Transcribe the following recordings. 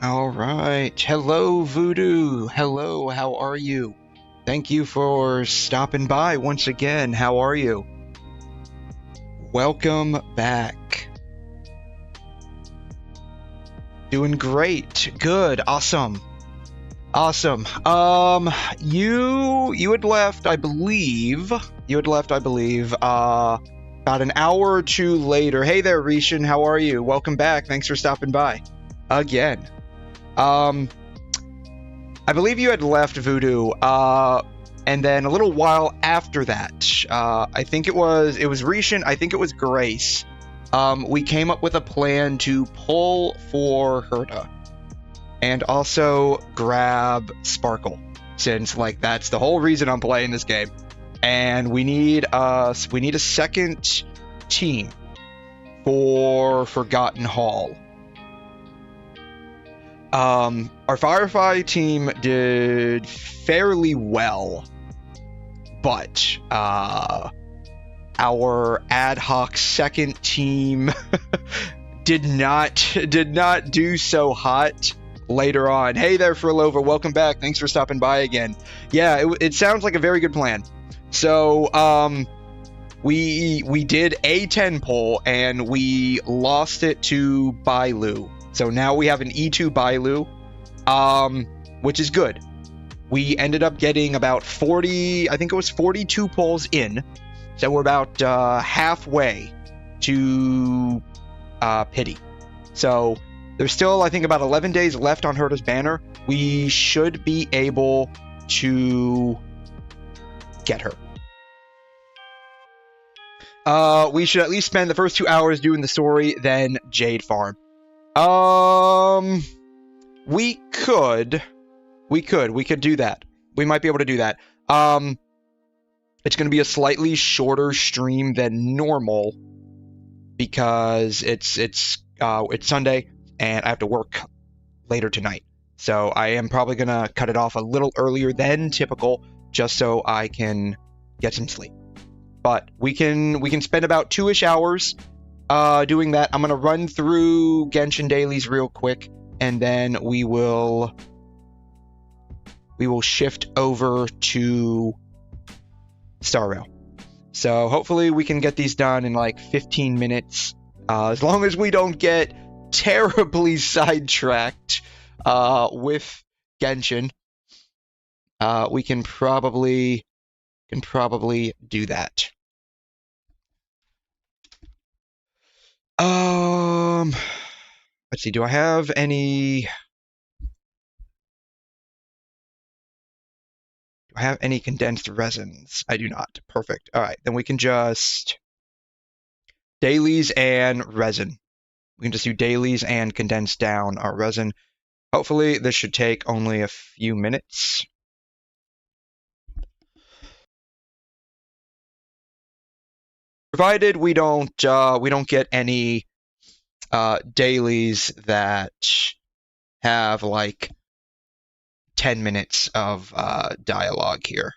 All right. Hello, Voodoo. Hello, how are you? Thank you for stopping by once again. How are you? Welcome back. Doing great. Good. Awesome. Awesome. You had left, I believe. About an hour or two later. Hey there, Rishan. How are you? Welcome back. Thanks for stopping by. Again. I believe you had left Voodoo, and then a little while after that, I think it was Rishan, I think it was Grace. We came up with a plan to pull for Herta, and also grab Sparkle, since like that's the whole reason I'm playing this game. And we need a second team for Forgotten Hall. Our Firefly team did fairly well, but our ad hoc second team did not do so hot later on. Hey there, Furlover, welcome back. Thanks for stopping by again. Yeah, it sounds like a very good plan. So we did a 10 poll and we lost it to Bailu. So now we have an E2 Bailu, which is good. We ended up getting about 40, I think it was 42 polls in. So we're about halfway to Pity. So there's still, I think, about 11 days left on Herta's banner. We should be able to get her. We should at least spend the first 2 hours doing the story, then Jade Farm. We could do that. We might be able to do that. It's going to be a slightly shorter stream than normal because it's Sunday and I have to work later tonight. So I am probably going to cut it off a little earlier than typical just so I can get some sleep. But we can spend about 2-ish hours doing that. I'm going to run through Genshin Dailies real quick, and then we will shift over to Star Rail. So hopefully we can get these done in like 15 minutes. As long as we don't get terribly sidetracked with Genshin, we can probably do that. Let's see, do I have any condensed resins? I do not. Perfect. All right, then we can just dailies and resin. We can just do dailies and condense down our resin. Hopefully this should take only a few minutes. Provided we don't get any dailies that have like 10 minutes of dialogue here.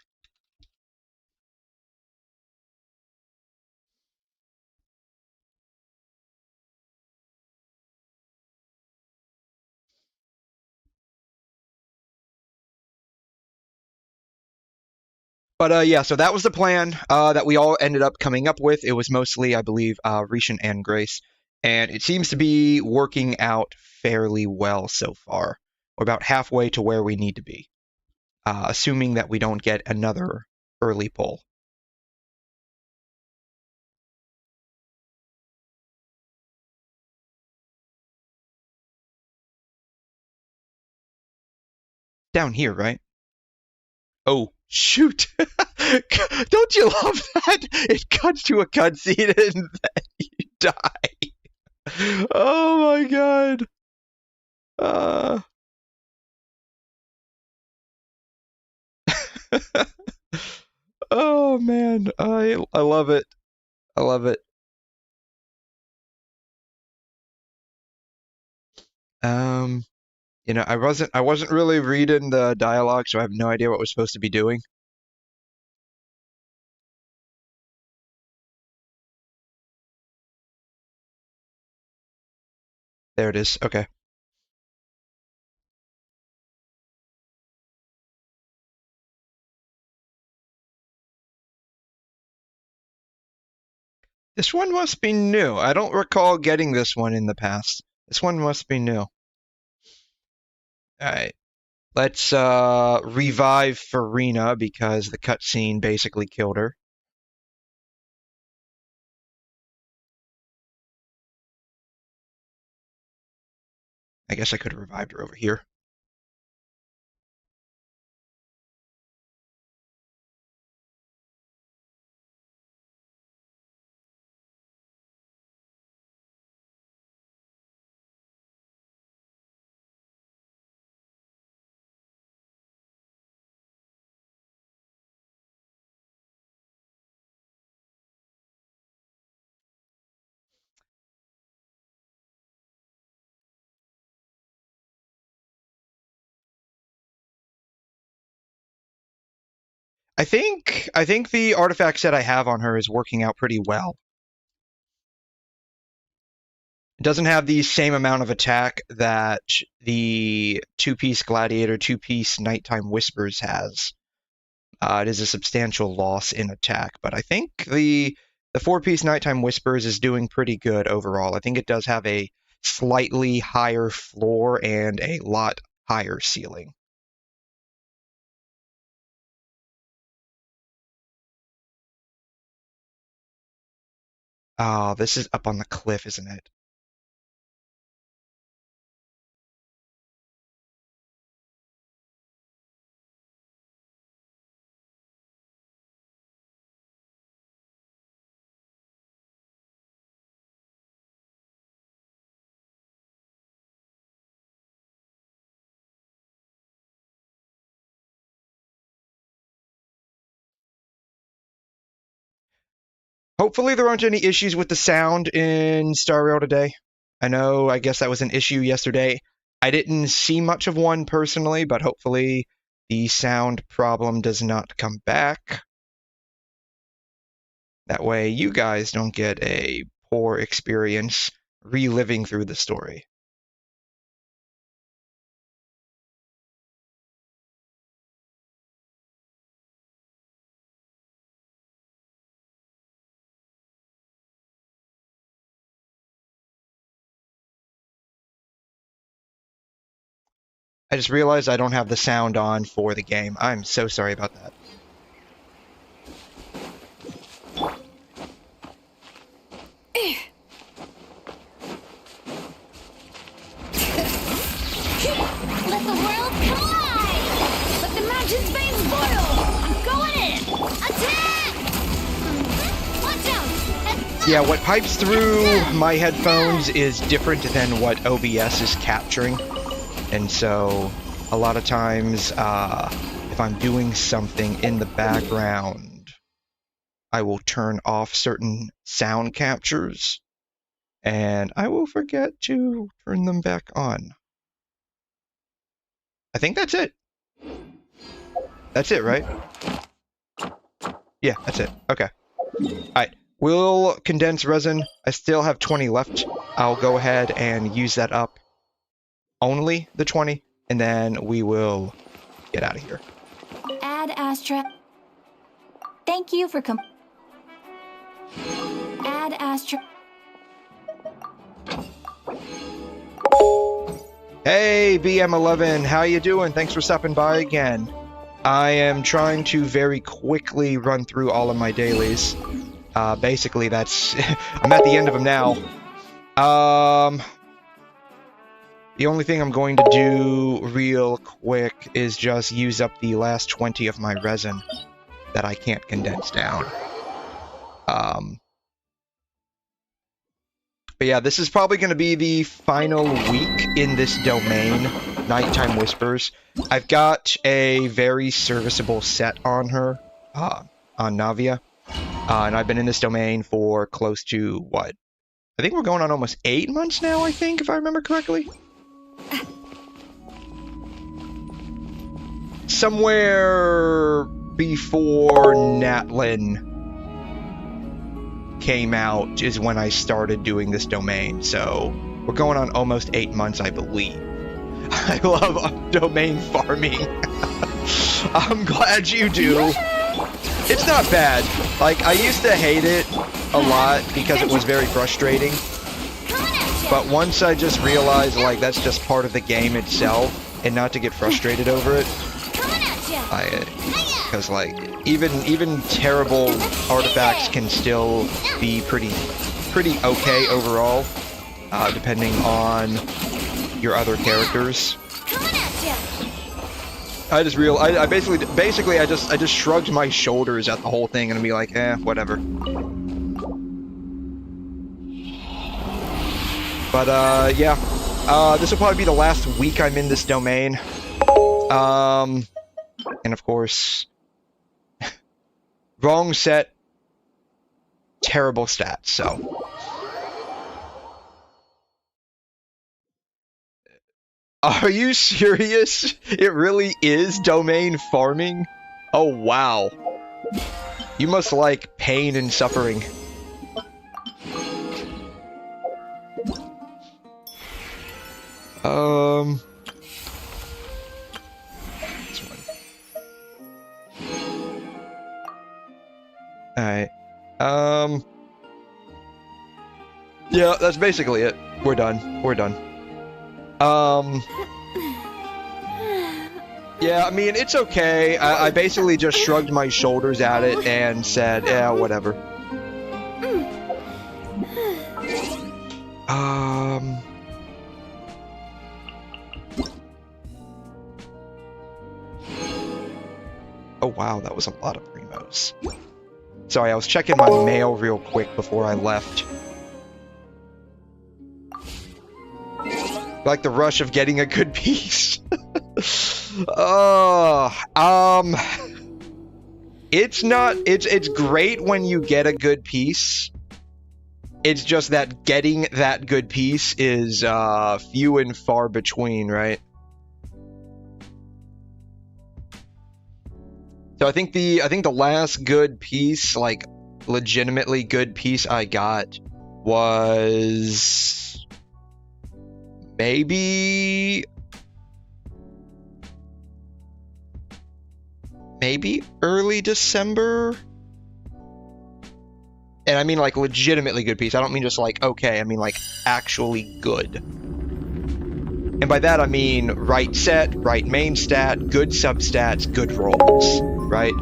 But yeah, so that was the plan that we all ended up coming up with. It was mostly, I believe, Rishan and Grace. And it seems to be working out fairly well so far. We're about halfway to where we need to be, assuming that we don't get another early pull. Down here, right? Oh, shoot! Don't you love that? It cuts to a cutscene and then you die. Oh my god. Oh man, I love it. I love it. You know, I wasn't really reading the dialogue, so I have no idea what we're supposed to be doing. There it is. Okay. This one must be new. I don't recall getting this one in the past. This one must be new. Alright. Let's revive Farina because the cutscene basically killed her. I guess I could have revived her over here. I think the artifact set I have on her is working out pretty well. It doesn't have the same amount of attack that the two-piece Gladiator, two-piece Nighttime Whispers has. It is a substantial loss in attack, but I think the four-piece Nighttime Whispers is doing pretty good overall. I think it does have a slightly higher floor and a lot higher ceiling. Oh, this is up on the cliff, isn't it? Hopefully there aren't any issues with the sound in Star Rail today. I guess that was an issue yesterday. I didn't see much of one personally, but hopefully the sound problem does not come back. That way you guys don't get a poor experience reliving through the story. I just realized I don't have the sound on for the game. I'm so sorry about that. Let the world collide! Let the mountain's veins boil! I'm going in! Attack! Watch out! Yeah, what pipes through my headphones is different than what OBS is capturing. And so, a lot of times, if I'm doing something in the background, I will turn off certain sound captures, and I will forget to turn them back on. I think that's it. That's it, right? Yeah, that's it. Okay. Alright, we'll condense resin. I still have 20 left. I'll go ahead and use that up. Only the 20, and then we will get out of here. Ad Astra. Thank you for Ad Astra. Hey, BM11, how you doing? Thanks for stopping by again. I am trying to very quickly run through all of my dailies. Basically, that's... I'm at the end of them now. The only thing I'm going to do real quick is just use up the last 20 of my resin that I can't condense down. But yeah, this is probably going to be the final week in this domain, Nighttime Whispers. I've got a very serviceable set on her, on Navia. And I've been in this domain for close to, what? I think we're going on almost 8 months now, I think, if I remember correctly. Somewhere before Natlin came out is when I started doing this domain, so we're going on almost 8 months, I believe. I love domain farming. I'm glad you do. It's not bad. Like, I used to hate it a lot because it was very frustrating. But once I just realized, like, that's just part of the game itself, and not to get frustrated over it, because, like, even terrible artifacts can still be pretty okay overall, depending on your other characters. I just I basically I just shrugged my shoulders at the whole thing and be like, whatever. But yeah, this will probably be the last week I'm in this domain. And of course, wrong set, terrible stats, so. Are you serious? It really is domain farming? Oh, wow. You must like pain and suffering. This one. Alright. Yeah, that's basically it. We're done. We're done. Yeah, I mean, it's okay. I basically just shrugged my shoulders at it and said, yeah, whatever. Oh, wow, that was a lot of primos. Sorry, I was checking my mail real quick before I left. Like the rush of getting a good piece. It's great when you get a good piece. It's just that getting that good piece is few and far between, right? So I think the last good piece, like legitimately good piece I got was maybe early December. And I mean like legitimately good piece. I don't mean just like okay, I mean like actually good. And by that I mean right set, right main stat, good substats, good rolls, right?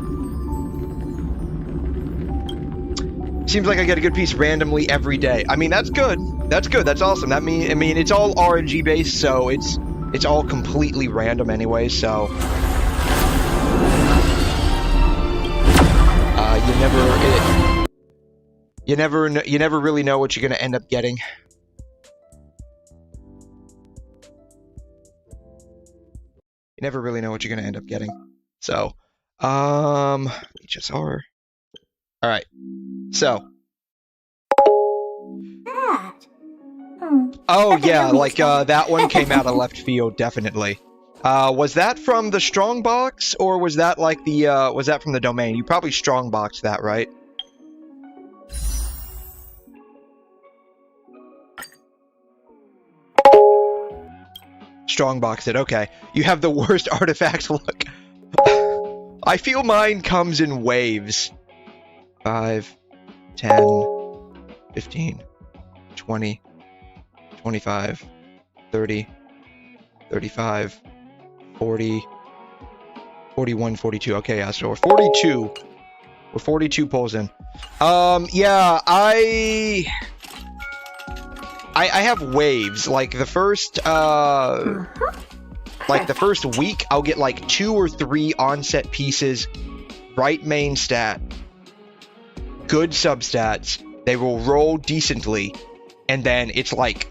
Seems like I get a good piece randomly every day. I mean, that's good. That's good. That's awesome. I mean, it's all RNG based, so it's all completely random anyway. So you never really know what you're gonna end up getting. You never really know what you're gonna end up getting. So, HSR. All right. So. Oh yeah, like that one came out of left field, definitely. Was that from the strong box, or was that like the was that from the domain? You probably strong boxed that, right? Strong boxed it. Okay. You have the worst artifact look. I feel mine comes in waves. 5, 10, 15, 20, 25, 30, 35, 40, 41, 42. Okay, yeah, so we're 42. We're 42 pulls in. Yeah, I have waves. Like the first week, I'll get like 2 or 3 onset pieces, right main stat, good substats. They will roll decently, and then it's like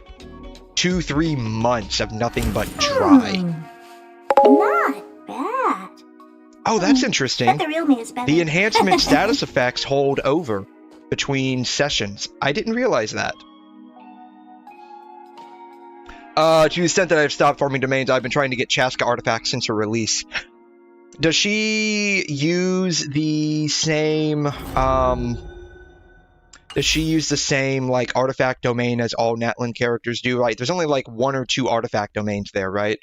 2-3 months of nothing but dry. Not bad. Oh, that's interesting. But the real me is better. The enhancement status effects hold over between sessions. I didn't realize that. To the extent that I've stopped farming domains, I've been trying to get Chaska artifacts since her release. Does she use the same, like, artifact domain as all Natlan characters do? Right, there's only, like, 1 or 2 artifact domains there, right?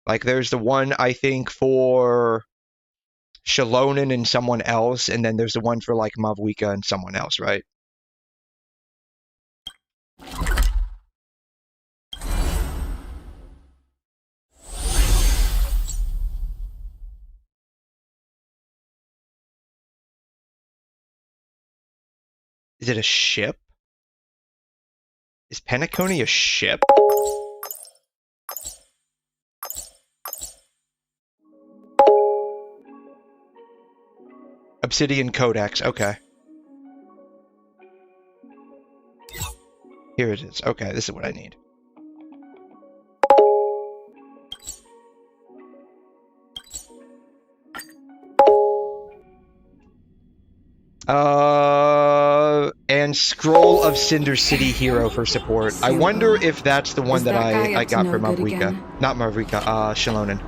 Like, there's the one, I think, for Shalonen and someone else, and then there's the one for, like, Mavwika and someone else, right? Is it a ship? Is Penacony a ship? Obsidian Codex, okay. Here it is. Okay, this is what I need. And Scroll of Cinder City Hero for support. I wonder if that's the one that I got from Mavwika. Not Mavwika, Shalonen.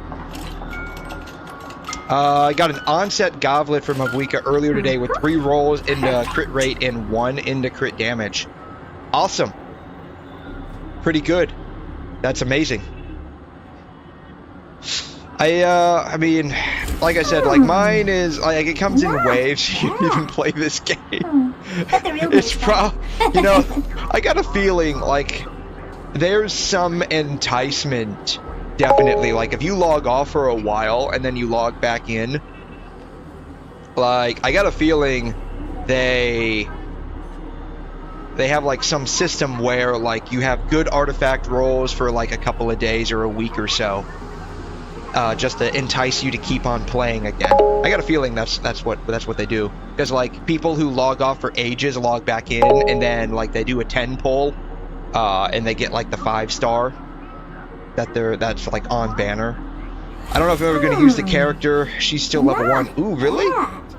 I got an onset goblet from Mavwika earlier today with 3 rolls into crit rate and 1 into crit damage. Awesome. Pretty good. That's amazing. I mean, like I said, like mine is like it comes in waves. You can even play this game. It's you know, I got a feeling like there's some enticement, definitely. Like if you log off for a while and then you log back in, like I got a feeling they have like some system where like you have good artifact rolls for like a couple of days or a week or so. Just to entice you to keep on playing again. I got a feeling that's what they do. Because like people who log off for ages log back in, and then like they do a 10 pull, and they get like the 5-star that's like on banner. I don't know if I'm ever going to use the character. She's still level 1. Ooh, really?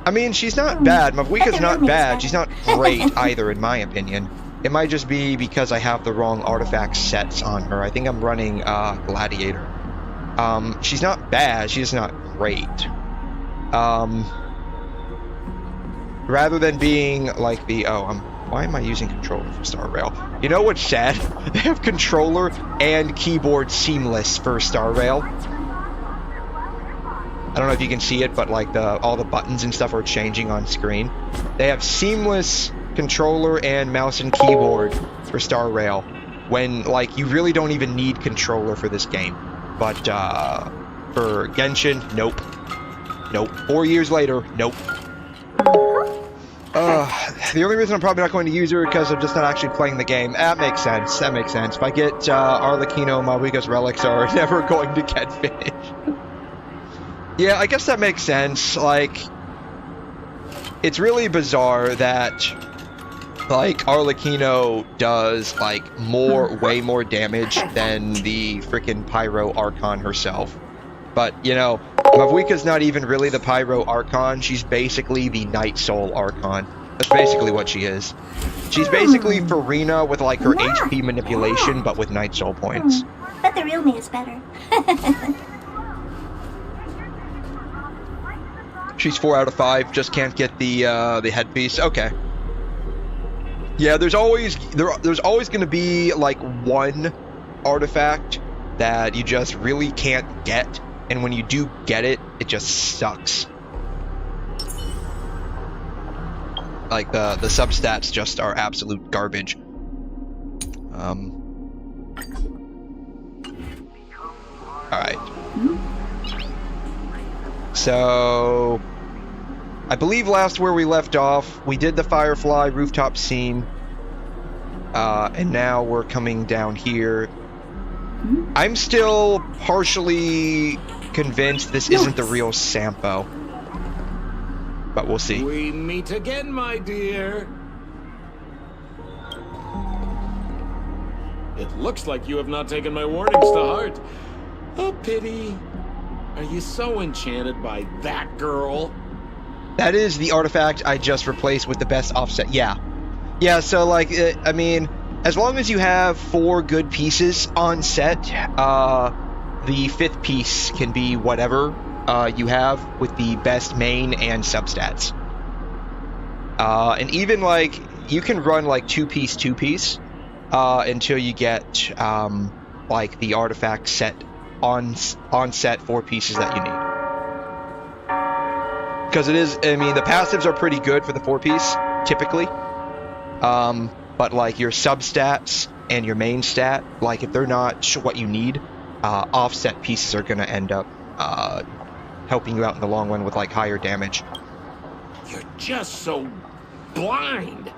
I mean, she's not bad. Mavwika's not bad. She's not great either, in my opinion. It might just be because I have the wrong artifact sets on her. I think I'm running Gladiator. She's not bad, she's not great. Rather than being like the, why am I using controller for Star Rail? You know what's sad? They have controller and keyboard seamless for Star Rail. I don't know if you can see it, but like all the buttons and stuff are changing on screen. They have seamless controller and mouse and keyboard for Star Rail, when like you really don't even need controller for this game. But for Genshin, nope. Nope. 4 years later, nope. The only reason I'm probably not going to use her is because I'm just not actually playing the game. That makes sense. That makes sense. If I get Arlecchino, Mavwika's relics are never going to get finished. Yeah, I guess that makes sense. Like, it's really bizarre that like Arlecchino does like way more damage than the freaking Pyro Archon herself. But you know, Mavwika's not even really the Pyro Archon. She's basically the Night Soul Archon. That's basically what she is. She's basically Farina with like her HP manipulation, but with Night Soul points. But the real me is better. She's 4 out of 5. Just can't get the headpiece. Okay. Yeah, there's always going to be like one artifact that you just really can't get, and when you do get it, it just sucks. Like the substats just are absolute garbage. All right. So I believe last where we left off, we did the Firefly rooftop scene, and now we're coming down here. I'm still partially convinced this isn't the real Sampo, but we'll see. We meet again, my dear. It looks like you have not taken my warnings to heart. A pity. Are you so enchanted by that girl? That is the artifact I just replaced with the best offset. Yeah. Yeah, so like, I mean, as long as you have 4 good pieces on set, the 5th piece can be whatever you have with the best main and substats. And even like, you can run like 2-piece until you get like the artifact set on set 4 pieces that you need. Because it is, I mean, the passives are pretty good for the 4-piece, typically. But like your substats and your main stat, like if they're not what you need, offset pieces are going to end up helping you out in the long run with like higher damage. You're just so blind.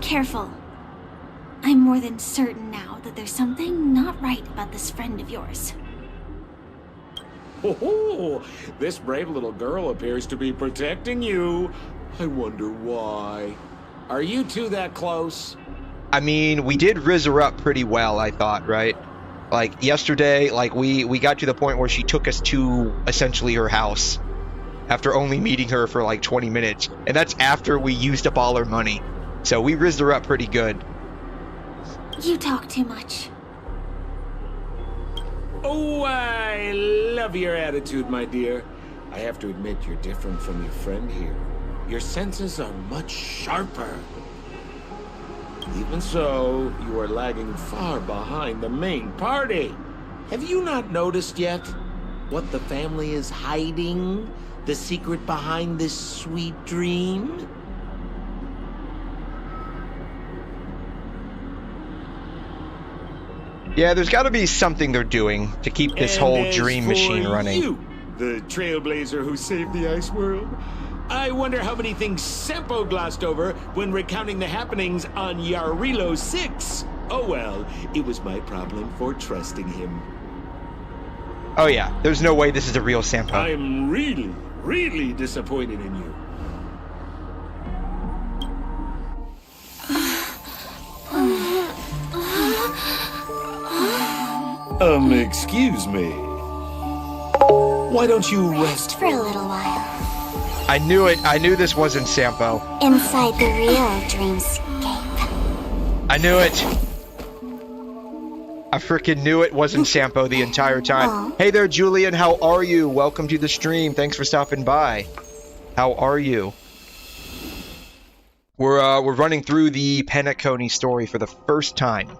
Careful. I'm more than certain now that there's something not right about this friend of yours. Oh, this brave little girl appears to be protecting you. I wonder why. Are you two that close? I mean, we did rizz her up pretty well, I thought, right? Like, yesterday, like, we got to the point where she took us to, essentially, her house. After only meeting her for, like, 20 minutes. And that's after we used up all her money. So we rizzed her up pretty good. You talk too much. Oh, I love your attitude, my dear. I have to admit you're different from your friend here. Your senses are much sharper. Even so, you are lagging far behind the main party. Have you not noticed yet what the family is hiding? The secret behind this sweet dream? Yeah, there's got to be something they're doing to keep this whole dream machine running. You, the trailblazer who saved the ice world. I wonder how many things Sempo glossed over when recounting the happenings on Yarilo 6. Oh well, it was my problem for trusting him. Oh yeah, there's no way this is a real Sampo. I'm really disappointed in you. Excuse me. Why don't you Rest for a little while. I knew it. I knew this wasn't Sampo. Inside the real dreamscape. I knew it. I freaking knew it wasn't Sampo the entire time. Oh. Hey there, Julian. How are you? Welcome to the stream. Thanks for stopping by. How are you? We're running through the Penacony story for the first time.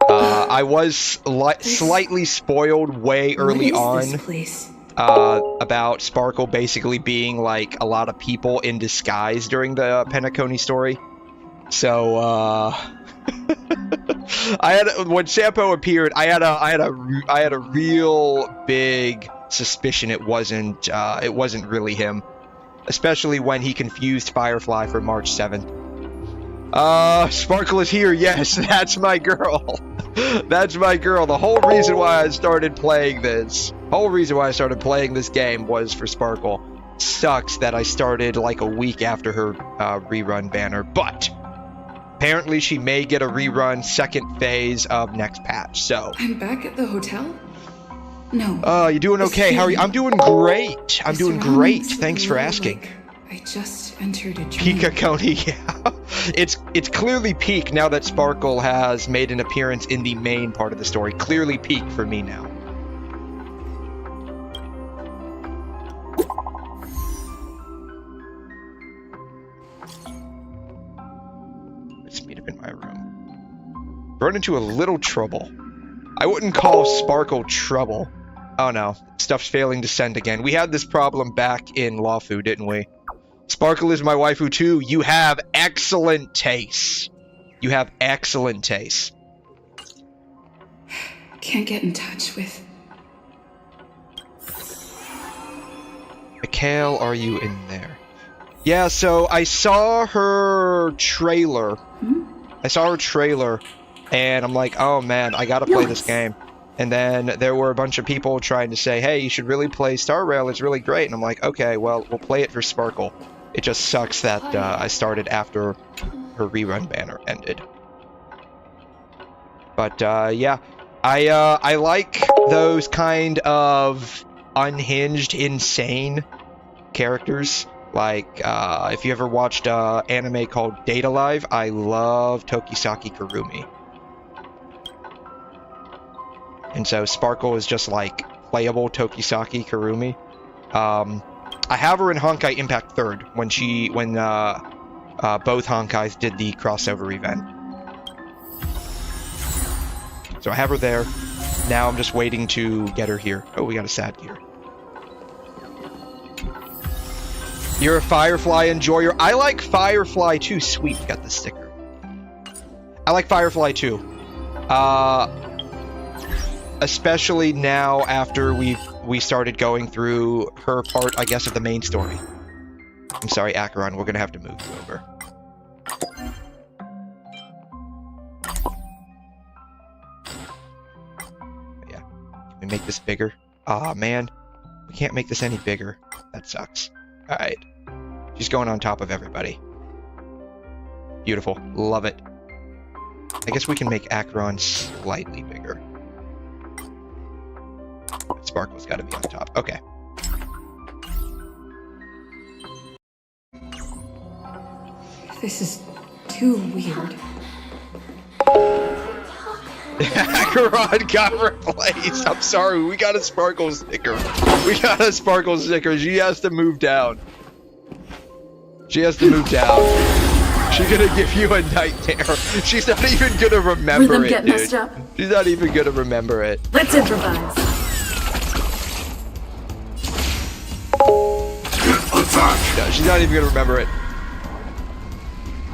I was slightly spoiled way early on about Sparkle basically being like a lot of people in disguise during the Penacony story. So when Sampo appeared, I had a real big suspicion it wasn't really him, especially when he confused Firefly for March 7th. Sparkle is here. Yes, that's my girl. That's my girl. The whole reason why I started playing this game was for Sparkle. Sucks that I started like a week after her rerun banner, but apparently she may get a rerun second phase of next patch. So I'm back at the hotel? No. You doing okay? How are you? I'm doing great. I'm doing great. Thanks for asking. Like I just entered a dream. Penacony, yeah. It's clearly peak now that Sparkle has made an appearance in the main part of the story. Clearly peak for me now. Let's meet up in my room. Run into a little trouble. I wouldn't call Sparkle trouble. Oh no, stuff's failing to send again. We had this problem back in Lawfu, didn't we? Sparkle is my waifu too. You have excellent taste. You have excellent taste. Can't get in touch with... Mikhail, are you in there? Yeah, so I saw her trailer. And I'm like, oh man, I gotta play this game. And then there were a bunch of people trying to say, hey, you should really play Star Rail, it's really great. And I'm like, okay, well, we'll play it for Sparkle. It just sucks that I started after her rerun banner ended. But yeah, I like those kind of unhinged, insane characters. Like, if you ever watched an anime called Data Live, I love Tokisaki Kurumi. And so Sparkle is just like playable Tokisaki Kurumi. I have her in Honkai Impact 3rd when both Honkais did the crossover event. So I have her there. Now I'm just waiting to get her here. Oh, we got a sad gear. You're a Firefly enjoyer. I like Firefly too. Sweet, got the sticker. I like Firefly too. Especially now after we started going through her part, I guess, of the main story. I'm sorry, Acheron, we're gonna have to move you over. Can we make this bigger? Aw, man. We can't make this any bigger. That sucks. Alright. She's going on top of everybody. Beautiful. Love it. I guess we can make Acheron slightly bigger. Sparkle's got to be on top. Okay. This is too weird. Acheron got replaced. I'm sorry. We got a Sparkle sticker. We got a Sparkle sticker. She has to move down. She has to move down. She's gonna give you a nightmare. She's not even gonna remember Rhythm it, get dude. messed up. She's not even gonna remember it. Let's improvise. No, she's not even gonna remember it.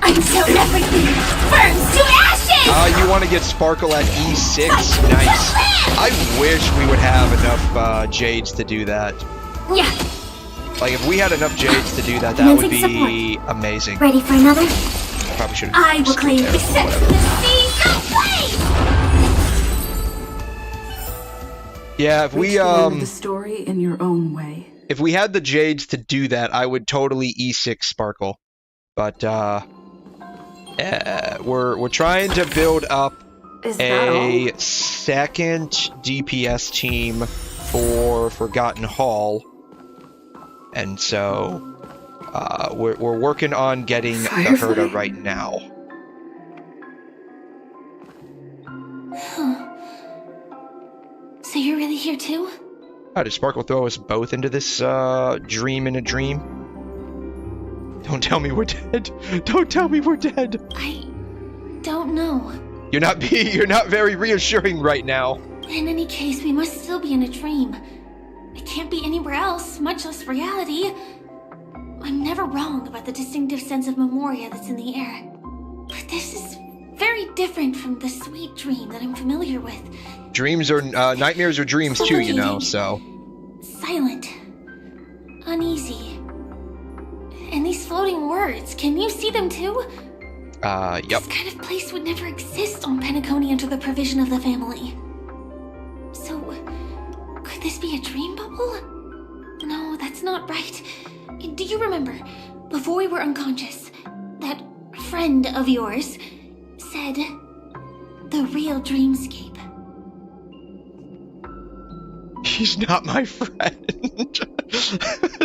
Until everything burns to ashes! You want to get Sparkle at E6? Nice. I wish we would have enough Jades to do that. Yeah. Like, if we had enough Jades to do that, that would be amazing. Ready for another? Probably should have. I will claim the set of the sea. Go play! Yeah, if we the story in your own way. if we had the Jades to do that, I would totally E6 Sparkle. But we're trying to build up a second DPS team for Forgotten Hall, and so we're working on getting the Herta right now. So you're really here too? How did Sparkle throw us both into this dream in a dream? Don't tell me we're dead. Don't tell me we're dead. I don't know. You're not very reassuring right now. In any case, we must still be in a dream. It can't be anywhere else, much less reality. I'm never wrong about the distinctive sense of memoria that's in the air. But this is very different from the sweet dream that I'm familiar with. Dreams are nightmares are dreams too, you know, so. Silent. Uneasy. And these floating words, can you see them too? Yep. This kind of place would never exist on Penacony under the provision of the family. So, could this be a dream bubble? No, that's not right. Do you remember, before we were unconscious, that friend of yours said the real dreamscape? He's not my friend.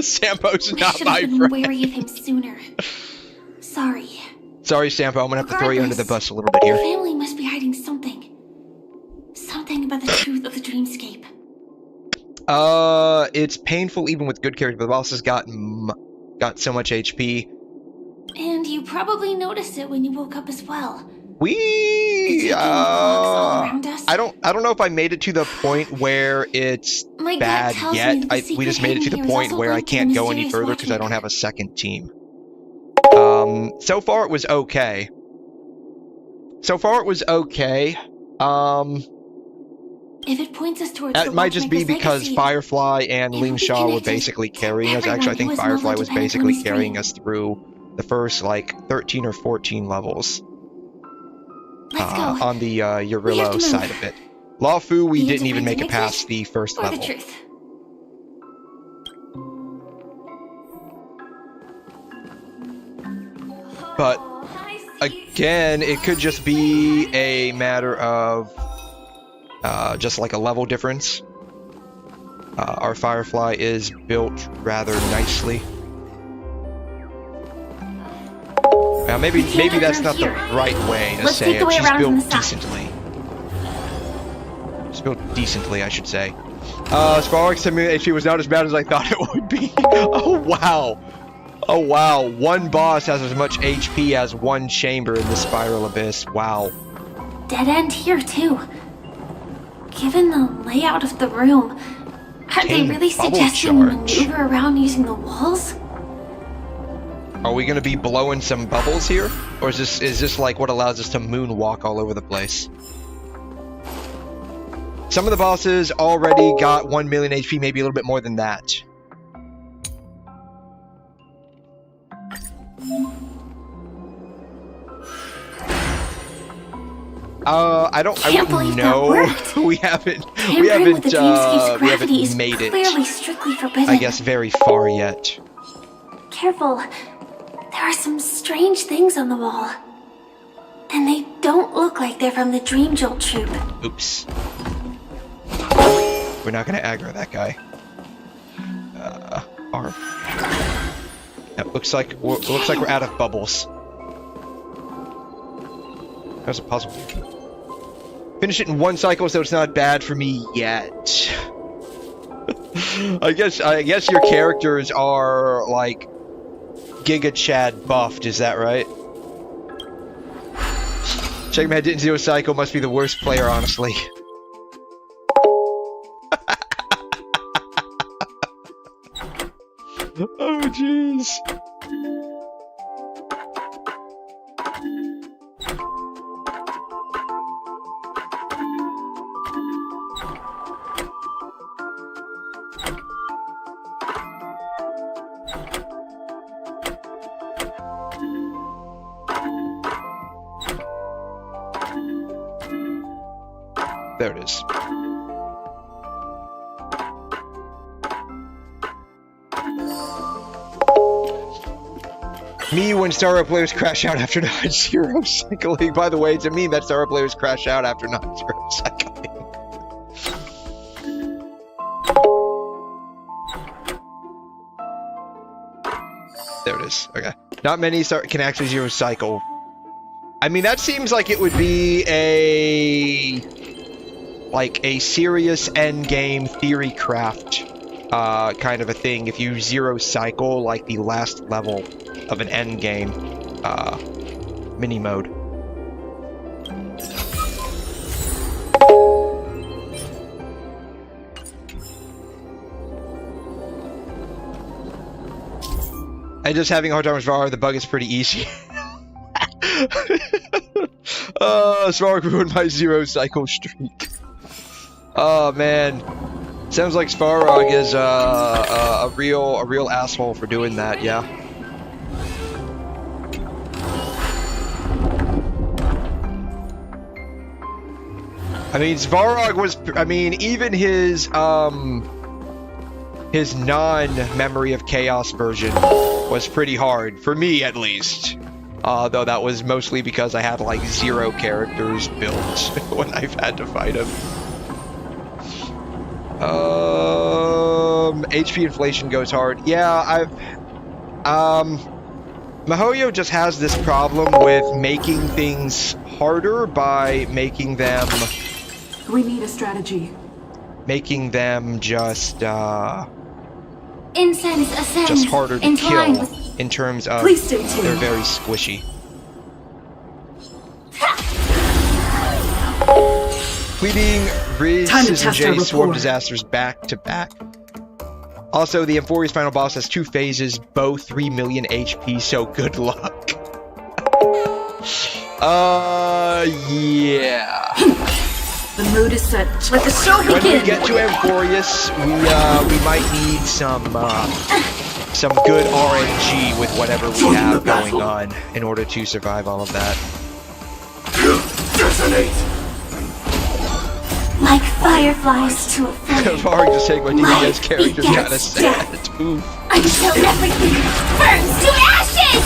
Sampo's not my I should have been friend. wary of him sooner. Sorry. Sorry, Sampo. I'm gonna have to throw you under the bus a little bit here. The family must be hiding something. Something about the truth of the dreamscape. It's painful even with good characters, but the boss has got so much HP. And you probably noticed it when you woke up as well. I don't know if I made it to the point where it's bad yet. We just made it to the point where I can't go any further because I don't have a second team. So far it was okay. If it points us towards It might just be because Firefly and Ling Shaw were basically carrying us. Actually, I think Firefly was basically carrying us through the first, like, 13 or 14 levels. On the Yurillo side of it. Lawfu, we didn't even make it past the first level. But, again, it could just be a matter of just like a level difference. Our Firefly is built rather nicely. Now maybe that's not the right way to say it. She's built decently. She's built decently, I should say. Sparks HP was not as bad as I thought it would be. Oh wow. Oh wow. One boss has as much HP as one chamber in the Spiral Abyss. Wow. Dead end here too. Given the layout of the room, are they really suggesting we maneuver around using the walls? Are we gonna be blowing some bubbles here? Or is this like what allows us to moonwalk all over the place? Some of the bosses already got 1 million HP, maybe a little bit more than that. I Can't believe that know. worked. we haven't Tampering with the dreamscape's gravity is made it, clearly strictly forbidden. I guess, very far yet. Careful. There are some strange things on the wall. And they don't look like they're from the Dream Jolt troupe. Oops. We're not gonna aggro that guy. Arm. That looks like we're out of bubbles. There's a puzzle. Finish it in one cycle, so it's not bad for me yet. I guess your characters are like Giga Chad buffed. Is that right? Shaking my head didn't do a cycle. Must be the worst player, honestly. Oh, jeez. There it is. Me when Star players crash out after not zero cycling. By the way, it's a meme that Star players crash out after not zero cycling. There it is. Okay. Not many can actually zero cycle. I mean, that seems like it would be a serious endgame theorycraft kind of a thing if you zero cycle like the last level of an endgame mini mode. And just having a hard time with Svarog, the bug is pretty easy. Svarog ruined my zero cycle streak. Oh man, sounds like Svarog is a real asshole for doing that. Yeah. I mean, Svarog was. I mean, even his non-Memory of Chaos version was pretty hard for me, at least. Though that was mostly because I had like 0 characters built when I've had to fight him. HP inflation goes hard. Yeah, MiHoYo just has this problem with making things harder by making them... We need a strategy. Making them just Incense ascends. just harder to Entwined kill with... in terms of Please stay tuned. they're very squishy. Fleeting Riz Time to and test J our swarm rapport. disasters back to back. Also, the Amphoria's final boss has 2 phases, both 3 million HP, so good luck. Yeah. The mood is set. Let the show When begin. we get to Amphorius, we might need some good RNG with whatever we have going on in order to survive all of that. Detonate! Like fireflies to a flame. Varg just saying my DPS character's begets kinda sad. Oof. Until everything burns to ashes!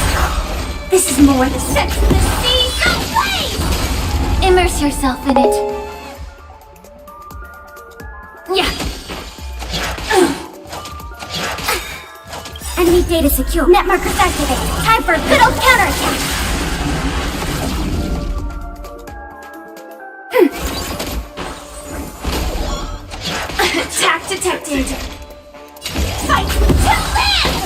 This is more than Sex in the Sea, no way! Immerse yourself in it. Yeah. Enemy data secure. Net markers activated. Time for a good old counterattack. Attack detected. Fight to live!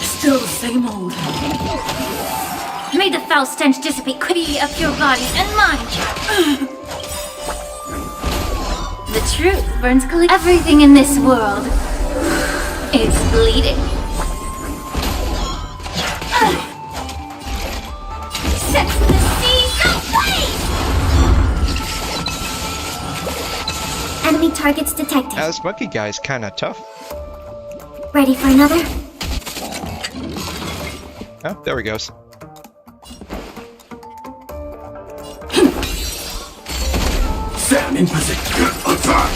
Still the same old. May the foul stench dissipate quickly of your body and mind. The truth burns clean. Everything in this world is bleeding. Sex in the Sea, no way! Enemy targets detected. This monkey guy's kind of tough. Ready for another? Oh, there he goes. Stand in position. Attack!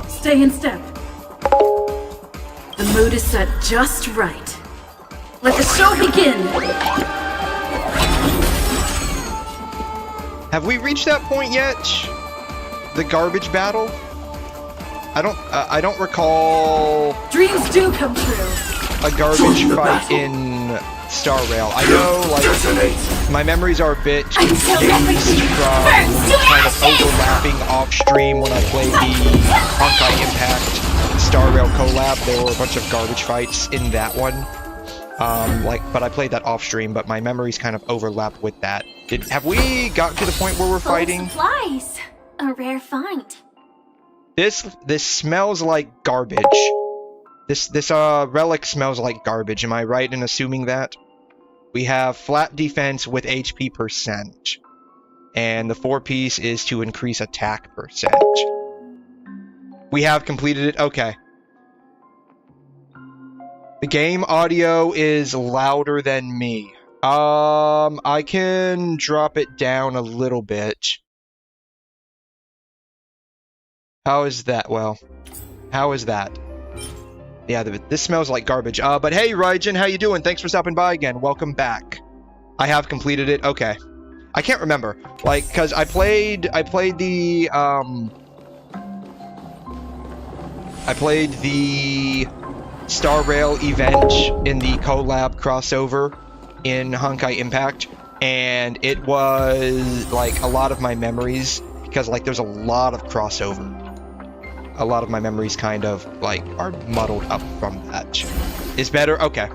Stay in step. The mood is set just right. Let the show begin! Have we reached that point yet? The garbage battle? I don't recall Dreams do come true. a garbage fight in Star Rail. I know, like, my memories are a bit confused from kind of overlapping off-stream when I played the Honkai Impact Star Rail collab. There were a bunch of garbage fights in that one. But I played that off-stream, but my memories kind of overlap with that. Have we got to the point where we're fighting? Supplies. A rare find. This smells like garbage. This relic smells like garbage. Am I right in assuming that? We have flat defense with HP %. And the 4-piece is to increase attack %. We have completed it. Okay. The game audio is louder than me. I can drop it down a little bit. How is that? Well, how is that? Yeah, this smells like garbage. But hey, Raijin, how you doing? Thanks for stopping by again. Welcome back. I have completed it. Okay. I can't remember. Like, cause I played the Star Rail event in the collab crossover in Honkai Impact, and it was like a lot of my memories, because like there's a lot of crossover. A lot of my memories kind of like are muddled up from that. Is better? Okay.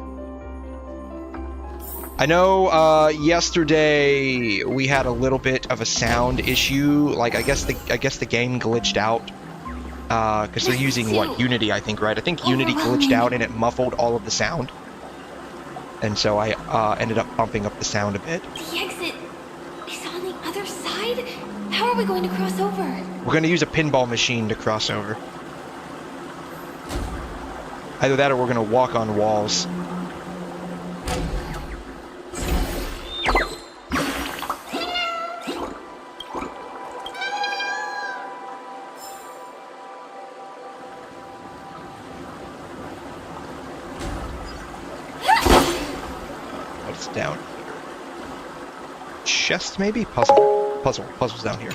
I know yesterday we had a little bit of a sound issue. Like I guess the game glitched out. Because they're using, what, Unity, I think, right? I think Unity glitched out and it muffled all of the sound. And so I ended up bumping up the sound a bit. The exit is on the other side? How are we going to cross over? We're going to use a pinball machine to cross over. Either that or we're going to walk on walls. Down here. Chest, maybe? Puzzle's down here.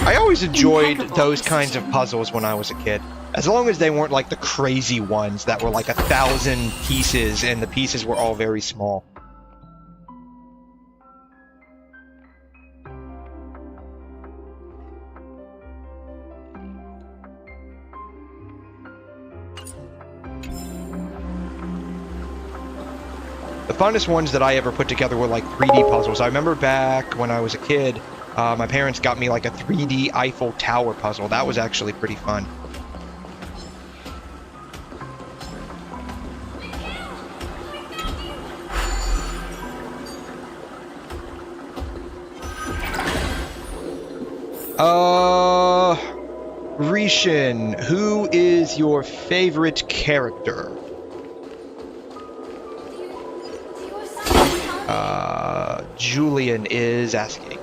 I always enjoyed those kinds of puzzles when I was a kid. As long as they weren't like the crazy ones that were like 1,000 pieces and the pieces were all very small. The funnest ones that I ever put together were like 3D puzzles. I remember back when I was a kid, my parents got me like a 3D Eiffel Tower puzzle. That was actually pretty fun. Rishin, who is your favorite character? Julian is asking.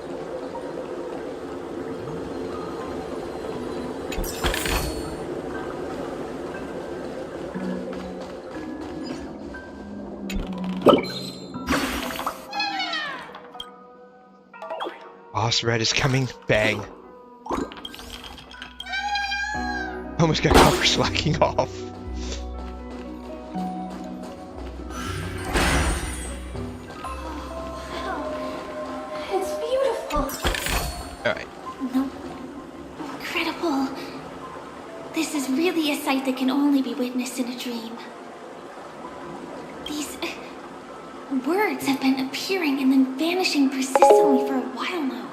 Boss Red is coming. Bang. Almost got caught for slacking off. It's beautiful. Alright. No. Incredible. This is really a sight that can only be witnessed in a dream. These words have been appearing and then vanishing persistently for a while now.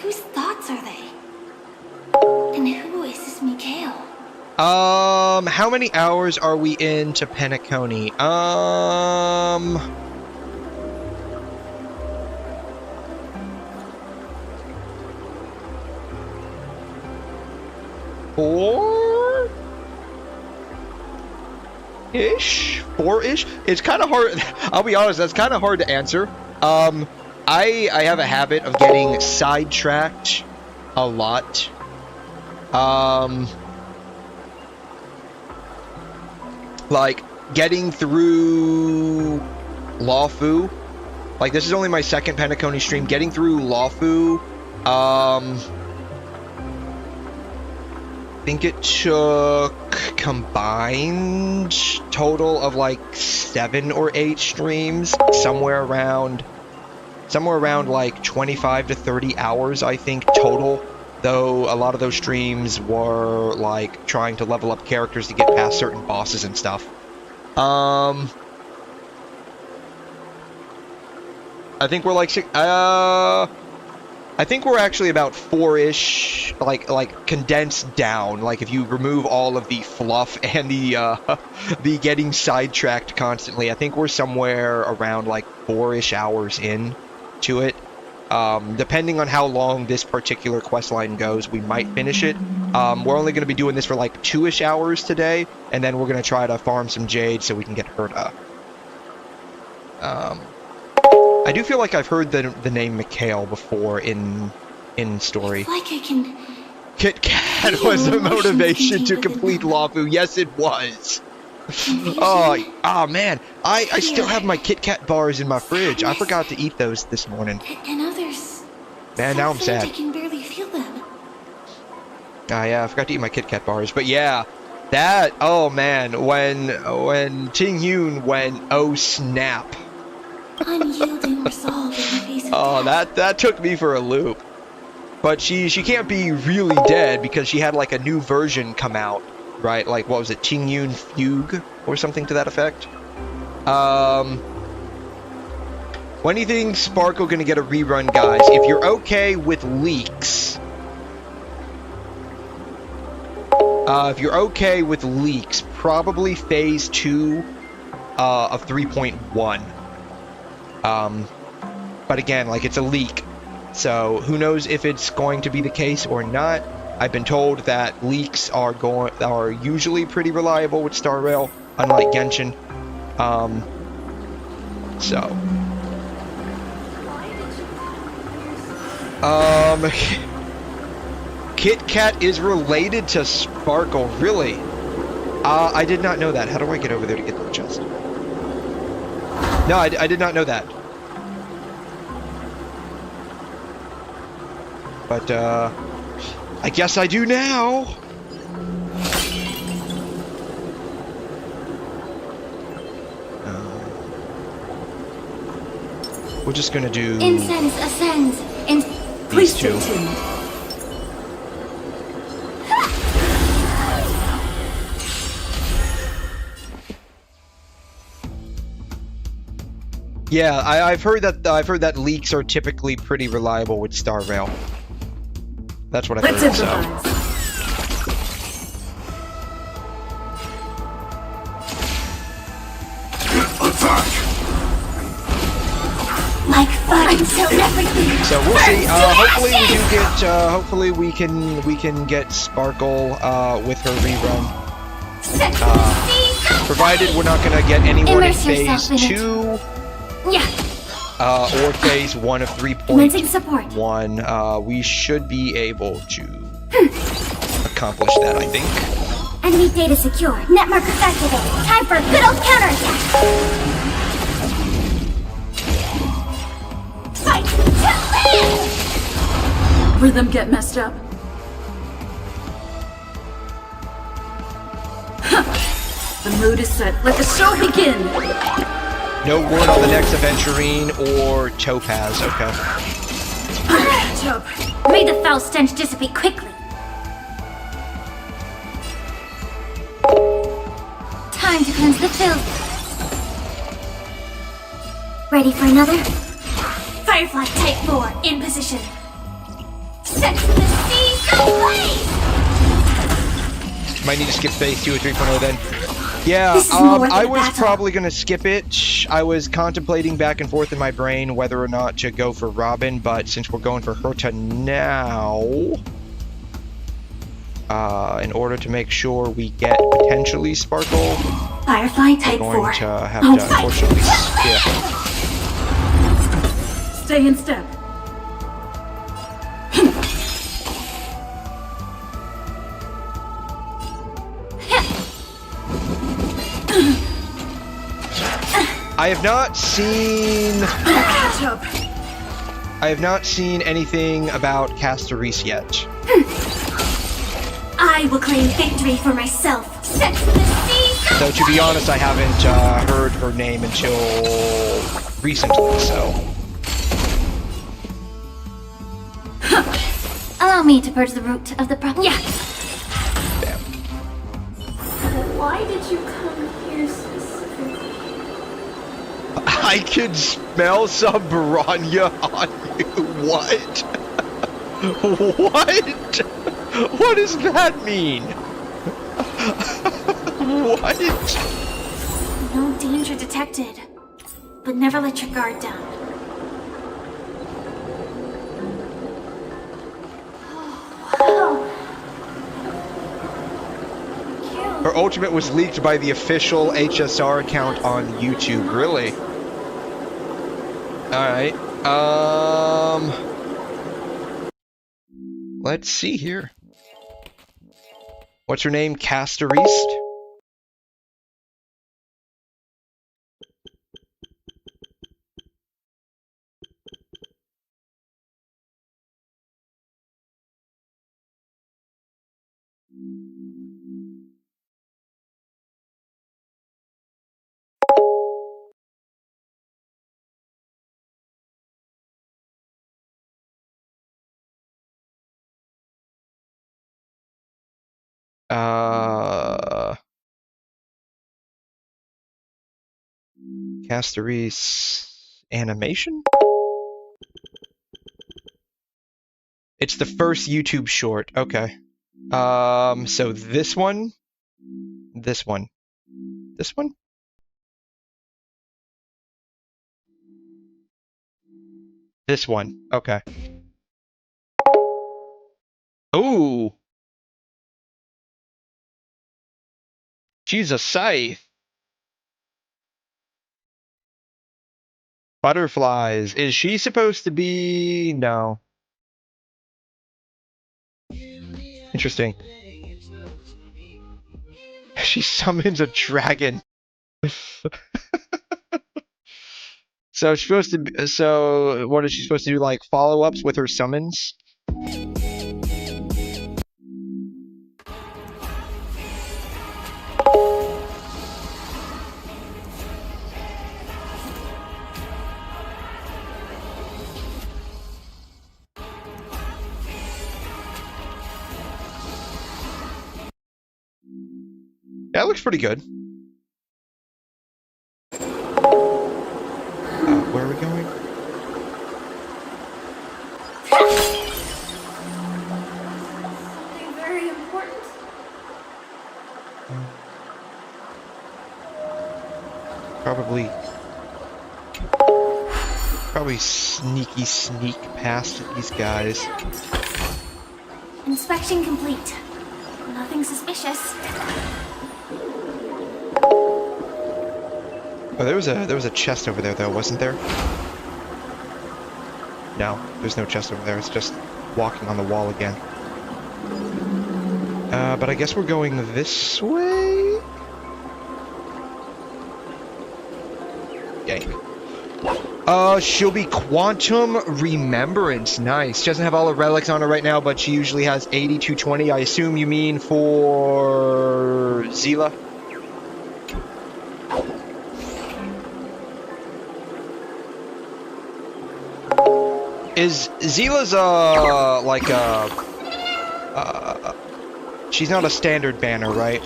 Whose thoughts are they? And who is this Mikhail? How many hours are we into Penacony? 4-ish? 4-ish? It's kind of hard. I'll be honest, that's kind of hard to answer. I have a habit of getting sidetracked a lot. Like getting through Lawfu. Like this is only my second Penacony stream. Getting through Lawfu. I think it took combined total of like 7 or 8 streams, somewhere around like 25 to 30 hours, I think, total. Though a lot of those streams were like trying to level up characters to get past certain bosses and stuff. I think we're like I think we're actually about 4-ish, like condensed down. Like if you remove all of the fluff and the getting sidetracked constantly, I think we're somewhere around like 4-ish hours in to it. Depending on how long this particular quest line goes, we might finish it. We're only going to be doing this for like 2-ish hours today, and then we're going to try to farm some jade so we can get Herta. I do feel like I've heard the name Mikhail before in story. It's like I can... Kit Kat was a motivation to complete Lawfu. Yes, it was. Oh man, I still have my Kit Kat bars in my fridge. I forgot to eat those this morning. And others... Man, now I'm so sad. I can barely feel them. Ah, yeah, I forgot to eat my Kit Kat bars. But yeah, that, oh man, when Ting Yoon went, oh snap. Unyielding resolve in the face of Oh, death. that took me for a loop. But she can't be really dead because she had like a new version come out, right? Like, what was it, Ting Yoon Fugue or something to that effect? When do you think Sparkle gonna get a rerun, guys? If you're okay with leaks, probably phase 2 of 3.1. But again, like, it's a leak, so who knows if it's going to be the case or not. I've been told that leaks are usually pretty reliable with Star Rail, unlike Genshin. Kit Kat is related to Sparkle, really? I did not know that. How do I get over there to get the chest? No, I did not know that. But, I guess I do now. We're just gonna do... Incense ascends. Please These two. stay tuned. Yeah, I've heard that leaks are typically pretty reliable with Star Rail. That's what I've Let's heard. So. improvise. Attack! Like fire until everything. So we'll see. Hopefully we do get. Hopefully we can get Sparkle with her rerun. Provided we're not gonna get anywhere in Immerse phase yourself in it. 2. Yeah. or phase 1 of Commencing support. 3.1. We should be able to accomplish that, I think. Enemy data secure. Net markers activated. Time for a good old counterattack. Fight to live! Rhythm get messed up. The mood is set. Let the show begin. No word on the next Aventurine or Topaz, okay. Top. May the foul stench dissipate quickly. Time to cleanse the filth. Ready for another? Firefly Type 4 in position. Set the seas ablaze! Might need to skip phase 2 or 3.0 then. Yeah, This is more than I a was battle. probably gonna skip it. I was contemplating back and forth in my brain whether or not to go for Robin, but since we're going for Herta now, in order to make sure we get potentially Sparkle, Firefly we're Type 4. going to have to unfortunately skip. Stay in step. I have not seen... Top. I have not seen anything about Castoris yet. I will claim victory for myself. Set the seas Though, to be honest, I haven't heard her name until recently, so... Allow me to purge the root of the problem. Yeah. Damn. Why did you come here specifically? I could smell some Baranya on you. What? What? What does that mean? What? No danger detected. But never let your guard down. Oh, wow. Her ultimate was leaked by the official HSR account on YouTube. Really? Alright. Let's see here. What's her name? Castoris? Castoris animation? It's the first YouTube short. Okay. So this one, this one, this one. This one. Okay. Ooh. She's a scythe. Butterflies. Is she supposed to be? No. Interesting. She summons a dragon. So she's supposed to be, so what is she supposed to do, like follow-ups with her summons? That looks pretty good. Where are we going? Something very important. Probably sneak past these guys. Inspection complete. Nothing suspicious. Oh, there was a chest over there though, wasn't there? No, there's no chest over there. It's just walking on the wall again. But I guess we're going this way? Yank. She'll be Quantum Remembrance. Nice. She doesn't have all the relics on her right now, but she usually has 80 to 20. I assume you mean for Zila? Is Zila's, like, she's not a standard banner, right?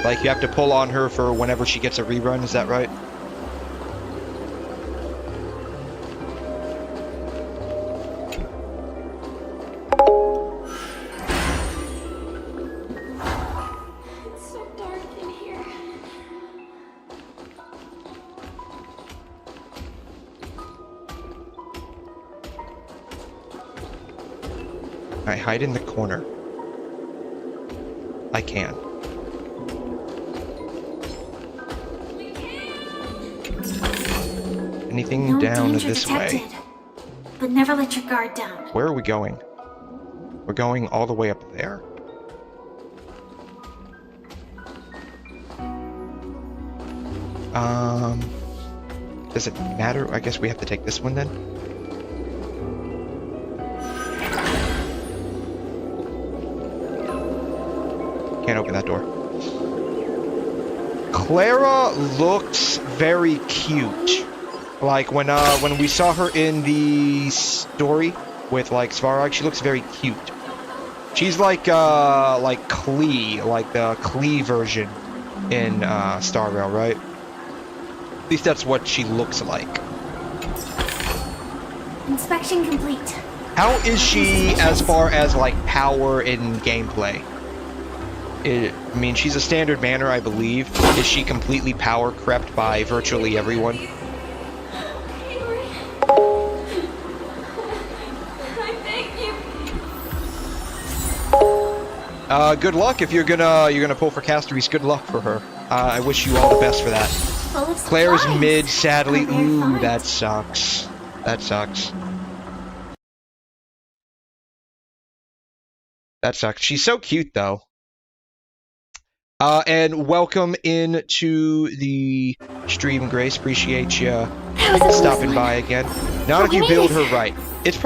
Like, you have to pull on her for whenever she gets a rerun, is that right? It's so dark in here. I hide in the corner. I can. Anything No down danger this detected, way? but never let your guard down. Where are we going? We're going all the way up there. Does it matter? I guess we have to take this one then. Can't open that door. Clara looks very cute. Like when we saw her in the story with like Svarog, she looks very cute. She's like Klee, like the Klee version in Star Rail, right? At least that's what she looks like. Inspection complete. How is she as far as like power in gameplay? I mean, she's a standard banner, I believe. Is she completely power crept by virtually everyone? Good luck if you're gonna pull for Casteries. Good luck for her. I wish you all the best for that. Claire's mid, sadly. Ooh, that sucks. That sucks. That sucks. She's so cute though. And welcome into the stream, Grace. Appreciate you stopping by again. Not if you build her right. It's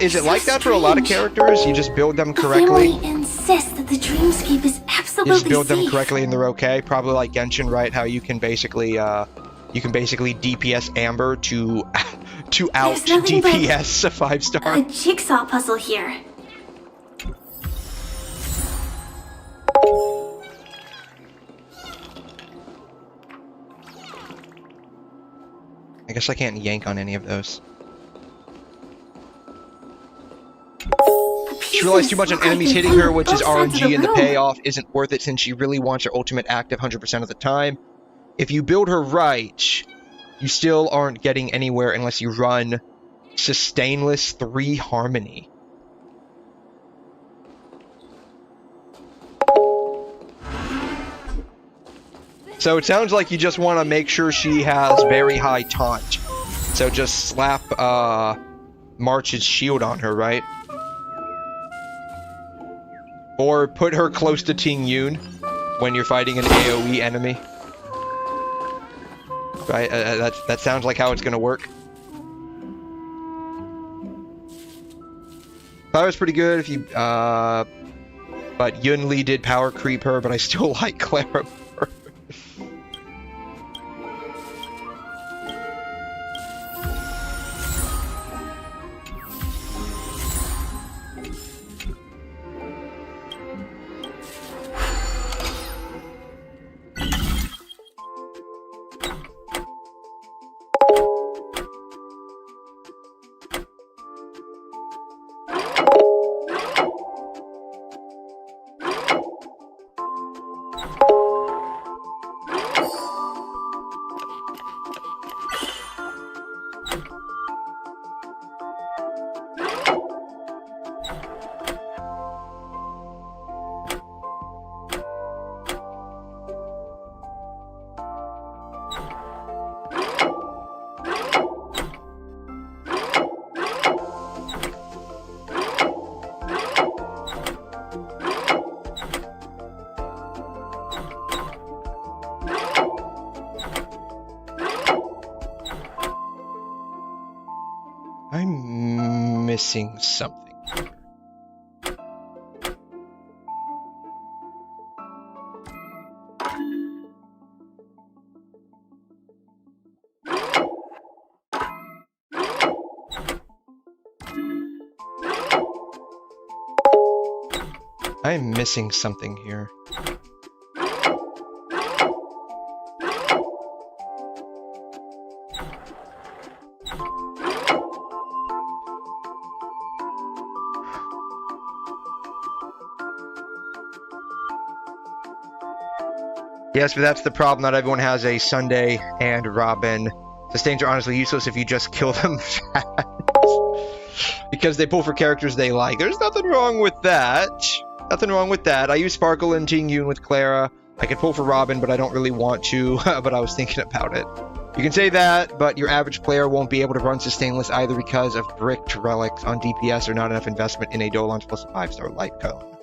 is it like that for a lot of characters? You just build them correctly? The family insists that the dreamscape is absolutely You just build them safe. correctly and they're okay? Probably like Genshin, right? How you can basically DPS Amber to out DPS a 5-star. A jigsaw puzzle here. I guess I can't yank on any of those. She relies too much on enemies hitting her, which is RNG, and the payoff isn't worth it since she really wants her ultimate active 100% of the time. If you build her right, you still aren't getting anywhere unless you run Sustainless 3 Harmony. So it sounds like you just want to make sure she has very high taunt. So just slap March's shield on her, right? Or put her close to Ting Yun when you're fighting an AoE enemy. Right? That sounds like how it's gonna work. That was pretty good if you but Yun Li did power creep her, but I still like Clara more. I'm missing something. I'm missing something here. Yes, but that's the problem. Not everyone has a Sunday and Robin. Sustains are honestly useless if you just kill them fast. Because they pull for characters they like. There's nothing wrong with that. Nothing wrong with that. I use Sparkle and Jing Yun with Clara. I could pull for Robin, but I don't really want to. But I was thinking about it. You can say that, but your average player won't be able to run Sustainless either because of bricked relics on DPS or not enough investment in a Dolans plus a 5-star light cone.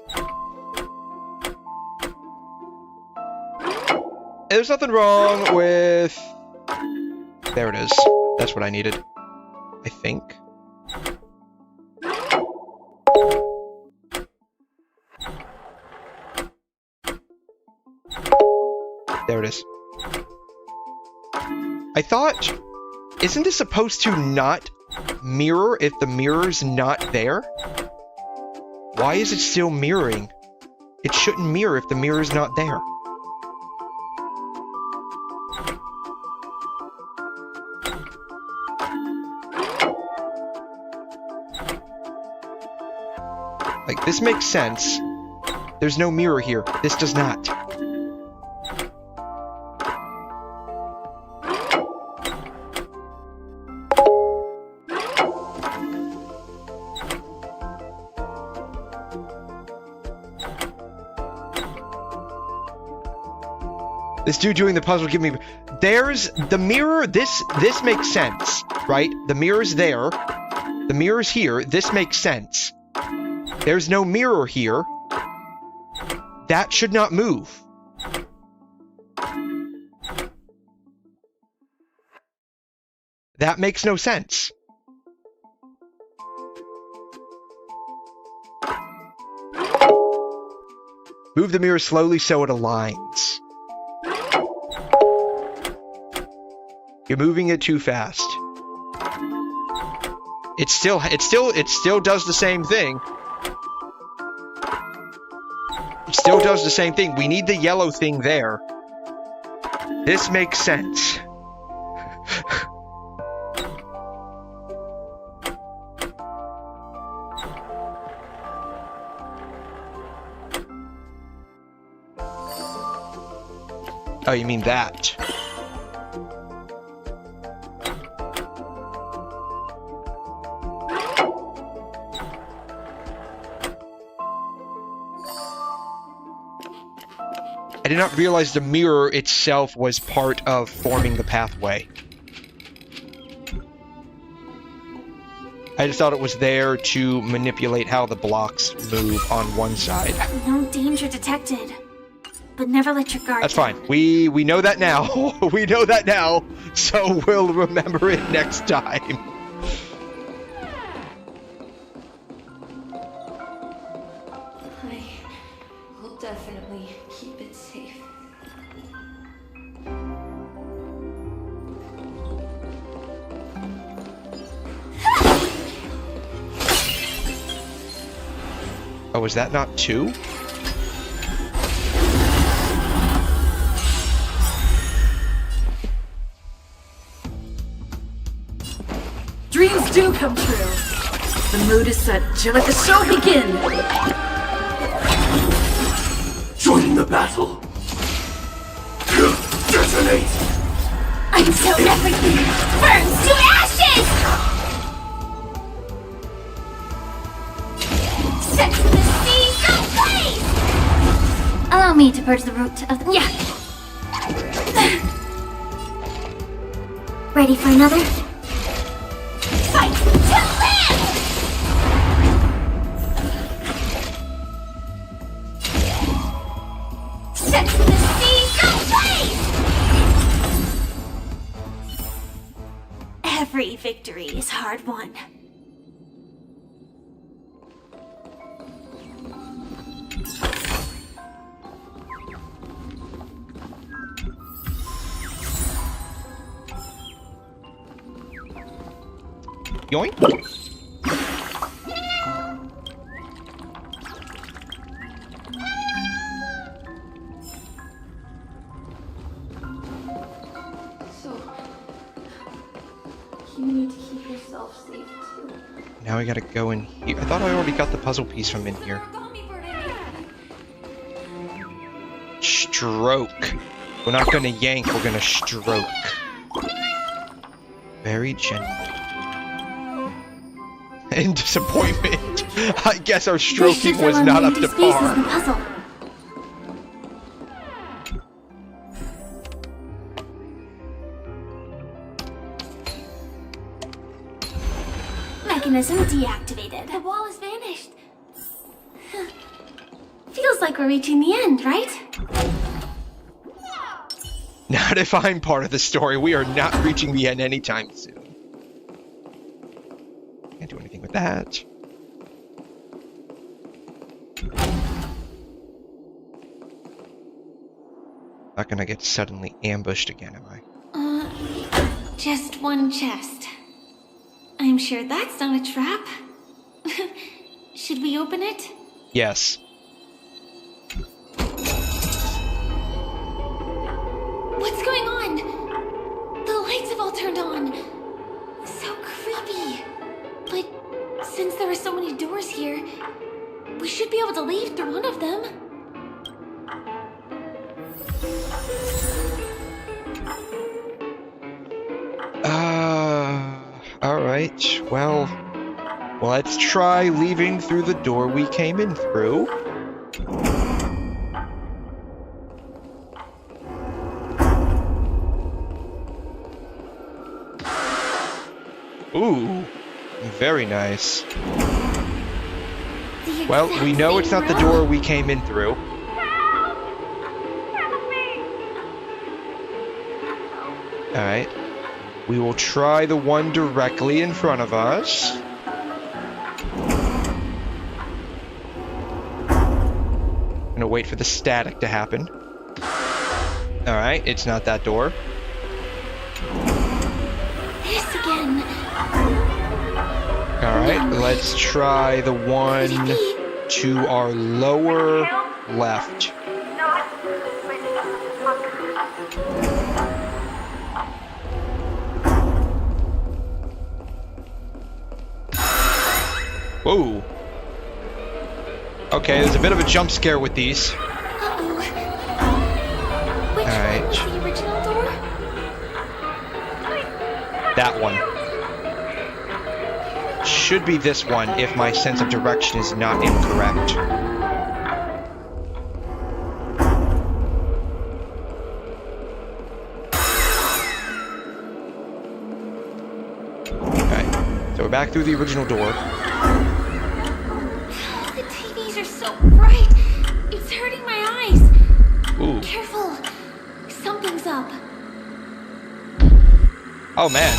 There's nothing wrong with... There it is. That's what I needed. I think. There it is. I thought... Isn't this supposed to not mirror if the mirror's not there? Why is it still mirroring? It shouldn't mirror if the mirror's not there. Like, this makes sense. There's no mirror here. This does not. This dude doing the puzzle give me... There's the mirror. This makes sense, right? The mirror's there. The mirror's here. This makes sense. There's no mirror here. That should not move. That makes no sense. Move the mirror slowly so it aligns. You're moving it too fast. It still does the same thing. It still does the same thing. We need the yellow thing there. This makes sense. Oh, you mean that? I did not realize the mirror itself was part of forming the pathway. I just thought it was there to manipulate how the blocks move on one side. No danger detected. But never let your guard That's fine. We know that now. We know that now, so we'll remember it next time. I will definitely keep it safe. Oh, was that not 2? Dreams do come true. The mood is set. Let the show begin. Join the battle. Detonate. Until everything burns to ashes! Set the seas ablaze! Allow me to purge the root of the... Yeah! Ready for another? Fight to live! Set the seas ablaze! Every victory is hard. hard one. Yoink. So, you need to keep yourself safe too. Now we gotta go in here. I thought I already got the puzzle piece from in here. Stroke. We're not gonna yank, we're gonna stroke. Very gentle. In disappointment, I guess our stroking was not up to par. Mechanism deactivated. The wall has vanished. Feels like we're reaching the end, right? Not if I'm part of the story. We are not reaching the end anytime soon. Can't do anything with that. Not gonna get suddenly ambushed again, am I? Just one chest. I'm sure that's not a trap. Should we open it? Yes. What's going on? The lights have all turned on. So creepy. But since there are so many doors here, we should be able to leave through one of them. Alright, well, let's try leaving through the door we came in through. Ooh, very nice. Well, we know it's not the door we came in through. Alright. We will try the one directly in front of us. Gonna wait for the static to happen. Alright, it's not that door. This again. Alright, let's try the one to our lower left. Whoa. Okay, there's a bit of a jump scare with these. Uh-oh. Which Alright. one was the original door? That one. Should be this one if my sense of direction is not incorrect. Alright, so we're back through the original door. The TVs are so bright. It's hurting my eyes. Ooh. Careful. Something's up. Oh man.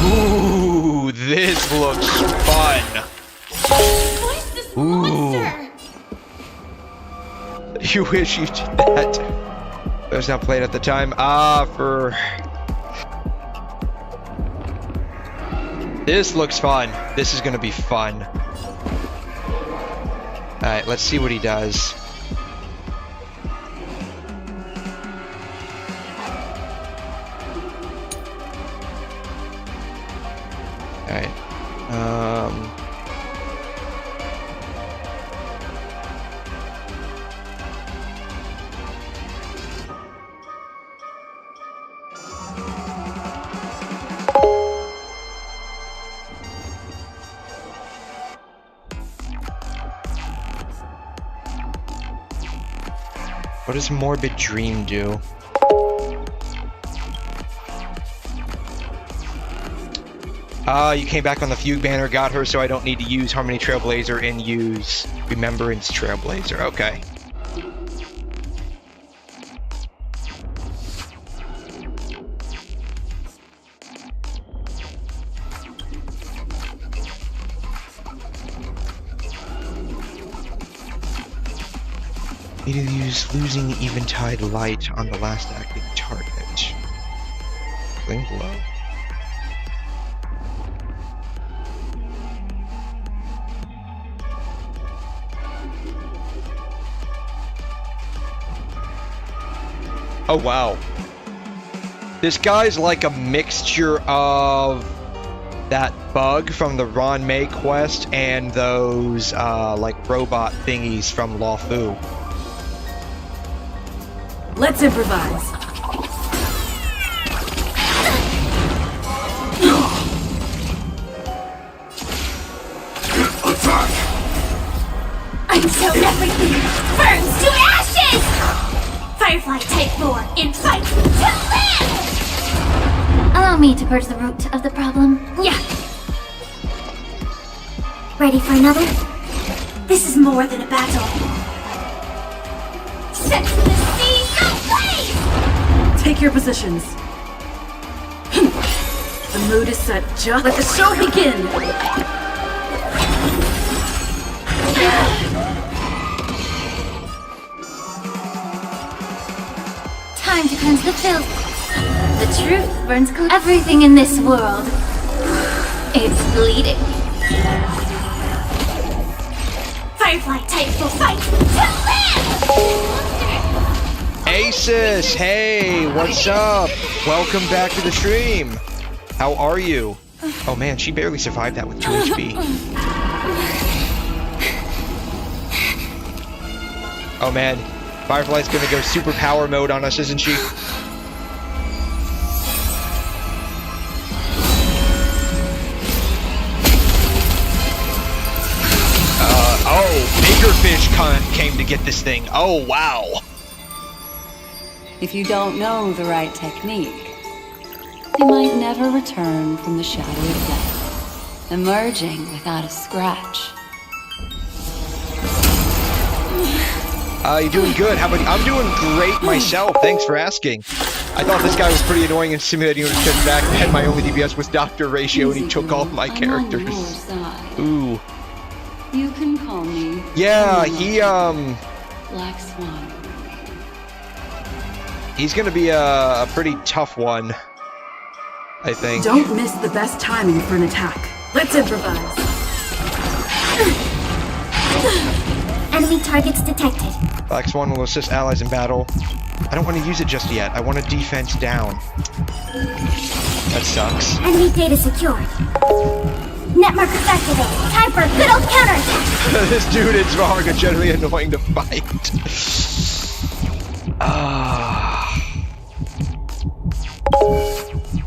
Ooh, this looks fun. What's this monster? You wish you did that. It was not played at the time. This looks fun. This is gonna be fun. Alright, let's see what he does. Alright. What does Morbid Dream do? You came back on the Fugue banner, got her, so I don't need to use Harmony Trailblazer and use Remembrance Trailblazer. Okay. Need to use Losing Eventide Light on the last active target. Fling Blow. Oh wow. This guy's like a mixture of that bug from the Ron May quest and those like robot thingies from Lawfu. Let's improvise. Attack! Until everything burns to ashes! Firefly Type 4 in fight to live! Allow me to purge the root of the problem. Yeah. Ready for another? This is more than a battle. Set to the sea, ablaze! Take your positions. The mood is set. Just let the show begin. Time to cleanse the filth. The truth burns cold. Everything in this world. It's bleeding. Firefly Type will fight to live! Asus, hey, what's up? Welcome back to the stream. How are you? Oh man, she barely survived that with 2 HP. Oh man, Firefly's gonna go super power mode on us, isn't she? Bigger fish came to get this thing. Oh wow. If you don't know the right technique, you might never return from the shadow of death, emerging without a scratch. You're doing good. How about you? I'm doing great myself. Thanks for asking. I thought this guy was pretty annoying in Simulating when it back then my only DPS was Dr. Ratio and he took all my characters. I'm on your side. Ooh. You can call me. Yeah, he Black Swan. he's gonna be a pretty tough one, I think. Don't miss the best timing for an attack. Let's improvise. Enemy targets detected. Black Swan will assist allies in battle. I don't want to use it just yet. I want a defense down. That sucks. Enemy data secured. Net markers activated. Time for a good old counterattack. This dude is wrong and generally annoying to fight.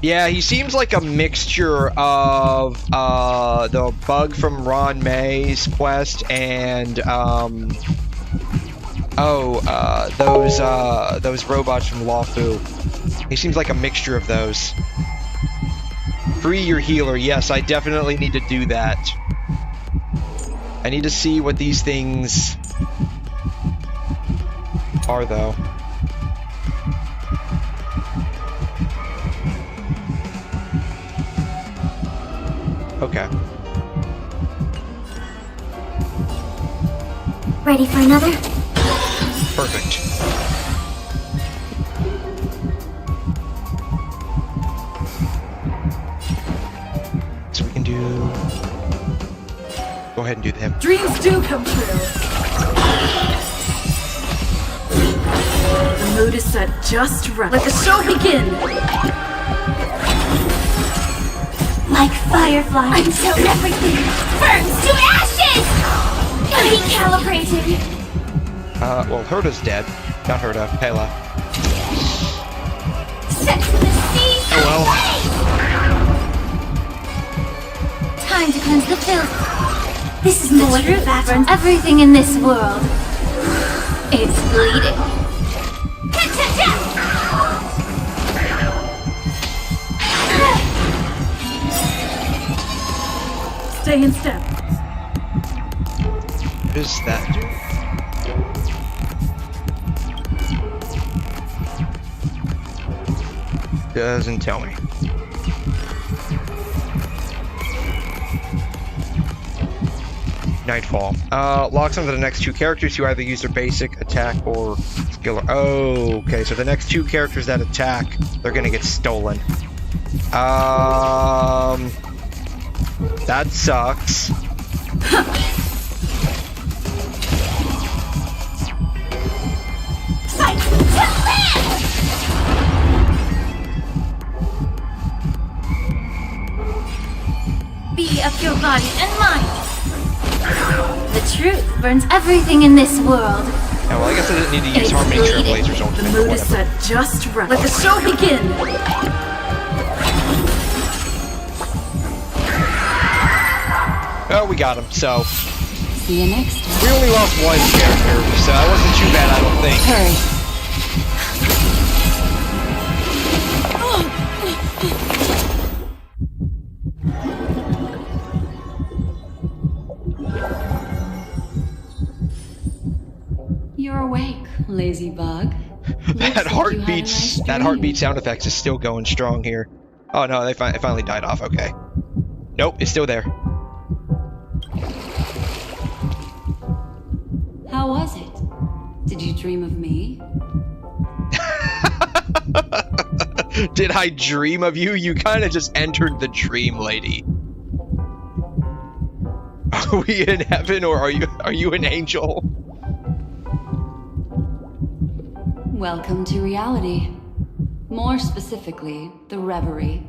Yeah, he seems like a mixture of the bug from Ron May's quest and those robots from Lawfu. He seems like a mixture of those. Free your healer. Yes, I definitely need to do that. I need to see what these things are, though. Okay. Ready for another? Perfect. So we can do... Go ahead and do them. Dreams do come true. The mood is set just right. Let the show begin. Like firefly, until everything burns to ashes! Recalibrated. Well, Herta's dead. Not Herta, Pela. Set to the sea. Oh well. Time to cleanse the filth. This is more true battle. Everything in this world. It's bleeding. Stay in step. What is that do? Doesn't tell me. Nightfall. Locks onto the next two characters who either use their basic attack or skill. Oh, okay. So the next two characters that attack, they're gonna get stolen. That sucks. Be of your body and mind. The truth burns everything in this world. Yeah, well, I guess I didn't need to use Harmony Trailblazers ultimate. The mood is set just right. Let the show begin. Oh, we got him. So See you next time. we only lost one character, so that wasn't too bad, I don't think. Hurry. You're awake, lazy bug. That heartbeat sound effects is still going strong here. Oh no, it finally died off. Okay. Nope, it's still there. How was it? Did you dream of me? Did I dream of you? You kind of just entered the dream, lady. Are we in heaven or are you an angel? Welcome to reality. More specifically, the reverie.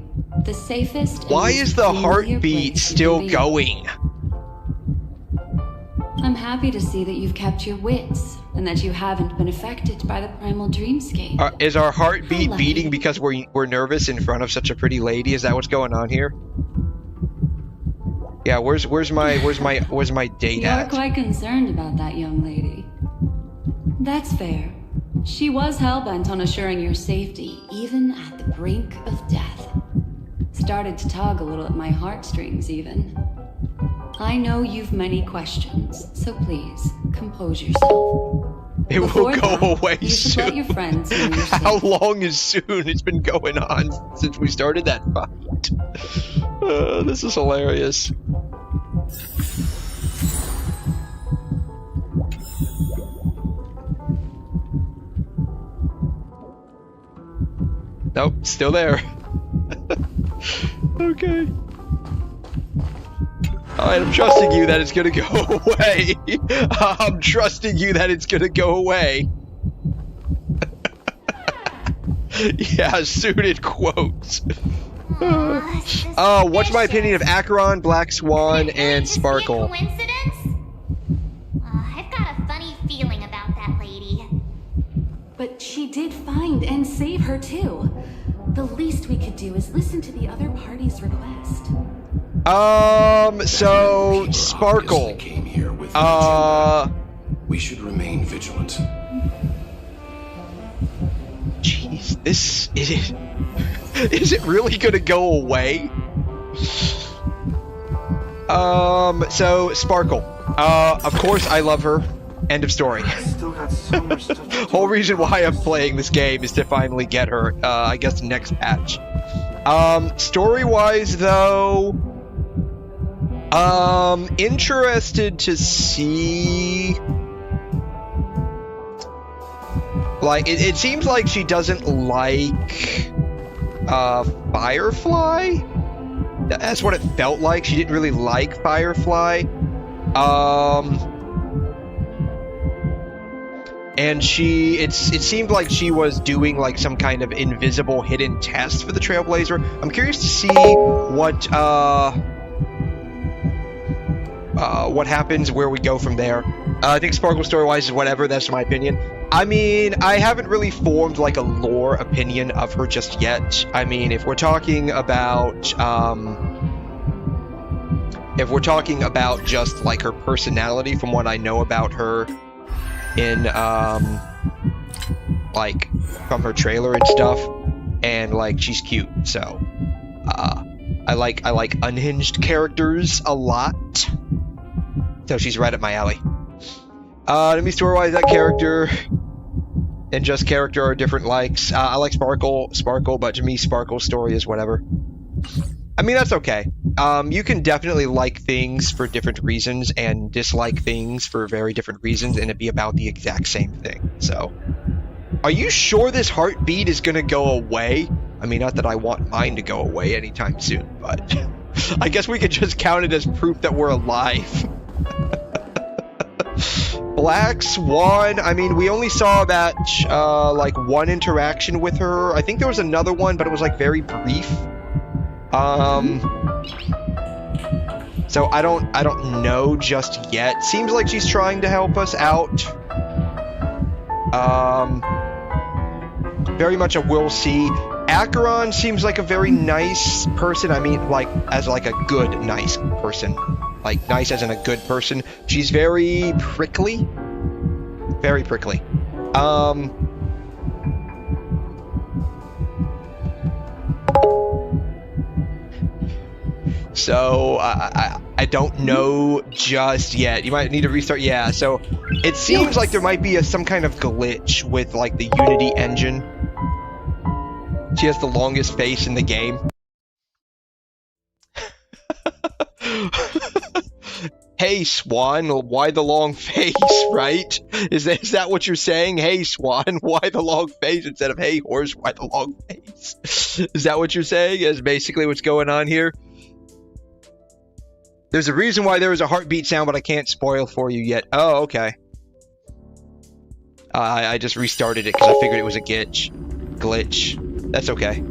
The safest and Why most is the familiar heartbeat place you still can be. going? I'm happy to see that you've kept your wits and that you haven't been affected by the primal dreamscape. Is our heartbeat How lucky. beating because we're nervous in front of such a pretty lady? Is that what's going on here? Yeah, where's my date You're at? quite concerned about that young lady. That's fair. She was hell-bent on assuring your safety, even at the brink of death. Started to tug a little at my heartstrings, even. I know you've many questions, so please, compose yourself. It will Before go that, away you should let soon. your friends know you're How safe. long is soon? It's been going on since we started that fight. This is hilarious. Nope, still there. Okay. Alright, I'm trusting you that it's gonna go away. I'm trusting you that it's gonna go away. Yeah, suited quotes. Oh, what's my opinion of Acheron, Black Swan, and Sparkle? Coincidence? I've got a funny feeling about that lady. But she did find and save her too. The least we could do is listen to the other party's request. So Sparkle. Obviously came here with an agenda. We should remain vigilant. Jeez, this is it really gonna go away? So Sparkle. Of course I love her. End of story. Still got so much stuff to do. Whole reason why I'm playing this game is to finally get her, I guess next patch. Story-wise though, interested to see, like, it seems like she doesn't like, Firefly? That's what it felt like. She didn't really like Firefly. And it seemed like she was doing like some kind of invisible hidden test for the Trailblazer. I'm curious to see what happens, where we go from there. I think Sparkle story-wise is whatever, that's my opinion. I mean, I haven't really formed like a lore opinion of her just yet. I mean, if we're talking about just like her personality from what I know about her in like from her trailer and stuff, and like she's cute, so I I like unhinged characters a lot. So she's right up my alley. Enemy story-wise, that character and just character are different likes. I like Sparkle, but to me, Sparkle's story is whatever. I mean, that's okay. You can definitely like things for different reasons and dislike things for very different reasons, and it'd be about the exact same thing. So, are you sure this heartbeat is gonna go away? I mean, not that I want mine to go away anytime soon, but I guess we could just count it as proof that we're alive. Black Swan, I mean, we only saw that, like, one interaction with her. I think there was another one, but it was, like, very brief. So I don't know just yet. Seems like she's trying to help us out. Very much a we'll see. Acheron seems like a very nice person. I mean, like, as like a good, nice person. Like, nice as in a good person. She's very prickly. Very prickly. So, I don't know just yet. You might need to restart. Yeah, so it seems like there might be some kind of glitch with, like, the Unity engine. She has the longest face in the game. Hey, Swan, why the long face, right? Is that what you're saying? Hey, Swan, why the long face instead of hey, horse, why the long face? Is that what you're saying? Is basically what's going on here? There's a reason why there was a heartbeat sound, but I can't spoil for you yet. Oh, okay. I just restarted it because I figured it was a glitch. That's okay.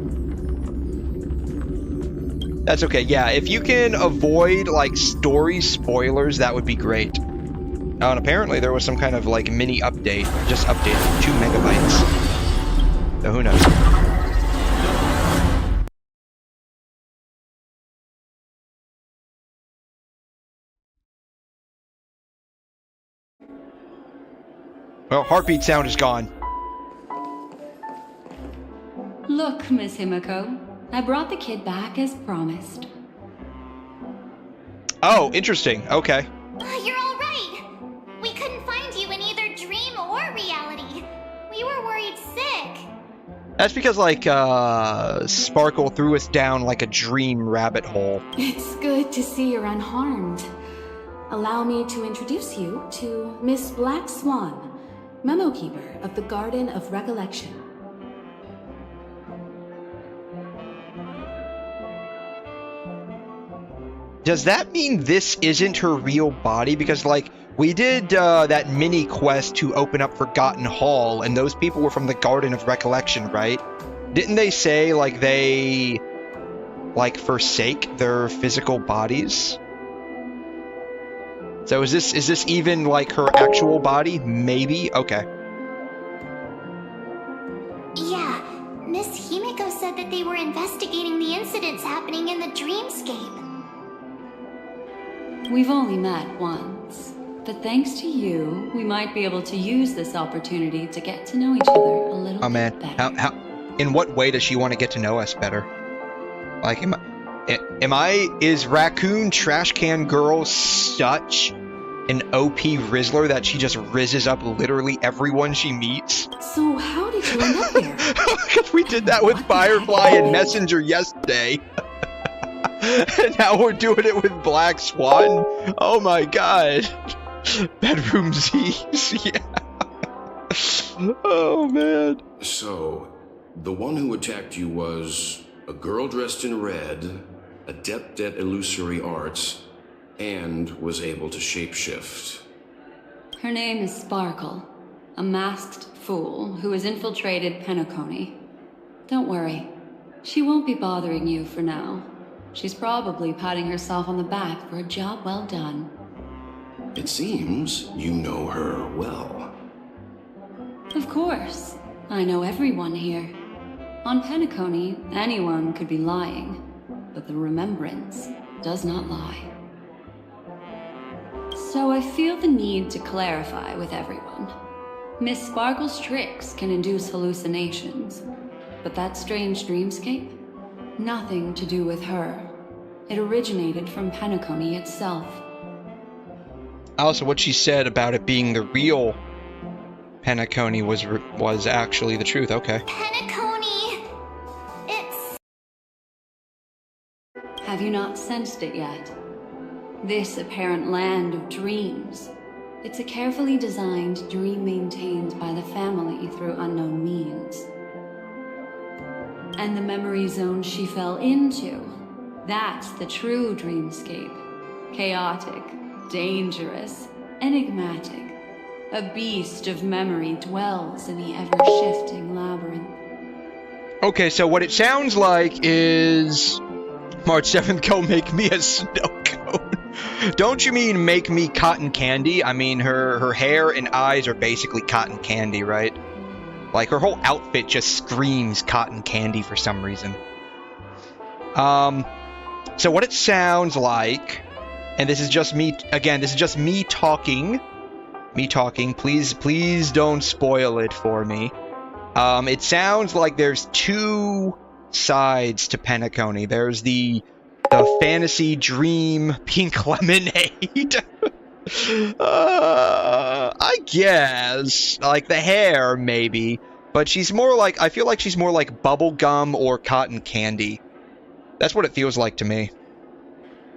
That's okay, yeah. If you can avoid, like, story spoilers, that would be great. And apparently there was some kind of, like, mini update. Just updated 2 megabytes. So who knows? Well, heartbeat sound is gone. Look, Miss Himiko, I brought the kid back as promised. Oh, interesting. Okay. You're all right. We couldn't find you in either dream or reality. We were worried sick. That's because, like, Sparkle threw us down like a dream rabbit hole. It's good to see you're unharmed. Allow me to introduce you to Miss Black Swan, Memo Keeper of the Garden of Recollection. Does that mean this isn't her real body? Because, like, we did that mini quest to open up Forgotten Hall, and those people were from the Garden of Recollection, right? Didn't they say, like, they, like, forsake their physical bodies? So is this even, like, her actual body? Maybe? Okay. Yeah, Miss Himiko said that they were investigating the incidents happening in the dreamscape. We've only met once, but thanks to you, we might be able to use this opportunity to get to know each other a little bit better. How, in what way does she want to get to know us better? Like, is Raccoon Trash Can Girl such an OP Rizzler that she just rizzes up literally everyone she meets? So how did you end up here? Because we did that with Firefly and Messenger yesterday. And now we're doing it with Black Swan. Oh my god. Bedroom Z's, yeah. Oh man. So, the one who attacked you was a girl dressed in red, adept at illusory arts, and was able to shapeshift. Her name is Sparkle, a masked fool who has infiltrated Penacony. Don't worry, she won't be bothering you for now. She's probably patting herself on the back for a job well done. It seems you know her well. Of course. I know everyone here. On Penacony, anyone could be lying, but the remembrance does not lie. So I feel the need to clarify with everyone. Miss Sparkle's tricks can induce hallucinations, but that strange dreamscape? Nothing to do with her. It originated from Penacony itself. Also, what she said about it being the real Penacony was actually the truth. Okay. Penacony. It's... Have you not sensed it yet? This apparent land of dreams. It's a carefully designed dream maintained by the family through unknown means. And the memory zone she fell into, that's the true dreamscape. Chaotic, dangerous, enigmatic. A beast of memory dwells in the ever-shifting labyrinth. Okay, so what it sounds like is March 7th, go make me a snow cone. Don't you mean make me cotton candy? I mean, her hair and eyes are basically cotton candy, right? Like, her whole outfit just screams cotton candy for some reason. So what it sounds like, and this is just me, again, this is just me talking, please don't spoil it for me. It sounds like there's two sides to Penacony. There's the fantasy dream pink lemonade. I guess, like the hair maybe, but she's more like, I feel like she's more like bubble gum or cotton candy. That's what it feels like to me.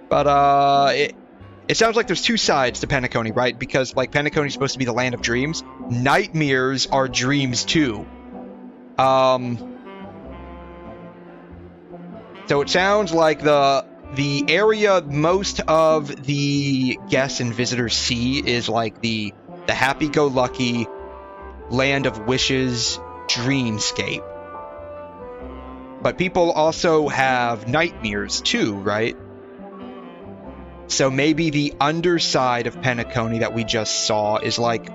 But it sounds like there's two sides to Penacony, right? Because like Penacony is supposed to be the land of dreams. Nightmares are dreams too. So it sounds like the area most of the guests and visitors see is like the happy-go-lucky land of wishes dreamscape. But people also have nightmares too, right? So maybe the underside of Penacony that we just saw is like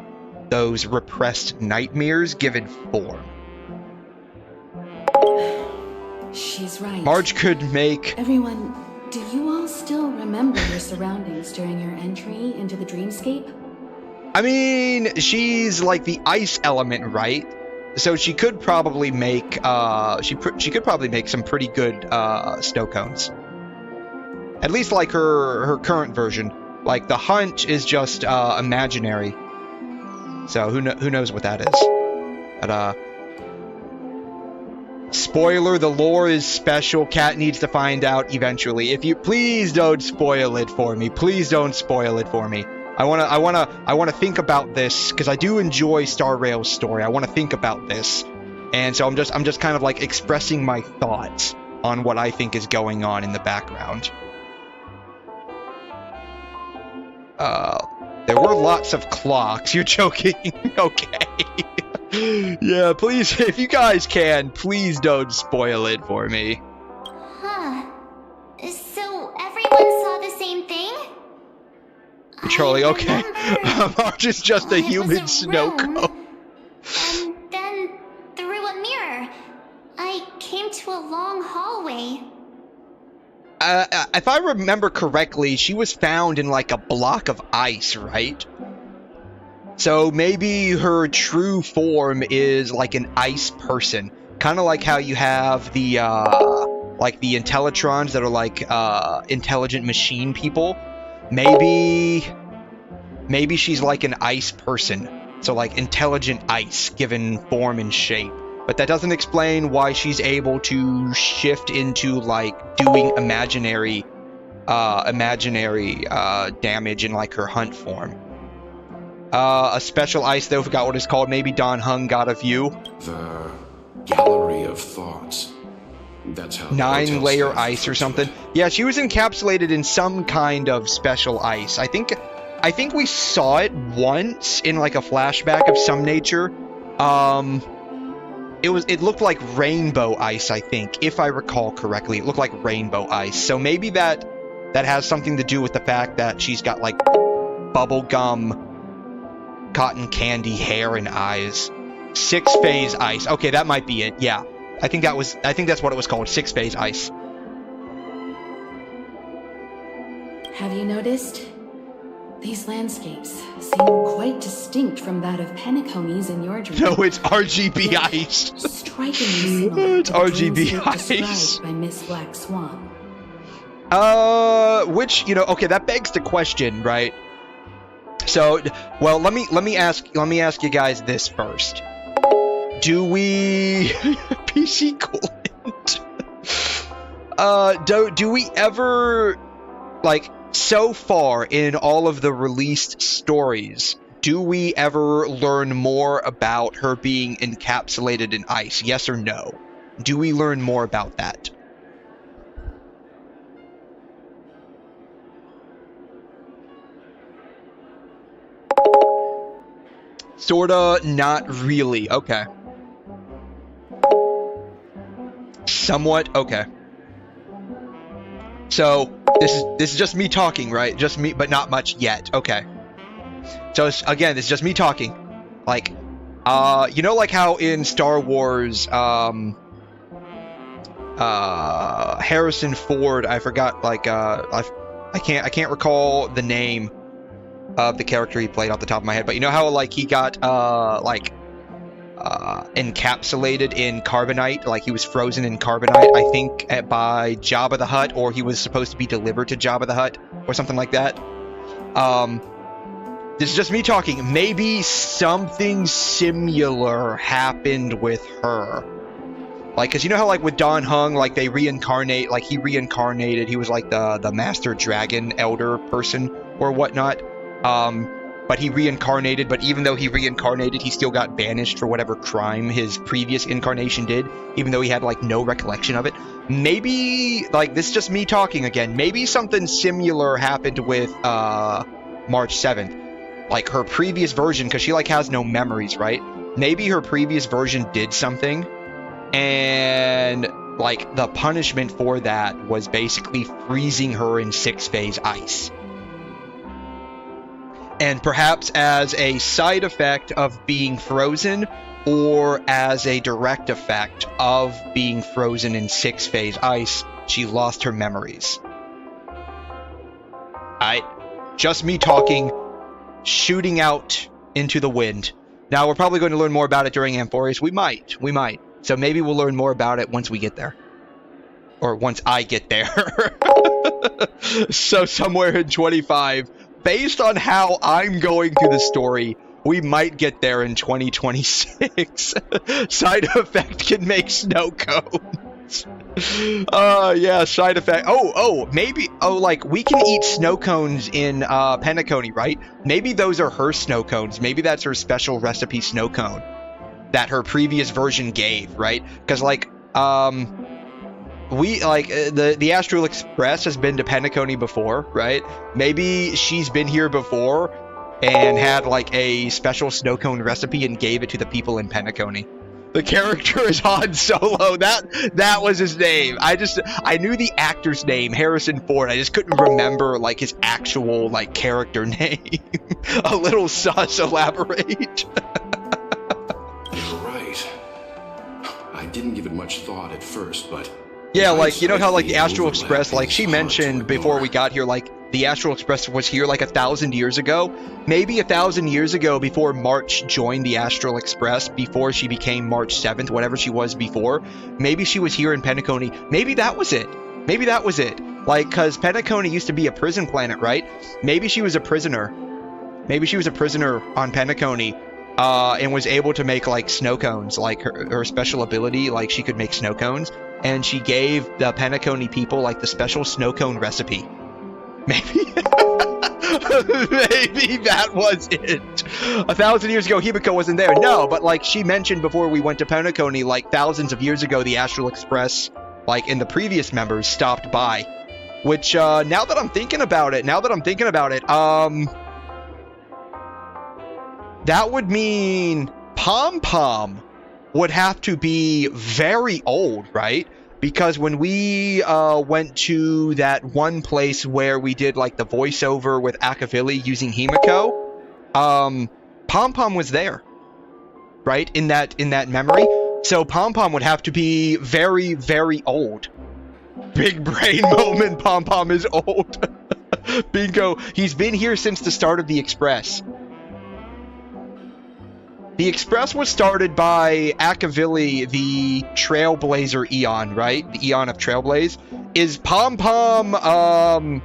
those repressed nightmares given form. She's right. Marge could make... Everyone, do you all still remember your surroundings during your entry into the dreamscape? I mean, she's like the ice element, right? So she could probably make, she could probably make some pretty good snow cones. At least like her current version. Like the hunt is just imaginary. So who knows what that is? But spoiler, the lore is special. Cat needs to find out eventually. If you please don't spoil it for me. Please don't spoil it for me. I wanna think about this because I do enjoy Star Rail's story. I want to think about this, and so I'm just kind of like expressing my thoughts on what I think is going on in the background. There were lots of clocks. You're joking? Okay. Yeah, please, if you guys can, please don't spoil it for me. Huh. So everyone saw the same thing? Charlie, okay. Marge is just a It was human a snow room, cone. And then, through a mirror, I came to a long hallway. If I remember correctly, she was found in like a block of ice, right? So maybe her true form is like an ice person. Kind of like how you have the, like the Intellitrons that are like, intelligent machine people. Maybe she's like an ice person. So like intelligent ice given form and shape. But that doesn't explain why she's able to shift into like doing imaginary damage in like her hunt form. A special ice though, forgot what it's called. Maybe Don Hung got a view. The gallery of thoughts. That's how 9-layer ice or something. Yeah, she was encapsulated in some kind of special ice. I think we saw it once in like a flashback of some nature. It looked like rainbow ice, I think, if I recall correctly. It looked like rainbow ice. So maybe that has something to do with the fact that she's got like bubblegum cotton candy hair and eyes. 6-phase ice. Okay, that might be it. Yeah. I think that's what it was called, 6-phase ice. Have you noticed? These landscapes seem quite distinct from that of Penacony's in your dream. No, it's RGB ice. Strikingly similar It's to the RGB dreamscape ice. described by Miss Black Swan. Which, you know, okay, that begs the question, right? So, well, let me ask you guys this first. Do we PC coolant? Do we ever, like, so far in all of the released stories, do we ever learn more about her being encapsulated in ice? Yes or no? Do we learn more about that? Sorta, not really. Okay. Somewhat, okay. So, this is just me talking, right? Just me, but not much yet. Okay. So, again, this is just me talking. Like, you know, like how in Star Wars, Harrison Ford, I forgot, like, I can't recall the name of the character he played off the top of my head, but you know how, like, he got, encapsulated in carbonite, like he was frozen in carbonite, I think, by Jabba the Hutt, or he was supposed to be delivered to Jabba the Hutt, or something like that. This is just me talking. Maybe something similar happened with her. Like, because you know how, like, with Don Hung, like, they reincarnate, like, he reincarnated, he was, like, the Master Dragon Elder person, or whatnot. But he reincarnated, but even though he reincarnated, he still got banished for whatever crime his previous incarnation did, even though he had, like, no recollection of it. Maybe, like, this is just me talking again, maybe something similar happened with, March 7th. Like, her previous version, because she, like, has no memories, right? Maybe her previous version did something, and, like, the punishment for that was basically freezing her in 6-phase ice. And perhaps as a side effect of being frozen, or as a direct effect of being frozen in 6-phase ice, she lost her memories. Just me talking, shooting out into the wind. Now, we're probably going to learn more about it during Amphorius. We might. So maybe we'll learn more about it once we get there. Or once I get there. So somewhere in 25... based on how I'm going through the story, we might get there in 2026. Side effect can make snow cones. Yeah, side effect. Maybe. Like, we can eat snow cones in Penacony, right? Maybe those are her snow cones. Maybe that's her special recipe snow cone that her previous version gave, right? Because, like, the Astral Express has been to Penacony before, right? Maybe she's been here before and had, like, a special snow cone recipe and gave it to the people in Penacony. The character is Han Solo. That was his name. I knew the actor's name, Harrison Ford. I just couldn't remember, like, his actual, like, character name. A little sus, elaborate. You're right. I didn't give it much thought at first, but... yeah, like, you know how, like, the Astral Express, like, she mentioned before we got here, like, the Astral Express was here, like, 1,000 years ago. Maybe 1,000 years ago, before March joined the Astral Express, before she became March 7th, whatever she was before, maybe she was here in Penacony. Maybe that was it. Like, because Penacony used to be a prison planet, right? Maybe she was a prisoner. Maybe she was a prisoner on Penacony, and was able to make, like, snow cones. Like, her special ability, like, she could make snow cones. And she gave the Penacony people, like, the special snow cone recipe. Maybe. Maybe that was it. 1,000 years ago, Himiko wasn't there. No, but, like, she mentioned before we went to Penacony, like, thousands of years ago, the Astral Express, like, in the previous members, stopped by. Which, now that I'm thinking about it, that would mean Pom Pom would have to be very old, right? Because when we went to that one place where we did, like, the voiceover with Akavili using Himiko, Pom Pom was there, right? In that memory. So Pom Pom would have to be very, very old. Big brain moment, Pom Pom is old. Bingo. He's been here since the start of the Express. The Express was started by Akavili, the Trailblazer Eon, right? The Eon of Trailblaze. Is Pom Pom, I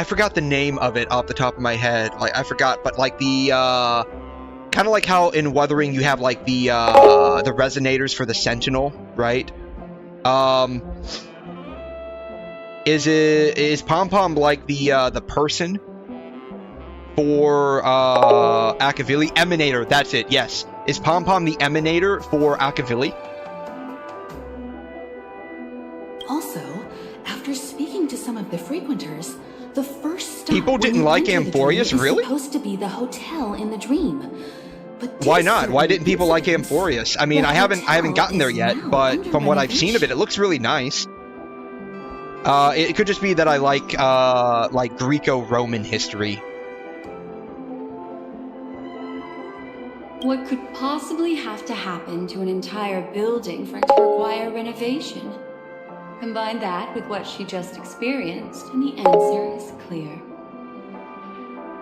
forgot the name of it off the top of my head. Like, I forgot, but like the, kind of like how in Wuthering you have like the resonators for the Sentinel, right? Is Pom Pom like the person for Akavili? Emanator, that's it, yes. Is Pom Pom the Emanator for Akavili? Also, after speaking to some of the frequenters, the first stop people didn't like Amphorius, really? Supposed to be the hotel in the dream. But why not? Why didn't people like Amphorius? I mean, I haven't gotten there yet, but from what I've seen of it, it looks really nice. It could just be that I like Greco-Roman history. What could possibly have to happen to an entire building for it to require renovation? Combine that with what she just experienced, and the answer is clear.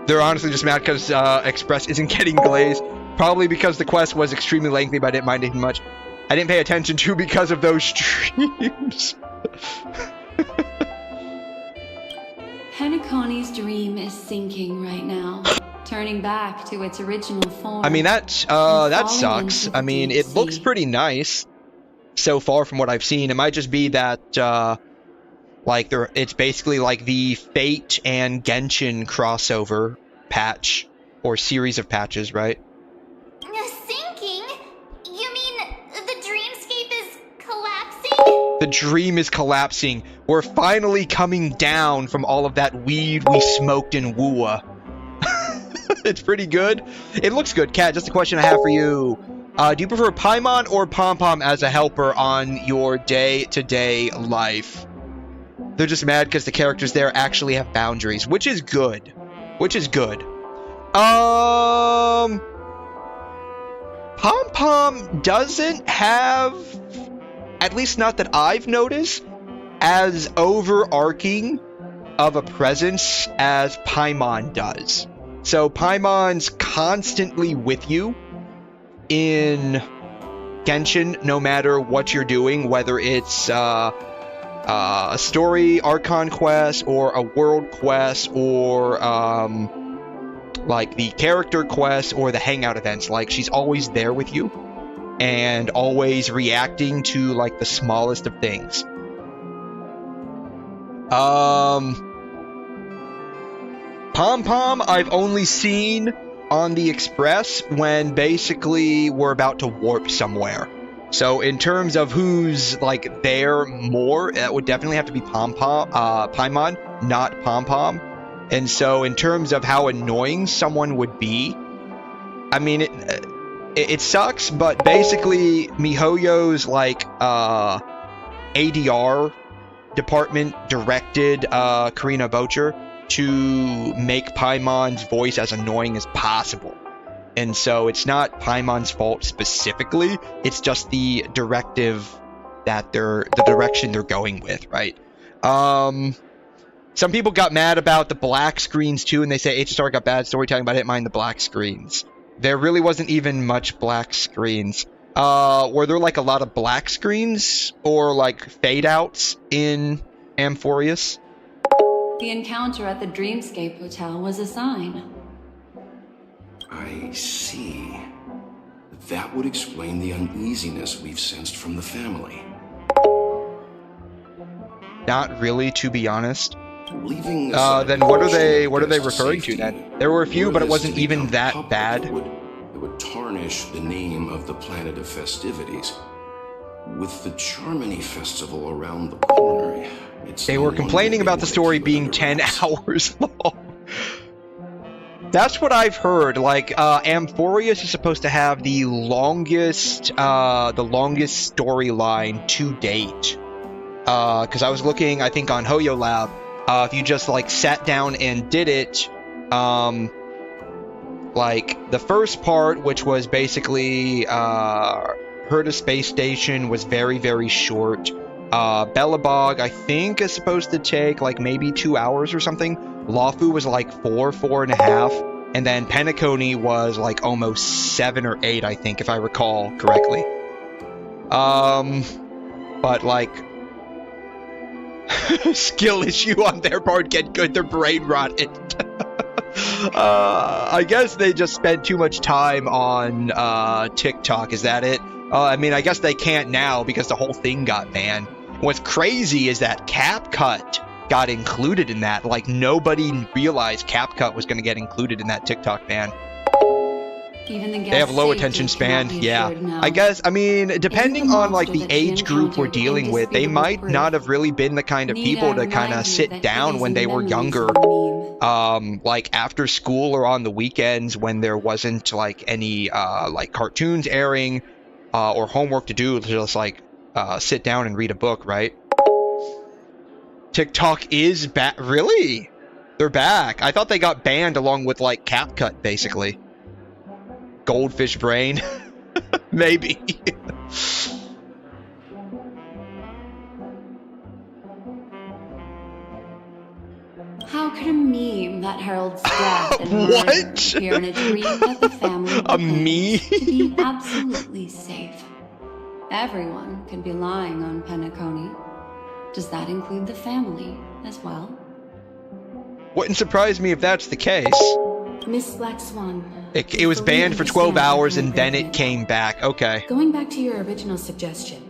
They're honestly just mad because Express isn't getting glazed. Probably because the quest was extremely lengthy, but I didn't mind it much. I didn't pay attention to because of those streams. Penacony's dream is sinking right now, turning back to its original form. I mean, that sucks. I mean, it looks pretty nice so far from what I've seen. It might just be that, like, it's basically like the Fate and Genshin crossover patch, or series of patches, right? Sinking? You mean the dreamscape is collapsing? The dream is collapsing. We're finally coming down from all of that weed we smoked in WuWa. It's pretty good. It looks good. Kat, just a question I have for you. Do you prefer Paimon or Pom Pom as a helper on your day-to-day life? They're just mad because the characters there actually have boundaries, which is good. Which is good. Pom Pom doesn't have, at least not that I've noticed, as overarching of a presence as Paimon does. So Paimon's constantly with you in Genshin, no matter what you're doing, whether it's a story Archon quest or a world quest or like the character quest or the hangout events. Like, she's always there with you and always reacting to like the smallest of things. Pom Pom I've only seen on the Express when basically we're about to warp somewhere. So in terms of who's like there more, that would definitely have to be Paimon, not Pom Pom. And so in terms of how annoying someone would be, I mean, it sucks, but basically MiHoYo's like ADR department directed Karina Bocher to make Paimon's voice as annoying as possible. And so it's not Paimon's fault specifically, it's just the directive that the direction they're going with, right? Some people got mad about the black screens too, and they say HSR got bad storytelling, but I didn't mind the black screens. There really wasn't even much black screens. Were there like a lot of black screens or like fade outs in Amphorius? The encounter at the Dreamscape Hotel was a sign. I see. That would explain the uneasiness we've sensed from the family. Not really, to be honest. Leaving then what are they referring to then? There were a few, but it wasn't even that bad. It would tarnish the name of the planet of festivities. With the Charmony Festival around the corner, they were complaining about the story being 10 hours long. That's what I've heard. Like, Amphorius is supposed to have the longest storyline to date. Because I was looking, I think, on Hoyo Lab. If you just like sat down and did it, like the first part, which was basically Herta Space Station, was very, very short. Bellabog, I think, is supposed to take like maybe 2 hours or something. Lawfu was like 4.5. And then Penacony was like almost 7 or 8, I think, if I recall correctly. But like, skill issue on their part, get good, their brain rotted. I guess they just spent too much time on TikTok, is that it? I mean, I guess they can't now because the whole thing got banned. What's crazy is that CapCut got included in that. Like, nobody realized CapCut was going to get included in that TikTok ban. Even the They have low attention span, yeah. I guess, I mean, depending on like the age group we're dealing with, they might not have really been the kind of people to kind of sit down when they were younger, like after school or on the weekends when there wasn't like any like cartoons airing or homework to do, just like sit down and read a book, right? TikTok is back. Really? They're back. I thought they got banned along with like CapCut, basically. Goldfish brain. Maybe. How could a meme that heralds death and What? murder appear in a dream that the family A meme? to be absolutely safe? Everyone could be lying on Penacony. Does that include the family as well? Wouldn't surprise me if that's the case. Miss Black Swan. It was banned for 12 hours and then it came back. Okay. Going back to your original suggestion.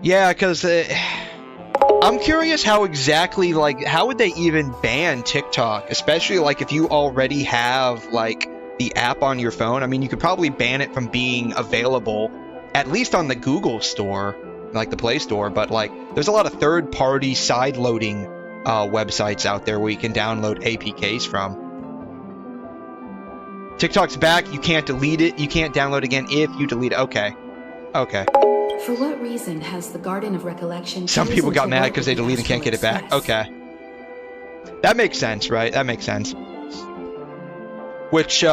Yeah, because I'm curious how exactly, like, how would they even ban TikTok? Especially, like, if you already have, like, the app on your phone. I mean, you could probably ban it from being available, at least on the Google store, like the Play Store. But, like, there's a lot of third-party side-loading websites out there where you can download APKs from. TikTok's back. You can't delete it. You can't download again if you delete it. Okay. Okay. For what reason has the Garden of Recollection... Some people got chosen to mad work because they with the delete and can't get it back. Astral Express? Okay. That makes sense, right? That makes sense. Which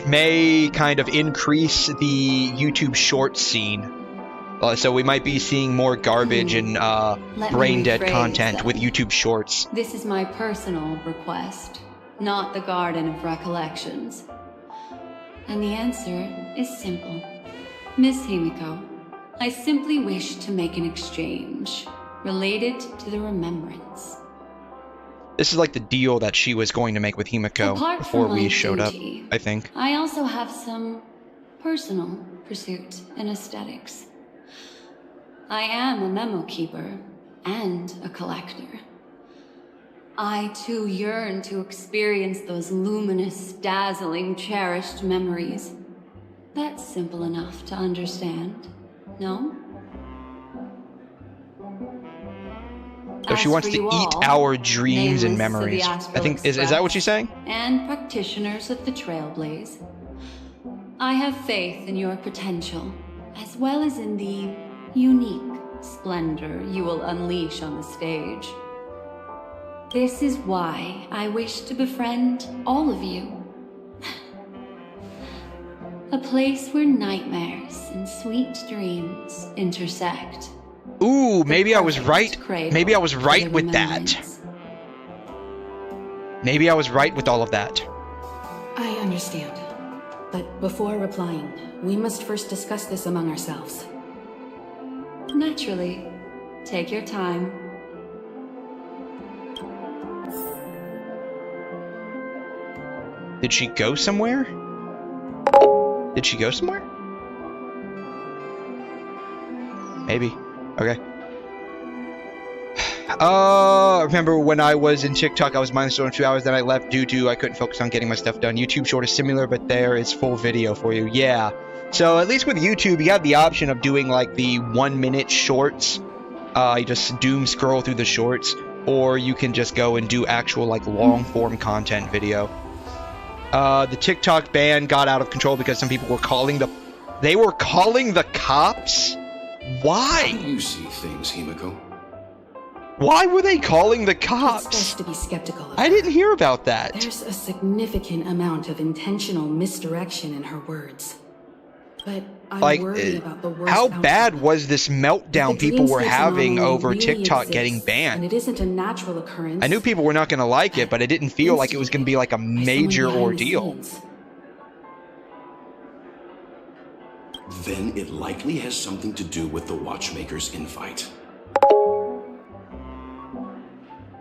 may kind of increase the YouTube Shorts scene. So we might be seeing more garbage and brain-dead content with YouTube Shorts. This is my personal request, not the Garden of Recollections. And the answer is simple. Miss Himiko, I simply wish to make an exchange related to the remembrance. This is like the deal that she was going to make with Himiko Apart before from we my showed duty, up, I think. I also have some personal pursuit in aesthetics. I am a memo keeper and a collector. I too yearn to experience those luminous, dazzling, cherished memories. That's simple enough to understand, no? So she wants to eat our dreams and memories. I think, is that what she's saying? And practitioners of the Trailblaze. I have faith in your potential, as well as in the unique splendor you will unleash on the stage. This is why I wish to befriend all of you. A place where nightmares and sweet dreams intersect. Ooh, maybe I was right. Maybe I was right with that. Maybe I was right with all of that. I understand. But before replying, we must first discuss this among ourselves. Naturally. Take your time. Did she go somewhere? Did she go somewhere? Maybe. Okay. Remember when I was in TikTok, I was mindless for 2 hours, then I left due to I couldn't focus on getting my stuff done. YouTube Short is similar, but there is full video for you. Yeah. So at least with YouTube, you have the option of doing like the 1 minute shorts. You just doom scroll through the shorts, or you can just go and do actual like long form content video. The TikTok ban got out of control because some people were calling the cops. Why? How do you see things, Himiko? Why were they calling the It's cops? best to be skeptical of I her. didn't hear about that. There's a significant amount of intentional misdirection in her words. but I Like, worry about the worst how outcome. bad was this meltdown The people were Dreamscape having phenomenon over really TikTok getting exists, banned? and it isn't a natural occurrence. I knew people were not going to like it, but it didn't feel like it was going to be like a By someone major behind the ordeal. scenes. Then it likely has something to do with the Watchmaker's invite.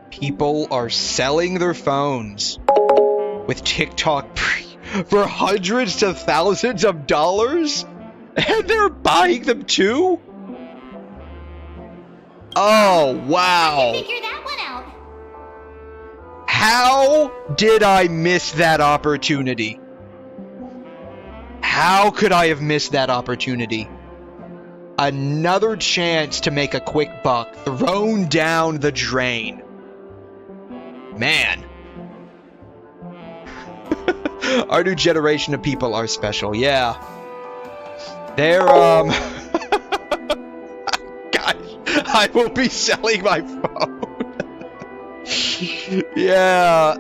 People are selling their phones with TikTok for hundreds to thousands of dollars, and they're buying them too? Oh, wow. Figure that one out. How did I miss that opportunity? How could I have missed that opportunity? Another chance to make a quick buck thrown down the drain. Man. Our new generation of people are special, yeah. They're, Gosh, I will be selling my phone. Yeah,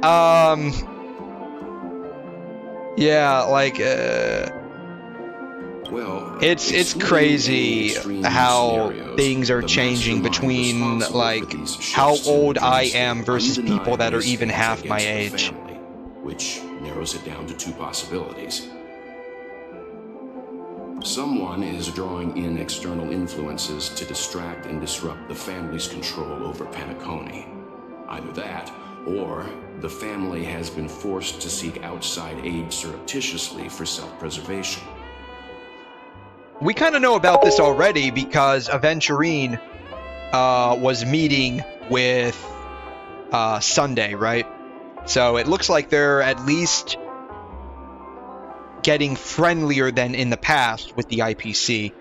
yeah, like, Well, it's excluding crazy extreme how scenarios, things are the changing mastermind between, responsible like, for these how shifts in old the I Dreamscape am versus people that are undeniably even stands half my against the age. family, which narrows it down to two possibilities. Someone is drawing in external influences to distract and disrupt the family's control over Penacony. Either that, or the family has been forced to seek outside aid surreptitiously for self-preservation. We kind of know about this already because Aventurine was meeting with Sunday, right? So it looks like they're at least getting friendlier than in the past with the IPC.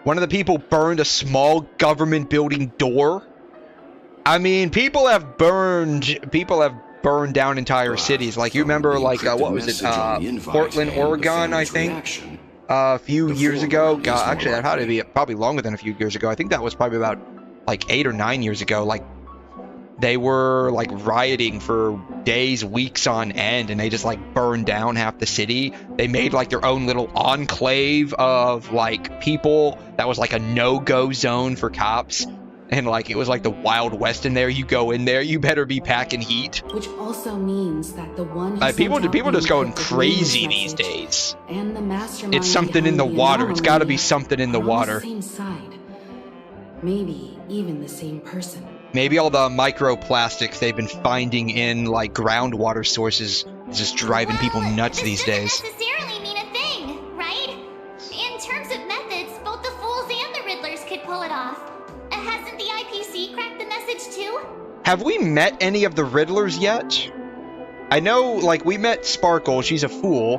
One of the people burned a small government building door. I mean, people have burned down entire cities. Like, you remember, like, what was it? Portland, Oregon, I think? A few years ago. God, actually, that had to be probably longer than a few years ago. I think that was probably about, like, 8 or 9 years ago. Like, they were, like, rioting for days, weeks on end, and they just, like, burned down half the city. They made, like, their own little enclave of, like, people that was, like, a no-go zone for cops. And, like, it was, like, the Wild West in there. You go in there, you better be packing heat. Which also means that the one who People sent out just the going encrypted crazy news these message days. and the mastermind It's something in the behind water. It's got to be anomaly something in the are on water. the same side. Maybe even the same person. Maybe all the microplastics they've been finding in, like, groundwater sources is just driving people nuts This these doesn't days. necessarily mean a thing, right? In terms of methods, both the Fools and the Riddlers could pull it off. Hasn't the IPC cracked the message too? Have we met any of the Riddlers yet? I know, like, we met Sparkle. She's a fool.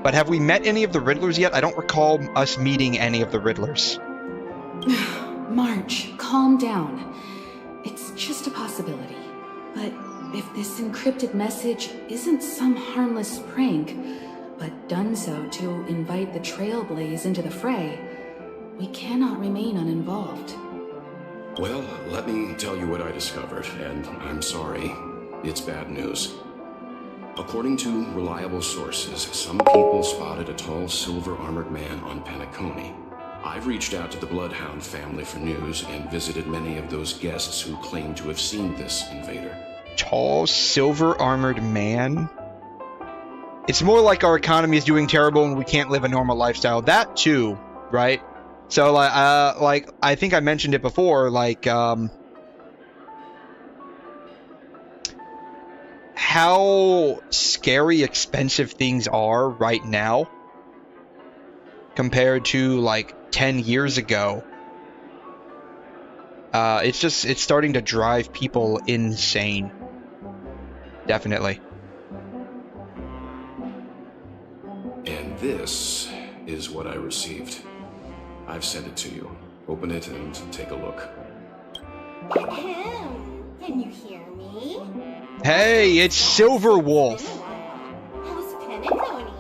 But have we met any of the Riddlers yet? I don't recall us meeting any of the Riddlers. March, calm down. It's just a possibility. But if this encrypted message isn't some harmless prank, but done so to invite the Trailblaze into the fray, we cannot remain uninvolved. Well, let me tell you what I discovered, and I'm sorry, it's bad news. According to reliable sources, some people spotted a tall silver-armored man on Penacony. I've reached out to the Bloodhound family for news and visited many of those guests who claim to have seen this invader. Tall, silver-armored man? It's more like our economy is doing terrible and we can't live a normal lifestyle. That too, right? So, like, I think I mentioned it before, like, how scary expensive things are right now compared to, like, 10 years ago. It's starting to drive people insane. Definitely. And this is what I received. I've sent it to you. Open it and take a look. Ahem. Can you hear me? Hey, it's Silver Wolf. How's Penacony?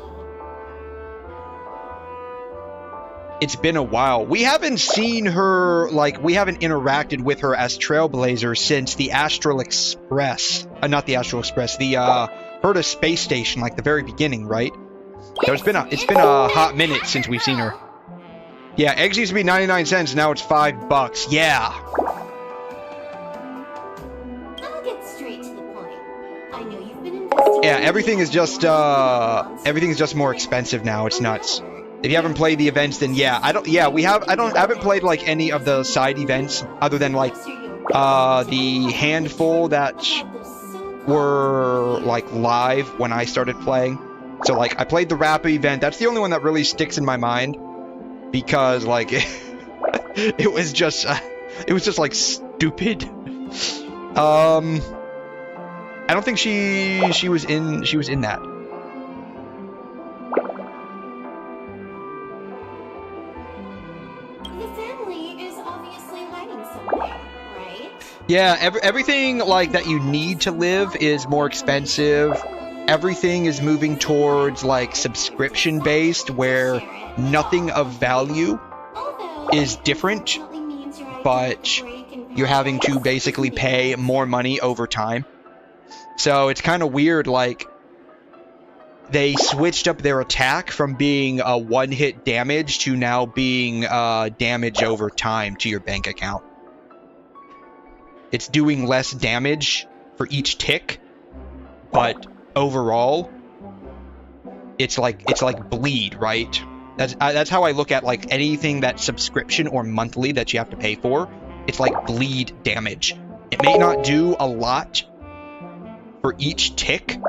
It's been a while. We haven't seen her, like, we haven't interacted with her as Trailblazer since the Astral Express. Not the Astral Express, the Herta space station, like the very beginning, right? So it's been a hot minute since we've seen her. Yeah, eggs used to be 99 cents, now it's $5. Yeah. I'll get straight to the point. I know you've been investigating. Yeah, everything is just more expensive now. It's nuts. If you haven't played the events, then yeah, I haven't played like any of the side events other than like the handful that were like live when I started playing. So like I played the rap event. That's the only one that really sticks in my mind because like it was just like stupid. I don't think she was in that. Yeah, everything like that you need to live is more expensive. Everything is moving towards like subscription based where nothing of value is different, but you're having to basically pay more money over time. So it's kind of weird, like they switched up their attack from being a one-hit damage to now being damage over time to your bank account. It's doing less damage for each tick, but overall, it's like bleed, right? That's how I look at like anything that's subscription or monthly that you have to pay for. It's like bleed damage. It may not do a lot for each tick,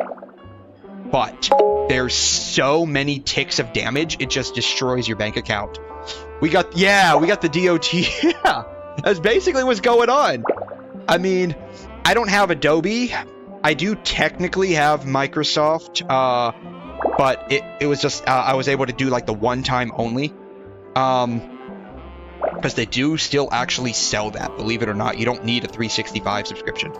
but there's so many ticks of damage, it just destroys your bank account. We got the DOT. Yeah, that's basically what's going on. I mean, I don't have Adobe. I do technically have Microsoft, but it was just, I was able to do like the one-time only. Because they do still actually sell that, believe it or not. You don't need a 365 subscription.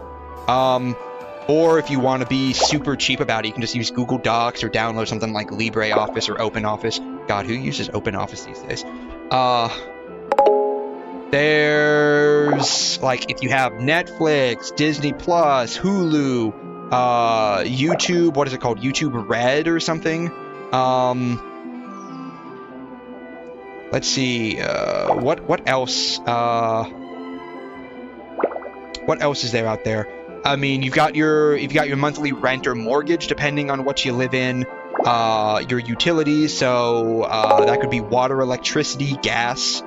Or if you want to be super cheap about it, you can just use Google Docs or download something like LibreOffice or OpenOffice. God, who uses OpenOffice these days? There's, like, if you have Netflix, Disney Plus, Hulu, YouTube, what is it called? YouTube Red or something? Let's see, what else? What else is there out there? I mean, you've got your monthly rent or mortgage, depending on what you live in. Your utilities, so that could be water, electricity, gas.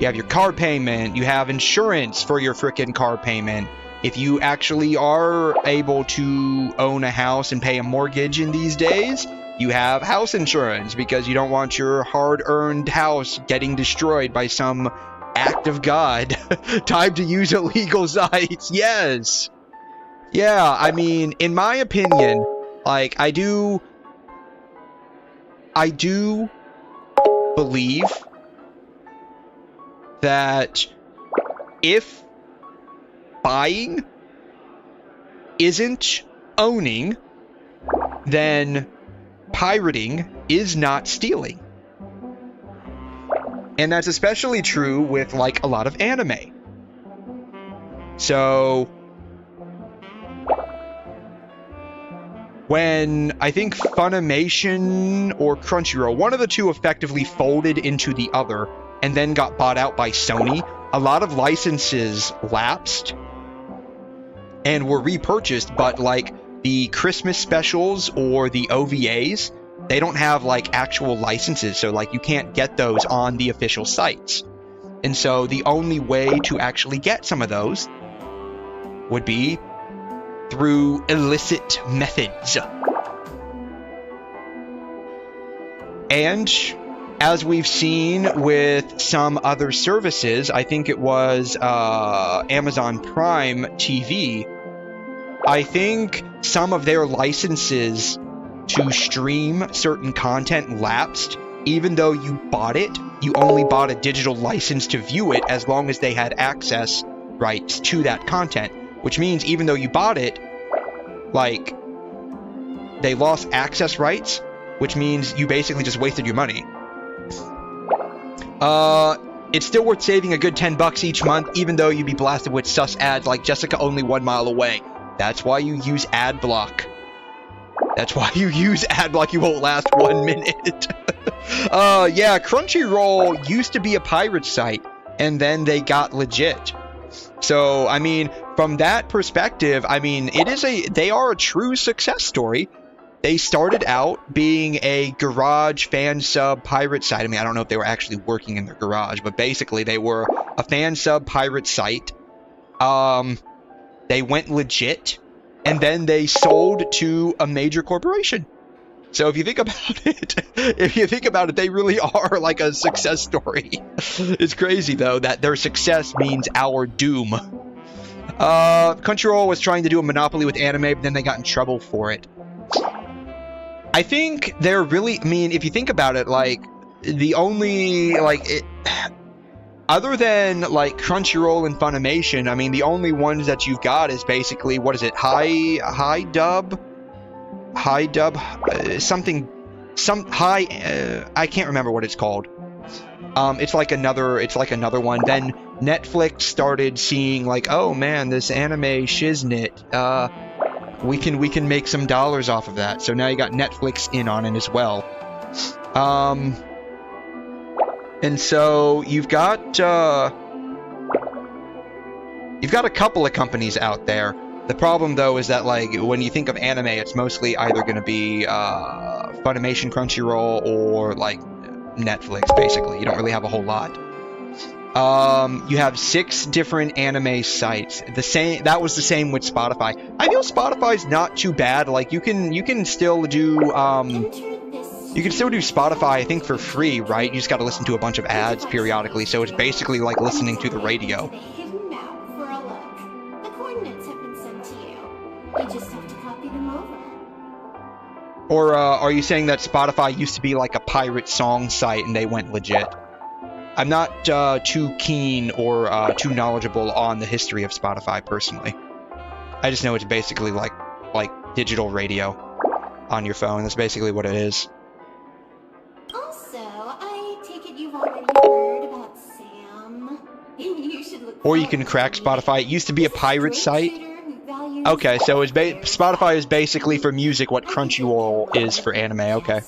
You have your car payment. You have insurance for your frickin' car payment. If you actually are able to own a house and pay a mortgage in these days, you have house insurance because you don't want your hard-earned house getting destroyed by some act of God. Time to use illegal sites. Yes. Yeah, I mean, in my opinion, like, I do believe that if buying isn't owning, then pirating is not stealing. And that's especially true with, like, a lot of anime. So when I think Funimation or Crunchyroll, one of the two effectively folded into the other and then got bought out by Sony, a lot of licenses lapsed and were repurchased, but like the Christmas specials or the OVAs, they don't have like actual licenses, so like you can't get those on the official sites. And so the only way to actually get some of those would be through illicit methods. And as we've seen with some other services, I think it was Amazon Prime TV, I think some of their licenses to stream certain content lapsed. Even though you bought it, you only bought a digital license to view it as long as they had access rights to that content. Which means even though you bought it, like, they lost access rights, which means you basically just wasted your money. It's still worth saving a good $10 each month, even though you'd be blasted with sus ads like Jessica only 1 mile away. That's why you use ad block. That's why you use ad block. You won't last 1 minute. Yeah, Crunchyroll used to be a pirate site, and then they got legit. So, I mean, from that perspective, I mean, they are a true success story. They started out being a garage fan sub pirate site. I mean, I don't know if they were actually working in their garage, but basically they were a fan sub pirate site. They went legit, and then they sold to a major corporation. So if you think about it, they really are like a success story. It's crazy, though, that their success means our doom. Crunchyroll was trying to do a monopoly with anime, but then they got in trouble for it. I think they're really, I mean, if you think about it, like, the only, like, other than, like, Crunchyroll and Funimation, I mean, the only ones that you've got is basically, what is it, high dub, I can't remember what it's called. It's like another one. Then Netflix started seeing, like, oh man, this anime shiznit, we can make some dollars off of that. So now you got Netflix in on it as well. And so you've got a couple of companies out there. The problem, though, is that, like, when you think of anime, it's mostly either going to be Funimation, Crunchyroll, or, like, Netflix, basically. You don't really have a whole lot. You have 6 different anime sites. That was the same with Spotify. I feel Spotify's not too bad. Like, you can still do Spotify, I think, for free, right? You just got to listen to a bunch of ads periodically, so it's basically like listening to the radio. You just have to copy them over. Or are you saying that Spotify used to be like a pirate song site and they went legit? I'm not too keen or too knowledgeable on the history of Spotify personally. I just know it's basically like digital radio on your phone. That's basically what it is. Also, I take it you've already heard about Sam. You should look. Or you can crack Spotify. It used to be a pirate site. Okay, so Spotify is basically for music what Crunchyroll is for anime. Okay.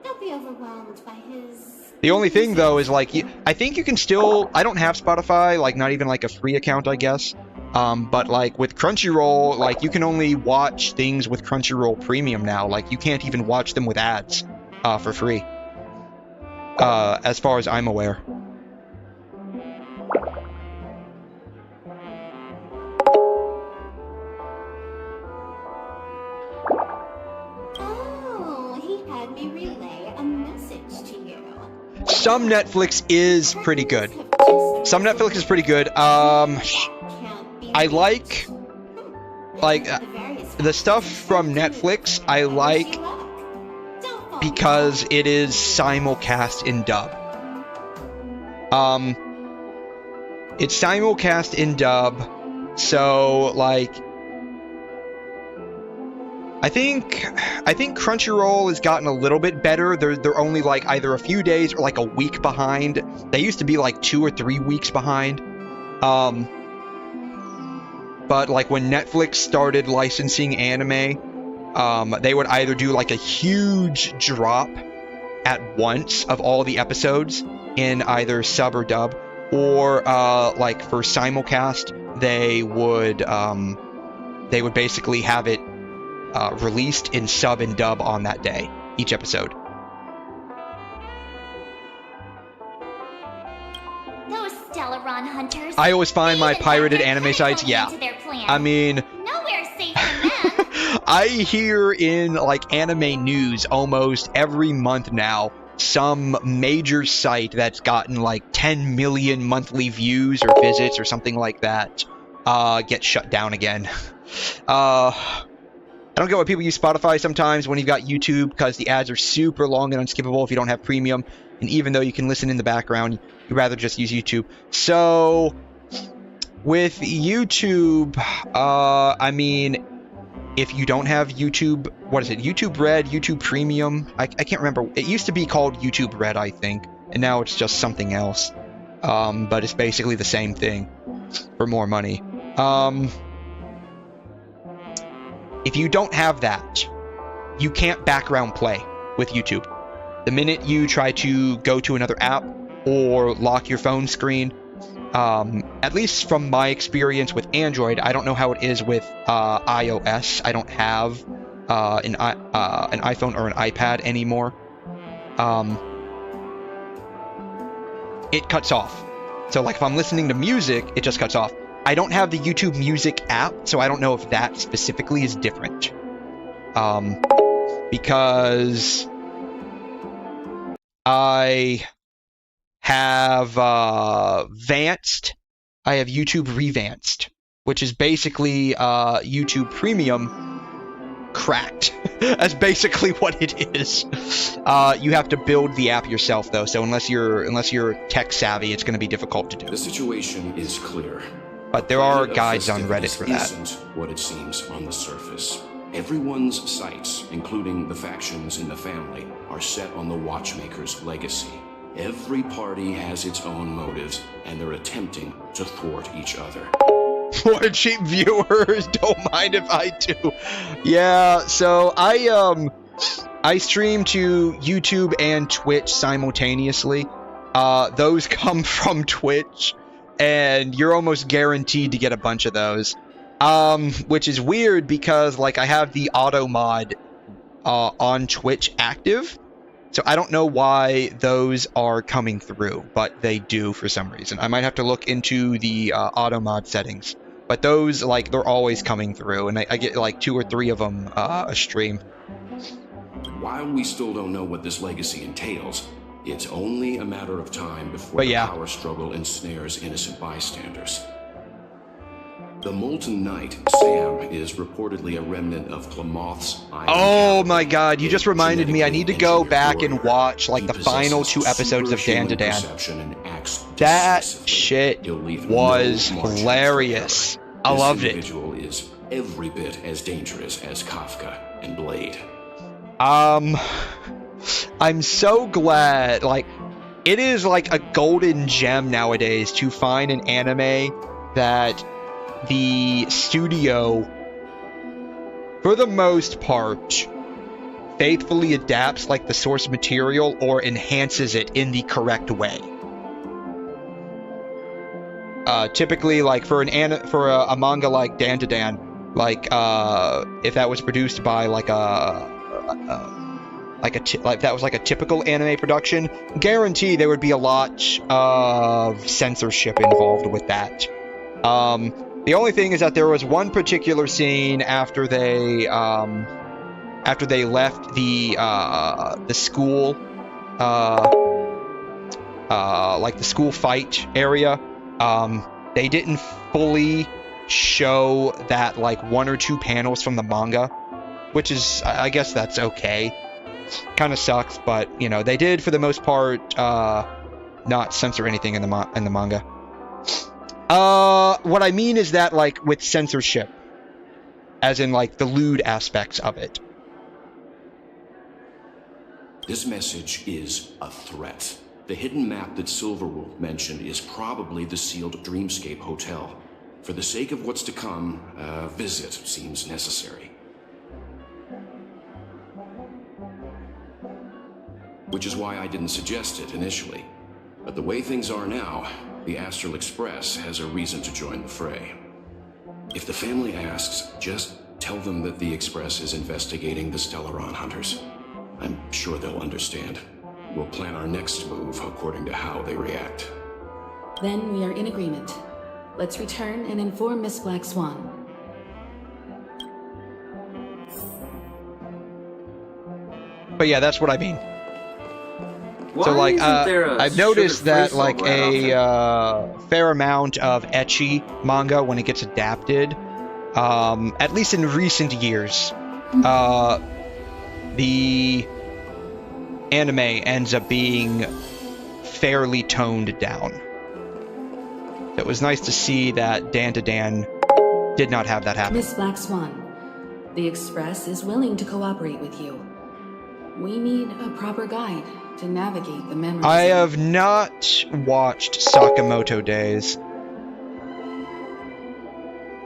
Don't be overwhelmed by his. The only thing, though, is, like, I think you can still... I don't have Spotify, like, not even, like, a free account, I guess. But, like, with Crunchyroll, like, you can only watch things with Crunchyroll Premium now. Like, you can't even watch them with ads for free. As far as I'm aware. Some Netflix is pretty good. I like the stuff from Netflix. I like because it is simulcast in dub. It's simulcast in dub, so, like, I think Crunchyroll has gotten a little bit better. They're only, like, either a few days or, like, a week behind. They used to be, like, 2 or 3 weeks behind. But, like, when Netflix started licensing anime, they would either do, like, a huge drop at once of all the episodes in either sub or dub, or, like, for simulcast, they would basically have it released in sub and dub on that day, each episode. Those Stellaron hunters. I always find my pirated anime sites, yeah. I mean, nowhere safe from them. I hear in, like, anime news almost every month now, some major site that's gotten, like, 10 million monthly views or visits or something like that gets shut down again. I don't get why people use Spotify sometimes when you've got YouTube, because the ads are super long and unskippable if you don't have premium. And even though you can listen in the background, you'd rather just use YouTube. So, with YouTube, I mean, if you don't have YouTube, what is it? YouTube Red, YouTube Premium? I can't remember. It used to be called YouTube Red, I think. And now it's just something else. But it's basically the same thing for more money. If you don't have that, you can't background play with YouTube. The minute you try to go to another app or lock your phone screen, at least from my experience with Android, I don't know how it is with iOS. I don't have an iPhone or an iPad anymore. It cuts off. So like if I'm listening to music, it just cuts off. I don't have the YouTube Music app, so I don't know if that specifically is different. Because I have Vanced. I have YouTube Revanced, which is basically YouTube Premium cracked. That's basically what it is. You have to build the app yourself, though. So unless you're tech savvy, it's going to be difficult to do. The situation is clear. But there are guides on Reddit for that. Isn't what it seems on the surface. Everyone's sights, including the factions in the family, are set on the Watchmaker's legacy. Every party has its own motives, and they're attempting to thwart each other. For cheap viewers, don't mind if I do. Yeah, so I stream to YouTube and Twitch simultaneously. Those come from Twitch, and you're almost guaranteed to get a bunch of those. Which is weird because, like, I have the auto mod on Twitch active, so I don't know why those are coming through, but they do for some reason. I might have to look into the auto mod settings, but those, like, they're always coming through, and I get like 2 or 3 of them a stream. While we still don't know what this legacy entails, it's only a matter of time before the power struggle ensnares innocent bystanders. The Molten Knight, Sam, is reportedly a remnant of Klamoth's Iron Oh my god, you just reminded me. I need to go back and watch, like, the final 2 episodes of Dan to Dan. That shit was hilarious. I loved it. This individual is every bit as dangerous as Kafka and Blade. I'm so glad, like, it is like a golden gem nowadays to find an anime that the studio, for the most part, faithfully adapts, like, the source material or enhances it in the correct way. Typically, like, for a manga like Dan to Dan, like, if that was produced by like that was like a typical anime production, guarantee there would be a lot of censorship involved with that. The only thing is that there was one particular scene after they left the school, like the school fight area. They didn't fully show that, like, 1 or 2 panels from the manga, which is, I guess that's okay. Kind of sucks, but, you know, they did for the most part not censor anything in the manga. What I mean is that, like, with censorship, as in, like, the lewd aspects of it. This message is a threat. The hidden map that Silverwolf mentioned is probably the sealed Dreamscape Hotel. For the sake of what's to come, a visit seems necessary. Which is why I didn't suggest it initially. But the way things are now, the Astral Express has a reason to join the fray. If the family asks, just tell them that the Express is investigating the Stellaron hunters. I'm sure they'll understand. We'll plan our next move according to how they react. Then we are in agreement. Let's return and inform Miss Black Swan. But yeah, that's what I mean. So, like, I've noticed that, like, a fair amount of ecchi manga, when it gets adapted, at least in recent years, the anime ends up being fairly toned down. It was nice to see that Dan to Dan did not have that happen. Miss Black Swan, the Express is willing to cooperate with you. We need a proper guide to navigate the memories. I have not watched Sakamoto Days.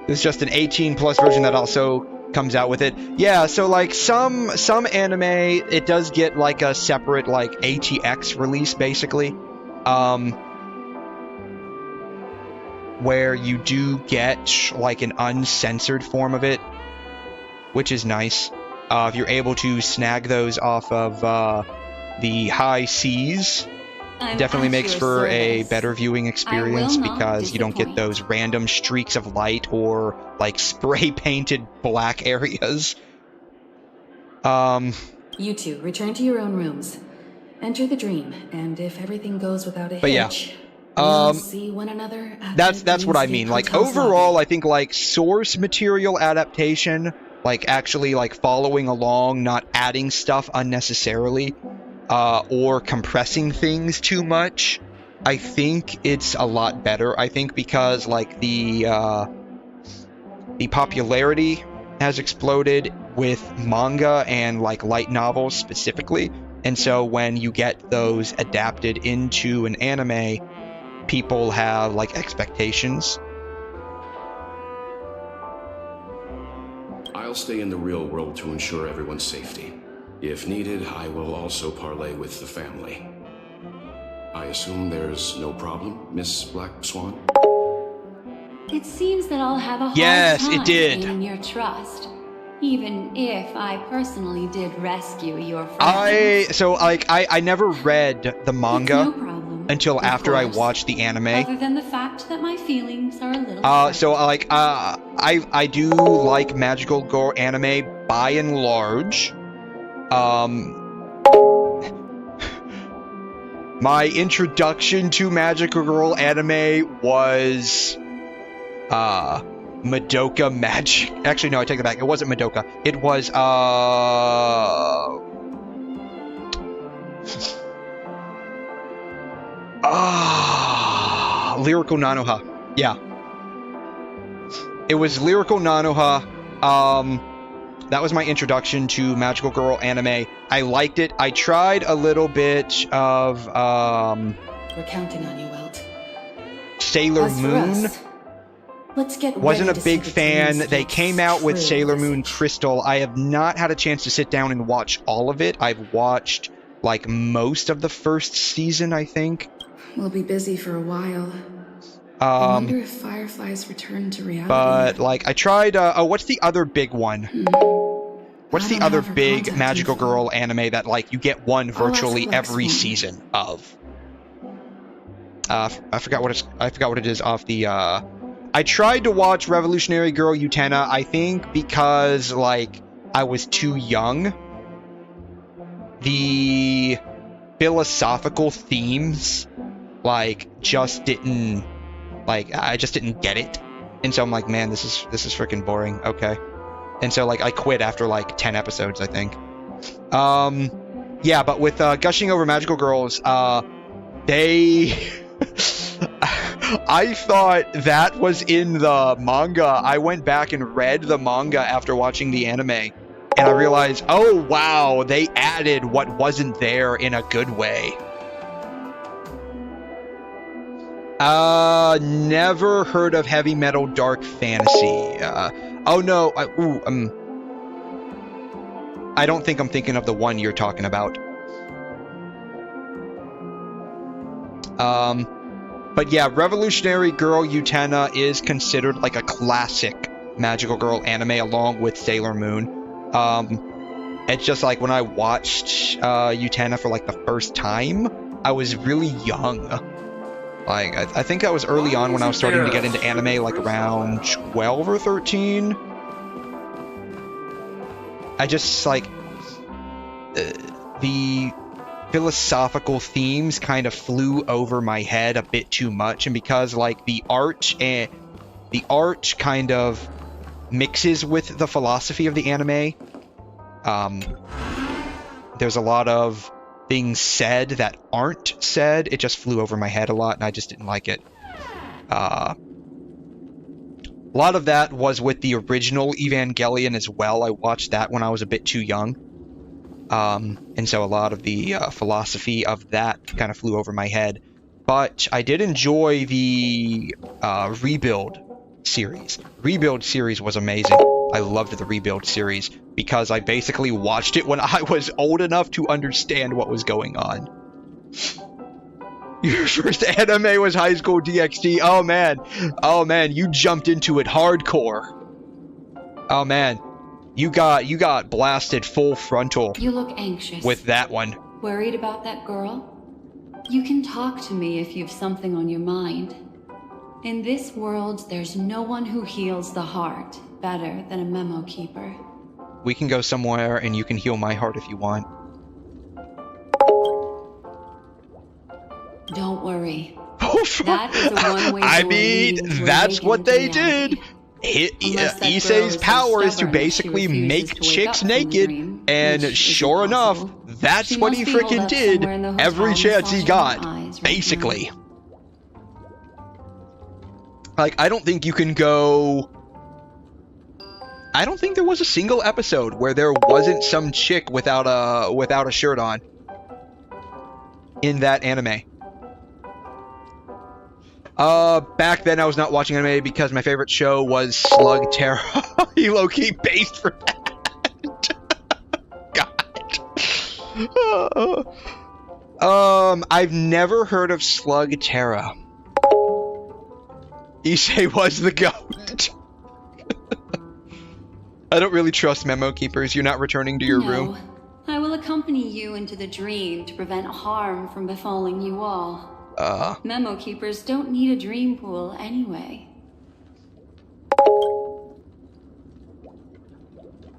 This is just an 18+ version that also comes out with it. Yeah, so like some anime, it does get like a separate like ATX release basically, where you do get like an uncensored form of it, which is nice. If you're able to snag those off of the high seas, definitely makes for a better viewing experience because you don't get those random streaks of light or like spray painted black areas. You two return to your own rooms. Enter the dream, and if everything goes without a hitch, we'll see one another. That's what I mean. Like overall, I think like source material adaptation, like actually like following along, not adding stuff unnecessarily, or compressing things too much, I think it's a lot better. I think because like the popularity has exploded with manga and like light novels specifically, and so when you get those adapted into an anime, people have like expectations. I'll stay in the real world to ensure everyone's safety. If needed, I will also parley with the family. I assume there's no problem, Miss Black Swan? It seems that I'll have a hard time gaining your trust, even if I personally did rescue your friend. I never read the manga until after I watched the anime. Other than the fact that my feelings are a little so like I do like magical girl anime by and large. My introduction to magical girl anime was Madoka Magic. Actually, no, I take it back. It wasn't Madoka. It was Lyrical Nanoha. Yeah. It was Lyrical Nanoha. That was my introduction to magical girl anime. I liked it. I tried a little bit of We're counting on you, Welt. Sailor Moon. Let's get Wasn't a big fan. They came out with Sailor Moon Crystal. I have not had a chance to sit down and watch all of it. I've watched like most of the first season, I think. We'll be busy for a while. I wonder if Firefly's return to reality. But like I tried what's the other big one? What's the other big magical girl anime that like you get one virtually every season of? I forgot what it is off the I tried to watch Revolutionary Girl Utena, I think because like I was too young. The philosophical themes like just didn't I just didn't get it. And so I'm like, man, this is freaking boring. Okay. And so like I quit after like 10 episodes, I think. Yeah, but with gushing over magical girls, they I thought that was in the manga. I went back and read the manga after watching the anime, and I realized, oh wow, they added what wasn't there in a good way. Never heard of heavy metal dark fantasy. Oh no, I don't think I'm thinking of the one you're talking about. But yeah, Revolutionary Girl Utena is considered like a classic magical girl anime along with Sailor Moon. It's just like when I watched Utena for like the first time, I was really young. Like, I think that was early on when I was starting to get into anime, like around 12 or 13. I just, like, the philosophical themes kind of flew over my head a bit too much, and because, like, the art kind of mixes with the philosophy of the anime, there's a lot of things said that aren't said. It just flew over my head a lot, and I just didn't like it. A lot of that was with the original Evangelion as well. I watched that when I was a bit too young. And so a lot of the philosophy of that kind of flew over my head. But I did enjoy the Rebuild series. Rebuild series was amazing. I loved the Rebuild series because I basically watched it when I was old enough to understand what was going on. Your first anime was High School DxD. Oh man, you jumped into it hardcore. Oh man, you got blasted full frontal. You look anxious. With that one. Worried about that girl? You can talk to me if you've something on your mind. In this world, there's no one who heals the heart better than a memo keeper. We can go somewhere and you can heal my heart if you want. Don't worry. That is a one-way I door mean, leading to a that's vacant what they reality. did. Unless that girl Issei's is so power is to stubborn that she basically refuses make to wake chicks up from a naked, dream, and which sure isn't enough, possible. that's She what must he be holed freaking up did somewhere in the hotel every chance he massaging got, her eyes right basically. now. Like, I don't think you can go... I don't think there was a single episode where there wasn't some chick without a shirt on in that anime. Back then I was not watching anime because my favorite show was Slug Terra. He low-key based for that. God. I've never heard of Slug Terra. Issei was the goat. I don't really trust memo keepers. You're not returning to your room. I will accompany you into the dream to prevent harm from befalling you all. Memo keepers don't need a dream pool anyway.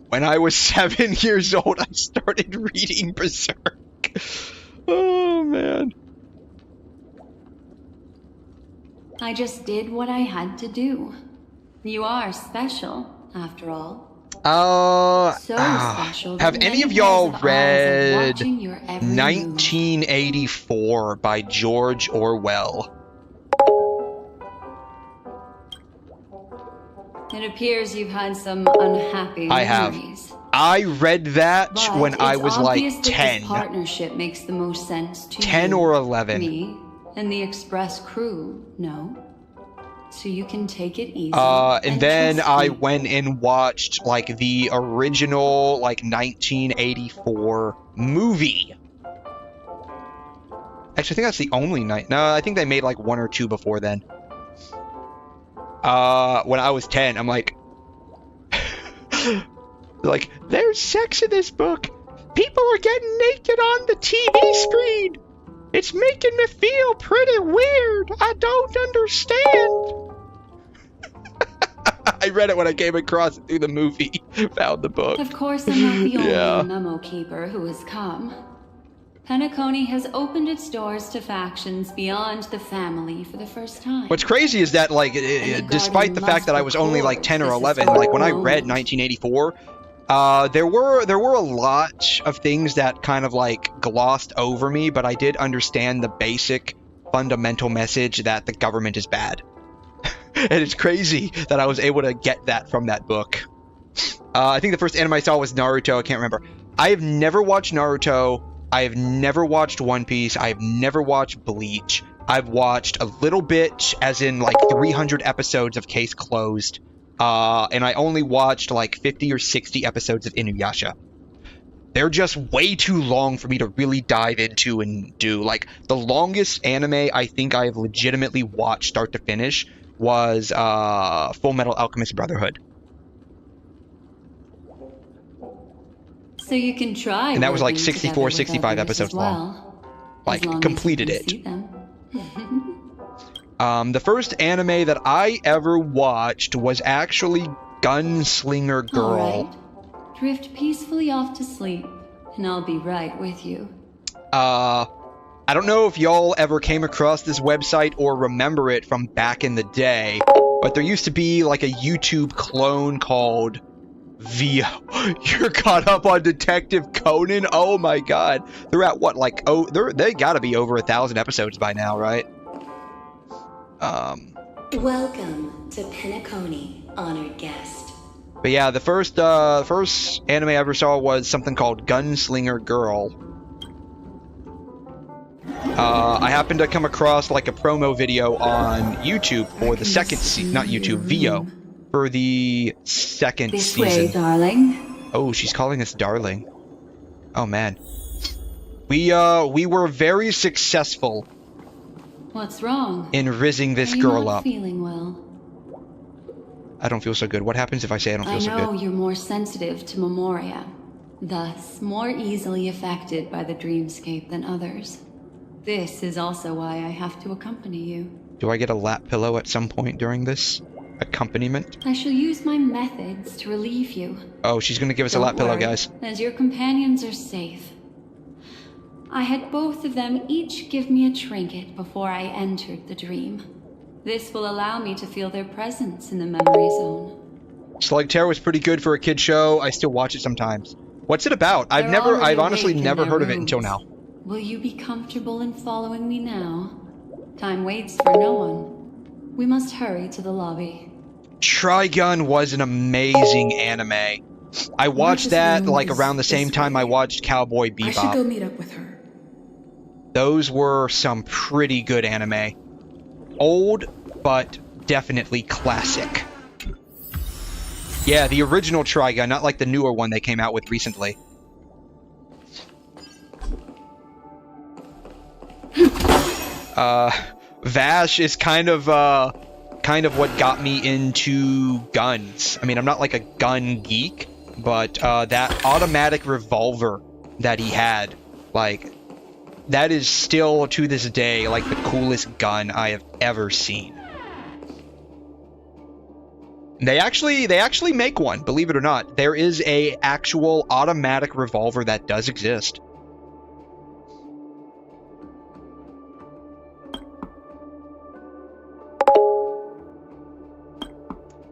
When I was 7 years old, I started reading Berserk. Oh, man. I just did what I had to do. You are special, after all. So special. Have any of y'all read watching your every 1984 by George Orwell? It appears you've had some unhappy memories. I have. I read that But when I it's was obvious like that 10. This partnership makes the most sense to 10 you, or 11. me, and the Express crew, no? So you can take it easy. And then trust I me. went and watched like the original like 1984 movie. Actually, I think that's the only night. No, I think they made like one or two before then. When I was 10, I'm like, like, there's sex in this book. People are getting naked on the TV screen. It's making me feel pretty weird. I don't understand. I read it when I came across it through the movie. Found the book. Of course, I'm not the only Yeah. memo keeper who has come. Penacony has opened its doors to factions beyond the family for the first time. What's crazy is that, like, the despite the Guardian fact that I must was only like 10 or record this 11, like when I historical read moment. 1984, there were a lot of things that kind of like glossed over me, but I did understand the basic fundamental message that the government is bad. And it's crazy that I was able to get that from that book. I think the first anime I saw was Naruto. I can't remember. I have never watched Naruto. I have never watched One Piece. I have never watched Bleach. I've watched a little bit, as in like 300 episodes of Case Closed. And I only watched like 50 or 60 episodes of Inuyasha. They're just way too long for me to really dive into and do. Like, the longest anime I think I have legitimately watched start to finish was Full Metal Alchemist Brotherhood. So you can try. And that was like working 64, together with 65 others episodes as well, Like, as long as completed you it. can see them. The first anime that I ever watched was actually Gunslinger Girl. All right. Drift peacefully off to sleep, and I'll be right with you. I don't know if y'all ever came across this website or remember it from back in the day, but there used to be like a YouTube clone called Vio. You're caught up on Detective Conan? Oh my god. They're at what, like, they gotta be over 1,000 episodes by now, right? Welcome to Penacony, honored guest. But yeah, the first anime I ever saw was something called Gunslinger Girl. I happened to come across like a promo video on YouTube for the second season, not YouTube, Vio. for the second This season. way, darling. Oh, she's calling us darling. Oh man. We were very successful What's wrong? in rizzing this Are you girl not up. feeling well? I don't feel so good. What happens if I say I don't feel so I know good? you're more sensitive to memoria, thus more easily affected by the dreamscape than others. This is also why I have to accompany you. Do I get a lap pillow at some point during this accompaniment? I shall use my methods to relieve you. Oh, she's gonna give us a Don't lap pillow, worry, guys. as your companions are safe. I had both of them each give me a trinket before I entered the dream. This will allow me to feel their presence in the memory zone. Slugterra was pretty good for a kid show. I still watch it sometimes. What's it about? I've They're already honestly awake in never their heard of it until rooms. now. Will you be comfortable in following me now? Time waits for no one. We must hurry to the lobby. Trigun was an amazing anime. I watched that like around the same time I watched Cowboy I should go Bebop. meet up with her. Those were some pretty good anime. Old, but definitely classic. Yeah, the original Trigun, not like the newer one they came out with recently. Vash is kind of what got me into guns. I mean, I'm not like a gun geek, but that automatic revolver that he had, like, that is still to this day like the coolest gun I have ever seen. They actually make one, believe it or not. There is a actual automatic revolver that does exist.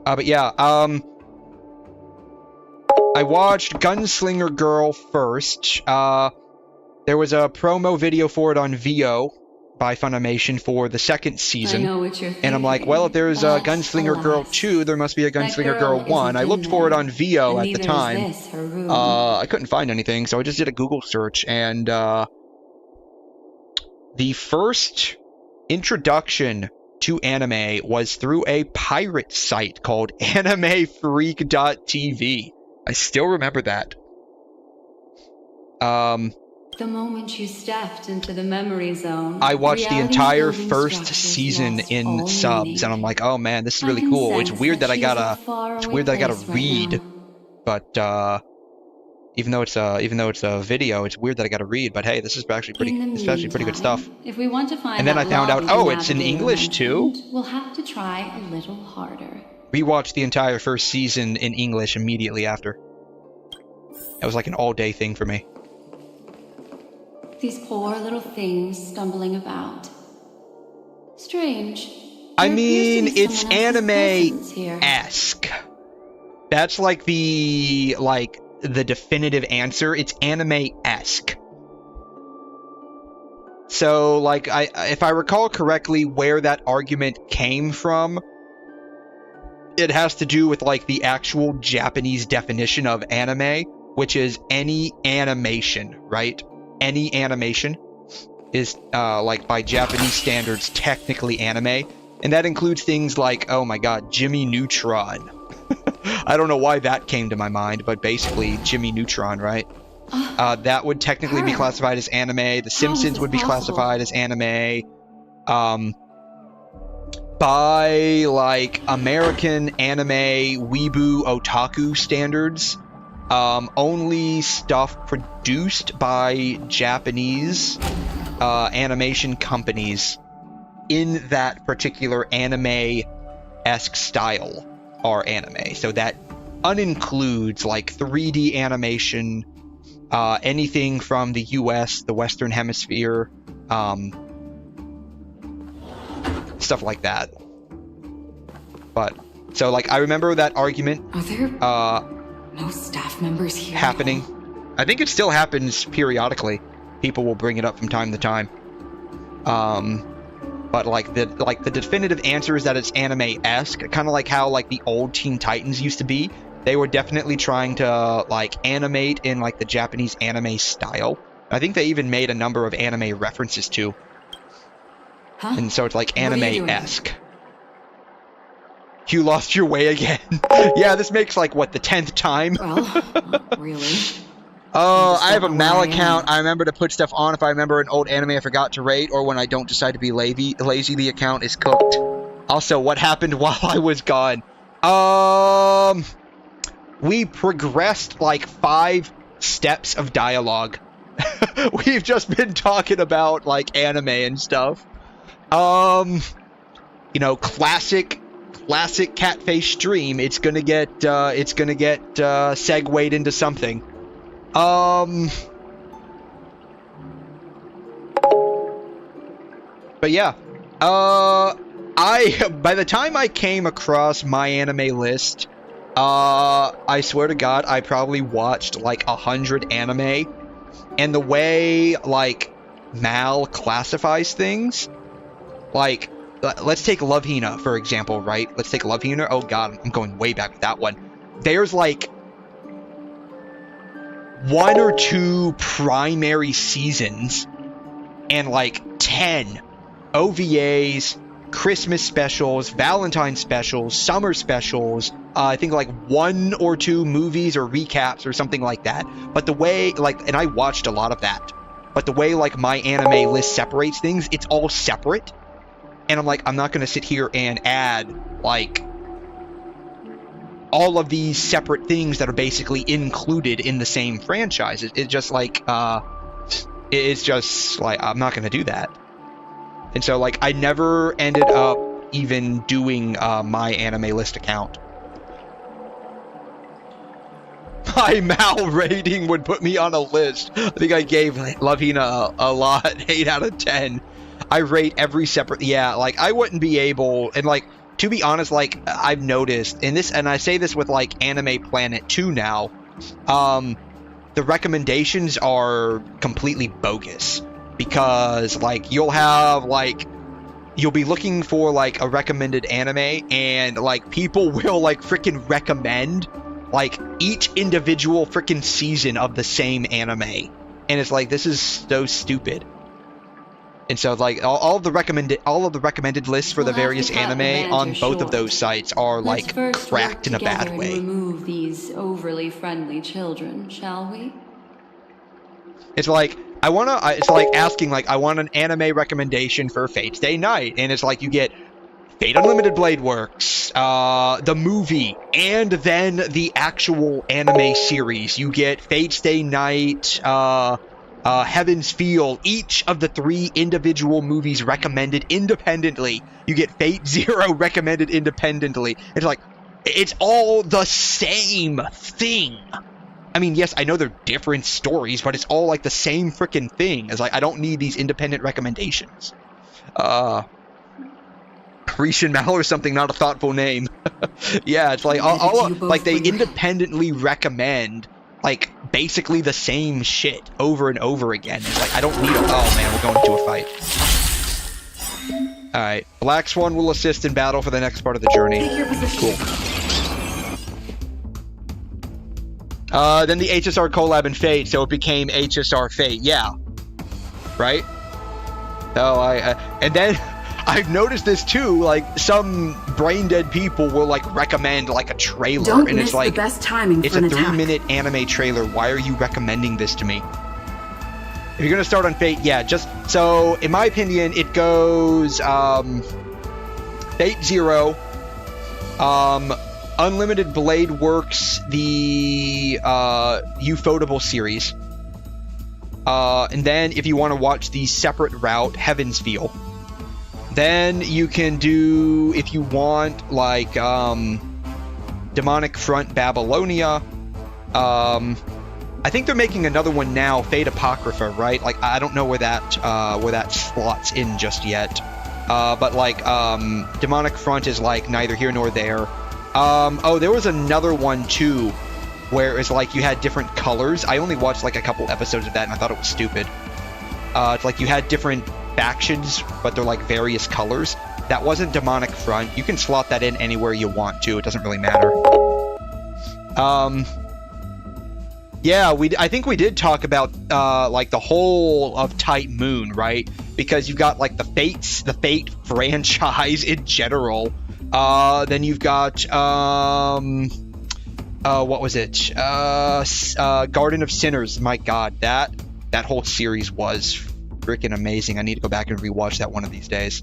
But yeah, I watched Gunslinger Girl first. There was a promo video for it on VO by Funimation for the second season. I know what you're And I'm like, well, if there's a Gunslinger Girl 2, there must be a Gunslinger Girl 1. I looked for it on VO at the time. I couldn't find anything, so I just did a Google search, and the first introduction to anime was through a pirate site called AnimeFreak.tv. I still remember that. The moment you stepped into the memory zone, I watched the entire reality-building first structures season lost in all subs, meaning. and I'm like, oh man, this is I really can cool. It's sense weird that I she's gotta, a faraway it's weird that I gotta place right read, now. but even though it's a video, it's weird that I gotta read. But hey, this is actually pretty pretty good stuff. If we want to find And then that I found out, lobby oh, you it's in navigated English mentioned, too? We'll have to try a little harder. Rewatched the entire first season in English immediately after. That was like an all-day thing for me. These poor little things stumbling about. Strange. I There mean, appears to be it's someone else's presence here. anime-esque. That's like the definitive answer. It's anime-esque. So, like, if I recall correctly where that argument came from, it has to do with, like, the actual Japanese definition of anime, which is any animation, right? Any animation is, like, by Japanese standards, technically anime. And that includes things like, oh my god, Jimmy Neutron. I don't know why that came to my mind, but basically Jimmy Neutron, right? That would technically be classified as anime. The Simpsons would be classified as anime. By, like, American anime weeaboo otaku standards, only stuff produced by Japanese animation companies in that particular anime-esque style are anime. So that unincludes, like, 3D animation, anything from the US, the Western Hemisphere, stuff like that. But, so, like, I remember that argument Are there no staff members here happening. I think it still happens periodically. People will bring it up from time to time. But like the definitive answer is that it's anime-esque, kind of like how like the old Teen Titans used to be. They were definitely trying to like animate in like the Japanese anime style. I think they even made a number of anime references too. Huh? And so it's like What are you doing? anime-esque. You lost your way again. Yeah, this makes like, what, the 10th time? Well, not really. I have a Mal account. I remember to put stuff on if I remember an old anime I forgot to rate, or when I don't decide to be lazy, the account is cooked. Also, what happened while I was gone? We progressed like 5 steps of dialogue. We've just been talking about like anime and stuff. You know, classic catface stream. It's gonna get segued into something. But yeah, by the time I came across my anime list, I swear to God, I probably watched like 100 anime, and the way like Mal classifies things, like let's take Love Hina for example, right? Let's take Love Hina. Oh God, I'm going way back with that one. There's like 1 or 2 primary seasons and like 10 OVAs, Christmas specials, Valentine specials, summer specials, I think like 1 or 2 movies or recaps or something like that. But the way, like, and I watched a lot of that, but the way like my anime list separates things, it's all separate. And I'm like, I'm not going to sit here and add like all of these separate things that are basically included in the same franchise. It's just like, it's just like, I'm not going to do that. And so, like, I never ended up even doing my anime list account. My Mal rating would put me on a list. I think I gave Love Hina a lot, 8 out of 10. I rate every separate, yeah, like, I wouldn't be able, and, like, to be honest, like, I've noticed, and I say this with, like, Anime Planet 2 now, the recommendations are completely bogus. Because, like, you'll be looking for, like, a recommended anime, and, like, people will, like, freaking recommend, like, each individual freaking season of the same anime. And it's like, this is so stupid. And so, like, all of the recommended lists for the various anime on both of those sites are, like, cracked in a bad way. Remove these overly friendly children, shall we? It's like, it's like asking, like, I want an anime recommendation for Fate Stay Night, and it's like you get Fate Unlimited Blade Works, the movie, and then the actual anime series. You get Fate Stay Night, Heaven's Feel, each of the 3 individual movies recommended independently. You get Fate Zero recommended independently. It's like, it's all the same thing. I mean, yes, I know they're different stories, but it's all like the same freaking thing. It's like, I don't need these independent recommendations. Rishin Mal or something, not a thoughtful name. Yeah, it's like, like they independently recommend, like, basically the same shit over and over again. It's like, I don't need oh man, we're going into a fight. Alright, Black Swan will assist in battle for the next part of the journey. Take your position. Cool. Then the HSR collab in Fate, so it became HSR Fate. Yeah. Right? So and then I've noticed this too, like, some brain-dead people will, like, recommend, like, a trailer. Don't and miss it's like, the best timing it's for a an attack. 3-minute anime trailer. Why are you recommending this to me? If you're gonna start on Fate, yeah, just, so, in my opinion, it goes, Fate Zero, Unlimited Blade Works, the Ufotable series, and then if you want to watch the separate route, Heaven's Feel. Then you can do, if you want, like, Demonic Front Babylonia. I think they're making another one now, Fate Apocrypha, right? Like, I don't know where that slots in just yet. But, like, Demonic Front is, like, neither here nor there. Oh, there was another one, too, where it's like you had different colors. I only watched, like, a couple episodes of that, and I thought it was stupid. It's like you had different factions, but they're, like, various colors. That wasn't Demonic Front. You can slot that in anywhere you want to. It doesn't really matter. Yeah, I think we did talk about, like, the whole of Type Moon, right? Because you've got, like, the Fate franchise in general. Then you've got what was it? Garden of Sinners. My God, that whole series was freaking amazing. I need to go back and rewatch that one of these days.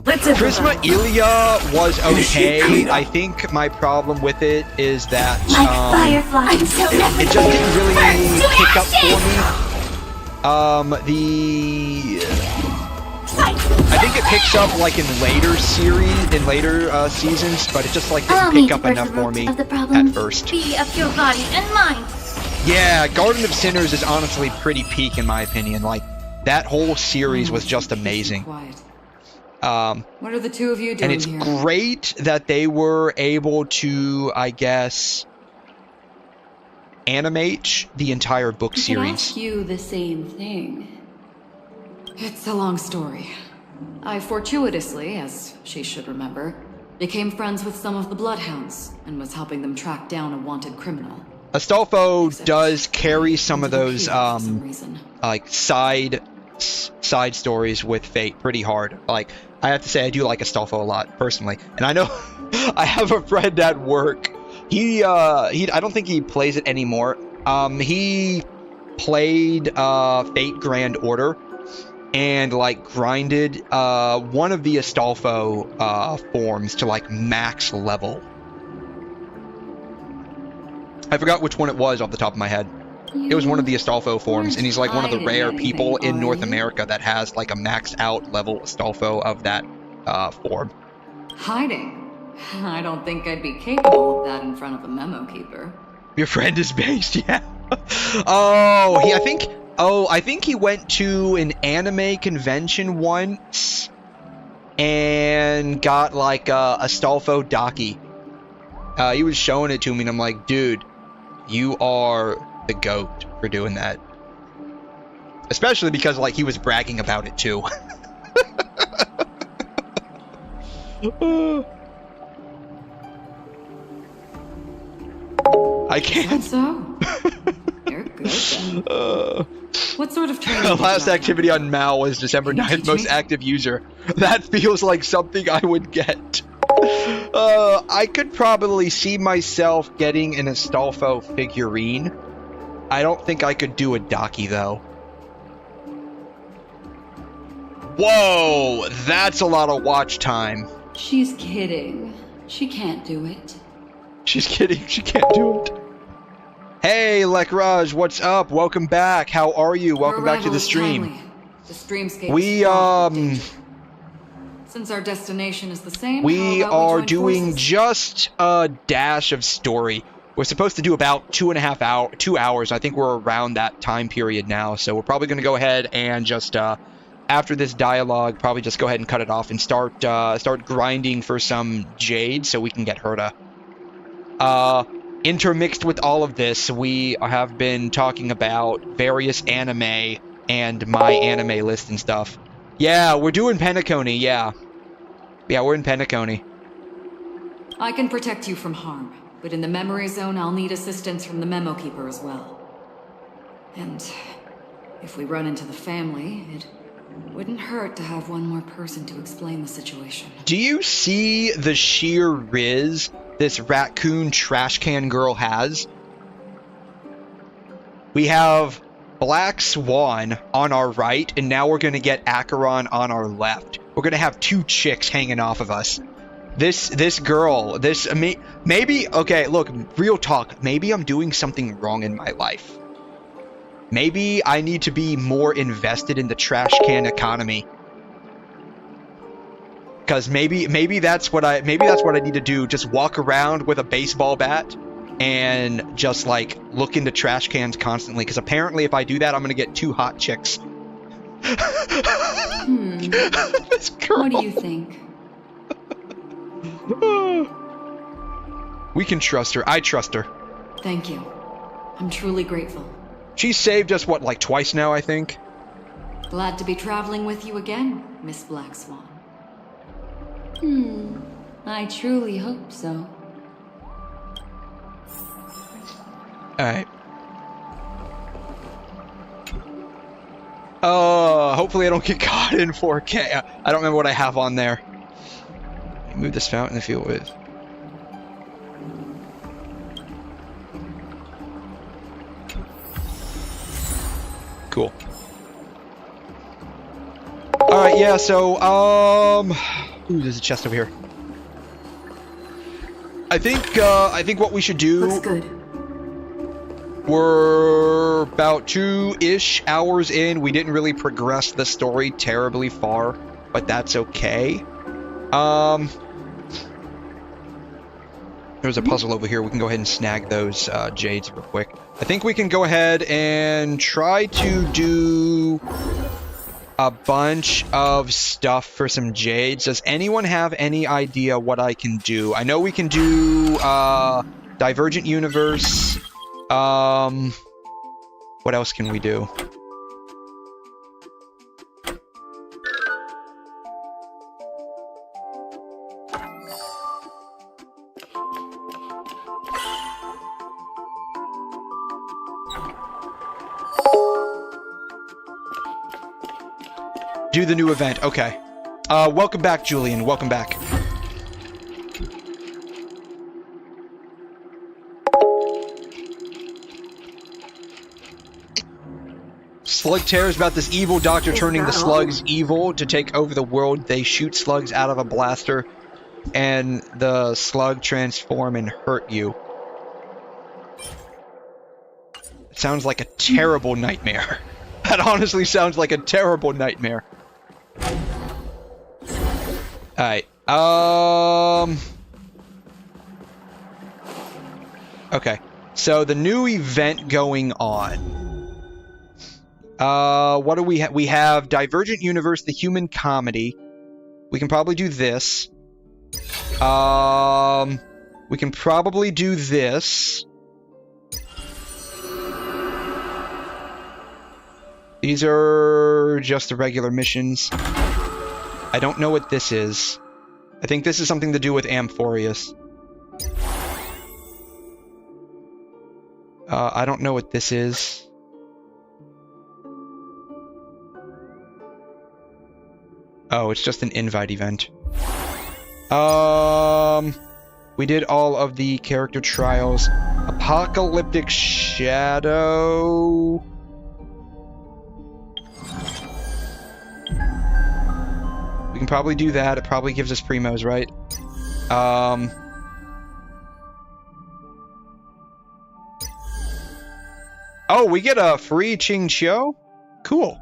Prisma Ilia was okay. I think my problem with it is that it just didn't really pick up for me. I think it picks up like in later seasons, but it just like didn't pick up enough for me at first. Be of your body and mind. Yeah, Garden of Sinners is honestly pretty peak in my opinion. Like that whole series was just amazing. What are the two of you doing and it's here? great that they were able to, I guess, animate the entire book I could series. ask you the same thing. It's a long story. I fortuitously, as she should remember, became friends with some of the Bloodhounds and was helping them track down a wanted criminal. Astolfo does carry some of those for some reason. like side stories with Fate pretty hard. Like I have to say I do like Astolfo a lot personally. And I know I have a friend at work. He I don't think he plays it anymore. He played Fate Grand Order and like grinded one of the Astolfo forms to like max level. I forgot which one it was off the top of my head. It was one of the Astolfo forms, and he's like one of the rare people in North America that has like a maxed out level Astolfo of that form. Hiding? I don't think I'd be capable of that in front of a memo keeper. Your friend is based, yeah. I think he went to an anime convention once and got like a Astolfo Daki. He was showing it to me, and I'm like, dude, you are the GOAT for doing that. Especially because like he was bragging about it too. I can't. So? You're good then. What sort of training? The did you last have? activity on Meow was December Can you 9th, teach most me? active user. That feels like something I would get. I could probably see myself getting an Astolfo figurine. I don't think I could do a Daki though. Whoa, that's a lot of watch time. She's kidding. She can't do it. She's kidding, she can't do it. Hey, Lekraj, what's up? Welcome back. How are you? Welcome back to the stream. The streamscape. We, Since our destination is the same, We how about are join doing forces? just a dash of story. We're supposed to do about 2 hours. I think we're around that time period now. So we're probably going to go ahead and just, after this dialogue, probably just go ahead and cut it off and start grinding for some jade so we can get Herta. Intermixed with all of this, we have been talking about various anime and my anime list and stuff. Yeah, we're doing Penacony, yeah. Yeah, we're in Penacony. I can protect you from harm, but in the memory zone, I'll need assistance from the memo keeper as well. And if we run into the family, it wouldn't hurt to have one more person to explain the situation. Do you see the sheer riz this raccoon trash can girl has? We have Black Swan on our right, and now we're going to get Acheron on our left. We're going to have two chicks hanging off of us. This girl, maybe, okay, look, real talk, maybe I'm doing something wrong in my life. Maybe I need to be more invested in the trash can economy. Because maybe that's what I need to do. Just walk around with a baseball bat and just like look into trash cans constantly. Because apparently, if I do that, I'm gonna get two hot chicks. This girl. What do you think? We can trust her. I trust her. Thank you. I'm truly grateful. She's saved us what, like twice now, I think. Glad to be traveling with you again, Miss Black Swan. I truly hope so. Alright. Hopefully I don't get caught in 4K. I don't remember what I have on there. Move this fountain if you would. Cool. Alright, yeah, so, ooh, there's a chest over here. I think what we should do... Looks good. We're about 2-ish hours in. We didn't really progress the story terribly far, but that's okay. There's a puzzle over here. We can go ahead and snag those jades real quick. I think we can go ahead and try to do a bunch of stuff for some jades. Does anyone have any idea what I can do? I know we can do Divergent Universe. What else can we do? Do the new event. Okay. Welcome back, Julian. Welcome back. Slug Terror is about this evil doctor turning the slugs evil to take over the world. They shoot slugs out of a blaster, and the slug transform and hurt you. It sounds like a terrible nightmare. That honestly sounds like a terrible nightmare. Alright, okay, so the new event going on. What do we have? We have Divergent Universe, the human comedy. We can probably do this. We can probably do this. These are just the regular missions. I don't know what this is. I think this is something to do with Amphorius. I don't know what this is. Oh, it's just an invite event. We did all of the character trials. Apocalyptic Shadow... We can probably do that. It probably gives us primos, right? Oh, we get a free Ching Chio? Cool.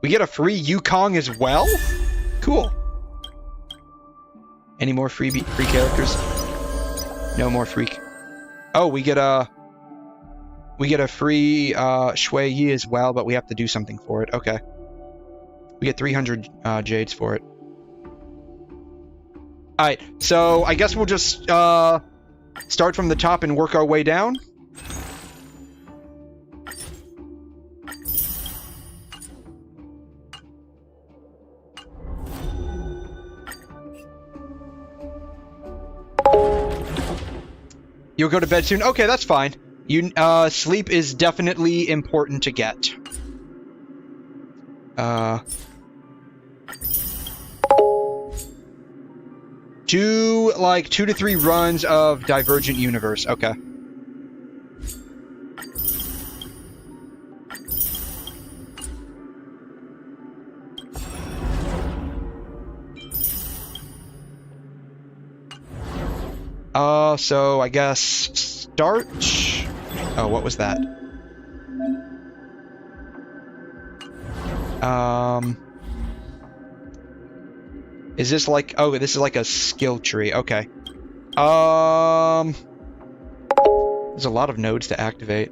We get a free Yukong as well? Cool. Any more free characters? No more free... Oh, we get a free Shui Yi as well, but we have to do something for it. Okay. We get 300 jades for it. Alright, so I guess we'll just start from the top and work our way down. You'll go to bed soon? Okay, that's fine. Sleep is definitely important to get. Do, like, 2 to 3 runs of Divergent Universe. Okay. So I guess start. Oh, what was that? Is this like... Oh, this is like a skill tree. Okay. There's a lot of nodes to activate.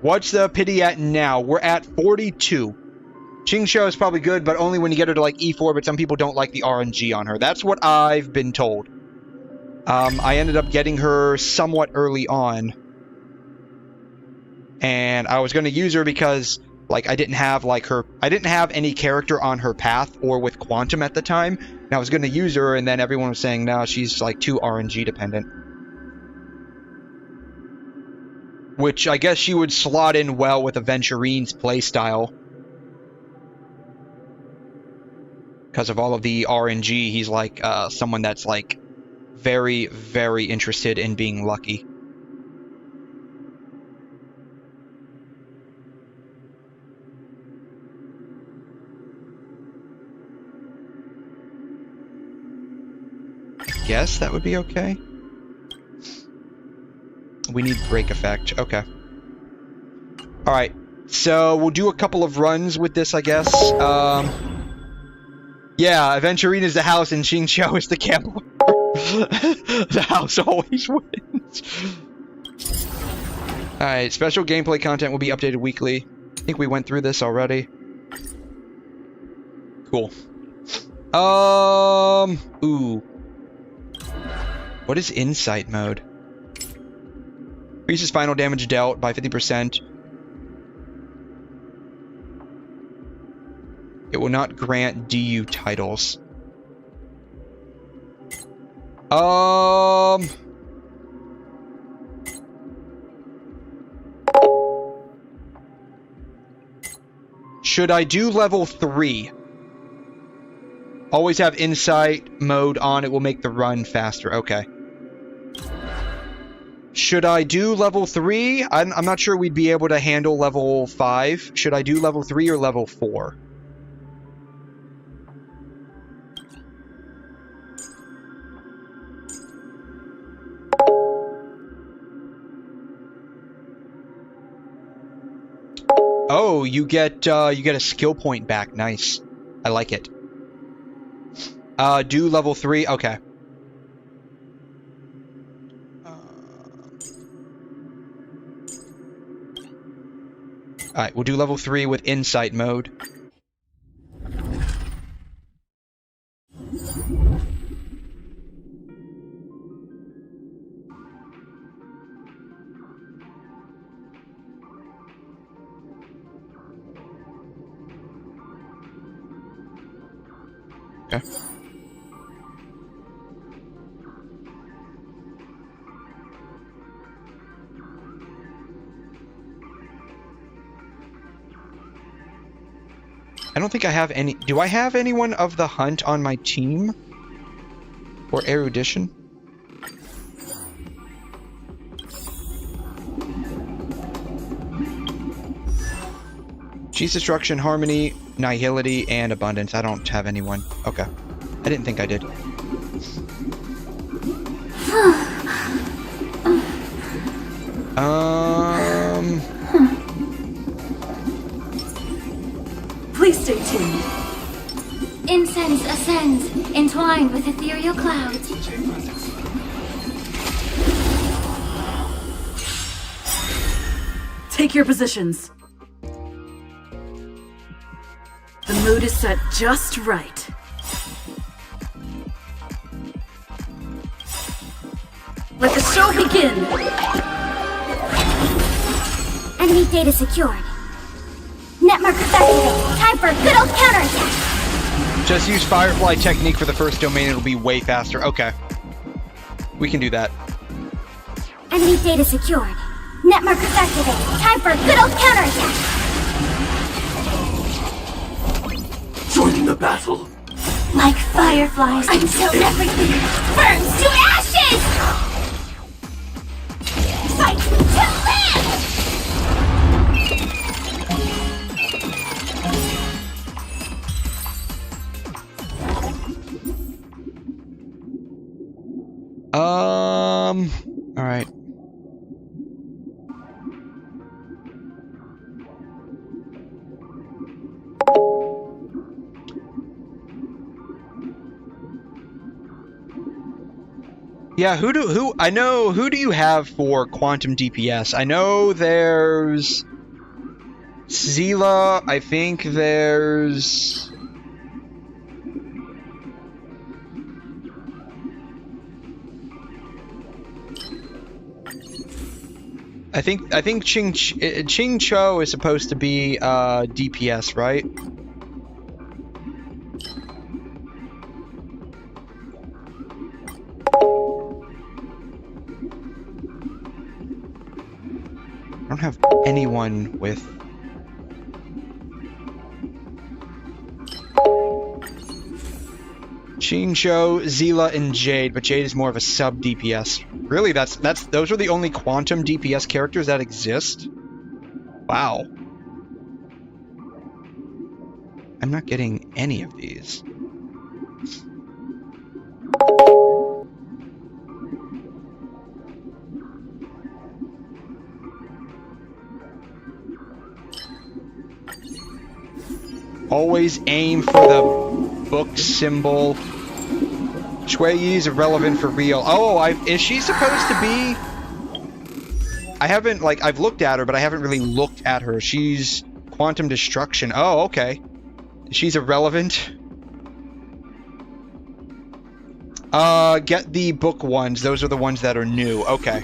What's the pity at now? We're at 42. Qingxiu is probably good, but only when you get her to like E4, but some people don't like the RNG on her. That's what I've been told. I ended up getting her somewhat early on. And I was going to use her because, like, I didn't have any character on her path or with Quantum at the time. And I was going to use her, and then everyone was saying, no, she's like too RNG dependent. Which I guess she would slot in well with Aventurine's playstyle. Because of all of the RNG, he's like someone that's like very, very interested in being lucky. I guess that would be okay. We need break effect. Okay. Alright. So we'll do a couple of runs with this, I guess. Yeah, Aventurine is the house and Xingqiu is the camel. The house always wins. Alright, special gameplay content will be updated weekly. I think we went through this already. Cool. Ooh. What is insight mode? Increases final damage dealt by 50%. It will not grant DU titles. Should I do level 3? Always have insight mode on. It will make the run faster. Okay. Should I do level 3? I'm not sure we'd be able to handle level 5. Should I do level 3 or level 4? Oh, you get a skill point back. Nice. I like it. Do level 3. Okay. Alright, we'll do level 3 with insight mode. Okay. I don't think I have any... Do I have anyone of the hunt on my team? Or erudition? Cheese destruction, harmony, nihility, and abundance. I don't have anyone. Okay. I didn't think I did. Please stay tuned. Incense ascends, entwined with ethereal clouds. Take your positions. The mood is set just right. Let the show begin! Enemy data secured. Netmark activated. Time for a good old counterattack. Just use Firefly technique for the first domain. It'll be way faster. Okay. We can do that. Enemy data secured. Netmark activated. Time for a good old counterattack. Joining the battle. Like fireflies until everything burns to ashes! Fight to live! All right. Yeah, who do you have for quantum DPS? I know there's Zila, I think there's I think Ching Cho is supposed to be DPS, right? anyone with... Chincho, Zila, and Jade, but Jade is more of a sub DPS. Really, those are the only quantum DPS characters that exist? Wow. I'm not getting any of these. Always aim for the book symbol. Shui is irrelevant for real. Oh, is she supposed to be... I haven't, like, I've looked at her, but I haven't really looked at her. She's quantum destruction. Oh, okay. She's irrelevant. Get the book ones. Those are the ones that are new. Okay.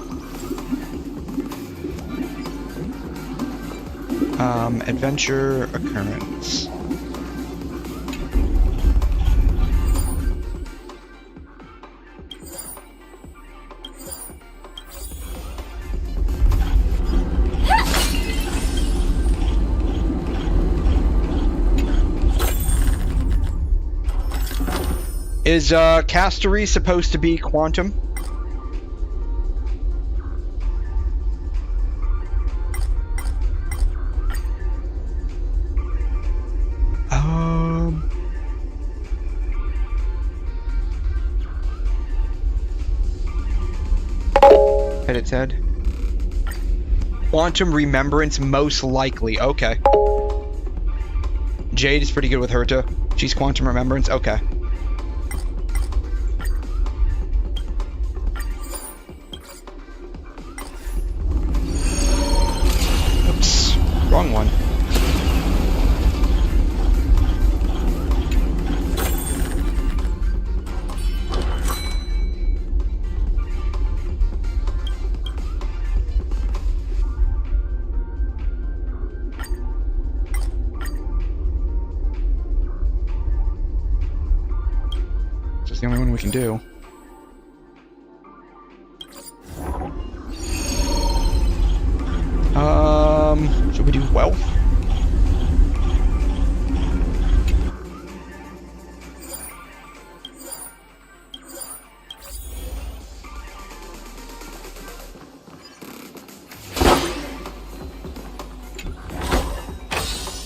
Adventure occurrence. Is Castery supposed to be quantum? Hit its head. Quantum remembrance, most likely. Okay. Jade is pretty good with Herta. She's quantum remembrance. Okay. Wrong one. This is the only one we can do. Should we do wealth?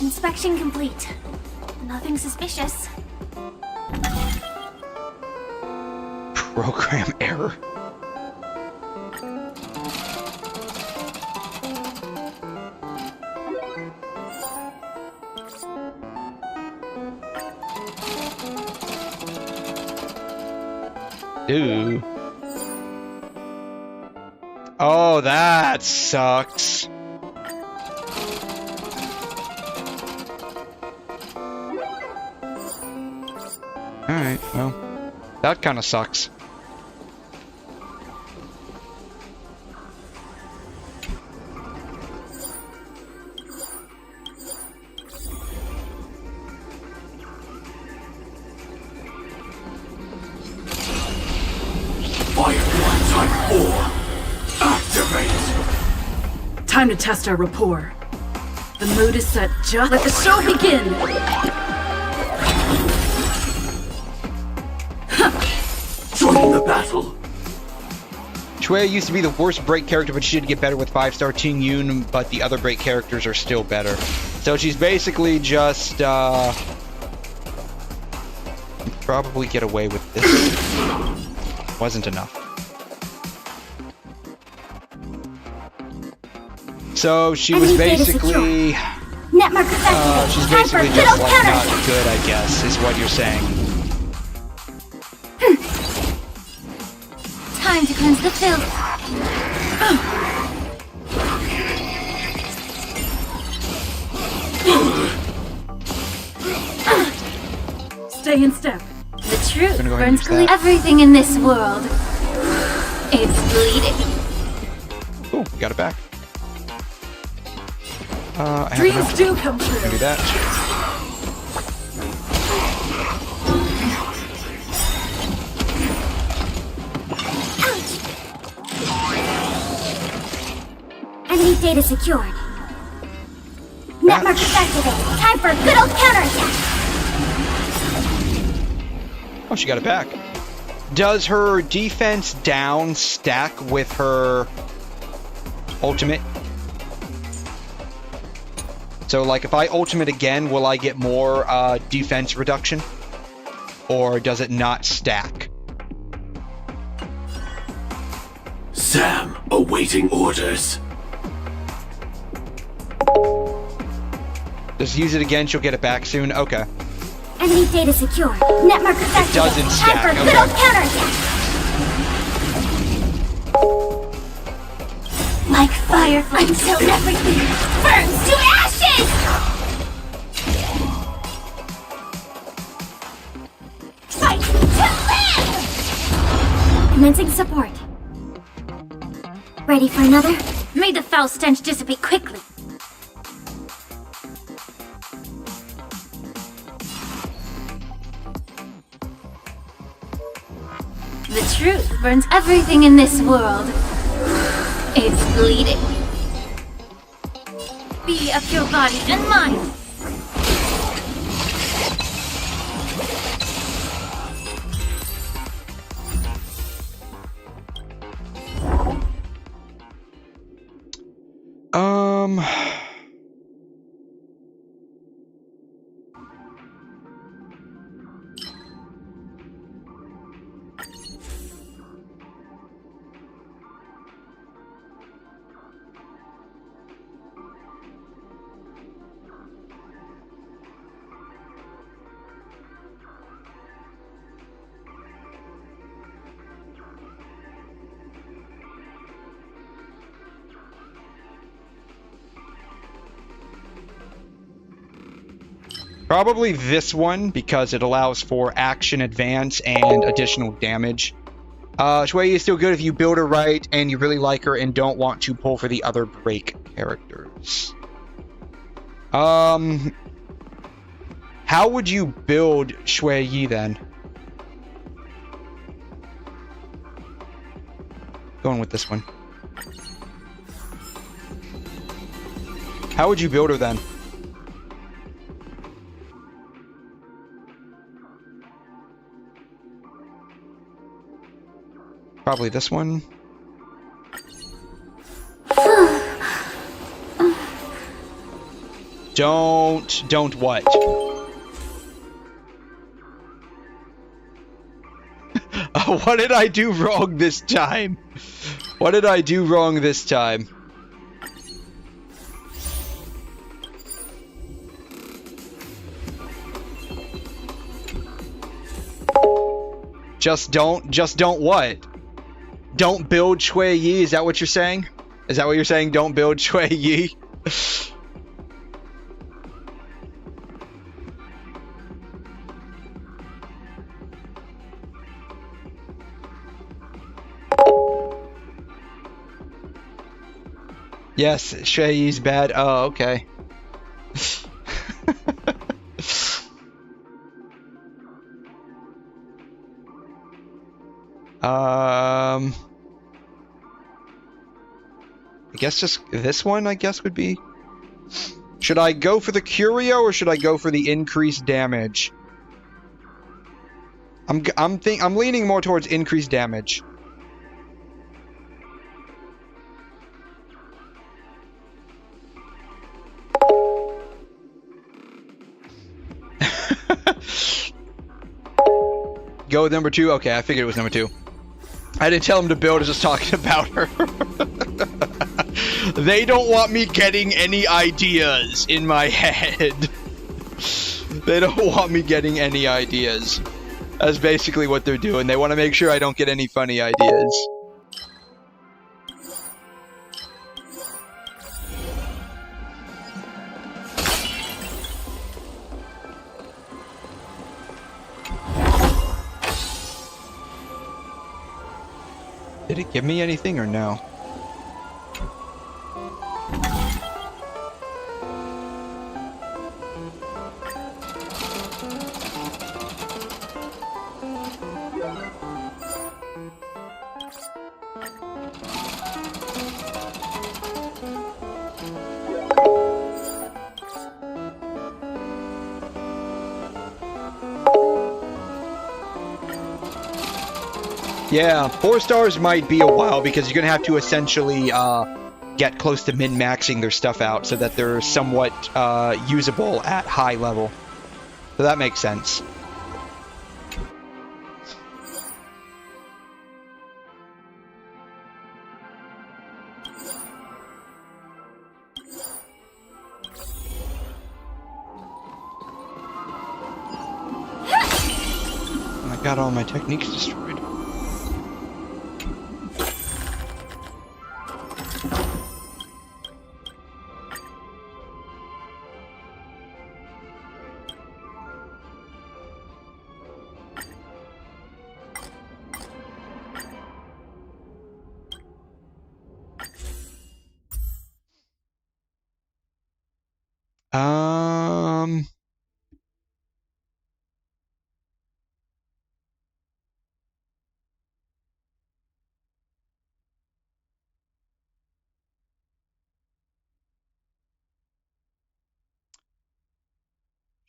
Inspection complete. Nothing suspicious. Program error. Ooh. Oh, that sucks. Alright, well, that kind of sucks. Time to test our rapport. The mood is set. Just let the show begin! Joining the battle! Shui used to be the worst break character, but she did get better with 5-star Ting Yun, but the other break characters are still better. So she's basically just, probably get away with this. Wasn't enough. So she was basically... she's basically just like not good, I guess, is what you're saying. Time to cleanse the filth. Stay in step. The truth burns clean. Everything in this world. It's bleeding. Ooh, got it back. Dreams do come true. Do that. Enemy data secured. match. Netmark is activated. Time for a good old counterattack. Oh, she got it back. Does her defense down stack with her ultimate? So, like, if I ultimate again, will I get more defense reduction? Or does it not stack? Sam, awaiting orders. Just use it again, she'll get it back soon? Okay. Enemy data secure. Netmark is activated. Doesn't stack, Time for a good okay. old counterattack. Like fireflies until everything burns to ashes! Fight to live! Commencing support. Ready for another? May the foul stench dissipate quickly. The truth burns everything in this world. It's bleeding. Be of your body and mind. Probably this one, because it allows for action advance and additional damage. Shui is still good if you build her right and you really like her and don't want to pull for the other break characters. How would you build Shui Yi then? Going with this one. How would you build her then? Probably this one. Don't what? What did I do wrong this time? What did I do wrong this time? Just don't what? Don't build Shui Yi, is that what you're saying? Is that what you're saying? Don't build Shui Yi? Yes, Shui Yi's bad. Oh, okay. I guess just this one, I guess, would be... Should I go for the Curio or should I go for the increased damage? I'm leaning more towards increased damage. Go with number 2? Okay, I figured it was number 2. I didn't tell him to build, I was just talking about her. They don't want me getting any ideas in my head. They don't want me getting any ideas. That's basically what they're doing. They want to make sure I don't get any funny ideas. Did it give me anything or no? Yeah, 4 stars might be a while because you're going to have to essentially get close to min-maxing their stuff out so that they're somewhat usable at high level. So that makes sense. I got all my techniques destroyed.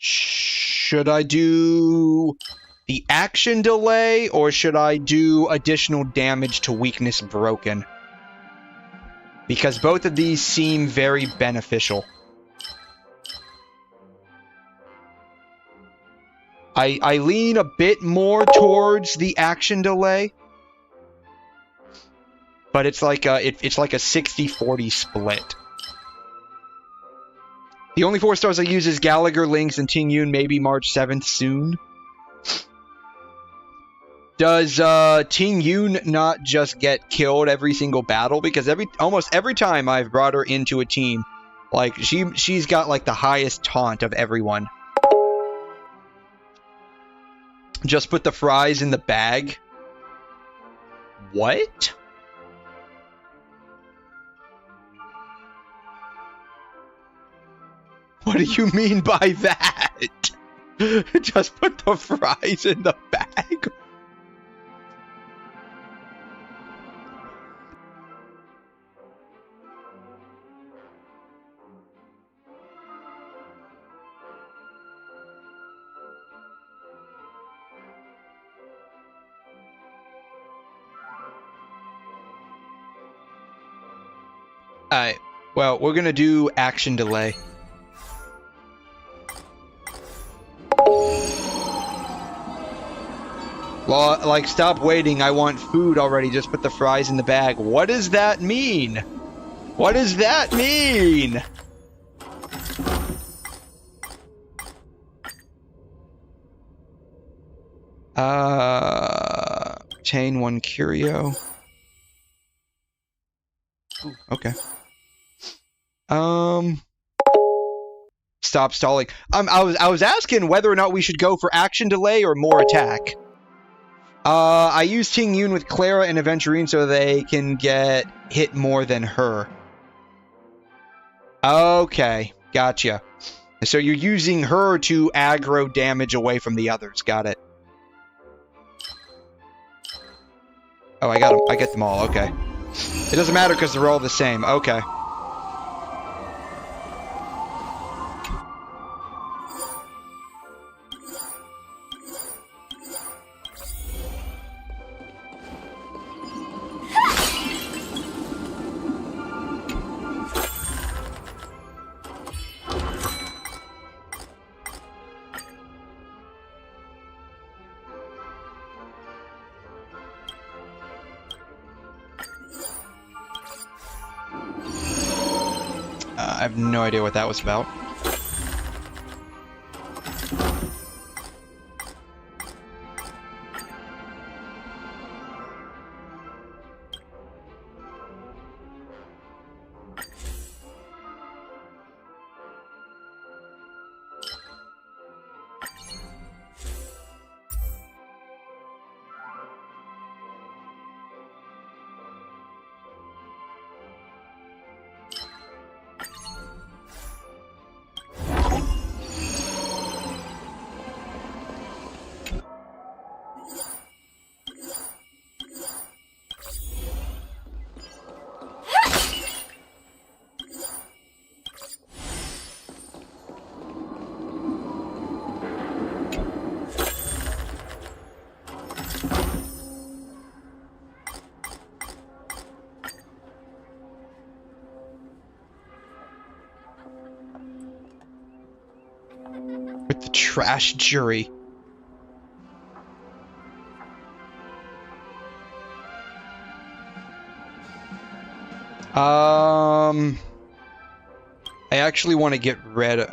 Should I do the action delay or should I do additional damage to weakness broken? Because both of these seem very beneficial. I lean a bit more towards the action delay, but it's like a 60-40 split. The only 4 stars I use is Gallagher, Lynx, and Ting Yun, maybe March 7th soon. Does Ting Yun not just get killed every single battle? Because almost every time I've brought her into a team, like she's got like the highest taunt of everyone. Just put the fries in the bag. What? What do you mean by that? Just put the fries in the bag? Alright, well, we're gonna do action delay. Like, stop waiting, I want food already, just put the fries in the bag. What does that mean? What does that mean? Chain 1 curio. Ooh, okay. Stop stalling. I was asking whether or not we should go for action delay or more attack. I use Ting Yun with Clara and Aventurine so they can get hit more than her. Okay, gotcha. So you're using her to aggro damage away from the others. Got it. Oh, I got them. I get them all. Okay. It doesn't matter because they're all the same. Okay. I have no idea what that was about. With the trash jury. I actually want to get rid of...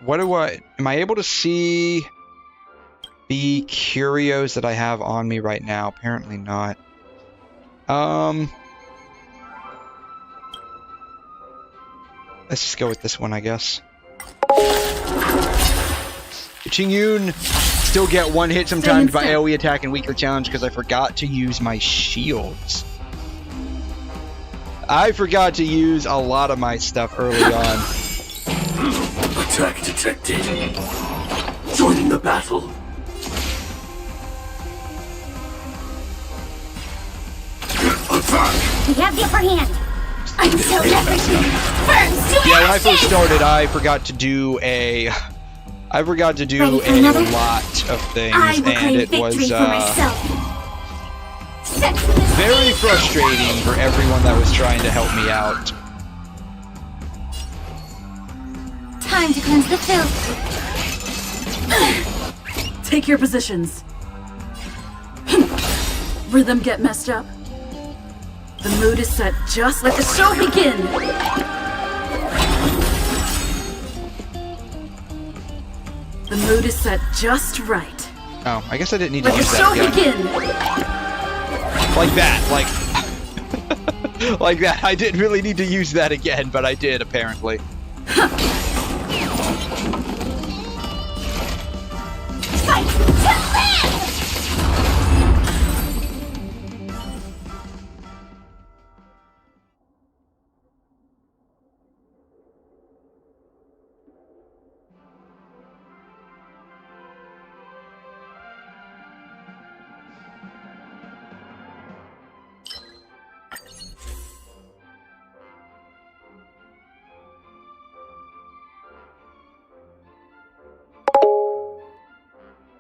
What do I... Am I able to see the curios that I have on me right now? Apparently not. Let's just go with this one, I guess. Qingyun still get one hit sometimes by AoE attack and weaker challenge because I forgot to use my shields. I forgot to use a lot of my stuff early on. Attack detected. Joining the battle. We have the upper hand. Until everything burns to Yeah, when I first started, I forgot to do a lot of things, and it was very frustrating for everyone that was trying to help me out. Time to cleanse the filth. Take your positions. Rhythm get messed up. The mood is set. Just let the show begin. The mood is set just right. Oh, I guess I didn't need to Let use the that show again. begin. Like that, like... like that. I didn't really need to use that again, but I did, apparently. Fight to live!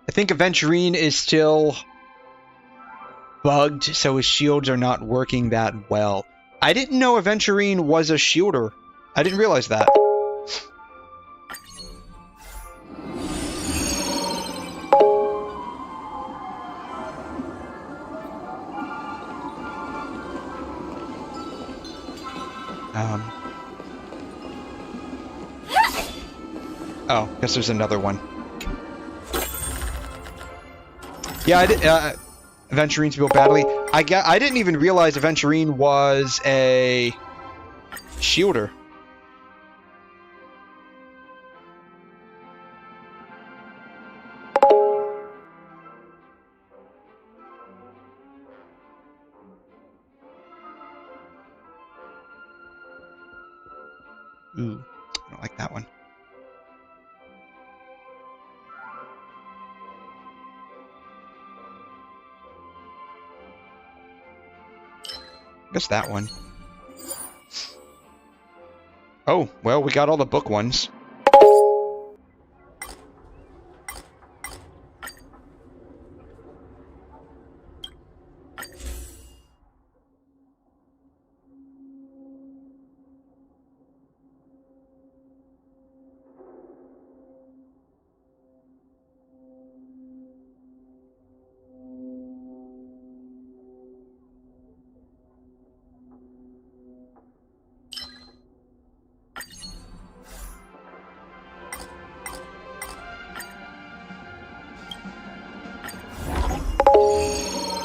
I think Aventurine is still bugged, so his shields are not working that well. I didn't know Aventurine was a shielder. I didn't realize that. Oh, guess there's another one. Yeah, I did. Aventurine's built badly. I didn't even realize Aventurine was a shielder. Ooh, I don't like that one. I guess that one. Oh, well, we got all the book ones.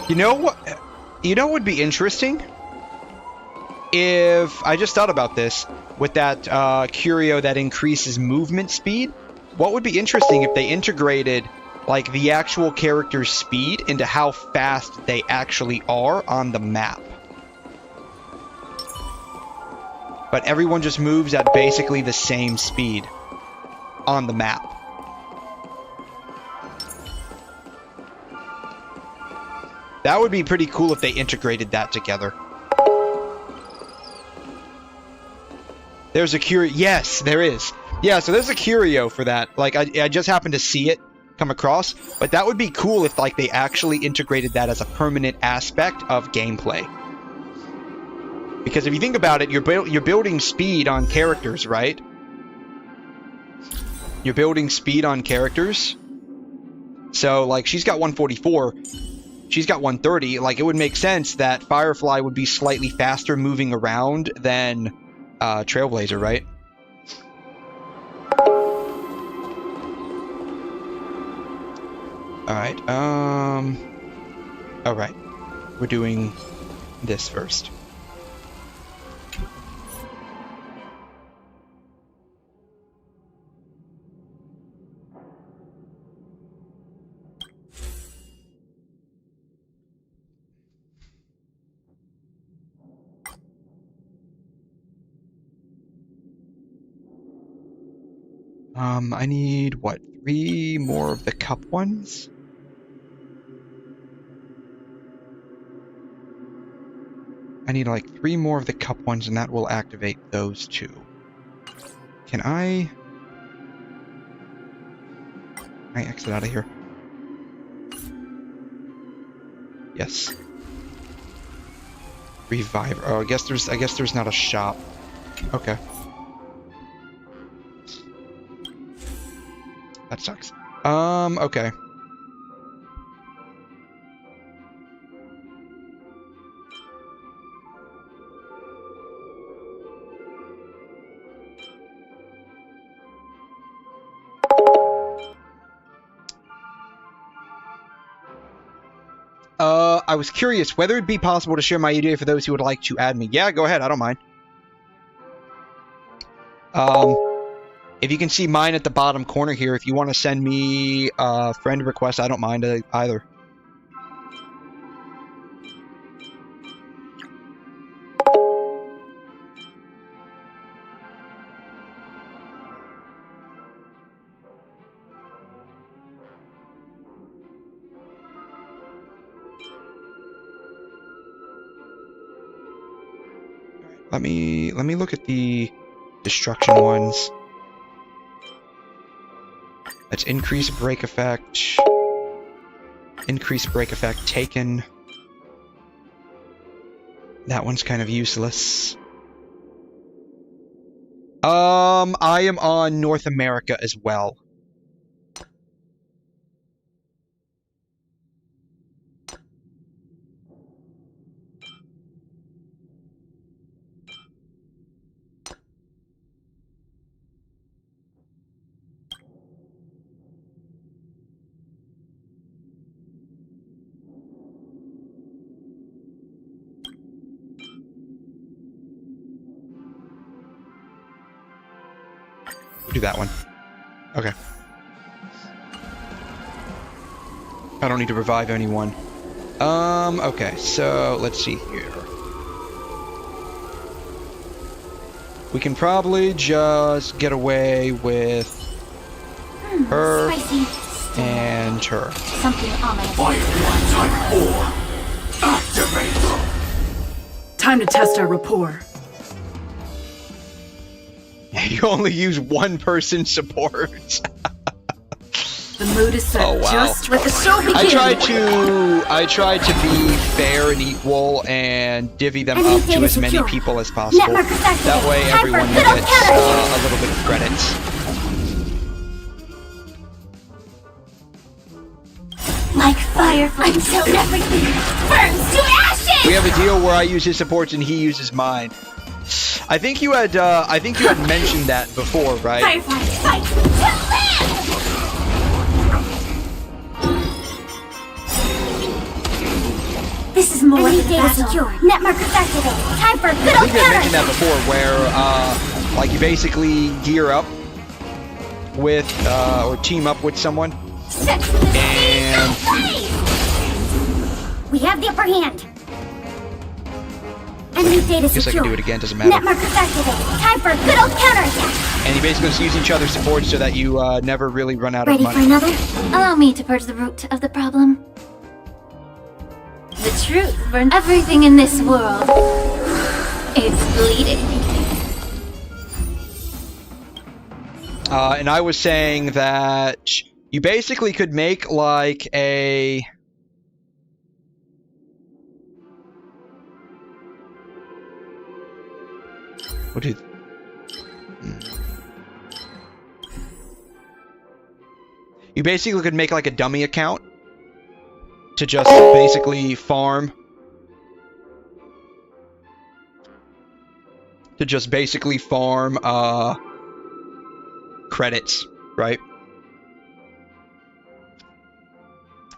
You know what? You know what would be interesting? If I just thought about this with that curio that increases movement speed. What would be interesting if they integrated like the actual character's speed into how fast they actually are on the map. But everyone just moves at basically the same speed on the map. That would be pretty cool if they integrated that together. There's a curio. Yes, there is. Yeah, so there's a curio for that. Like, I just happened to see it come across. But that would be cool if, like, they actually integrated that as a permanent aspect of gameplay. Because if you think about it, you're building speed on characters, right? You're building speed on characters. So, like, she's got 144. She's got 130. Like, it would make sense that Firefly would be slightly faster moving around than Trailblazer, right? Alright, alright. We're doing this first. I need, what, 3 more of the cup ones? I need, like, 3 more of the cup ones, and that will activate those 2. Can I exit out of here? Yes. Revive. Oh, I guess there's not a shop. Okay. That sucks. Okay. I was curious whether it'd be possible to share my EDA for those who would like to add me. Yeah, go ahead. I don't mind. If you can see mine at the bottom corner here, if you want to send me a friend request, I don't mind either. Let me look at the destruction ones. Let's increase break effect. Increase break effect taken. That one's kind of useless. I am on North America as well. Do that one. Okay. I don't need to revive anyone. Okay, so let's see here. We can probably just get away with her and her. Something ominous. Firefly Type 4. Activate. Time to test our rapport. You only use one person support. The mood is set. Oh, wow. Just let the show begin. I tried to be fair and equal and divvy them up to as many people as possible. That way everyone gets a little bit of credits. Like Firefly until everything burns to ashes! We have a deal where I use his supports and he uses mine. I think you had mentioned that before, right? Firefly fight to live! This is more than data secure. Net markers activated. Time for a good old I think I mentioned that before, where like you basically gear up with or team up with someone, and we have the upper hand. Enemy data guess secure. I can do it again, doesn't matter. Net markers activated. Time for a good old counterattack. And you basically just use each other's support so that you never really run out of money. Ready for another? Allow me to purge the root of the problem. The truth burns everything in this world. It's bleeding. And I was saying that you basically could make like a... What did... You basically could make like a dummy account to just basically farm. To just basically farm credits, right?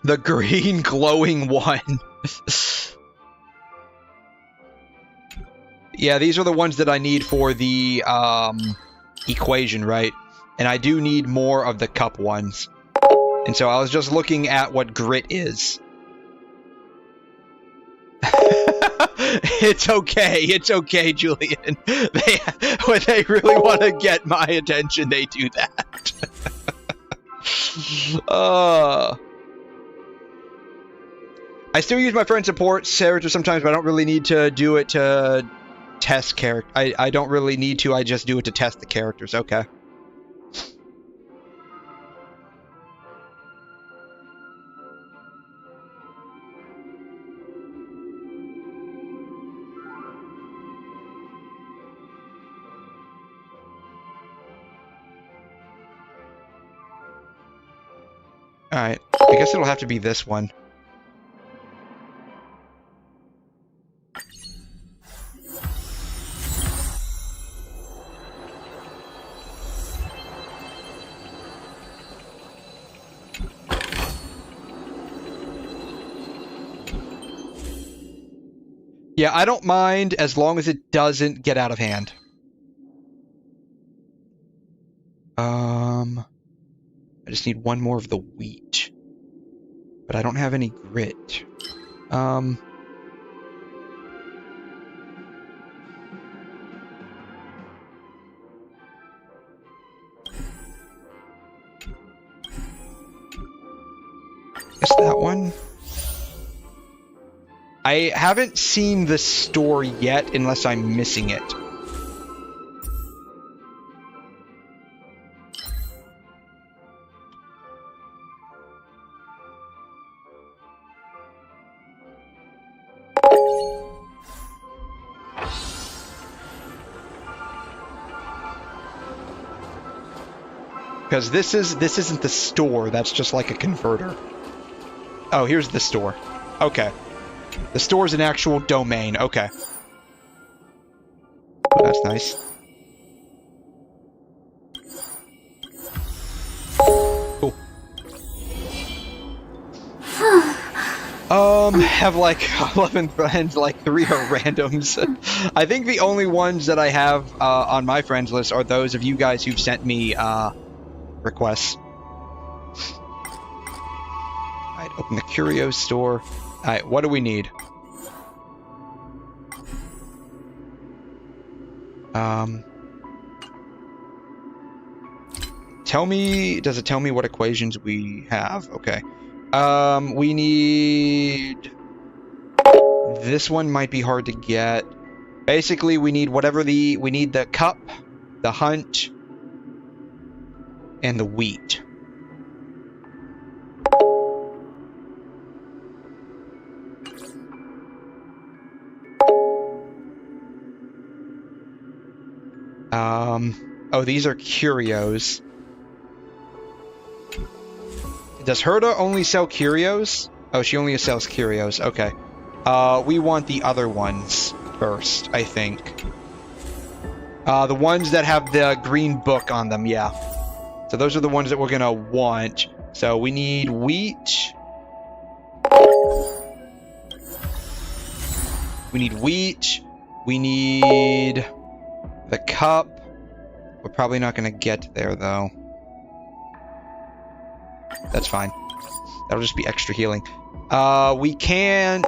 The green glowing one. Yeah, these are the ones that I need for the equation, right? And I do need more of the cup ones. And so I was just looking at what grit is. It's okay, Julian. When they really want to get my attention, they do that. I still use my friend support character sometimes, but I don't really need to do it to test character. I don't really need to, I just do it to test the characters. Okay. Alright, I guess it'll have to be this one. Yeah, I don't mind as long as it doesn't get out of hand. I just need one more of the wheat. But I don't have any grit. Guess that one. I haven't seen the store yet unless I'm missing it. Because this isn't the store, that's just like a converter. Oh, here's the store. Okay. The store's an actual domain. Okay. That's nice. Cool. Have like 11 friends, like 3 are randoms. I think the only ones that I have on my friends list are those of you guys who've sent me requests. Alright, open the curio store. Alright, what do we need? Tell me, does it tell me what equations we have? Okay. We need... This one might be hard to get. Basically, we need whatever we need the cup, the hunt, and the wheat. Oh, these are curios. Does Herta only sell curios? Oh, she only sells curios. Okay. We want the other ones first, I think. The ones that have the green book on them, yeah. So those are the ones that we're gonna want. So we need wheat. We need wheat. We need the cup. We're probably not gonna get there though. That's fine. That'll just be extra healing. We can't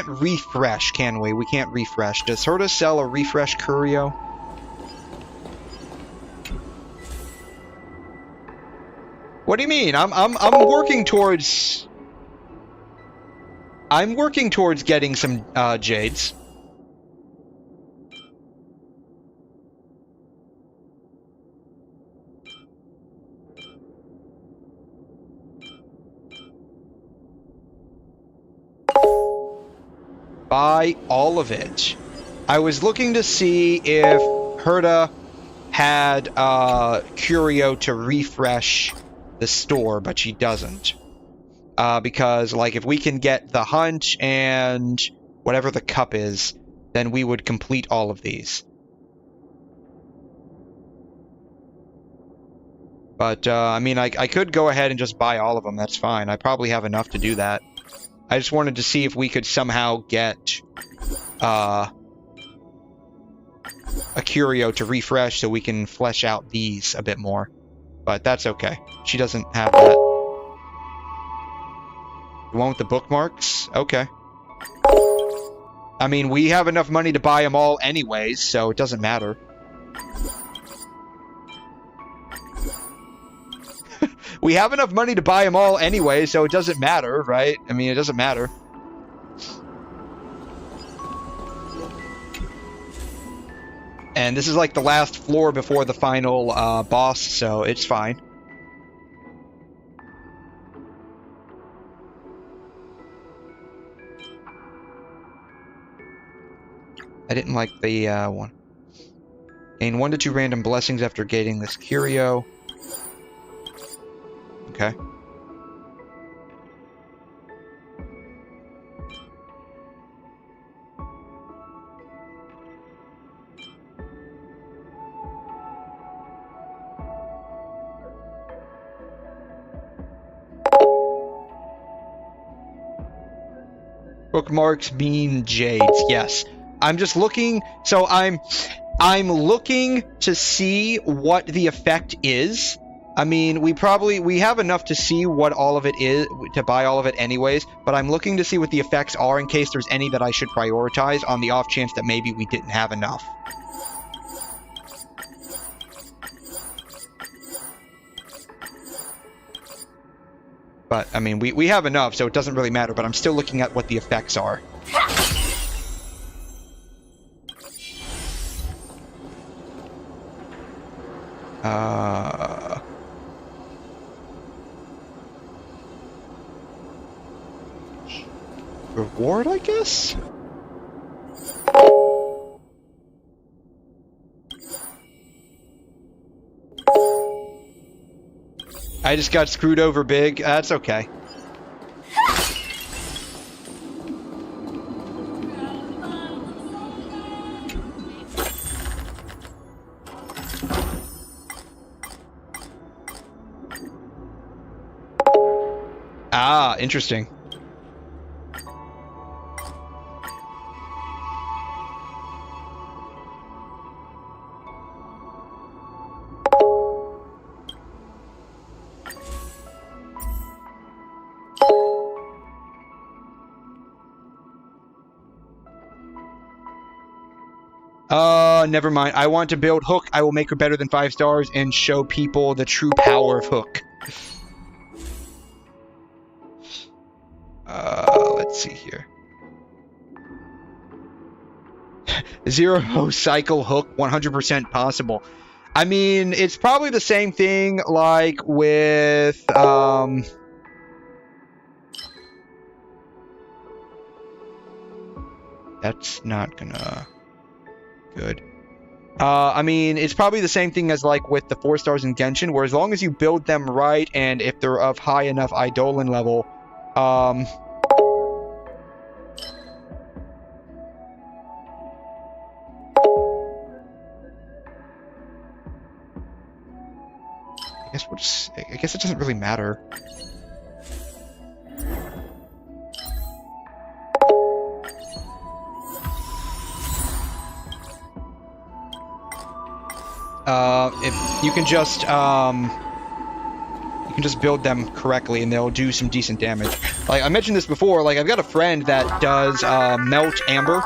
refresh, can we? We can't refresh. Does Herta sell a refresh curio? What do you mean? I'm working towards... I'm working towards getting some jades. Buy all of it. I was looking to see if Herta had curio to refresh the store, but she doesn't. Because, like, if we can get the hunt and whatever the cup is, then we would complete all of these. But, I mean, I could go ahead and just buy all of them. That's fine. I probably have enough to do that. I just wanted to see if we could somehow get a curio to refresh so we can flesh out these a bit more. But that's okay. She doesn't have that. The one with the bookmarks? Okay. I mean, we have enough money to buy them all anyways, so it doesn't matter. We have enough money to buy them all anyway, so it doesn't matter, right? I mean, it doesn't matter. And this is like the last floor before the final boss, so it's fine. I didn't like the one. Gain 1 to 2 random blessings after getting this curio. Okay. Bookmarks mean jades, yes. I'm just looking, so I'm looking to see what the effect is. I mean, we have enough to see what all of it is, to buy all of it anyways, but I'm looking to see what the effects are in case there's any that I should prioritize on the off chance that maybe we didn't have enough. But, I mean, we have enough, so it doesn't really matter, but I'm still looking at what the effects are. Reward, I guess? I just got screwed over big. That's okay. Ah, interesting. Never mind. I want to build Hook. I will make her better than 5 stars and show people the true power of Hook. Let's see here. Zero cycle Hook, 100% possible. I mean, it's probably the same thing like with, that's not gonna... Good. I mean, it's probably the same thing as like with the 4 stars in Genshin, where as long as you build them right and if they're of high enough Eidolon level, I guess it doesn't really matter. If you can just build them correctly and they'll do some decent damage. Like I mentioned this before, like I've got a friend that does melt amber.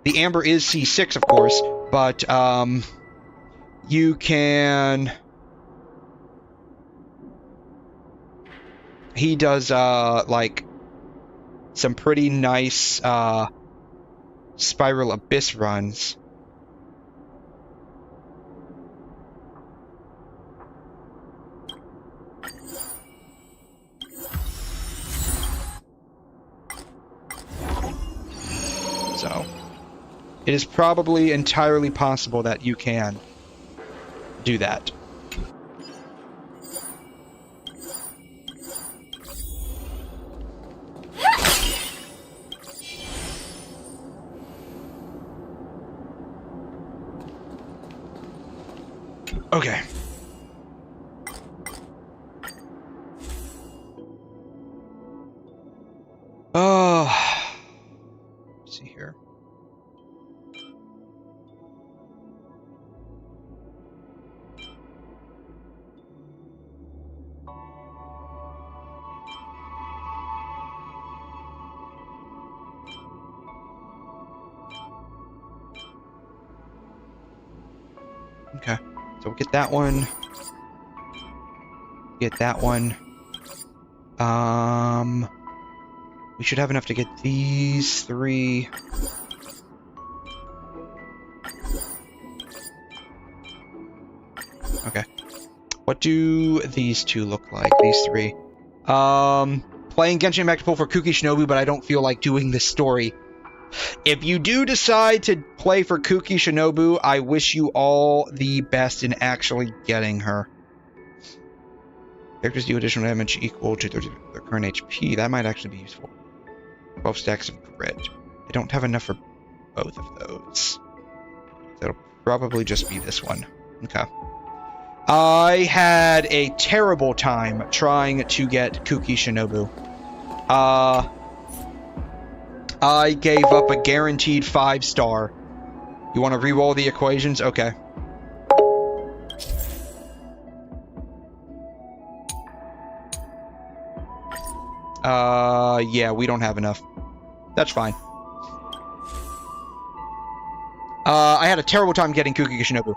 The amber is C6 of course, but you can... He does like some pretty nice Spiral Abyss runs. So, it is probably entirely possible that you can do that. Okay. Oh, let's see here. Okay, so we'll get that one. Get that one. We should have enough to get these 3. Okay. What do these 2 look like? These 3. Playing Genshin Impact to pull for Kuki Shinobu, but I don't feel like doing this story. If you do decide to play for Kuki Shinobu, I wish you all the best in actually getting her. Characters do additional damage equal to their current HP. That might actually be useful. 12 stacks of grit. I don't have enough for both of those. That'll probably just be this one. Okay. I had a terrible time trying to get Kuki Shinobu. I gave up a guaranteed 5-star. You want to re-roll the equations? Okay. Yeah, we don't have enough. That's fine. I had a terrible time getting Kuki Shinobu.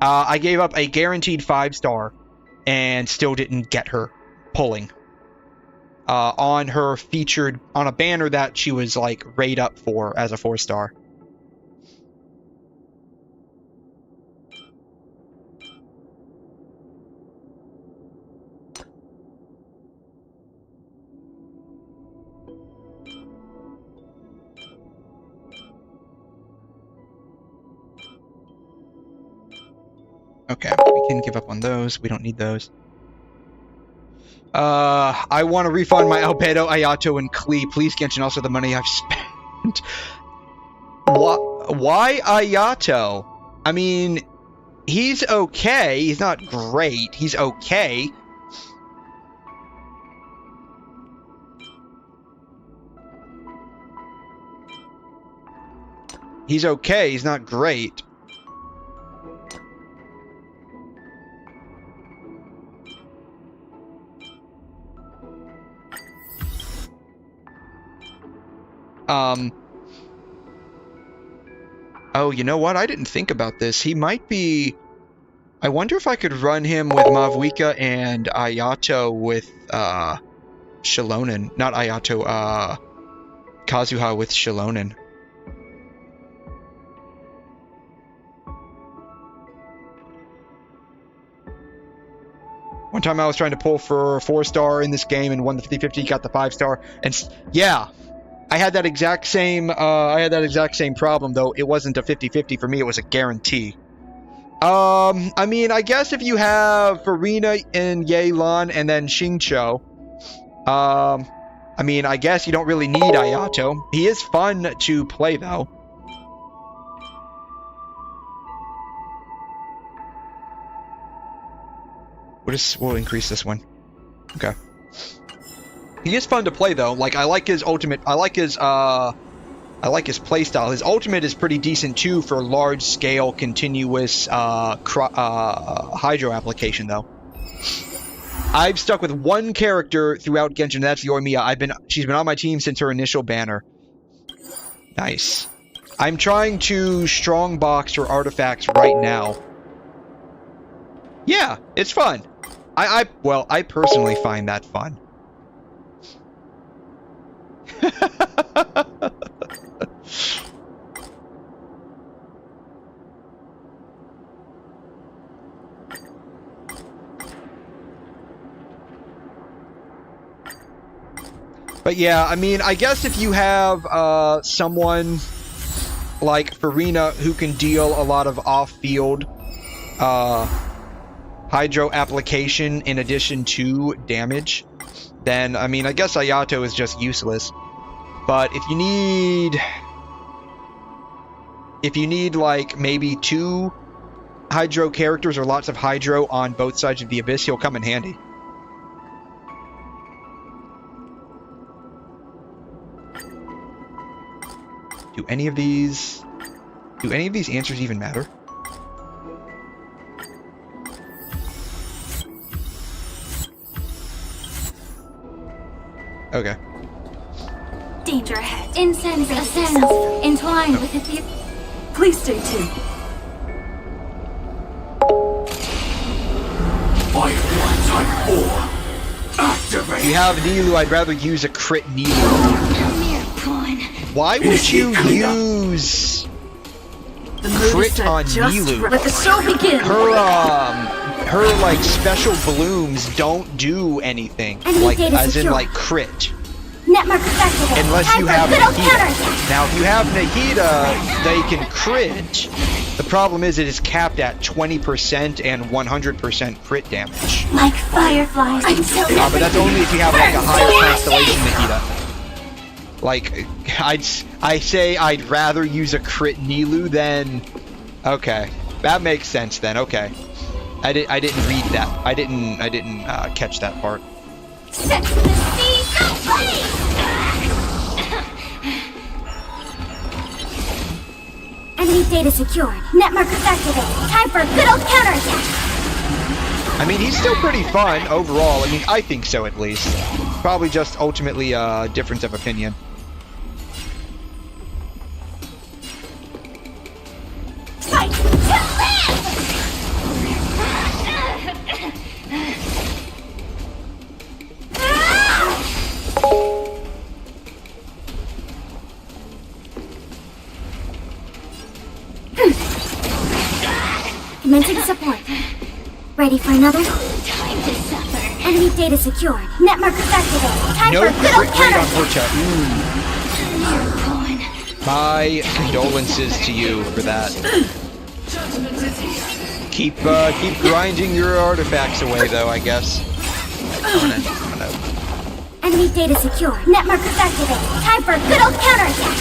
I gave up a guaranteed 5-star and still didn't get her pulling. On her featured, on a banner that she was like rate up for as a 4-star. Okay, we can give up on those. We don't need those. I want to refund my Albedo, Ayato, and Klee. Please, Genshin, also the money I've spent. Why Ayato? I mean, he's okay. He's not great. He's okay. He's okay. He's not great. Oh, you know what? I didn't think about this. He might be... I wonder if I could run him with Mavuika and Ayato with, Shilonen. Not Ayato, Kazuha with Shilonen. One time I was trying to pull for a 4-star in this game and won the 50-50, got the 5-star, and yeah, I had that exact same problem, though it wasn't a 50-50 for me, it was a guarantee. I mean, I guess if you have Farina and Yelan and then Xingqiu, I mean, I guess you don't really need Ayato. He is fun to play, though. We'll increase this one. Okay. He is fun to play though. Like I like his ultimate. I like his playstyle. His ultimate is pretty decent too for large scale continuous hydro application though. I've stuck with one character throughout Genshin, and that's Yoimiya. She's been on my team since her initial banner. Nice. I'm trying to strongbox her artifacts right now. Yeah, it's fun. Well, I personally find that fun. But yeah, I mean, I guess if you have someone like Farina who can deal a lot of off-field hydro application in addition to damage, then, I mean, I guess Ayato is just useless. But if you need like maybe 2 hydro characters or lots of hydro on both sides of the abyss, he'll come in handy. Do any of these answers even matter? Okay. Danger ahead. Incense ascends, entwined with the... Please stay tuned. Firefly type 4. Activate. You have Nilu, I'd rather use a crit Nilu. Come here, pawn. Why would you use The mood crit is set on just Nilu? right. Let the show begin. Her like special blooms don't do anything. Enemy Like data as in secure. like crit. Netmark activated. Unless Time you for have good old Nahida. counterattack. Now if you have Nahida, they can crit. The problem is it is capped at 20% and 100% crit damage. Like fireflies until But that's only if you have like a higher constellation Nahida. Like I say I'd rather use a crit Nilu than... Okay, that makes sense then. Okay, I didn't read that. I didn't catch that part. set to the sea ablaze. Enemy data secured. Netmarkers activated. Time for a good old counterattack. I mean, he's still pretty fun overall. I mean, I think so at least. Probably just ultimately a difference of opinion. Fight to live! Commencing support. Ready for another? Time to suffer. Enemy data secured. Netmarkers activated. Time No for a good old crit rate on counterattack. Herta. My condolences to you for that. Keep grinding your artifacts away, though, I guess. Oh, no. Enemy data secured. Netmarkers activated. Time for a good old counterattack.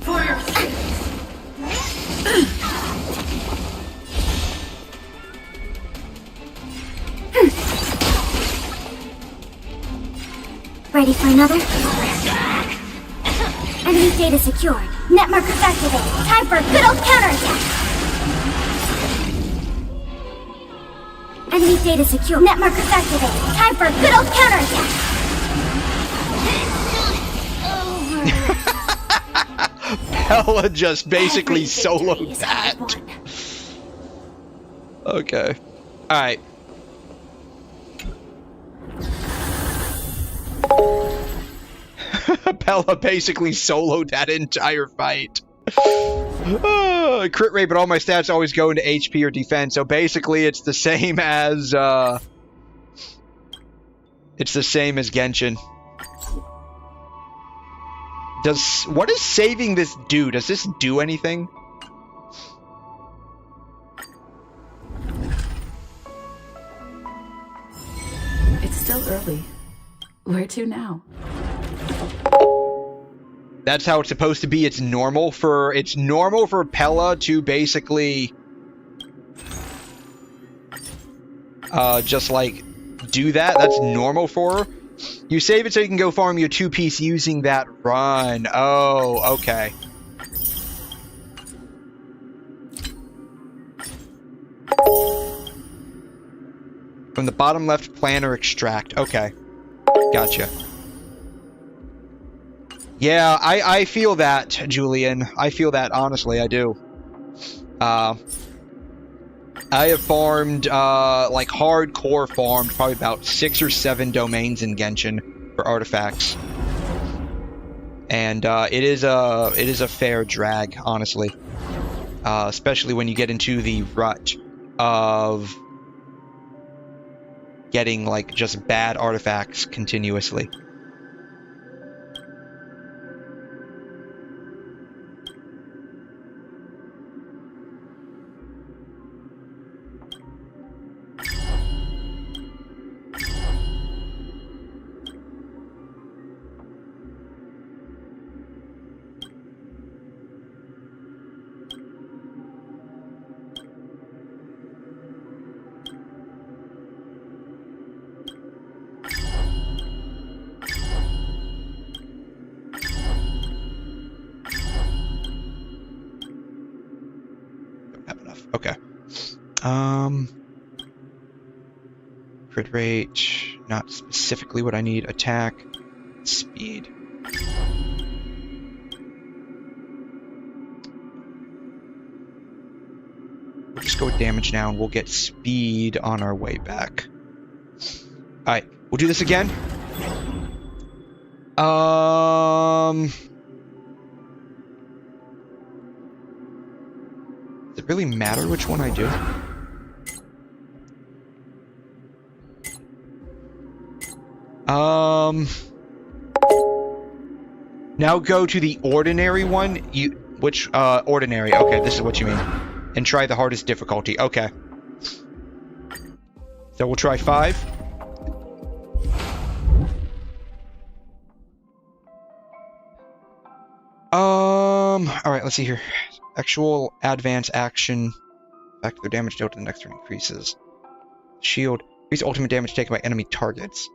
For your Ready for another? Enemy data secured. Netmarkers activated. Time for a good old counterattack. Enemy data secured. Netmarkers activated. Time for a good old counterattack. Bella just basically soloed that. Okay. Alright. Bella basically soloed that entire fight. Crit rate, but all my stats always go into HP or defense, so basically it's the same as, it's the same as Genshin. What does saving this do? Does this do anything? It's still early. Where to now? That's how it's supposed to be. It's normal for Pella to basically just like do that. That's normal for her. You save it so you can go farm your 2-piece using that run. Oh, okay. From the bottom left planner extract. Okay. Gotcha. Yeah, I feel that, Julian. I feel that, honestly, I do. I have farmed, like, hardcore farmed probably about 6 or 7 domains in Genshin for artifacts. And, it is a fair drag, honestly. Especially when you get into the rut of getting, like, just bad artifacts continuously. Crit rate, not specifically what I need. Attack, speed. We'll just go with damage now, and we'll get speed on our way back. Alright, we'll do this again. Does it really matter which one I do? Now go to the ordinary one. Ordinary. Okay, this is what you mean. And try the hardest difficulty. Okay. So we'll try 5. Alright, let's see here. Actual advance action. Back to their damage dealt to the next turn increases. Shield. Increase ultimate damage taken by enemy targets.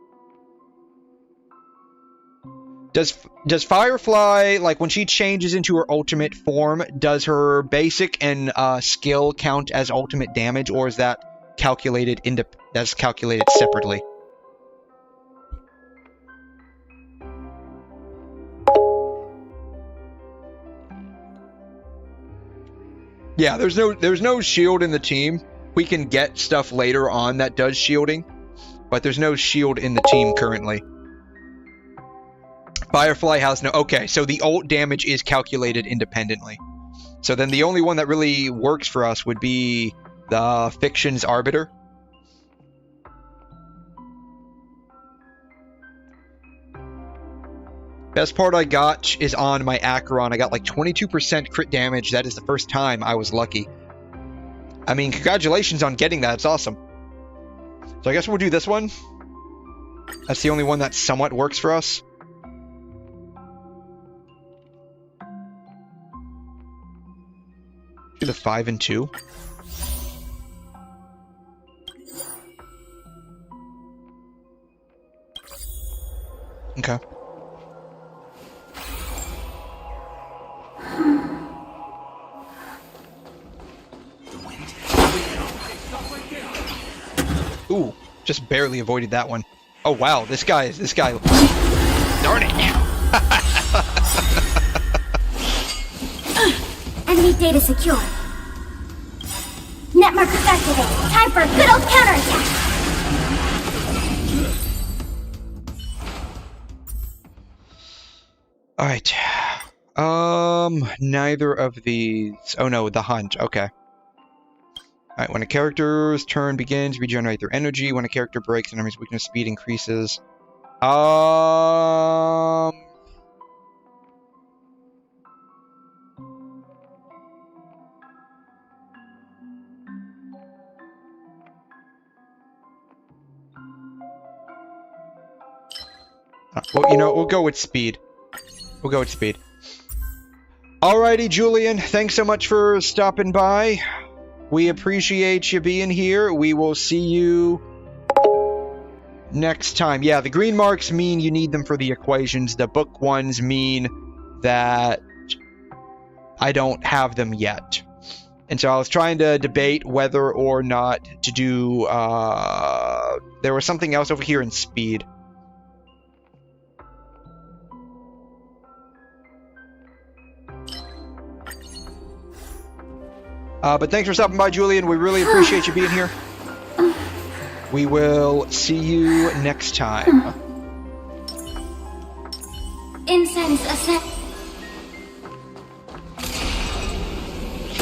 Does Firefly, like when she changes into her ultimate form, does her basic and skill count as ultimate damage, or is that calculated separately? Yeah, there's no shield in the team. We can get stuff later on that does shielding, but there's no shield in the team currently. Firefly has no... Okay, so the ult damage is calculated independently. So then the only one that really works for us would be the Fiction's Arbiter. Best part I got is on my Acheron. I got like 22% crit damage. That is the first time I was lucky. I mean, congratulations on getting that. It's awesome. So I guess we'll do this one. That's the only one that somewhat works for us. Do the 5 and 2. Okay. Ooh, just barely avoided that one. Oh wow, this guy. Darn it! Enemy data secure. Net markers activated. Time for a good old counterattack. Alright. Neither of these. Oh no, the hunt. Okay. Alright, when a character's turn begins, regenerate their energy. When a character breaks, an enemy's weakness speed increases. Well, you know, we'll go with speed. Alrighty, Julian, thanks so much for stopping by. We appreciate you being here. We will see you next time. Yeah, the green marks mean you need them for the equations. The book ones mean that I don't have them yet. And so I was trying to debate whether or not to do... there was something else over here in speed. But thanks for stopping by, Julian. We really appreciate you being here. We will see you next time. Incense ascent.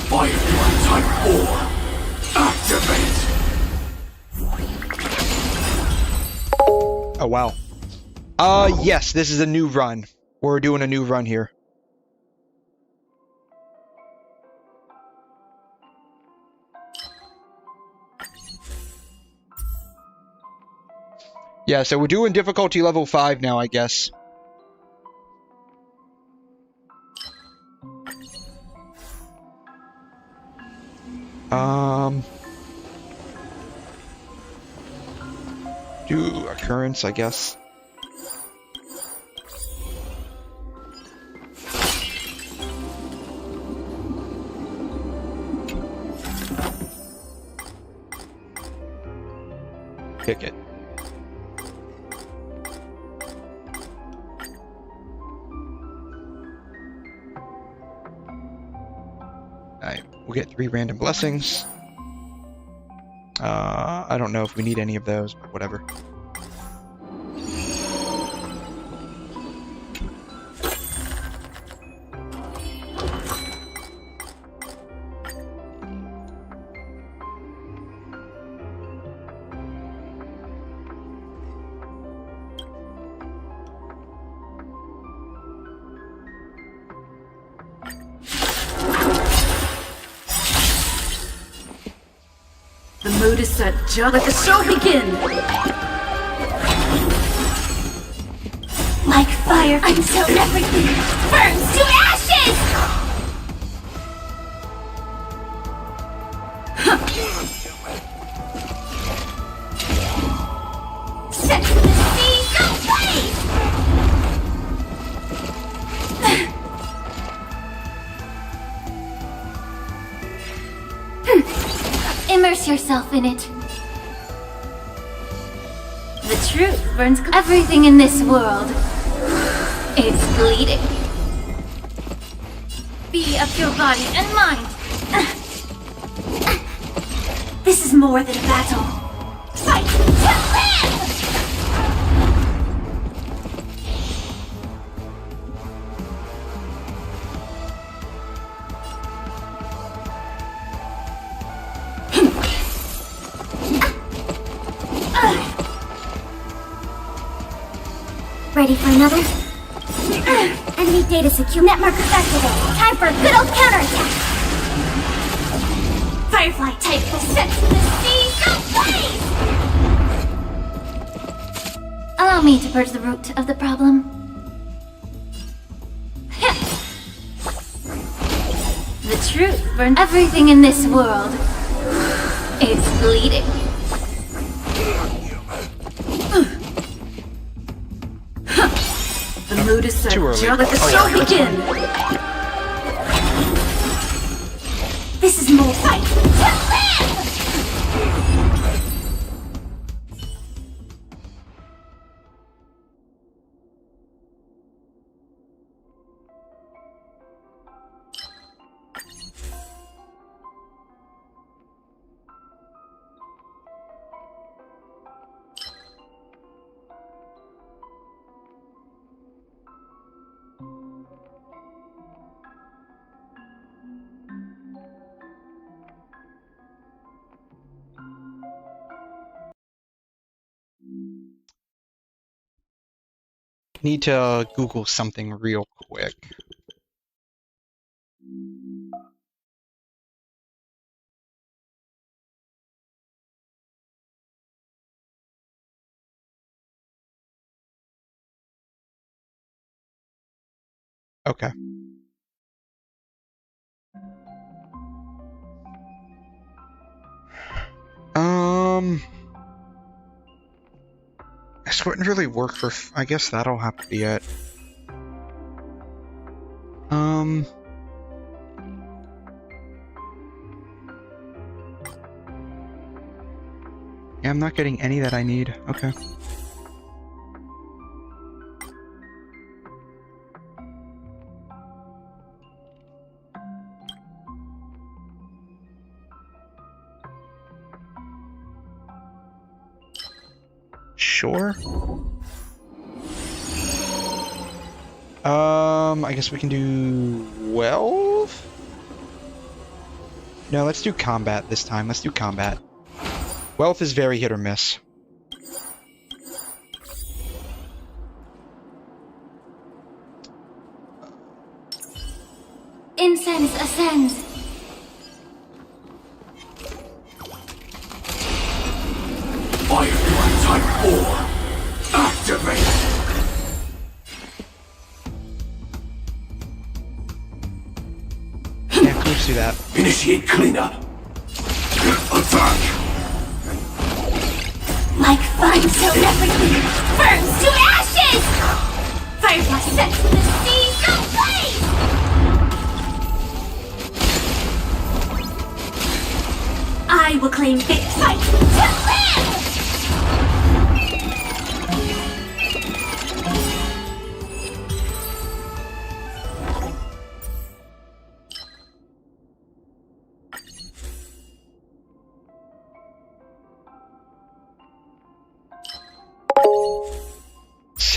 Firefly Type 4. Activate. Oh, wow. Yes, this is a new run. We're doing a new run here. Yeah, so we're doing difficulty level 5 now, I guess. Do occurrence, I guess. kick it. Alright, we'll get 3 random blessings. I don't know if we need any of those, but whatever. The mood is set. Just let the show begin! Like fire until everything burns to ashes! Set the sea ablaze! Immerse yourself in it. The truth burns everything in this world. It's bleeding. Be of your body and mind. This is more than a battle. Fight to live! Ready for another? Enemy data secure. Net markers activated. Time for a good old counterattack. Firefly type will set the sea ablaze! Allow me to purge the root of the problem. The truth burns everything in this world. It's bleeding. The mood is set. Too early. Just let the show begin! This is more fight to live! Need to Google something real quick. Okay. This wouldn't really work for. I guess that'll have to be it. Yeah, I'm not getting any that I need. Okay. Sure. I guess we can do 12? No, let's do combat this time. Let's do combat. Wealth is very hit or miss. Incense ascends. Firefly Type 4. Activate! Yeah, let's do that. Initiate cleanup. Attack! Like fire till everything burns to ashes! Firefly sets the sea ablaze! I will claim big fight to live!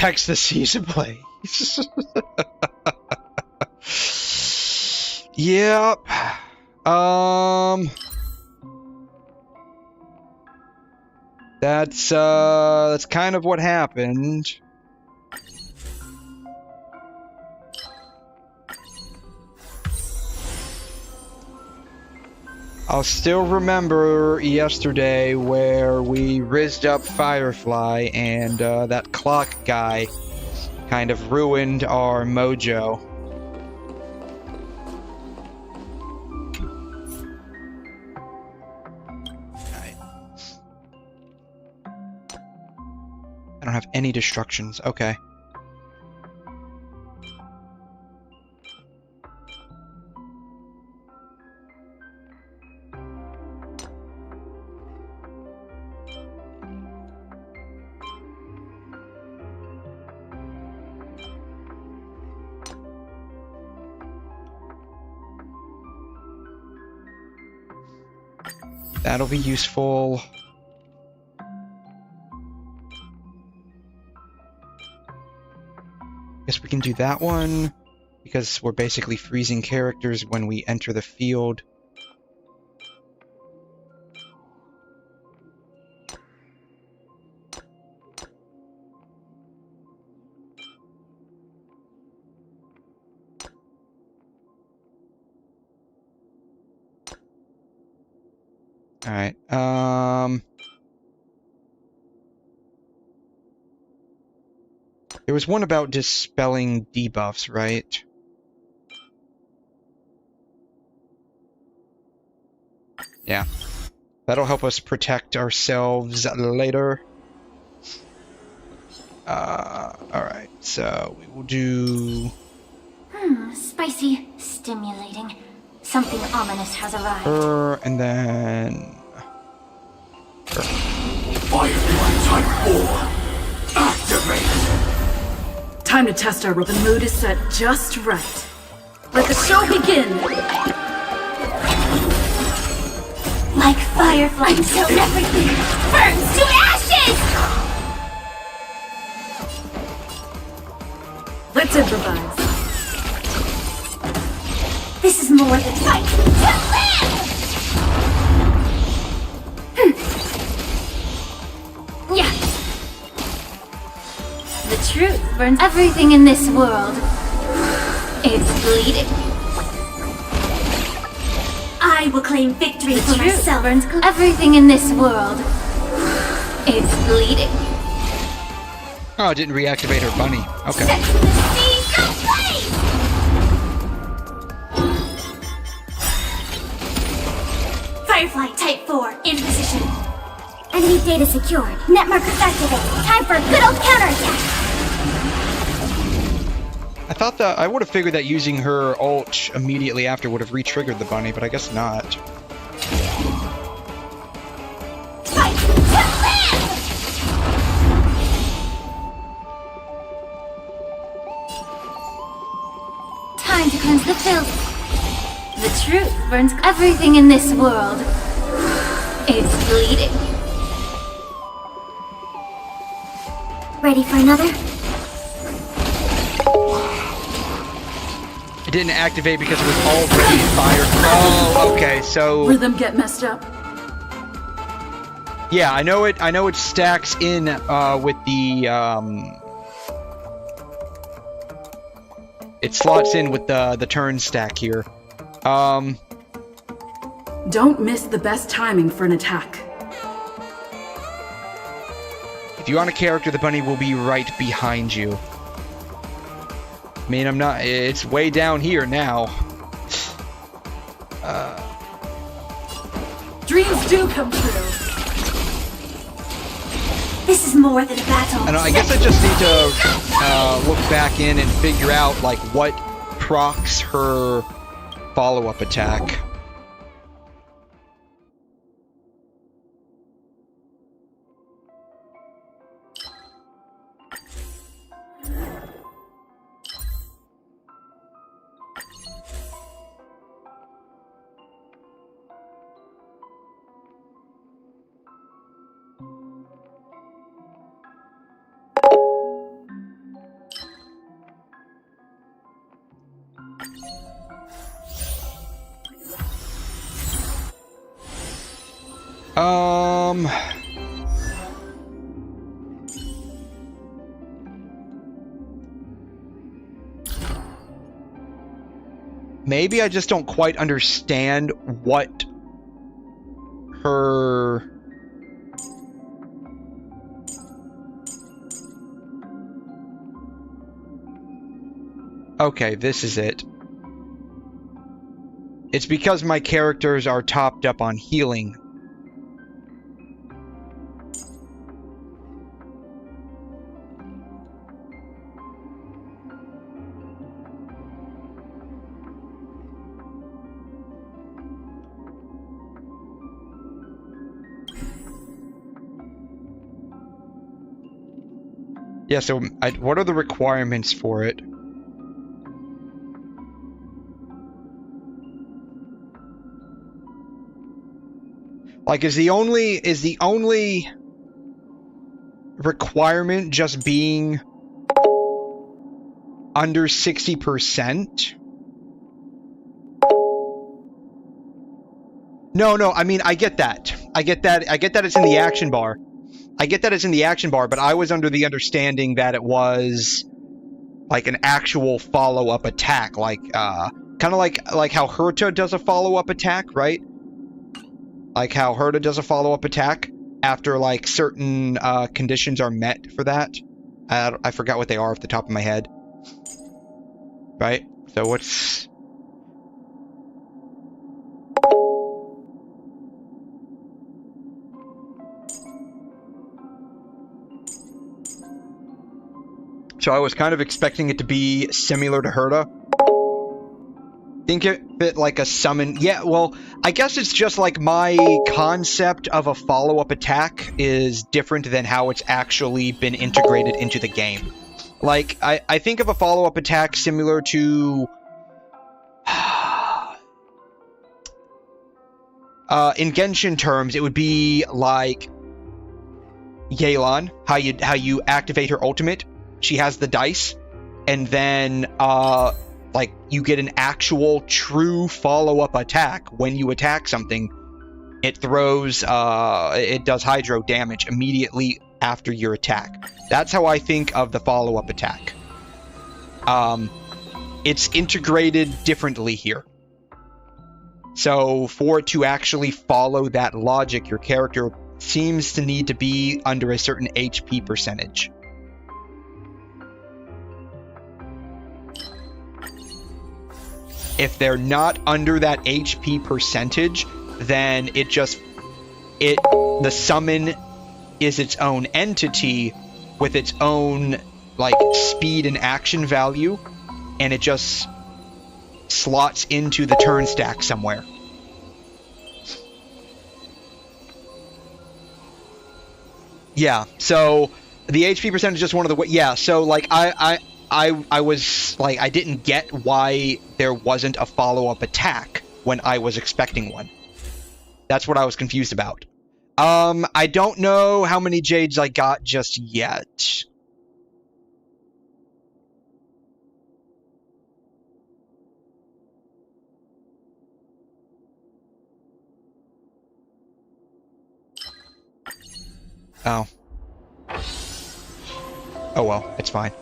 protects the season blaze. Yep. That's kind of what happened. I'll still remember yesterday where we rizzed up Firefly and that clock guy kind of ruined our mojo. Alright. I don't have any destructions. Okay. That'll be useful. Guess we can do that one, because we're basically freezing characters when we enter the field. Alright, there was one about dispelling debuffs, right? Yeah. That'll help us protect ourselves later. Alright, so we will do... Spicy, stimulating. Something ominous has arrived. And then... Firefly Type 4. Activate. Time to test our... The mood is set just right. Let the show begin! Like Firefly until everything burns to ashes! Let's improvise. This is more than fight to live! Yeah. The truth burns everything in this world. It's bleeding. I will claim victory for myself. Burns everything in this world. It's bleeding. Oh, it didn't reactivate her bunny. Okay. Set the seas ablaze! Firefly Type 4 in position. Enemy data secured. Net markers activated. Time for a good old counterattack. I thought that I would have figured that using her ult immediately after would have re-triggered the bunny, but I guess not. Fight to live! Time to cleanse the filth. The truth burns everything in this world. It's bleeding. Ready for another? It didn't activate because it was already fired. Oh, okay, so... Rhythm get messed up. Yeah, I know it stacks in with the... It slots in with the turn stack here. Don't miss the best timing for an attack. If you want a character, the bunny will be right behind you. I mean, I'm not... It's way down here now. Dreams do come true. This is more than a battle. I know, I guess I just need to look back in and figure out, like, what procs her follow-up attack. Maybe I just don't quite understand what her... Okay, this is it. It's because my characters are topped up on healing. Yeah, so what are the requirements for it? Like, is the only requirement just being under 60%? No, I mean, I get that. I get that it's in the action bar. But I was under the understanding that it was like an actual follow-up attack, like kind of like how Herta does a follow-up attack, right? Like how Herta does a follow-up attack after like certain conditions are met for that. I forgot what they are off the top of my head. Right? So what's... So I was kind of expecting it to be similar to Herta. Think of it like a summon... Yeah, well, I guess it's just like my concept of a follow-up attack is different than how it's actually been integrated into the game. Like, I think of a follow-up attack similar to... in Genshin terms, it would be like Yelan, how you activate her ultimate. She has the dice, and then like you get an actual true follow-up attack when you attack something. It throws it does hydro damage immediately after your attack. That's how I think of the follow-up attack. It's integrated differently here. So for it to actually follow that logic, your character seems to need to be under a certain HP percentage. If they're not under that HP percentage, then the summon is its own entity with its own like speed and action value, and it just slots into the turn stack somewhere. Yeah, so the HP percentage is just one of the... Yeah, so like I was like, I didn't get why there wasn't a follow-up attack when I was expecting one. That's what I was confused about. I don't know how many Jades I got just yet. Oh. Oh well, it's fine.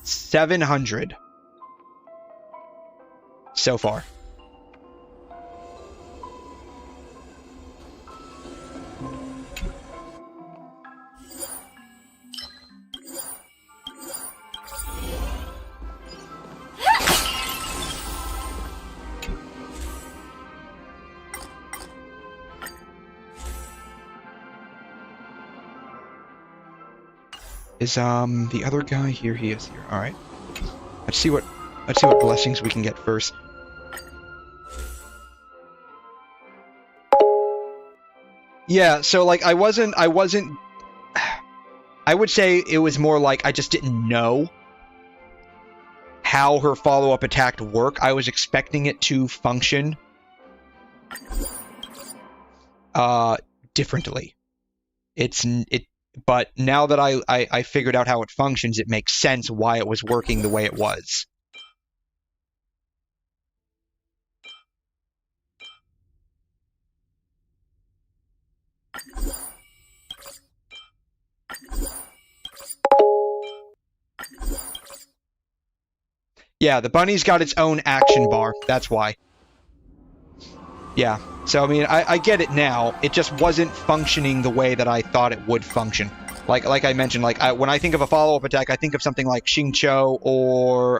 700 so far. Is the other guy here? He is here. All right. Let's see what blessings we can get first. Yeah, so like I wasn't I would say it was more like I just didn't know how her follow-up attack worked. I was expecting it to function differently. But now that I figured out how it functions, it makes sense why it was working the way it was. Yeah, the bunny's got its own action bar. That's why. Yeah. So, I mean, I get it now. It just wasn't functioning the way that I thought it would function. Like I mentioned, like, when I think of a follow-up attack, I think of something like Xingqiu or,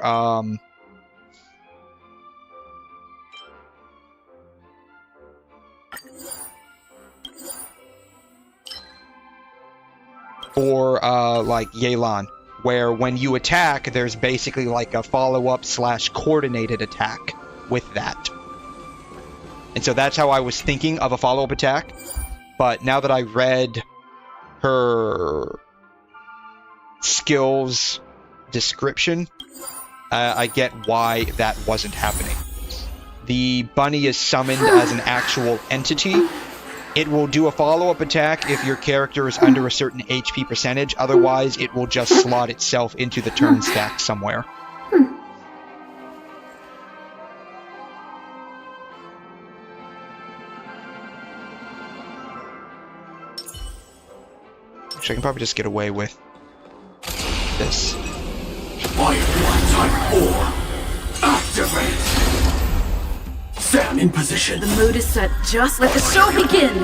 like, Yelan, where when you attack, there's basically like a follow-up / coordinated attack with that. And so that's how I was thinking of a follow-up attack. But now that I read her skills description, I get why that wasn't happening. The bunny is summoned as an actual entity. It will do a follow-up attack if your character is under a certain HP percentage. Otherwise, it will just slot itself into the turn stack somewhere. Actually, I can probably just get away with this. Firefly Type 4, activate! Sam in position. The mood is set. Just let the show begin!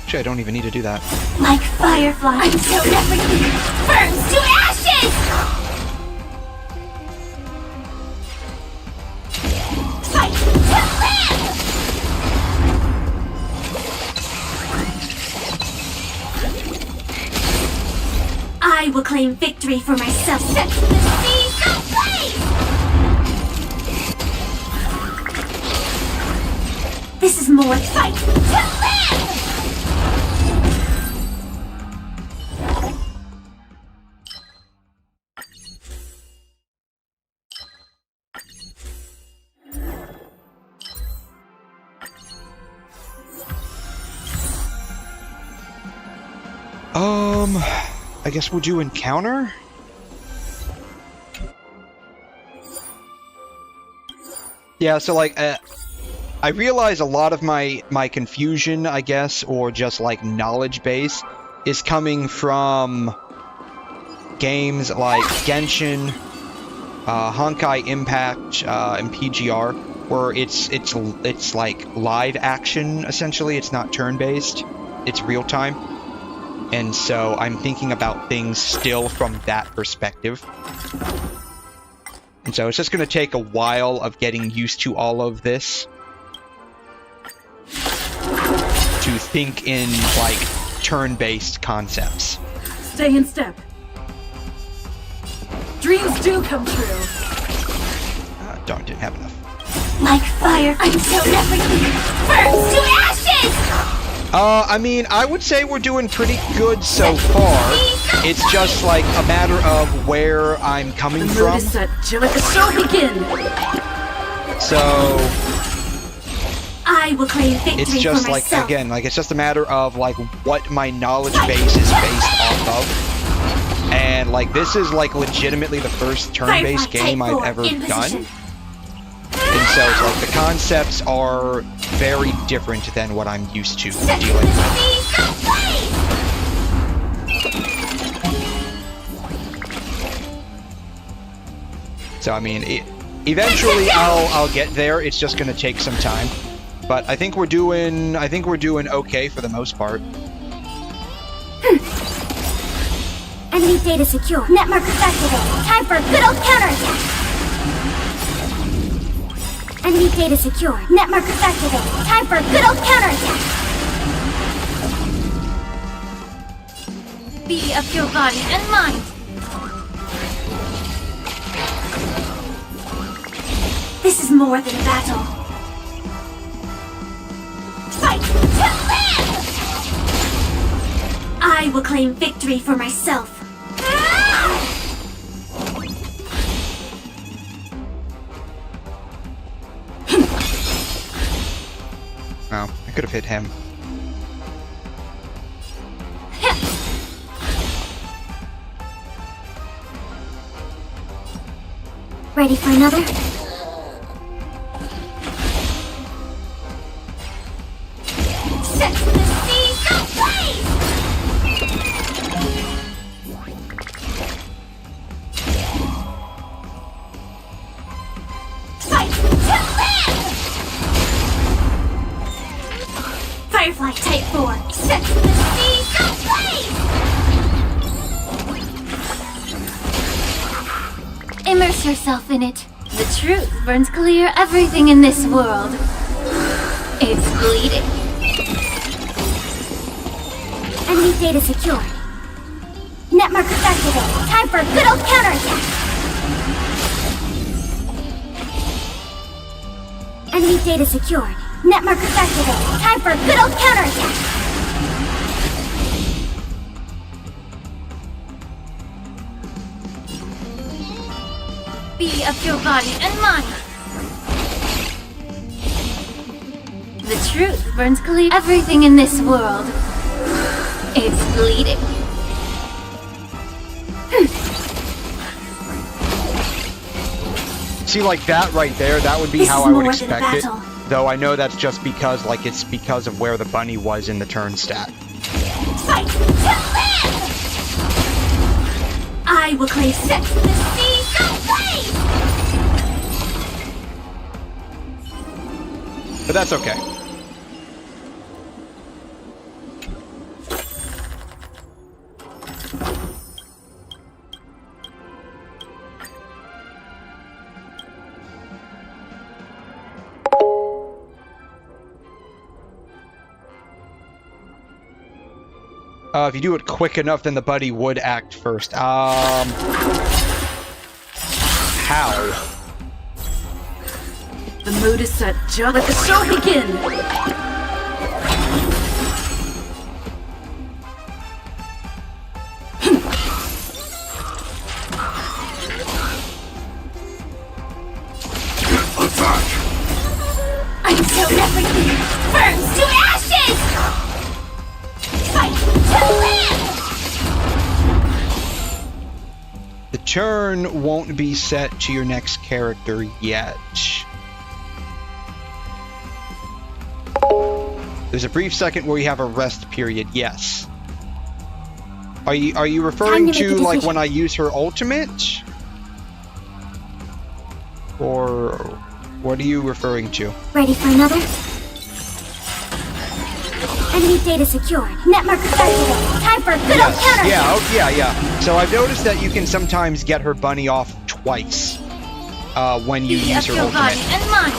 Actually, I don't even need to do that. Like firefly, until everything burns to ashes! Fight to live! I will claim victory for myself. Set the seas ablaze! This is more fight to live! I guess we'll do encounter? Yeah, so like, I realize a lot of my confusion, I guess, or just like knowledge base, is coming from games like Genshin, Honkai Impact, and PGR, where it's like live action, essentially. It's not turn-based, it's real-time. And so I'm thinking about things still from that perspective. And so it's just going to take a while of getting used to all of this to think in, like, turn-based concepts. Stay in step. Dreams do come true. Darn, didn't have enough. Like fire until everything burns to ashes! I mean, I would say we're doing pretty good so far. It's just like a matter of where I'm coming from. The mood is set. Let the show begin. So I will claim victory it's just for like, myself. again, like it's just a matter of like what my knowledge base is based off of. And like this is like legitimately the first turn-based game I've ever done. And so it's like the concepts are very different than what I'm used to dealing with. So I mean, eventually I'll get there. It's just going to take some time. But I think we're doing okay for the most part. Enemy data secure. Net markers activated. Time for a good old counterattack. Enemy data secure. Net markers activated. Time for a good old counterattack. Be of your body and mind. This is more than a battle. Fight to live! I will claim victory for myself. Oh, I could have hit him. Ready for another? Firefly Type 4. Set to the sea, go blaze! Immerse yourself in it. The truth burns clear everything in this world. It's bleeding. Enemy data secured. Net markers activated. Time for a good old counterattack. Enemy data secured. Net markers activated. Time for a good old counterattack. Be of your body and mind. The truth burns clear everything in this world. It's bleeding. See, like that right there, that would be This how is I would more than a expect it. battle. Though I know that's just because, like, it's because of where the bunny was in the turn stat. Fight to live! I will claim Set to the sea, go blaze! But that's okay. If you do it quick enough, then the buddy would act first. How? The mood is set. Just let the show begin. Attack! Until everything burns to ashes! Fight to live! The turn won't be set to your next character yet. There's a brief second where you have a rest period, yes. Are you referring Time to make to a like decision. when I use her ultimate? Or what are you referring to? Ready for another? Enemy data secured. Net markers activated. Time for a good old counter. Yeah. So I've noticed that you can sometimes get her bunny off twice when you Be use of her your body ultimate. and mind.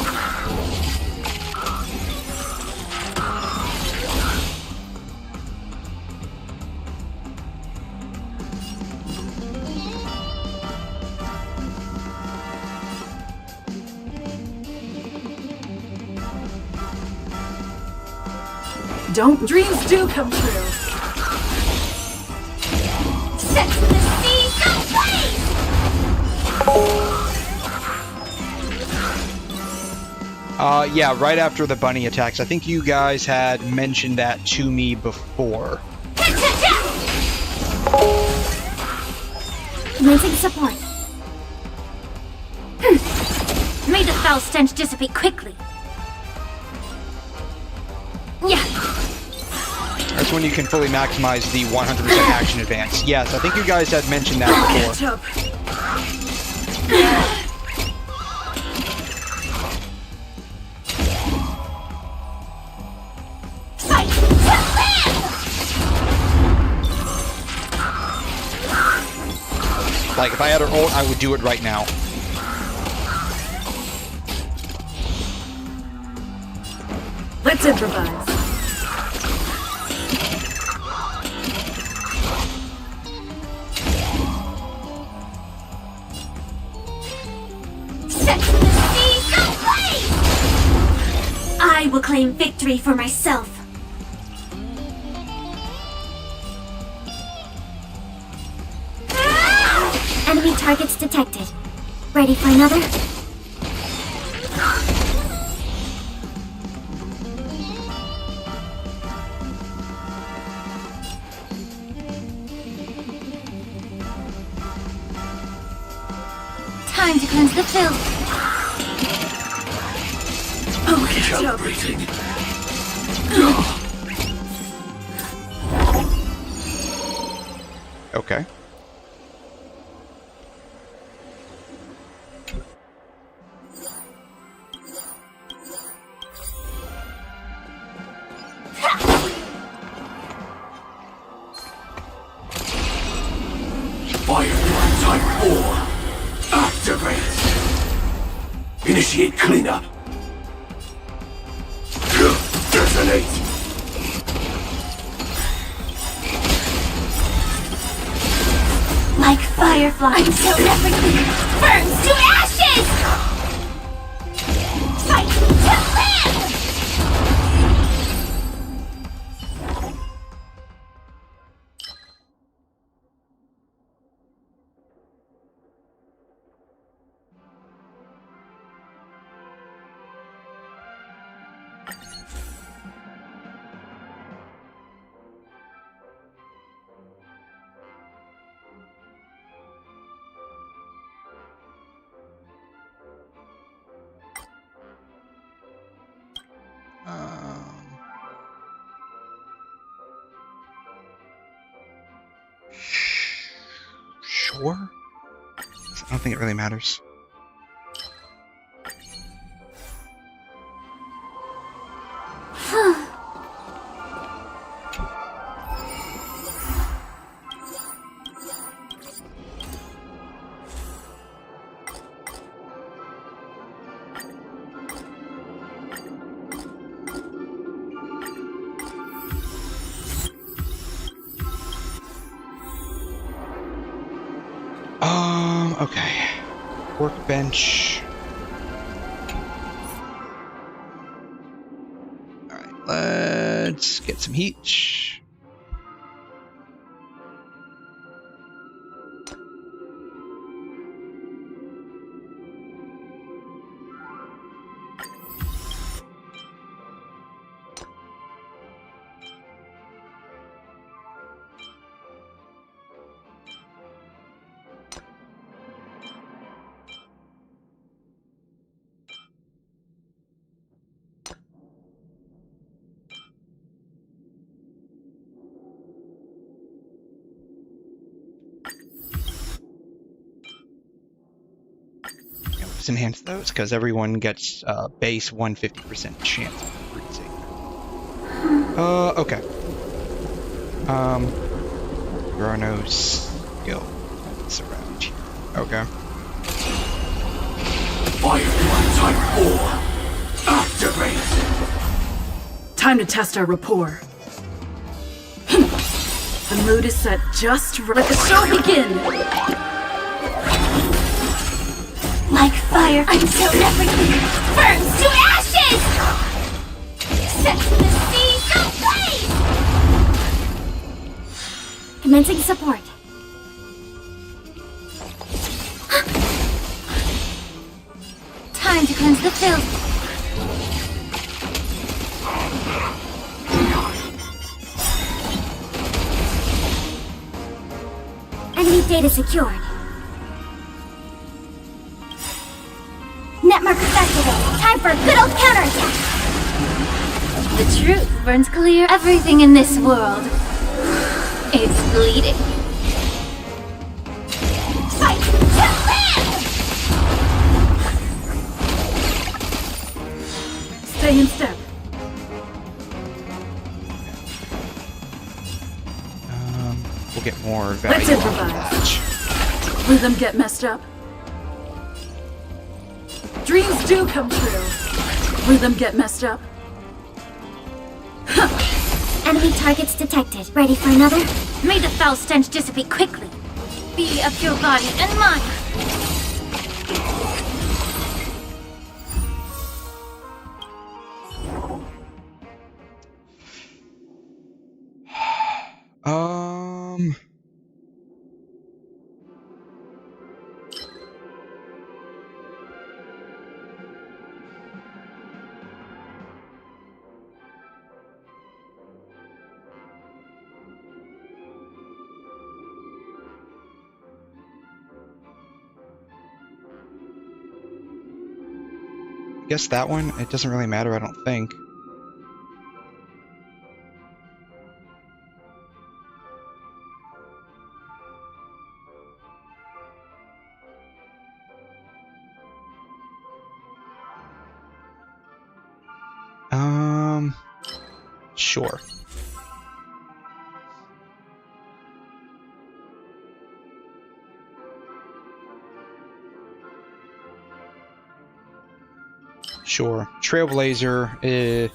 Don't dreams do come true. Set to the sea, go blaze! Yeah, right after the bunny attacks. I think you guys had mentioned that to me before. Commencing support. May the foul stench dissipate quickly. Yeah. That's when you can fully maximize the 100% action advance. Yes, I think you guys had mentioned that before. Catch up. Fight to live! Like, if I had her ult, I would do it right now. Let's improvise. Set to the sea, go blaze! I will claim victory for myself. Enemy targets detected. Ready for another? Time to cleanse the filth. Oh, catch up. Calibrating. Okay. Initiate cleanup. Detonate. Like fireflies until everything burns to ashes! Fight to live! Sure. I don't think it really matters. Okay. Workbench. Alright, let's get some heat. Let's enhance those because everyone gets base 150% chance of freezing. Okay. There are no skills around here. Okay. Firefly Type 4. Activate. Time to test our rapport. The mood is set just right. Let the show begin! Like fire until everything burns to ashes! Set the sea ablaze! Commencing support. Time to cleanse the filth. Enemy data secured. Net markers activated. Time for a good old counterattack. The truth burns clear everything in this world. It's bleeding. Fight to live! Stay in step. We'll get more value. Let's improvise. Will them get messed up? Dreams do come true. Will them get messed up? Enemy targets detected. Ready for another? May the foul stench dissipate quickly. Be of your body and mind. I guess that one, it doesn't really matter, I don't think. Sure. Sure. Trailblazer is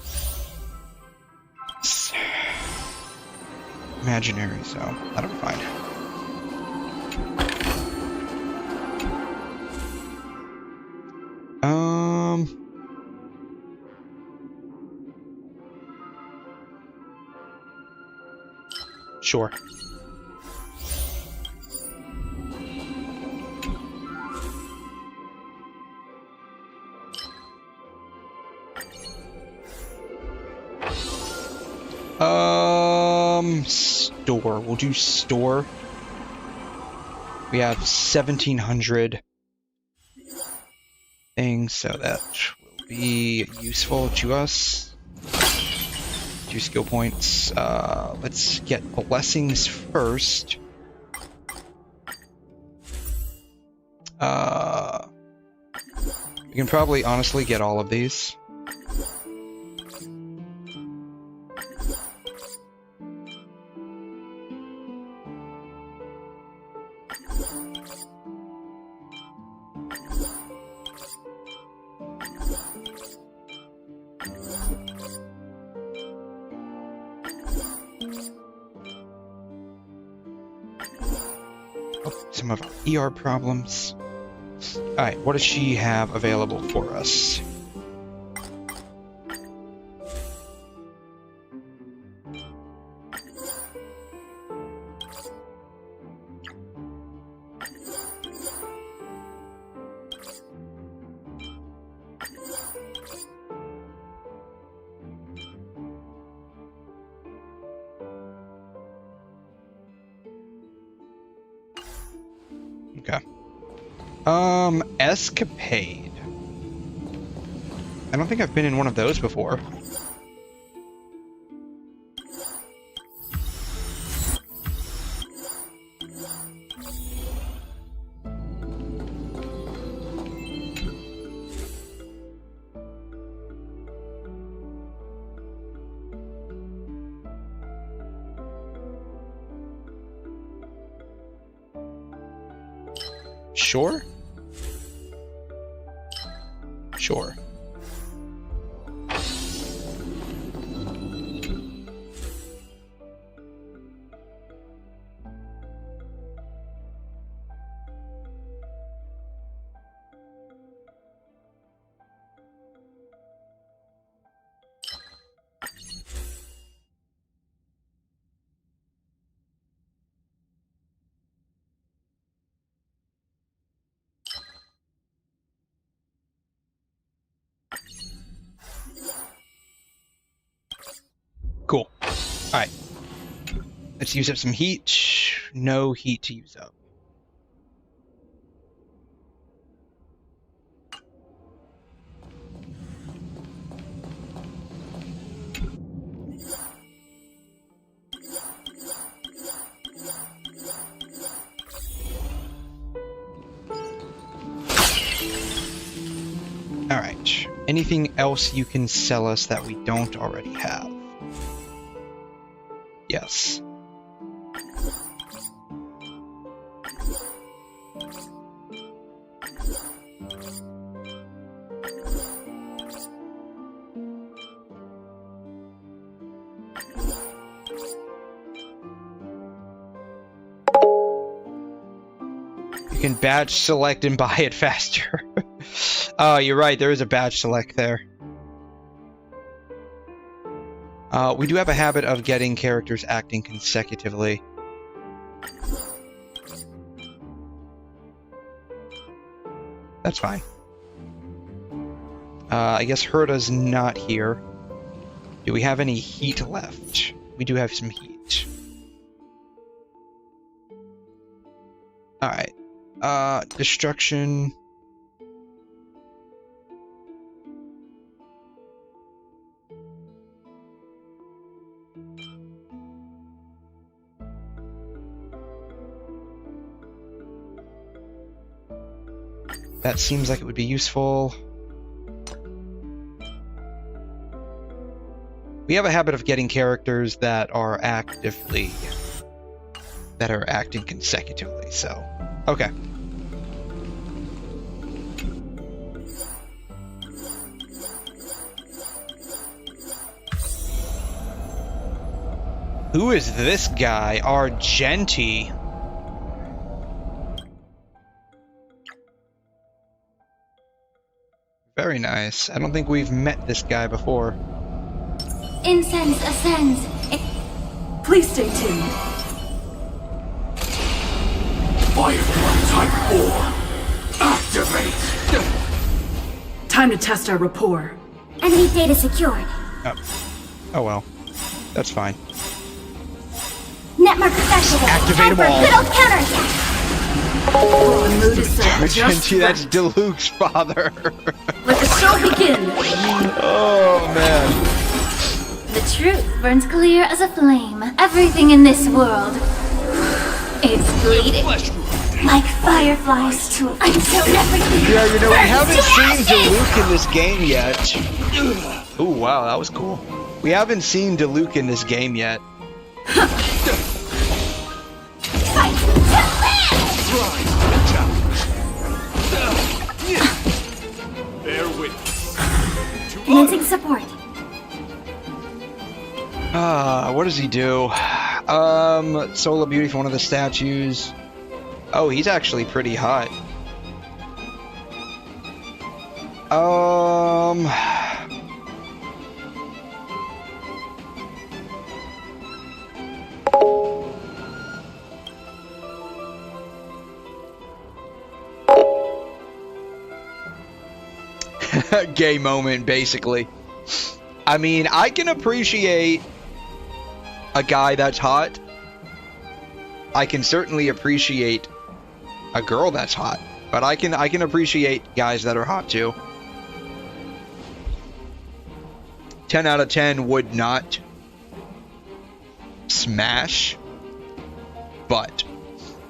imaginary, so that'll be fine. Sure. Store. We'll do store. We have 1,700 things, so that will be useful to us. 2 skill points. Let's get blessings first. We can probably honestly get all of these. Some of our ER problems. Alright, what does she have available for us? Okay. Escapade. I don't think I've been in one of those before. Sure? Sure. Cool. Alright. Let's use up some heat. No heat to use up. Alright. Anything else you can sell us that we don't already have? Yes. You can badge select and buy it faster. Oh, you're right, there is a badge select there. We do have a habit of getting characters acting consecutively. That's fine. I guess Herta's not here. Do we have any heat left? We do have some heat. Alright. Destruction. That seems like it would be useful. We have a habit of getting characters that are acting consecutively, so okay. Who is this guy? Argenti. Very nice. I don't think we've met this guy before. Incense ascends. Please stay tuned. Firefly Type 4. Activate. Time to test our rapport. Enemy data secured. Oh well. That's fine. Netmark activated. Activate Time them for all. good old counterattack. The mood is set just Argenti, that's right. Diluc's father. Let the show begin. Oh man. The truth burns clear as a flame. Everything in this world. It's bleeding. Like fireflies to until everything. Yeah, you know, we burns haven't to seen ashes! Diluc in this game yet. Oh wow, that was cool. We haven't seen Diluc in this game yet. Fight to Bear with. live! Commencing support. What does he do? Solar Beauty for one of the statues. Oh, he's actually pretty hot. Gay moment, basically. I mean, I can appreciate a guy that's hot. I can certainly appreciate a girl that's hot, but I can appreciate guys that are hot too. 10 out of 10 would not smash, but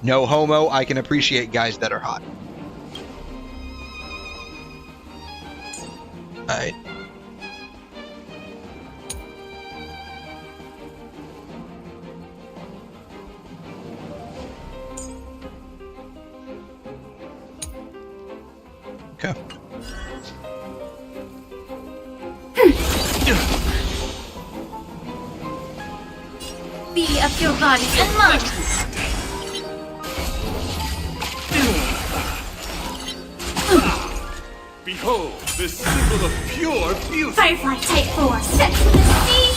no homo, I can appreciate guys that are hot. Alright. Okay. Be of your body and mind. Behold, the symbol of pure beauty. Firefly Type 4. Set to the sea.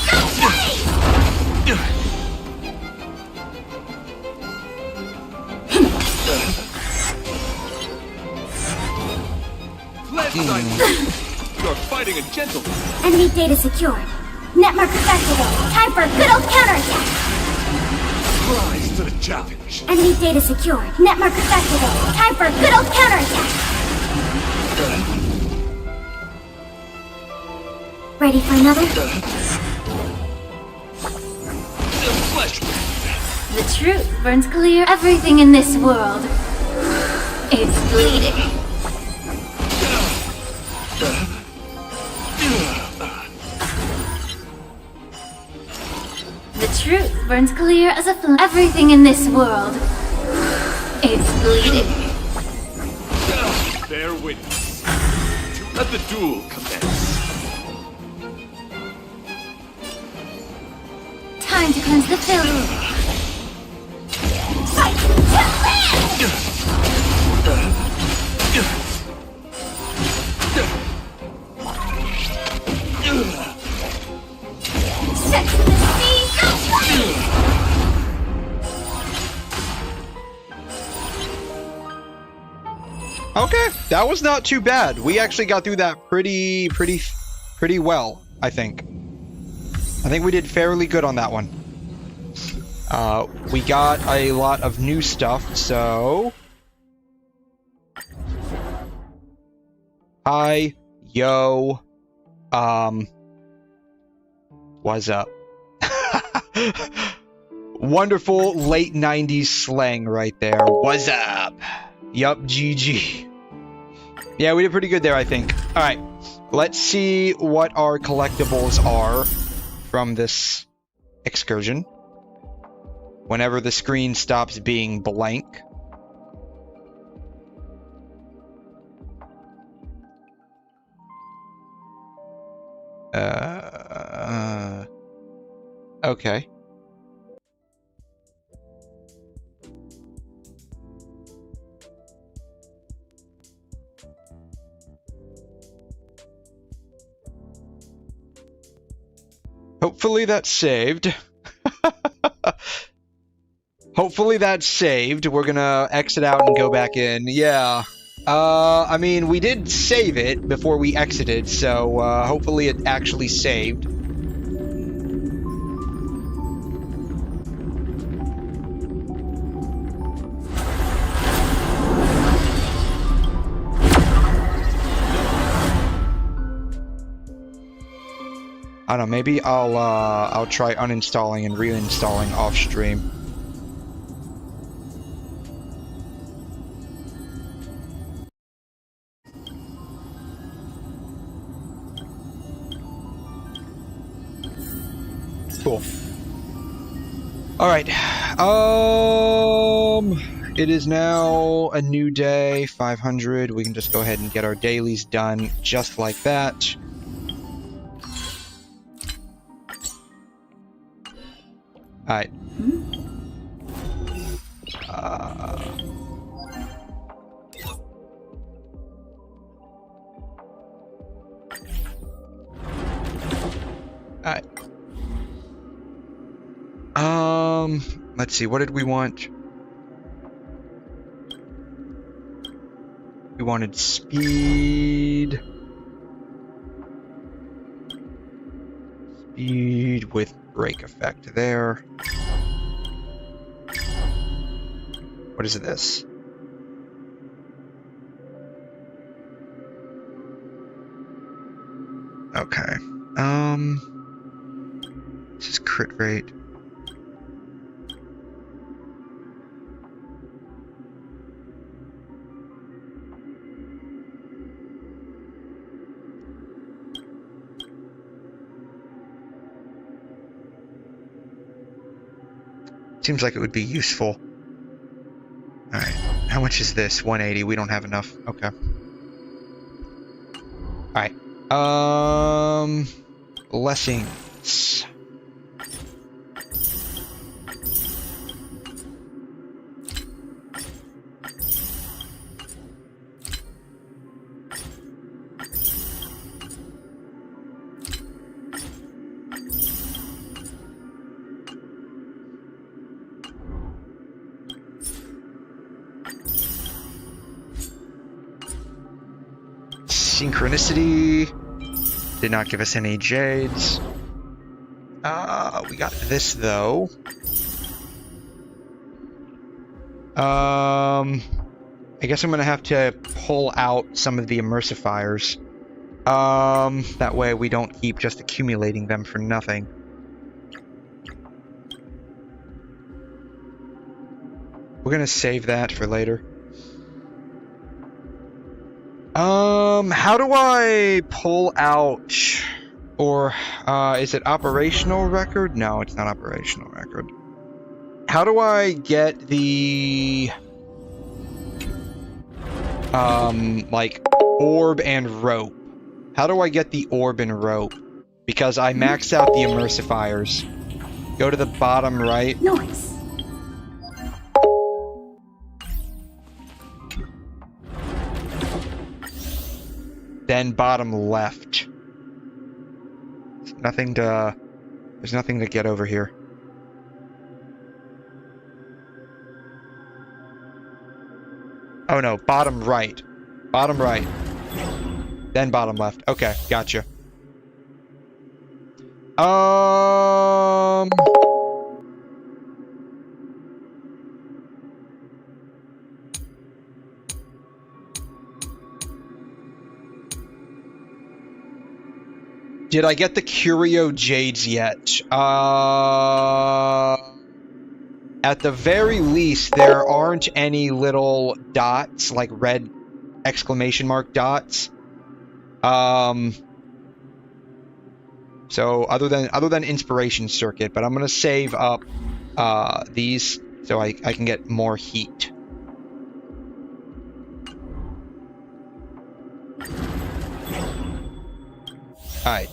You're fighting a gentleman. Enemy data secured. Netmark activated. Time for good old counterattack. Rise to the challenge. Enemy data secured. Netmark activated. Time for good old counterattack. Ready for another? The truth burns clear. Everything in this world. It's bleeding. The truth burns clear as a flame. Everything in this world. It's bleeding. Bear witness. Let the duel commence. Time to cleanse the filth. Fight to live! Set to the sea. Okay, that was not too bad. We actually got through that pretty well, I think. I think we did fairly good on that one. We got a lot of new stuff, so... Hi, yo, what's up? Wonderful late 90s slang right there. What's up? Yup, GG. Yeah, we did pretty good there, I think. Alright, let's see what our collectibles are from this excursion. Whenever the screen stops being blank. Okay. Hopefully that's saved. Hopefully that's saved. We're gonna exit out and go back in. Yeah. I mean, we did save it before we exited, so hopefully it actually saved. I don't know, maybe I'll try uninstalling and reinstalling off stream. Cool. All right. It is now a new day, 500. We can just go ahead and get our dailies done just like that. All right. All right. Let's see. What did we want? We wanted speed. Speed with brake effect there. What is this? Okay. This is crit rate. Seems like it would be useful. Alright. How much is this? 180. We don't have enough. Okay. Alright. Blessings. Synchronicity did not give us any jades. We got this though. I guess I'm gonna have to pull out some of the immersifiers. That way we don't keep just accumulating them for nothing. We're gonna save that for later. How do I pull out, or, is it operational record? No, it's not operational record. How do I get the, like, orb and rope? How do I get the orb and rope? Because I maxed out the immersifiers. Go to the bottom right. Nice. Then bottom left. There's nothing to get over here. Oh no, bottom right. Bottom right. Then bottom left. Okay, gotcha. Did I get the Curio Jades yet? At the very least, there aren't any little dots, like red exclamation mark dots. So other than Inspiration Circuit, but I'm gonna save up these so I can get more heat. Alright.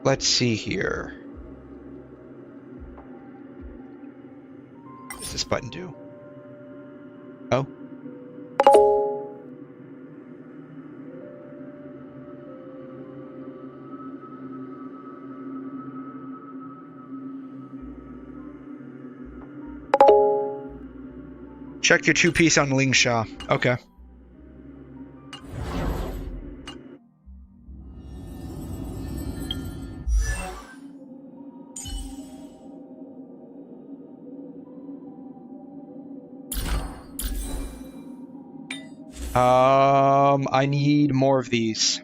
Let's see here. does this button do? Oh. Check your 2-piece on Lingsha. Okay. I need more of these.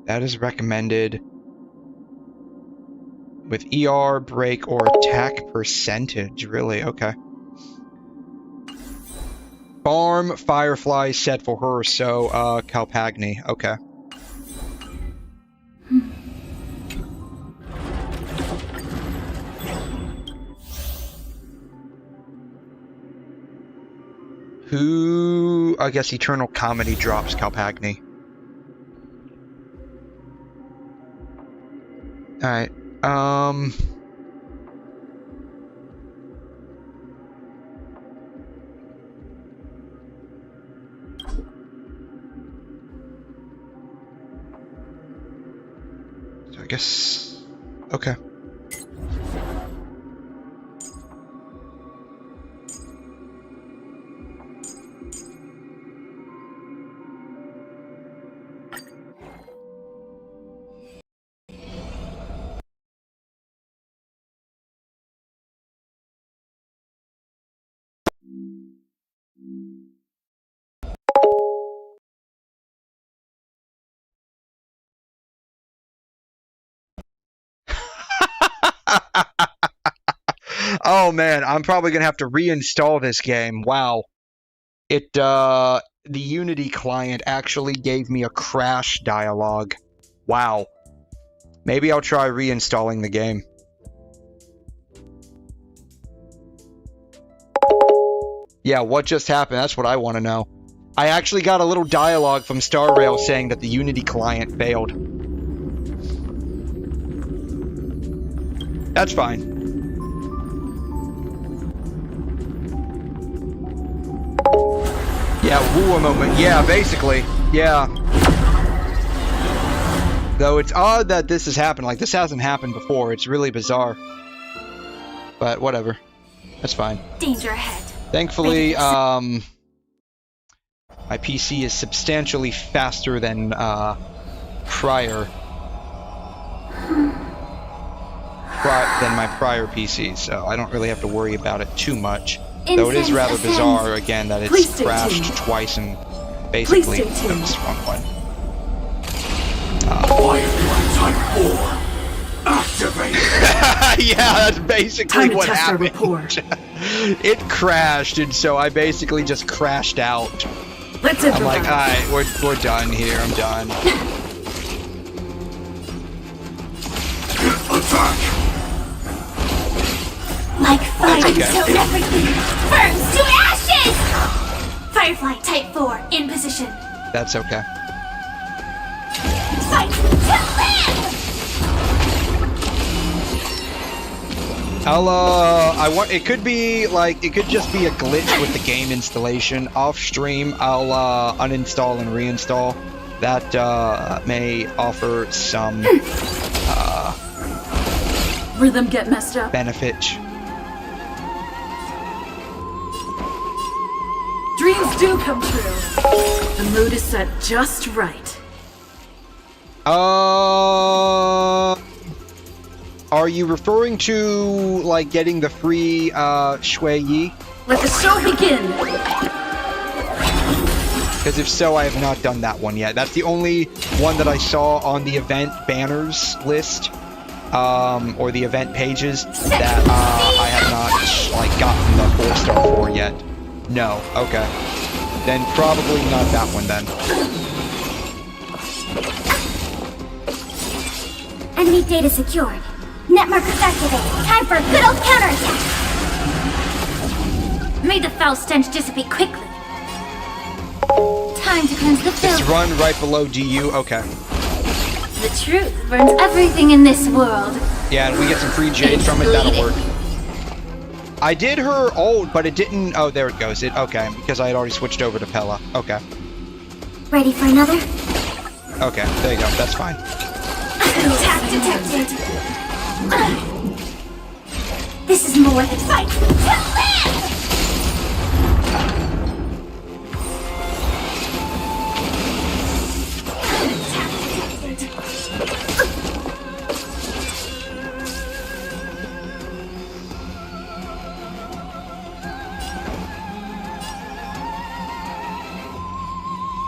That is recommended with ER, break, or attack percentage. Really? Okay. Farm Firefly set for her, so Calpagni. Okay. Who? I guess Eternal Comedy drops Calpagni. Alright, so I guess... Okay. Oh man, I'm probably gonna have to reinstall this game. Wow. The Unity client actually gave me a crash dialogue. Wow. Maybe I'll try reinstalling the game. Yeah, what just happened? That's what I want to know. I actually got a little dialogue from Star Rail saying that the Unity client failed. That's fine. Yeah, WuWa moment. Yeah, basically. Yeah. Though it's odd that this has happened. Like, this hasn't happened before. It's really bizarre. But whatever. That's fine. Danger ahead. Thankfully, my PC is substantially faster than prior than my prior PC, so I don't really have to worry about it too much. Though it is rather bizarre, again, that it's crashed twice and basically... Oops, wrong one. Type 4. Activate. Yeah, that's basically what happened. It crashed, and so I basically just crashed out. I'm like, alright, we're done here. I'm done. Attack. Like fire, so everything burns to ashes! Firefly Type 4 in position. That's okay. Fight to live! It could be, like, it could just be a glitch with the game installation. Off stream, I'll, uninstall and reinstall. That, may offer some, Rhythm get messed up. benefit. Dreams do come true. The mood is set just right. Are you referring to, like, getting the free, Shui Yi? Let the show begin! Because if so, I have not done that one yet. That's the only one that I saw on the event banners list, or the event pages, that, I have not, like, gotten the 4-star for yet. No, okay. Then probably not that one, then. Enemy data secured. Net markers activated. Time for a good old counterattack. May the foul stench dissipate quickly. Time Time to cleanse the It's filth. run right below DU. Okay. The truth burns everything in this world. Yeah, and we get some free jade from it. That'll work. I did her ult, but it didn't. Oh, there it goes. Okay, because I had already switched over to Pella. Okay. Ready for another? Okay, there you go. That's fine. Attack detected. This is more than fight to live!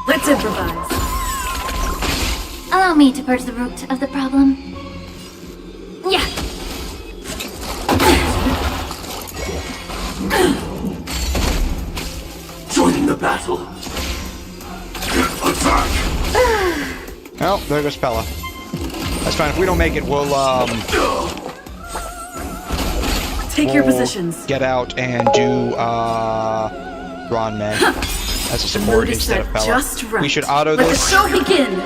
Let's improvise. Allow me to purge the root of the problem. Yeah. Joining the battle. Attack! Oh, there goes Pella. That's fine. If we don't make it, we'll Take your positions. get out and do Ron May as a support instead of Pella. Just right. We should auto Let this. the show begin.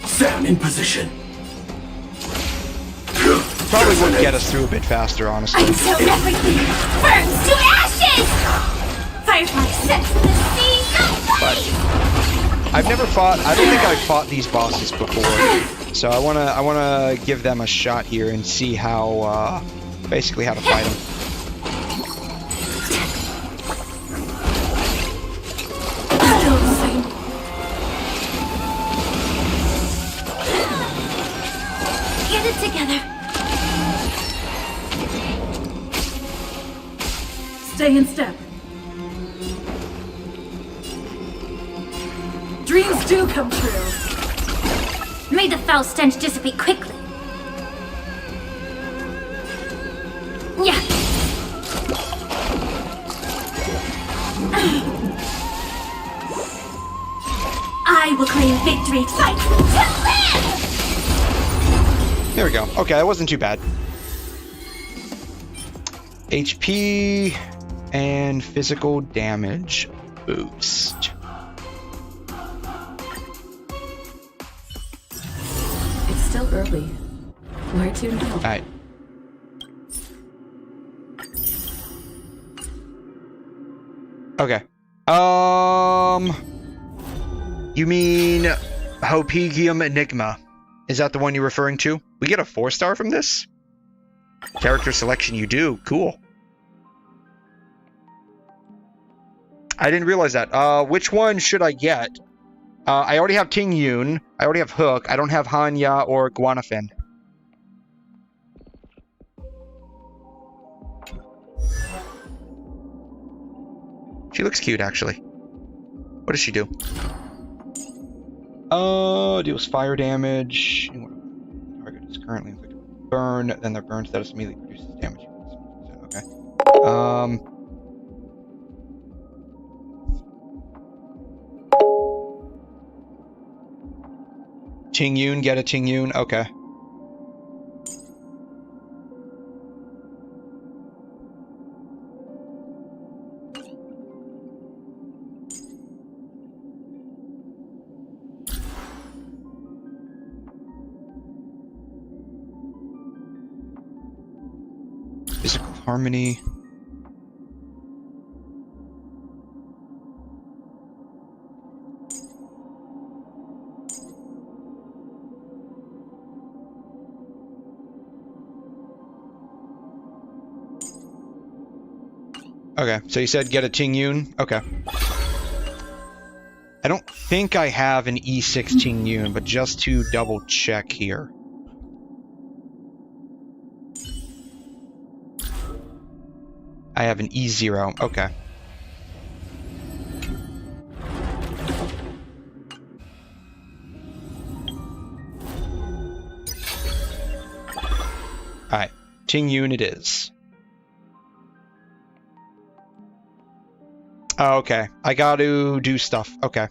Stand in position. Probably would get us through a bit faster, honestly. Until everything burns to ashes! Firefly sets the sea But I've never fought. I don't think I've fought these bosses before, so I wanna give them a shot here and see how basically how to fight them. Get it together. Stay in step. Dreams do come true. May the foul stench dissipate quickly. Yeah. I will claim victory. Fight to live! There we go. Okay, that wasn't too bad. HP and physical damage boost. It's still early. Where to now? Alright. Okay. You mean Hopigium Enigma? Is that the one you're referring to? We get a 4-star from this? Character selection you do. Cool. I didn't realize that. Which one should I get? I already have Ting Yun. I already have Hook. I don't have Hanya or Guanafin. She looks cute, actually. What does she do? Deals fire damage. Target is currently inflicted with burn. Then their burn status immediately produces damage. Okay. Ting Yun, get a Ting Yun. Okay. Physical harmony. Okay, so you said get a Ting Yun? Okay. I don't think I have an E6 Ting Yun, but just to double check here. I have an E0. Okay. Alright. Ting Yun it is. Oh, okay. I got to do stuff. Okay.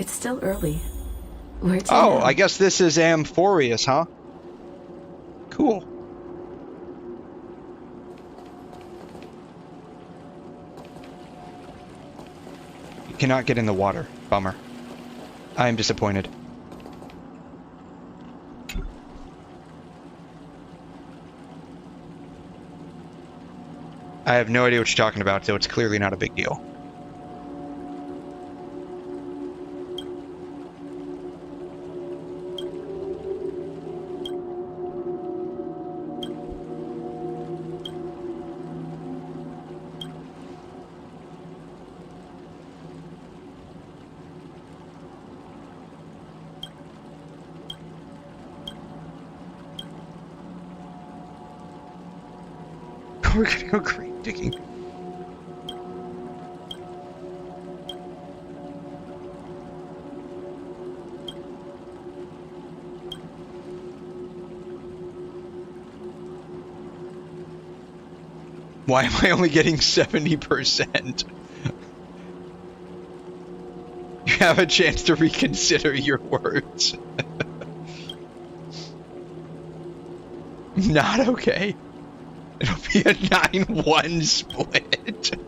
It's still early. Where to Oh, now? I guess this is Amphorius, huh? Cool. You cannot get in the water. Bummer. I am disappointed. I have no idea what you're talking about, so it's clearly not a big deal. We're gonna go grave digging. Why am I only getting 70%? You have a chance to reconsider your words. Not okay. It'll be a 9-1 split.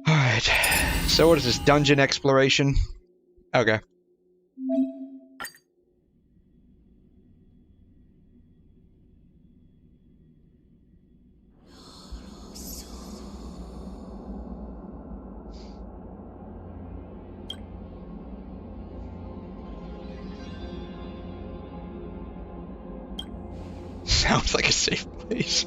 Alright. So what is this? Dungeon exploration? Okay. Sounds like a safe place.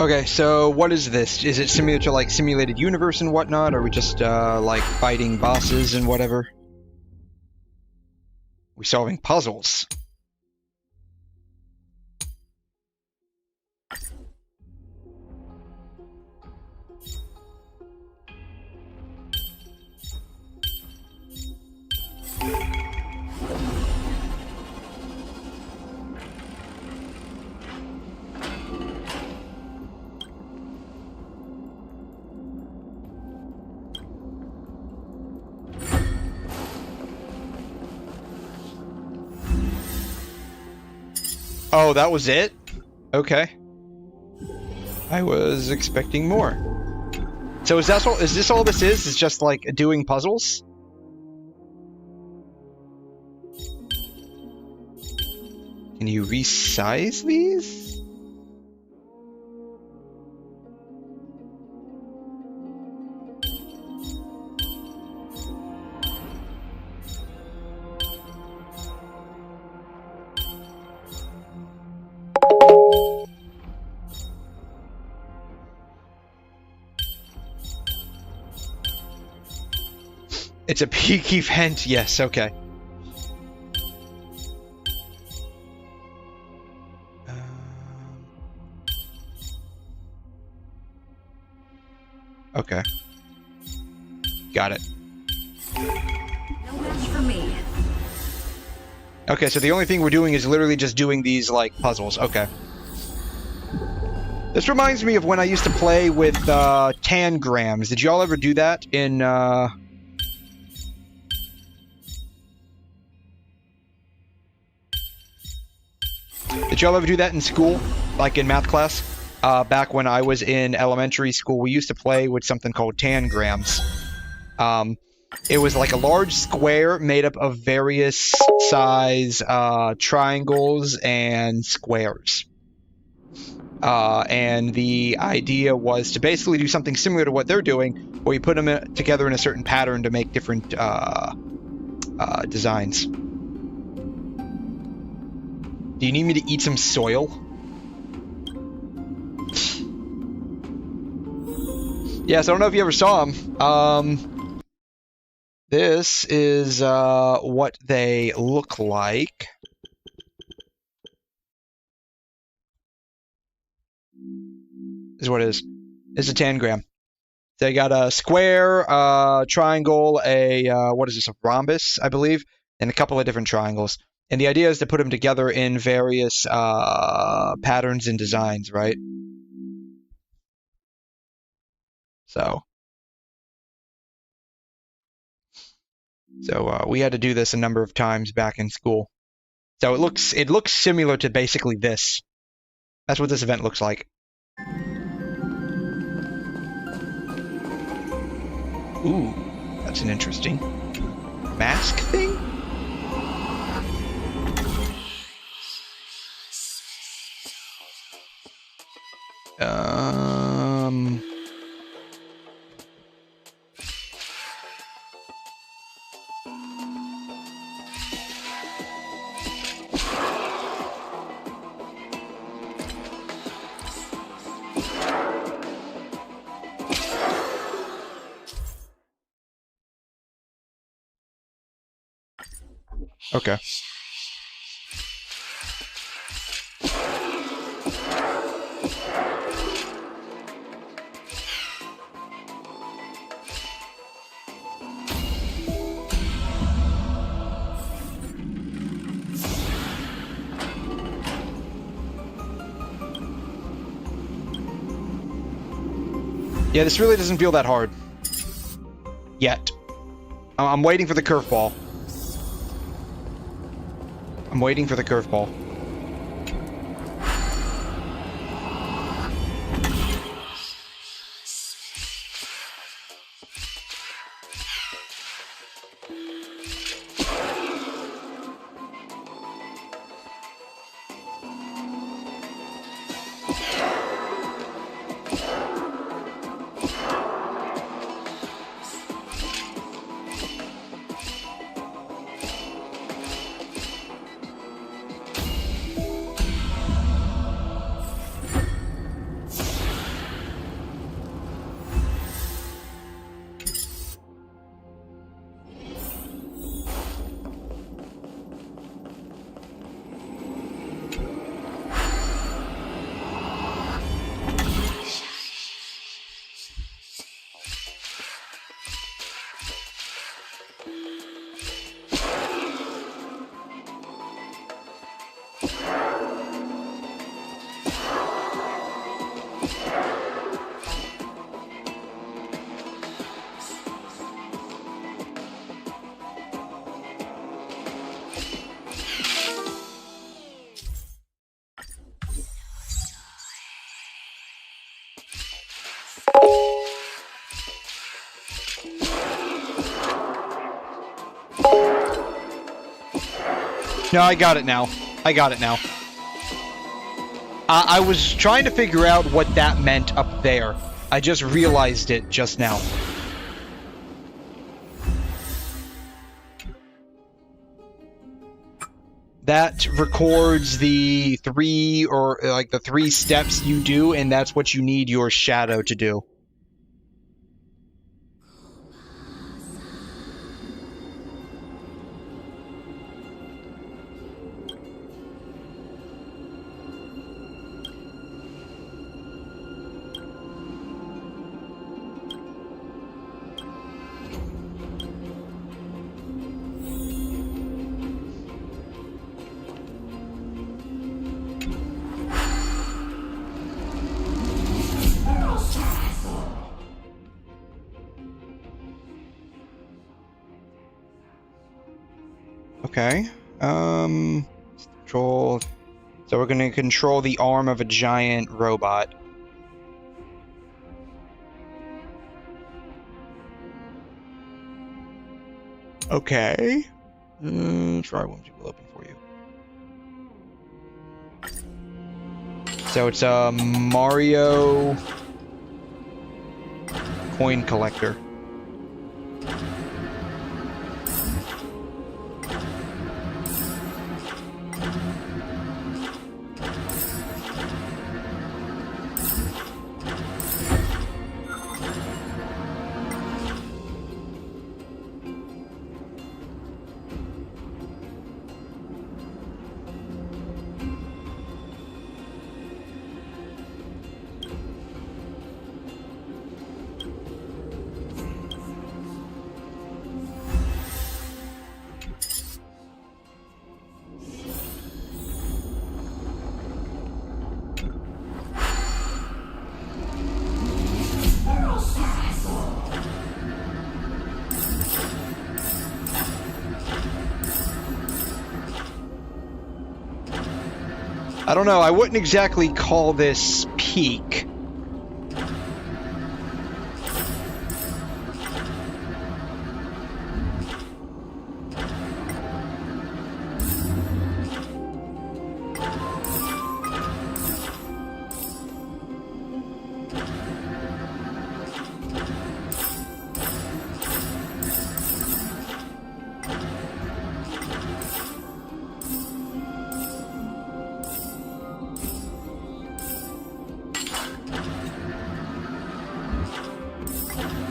Okay, so what is this? Is it similar to like simulated universe and whatnot? Or are we just like fighting bosses and whatever? We solving puzzles. Oh, that was it? Okay. I was expecting more. So is that all? Is this all this is? Is just like doing puzzles? Can you resize these? It's a peak event, yes, okay. Okay. Got it. No match for me. Okay, so the only thing we're doing is literally just doing these, like, puzzles. Okay. This reminds me of when I used to play with, tangrams. Did y'all ever do that in, Did y'all ever do that in school? Like in math class? Back when I was in elementary school, we used to play with something called tangrams. It was like a large square made up of various size triangles and squares. And the idea was to basically do something similar to what they're doing, where you put them together in a certain pattern to make different designs. Do you need me to eat some soil? Yes, I don't know if you ever saw them. This is what they look like. is what it is. It's a tangram. They got a square, triangle, what is this, a rhombus, I believe, and a couple of different triangles. And the idea is to put them together in various patterns and designs, right? So we had to do this a number of times back in school. So it looks similar to basically this. That's what this event looks like. Ooh, that's an interesting mask thing. Okay. Yeah, this really doesn't feel that hard. Yet. I'm waiting for the curveball. I'm waiting for the curveball. No, I got it now. I got it now. I was trying to figure out what that meant up there. I just realized it just now. That records the three steps you do, and that's what you need your shadow to do. Okay. Control. So we're going to control the arm of a giant robot. Okay. Try one people open for you. So it's a Mario coin collector. I don't know. I wouldn't exactly call this peak.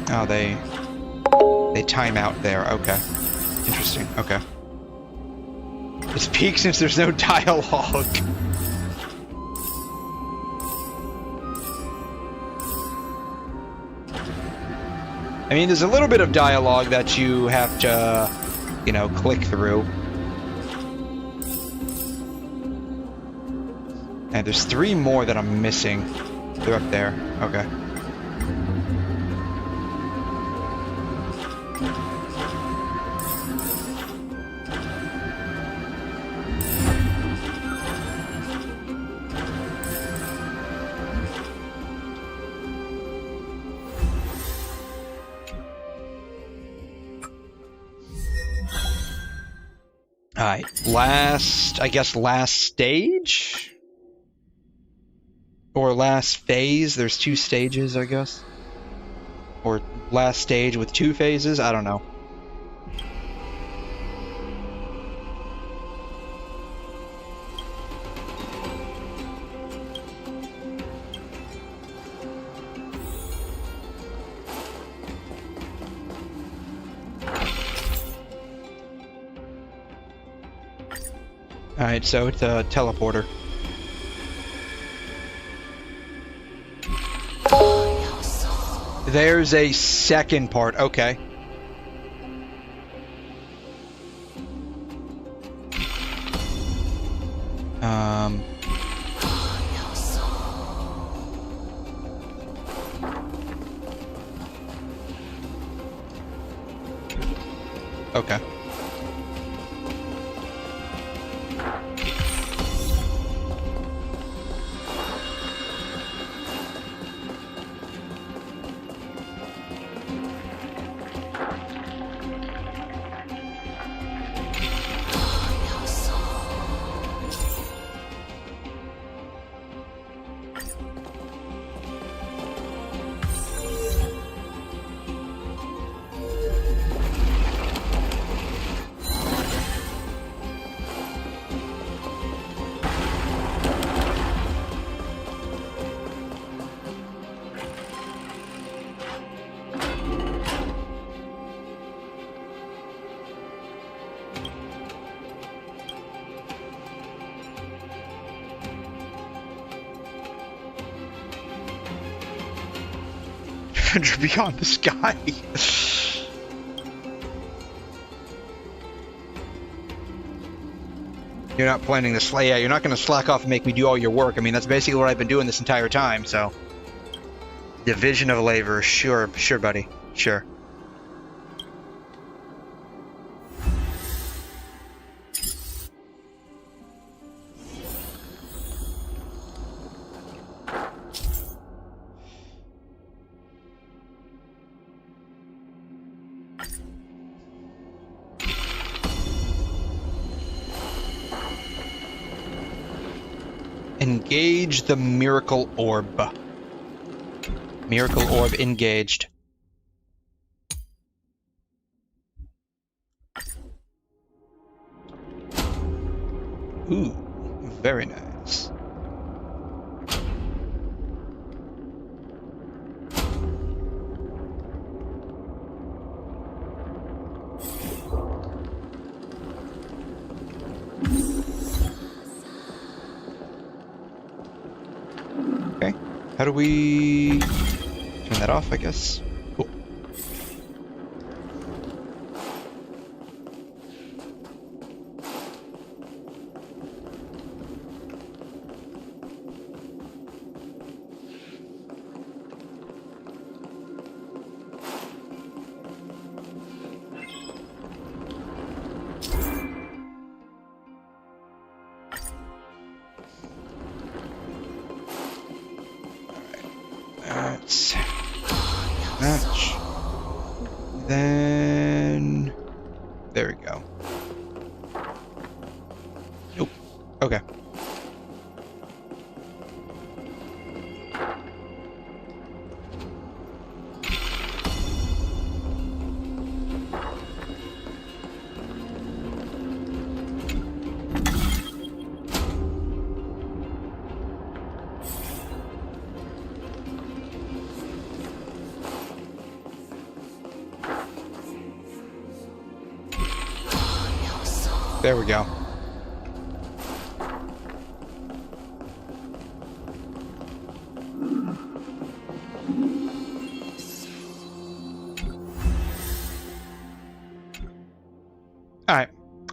Oh, they time out there. Okay. Interesting. Okay. It's peak since there's no dialogue. I mean, there's a little bit of dialogue that you have to, you know, click through. And there's 3 more that I'm missing. They're up there. Okay. Alright, last stage? Or last phase? There's 2 stages, I guess. Or last stage with 2 phases? I don't know. Alright, so it's a teleporter. There's a second part, okay. Okay. Beyond the sky. You're not planning to slay. Yeah, you're not going to slack off and make me do all your work. I mean, that's basically what I've been doing this entire time. So, division of labor. Sure, buddy. Sure. Engage the Miracle Orb. Miracle Orb engaged. Ooh, very nice. Okay, how do we turn that off, I guess? Cool. Let's match. Then there we go. Nope. Okay. There we go. Alright.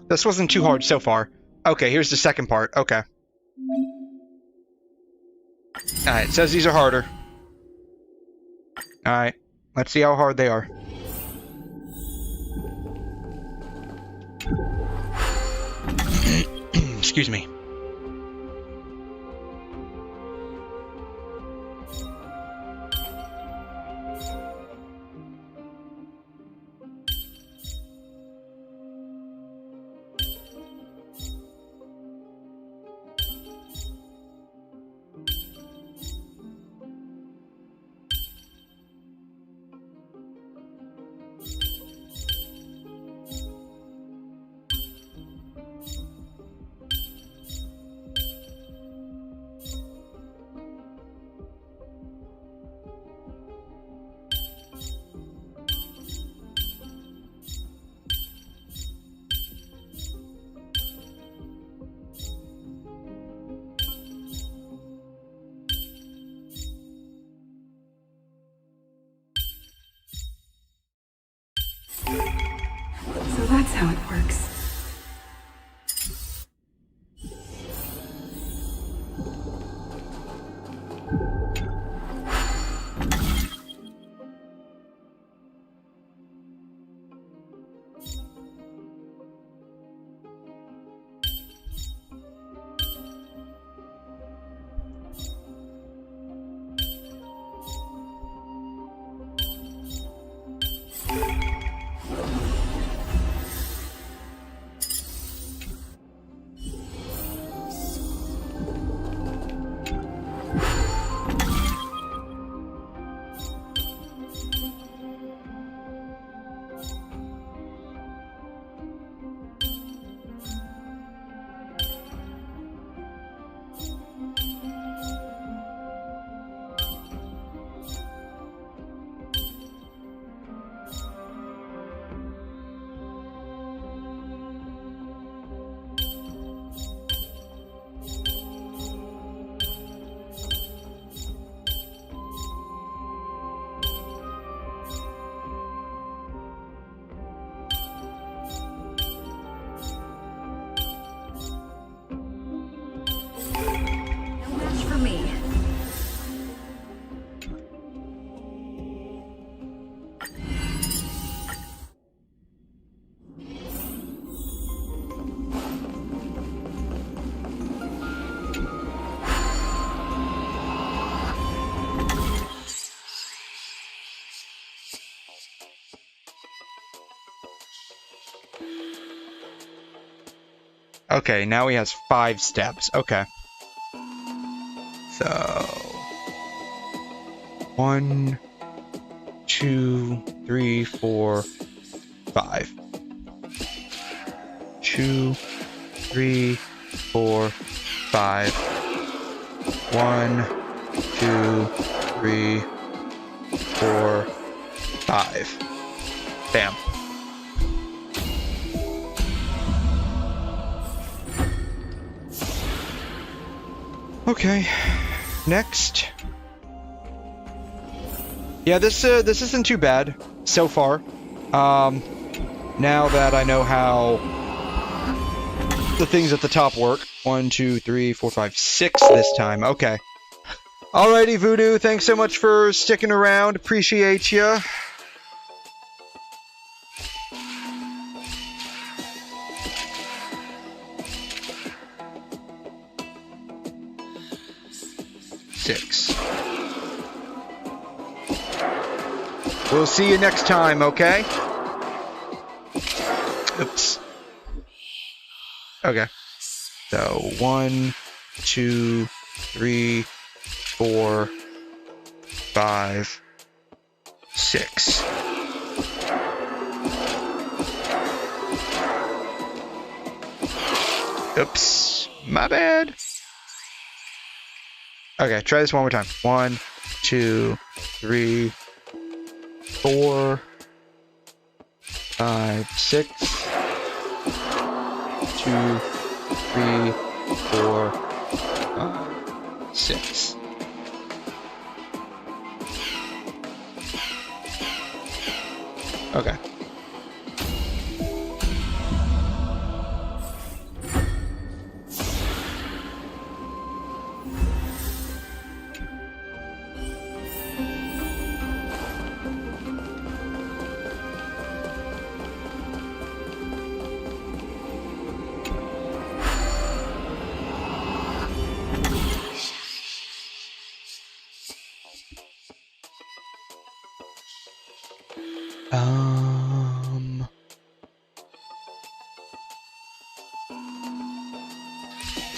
This wasn't too hard so far. Okay, here's the second part. Okay. Alright, it says these are harder. Alright. Let's see how hard they are. Excuse me. So that's how it works. Okay, now he has 5 steps. Okay. So 1, 2, 3, 4, 5. 2, 3, 4, 5. 1, 2, 3, 4, 5. Bam. Okay, next. Yeah, this isn't too bad so far. Now that I know how the things at the top work. 1, 2, 3, 4, 5, 6 this time. Okay. Alrighty, Voodoo. Thanks so much for sticking around. Appreciate ya. We'll see you next time, okay? Oops. Okay. So 1, 2, 3, 4, 5, 6. Oops. My bad. Okay, try this one more time. 1, 2, 3, 4, 5, 6. 2, 3, 4, 5, 6. Okay.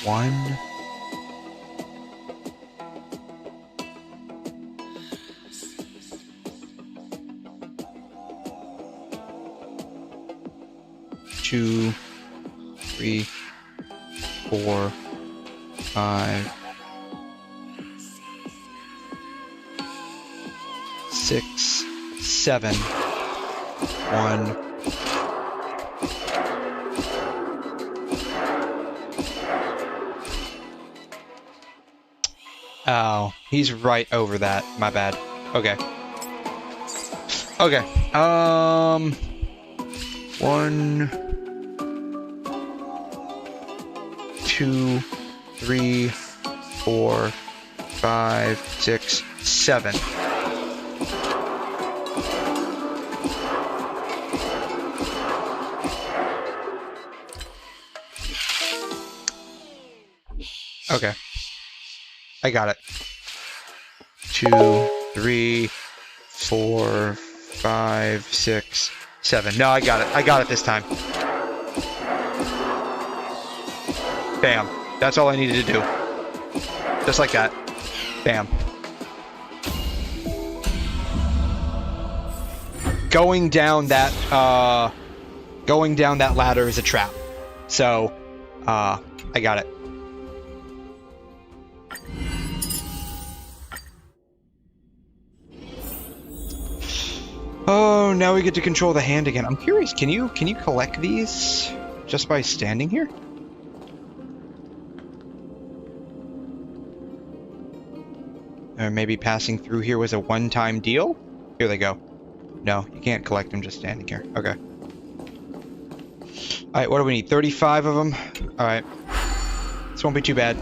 One. Two, 3, 4, 5, 6, 7. 1. Oh, he's right over that. My bad. Okay. Okay. 1, 2, 3, 4, 5, 6, 7. Okay. I got it. 2, 3, 4, 5, 6, 7. No, I got it. I got it this time. Bam. That's all I needed to do. Just like that. Bam. Going down that ladder is a trap. So, I got it. Oh, now we get to control the hand again. I'm curious, can you collect these just by standing here? Or maybe passing through here was a one-time deal? Here they go. No, you can't collect them just standing here. Okay. Alright, what do we need? 35 of them? Alright. This won't be too bad.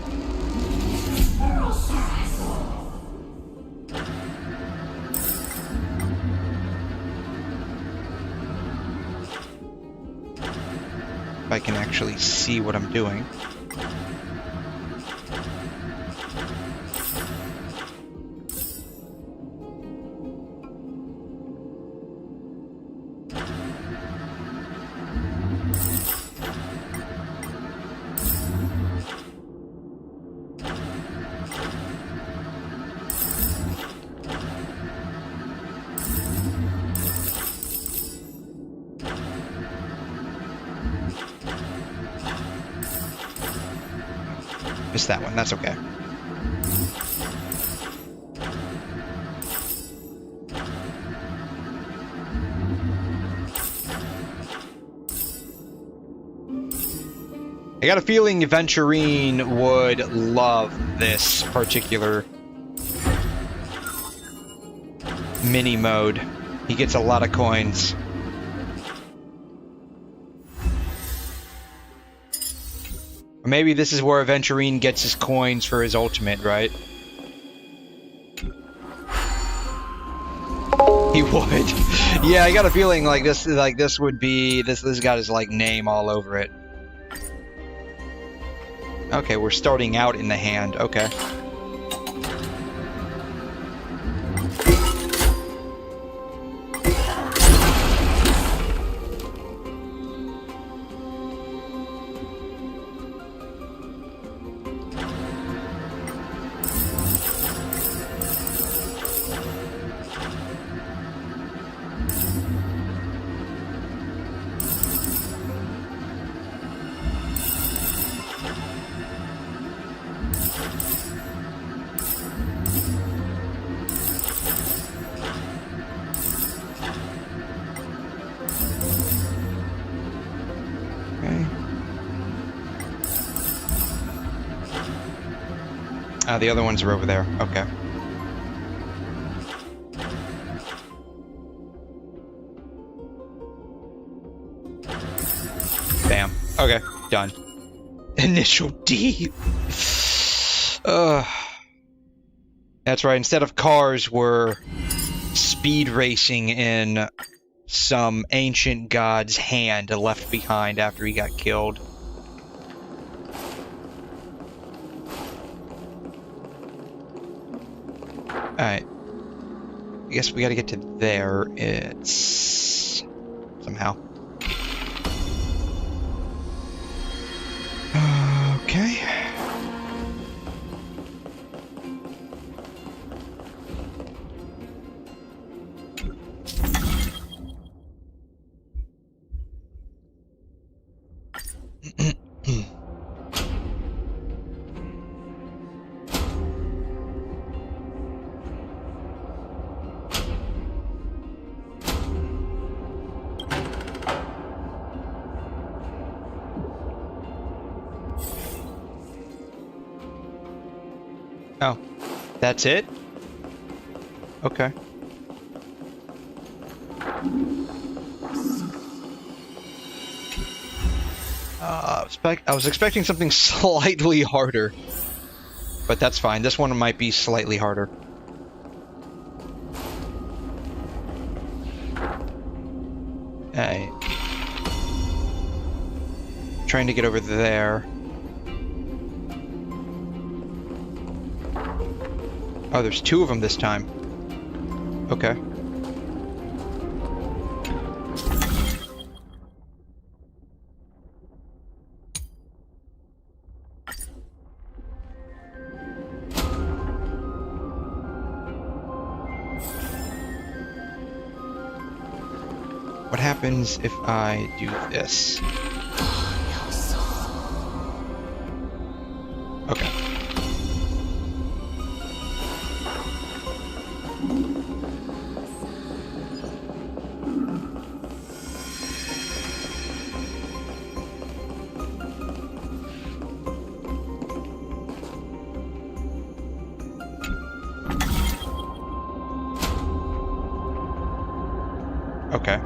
If I can actually see what I'm doing. Missed that one, that's okay. I got a feeling Venturine would love this particular mini mode. He gets a lot of coins. Or maybe this is where Venturine gets his coins for his ultimate, right? He would. Yeah, I got a feeling like this would be this got his like name all over it. Okay, we're starting out in the hand. Okay. The other ones are over there. Okay. Bam. Okay, done. Initial D. That's right. Instead of cars, we're speed racing in some ancient god's hand left behind after he got killed. Alright. I guess we gotta get to there. It's... somehow. Okay. Oh, that's it? Okay. I was expecting something slightly harder, but that's fine. This one might be slightly harder. Hey. Trying to get over there. Oh, there's two of them this time. Okay. What happens if I do this? Okay. Okay.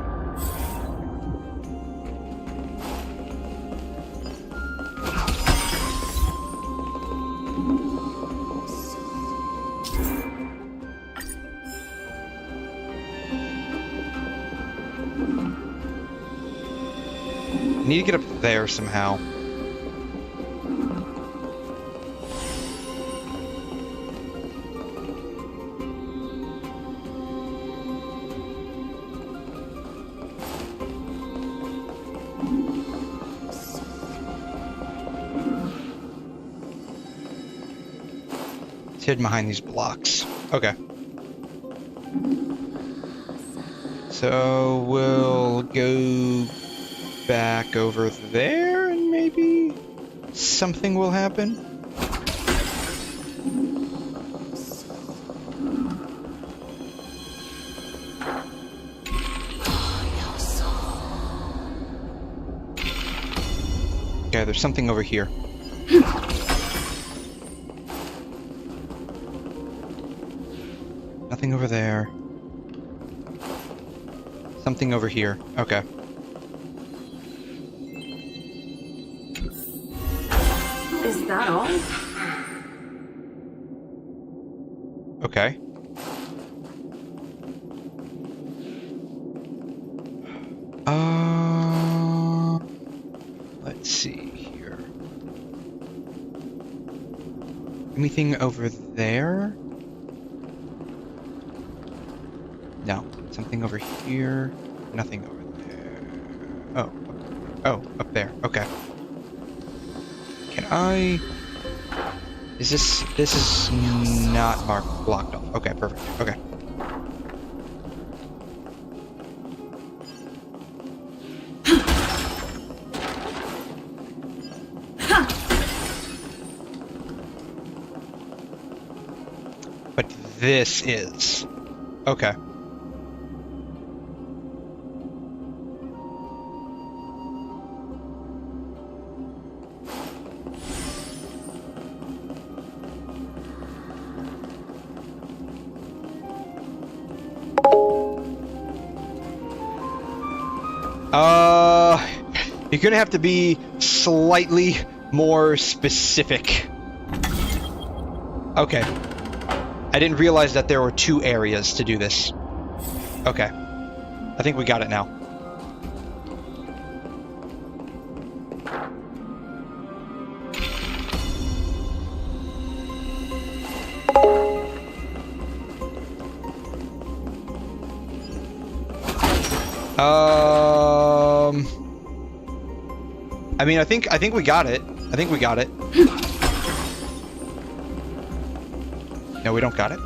I need to get up there somehow. It's hidden behind these blocks. Okay. So we'll go back over there and maybe something will happen. Okay, there's something over here. Nothing over there. Something over here. Okay. Is that all? Okay. Let's see here. Anything over there? No. Something over here. Nothing over there. Oh. Oh, up there. Okay. Can I... Is this... This is not marked, blocked off. Okay, perfect. Okay. But this is... Okay. You're gonna have to be slightly more specific. Okay. I didn't realize that there were 2 areas to do this. Okay. I think we got it now. I mean, I think we got it. I think we got it. No, we don't got it.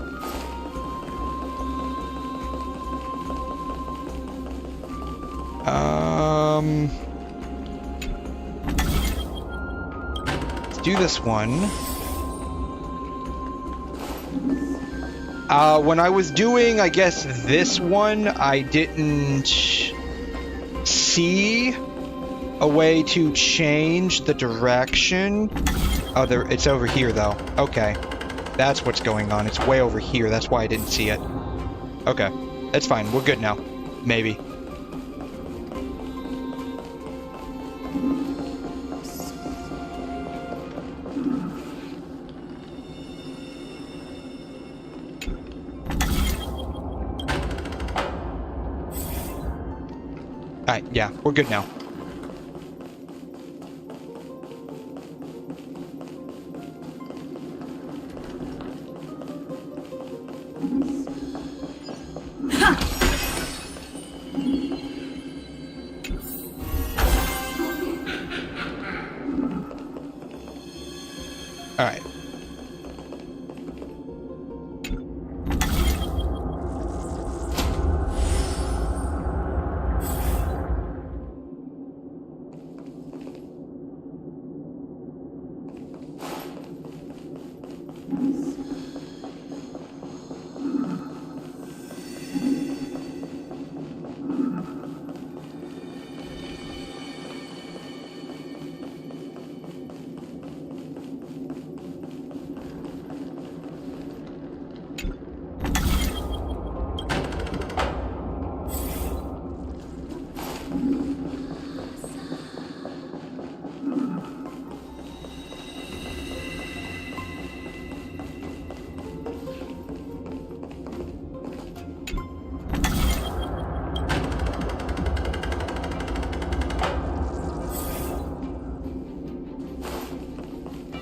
Let's do this one. When I was doing, I guess, this one, I didn't see a way to change the direction. Oh, it's over here, though. Okay. That's what's going on. It's way over here. That's why I didn't see it. Okay. That's fine. We're good now. Maybe. Alright, yeah. We're good now. Alright.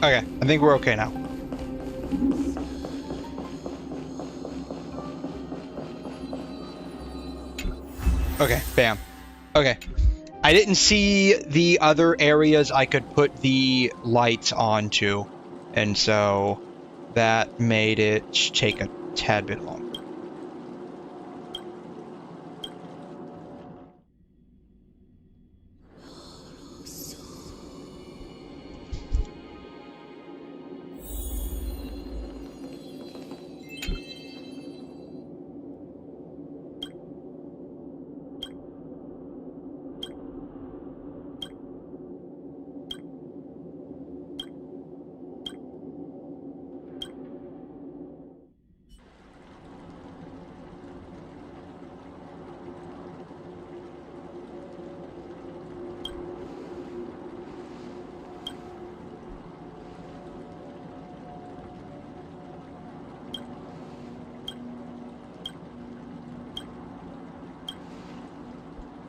Okay, I think we're okay now. Okay, bam. Okay. I didn't see the other areas I could put the lights onto, and so that made it take a tad bit longer.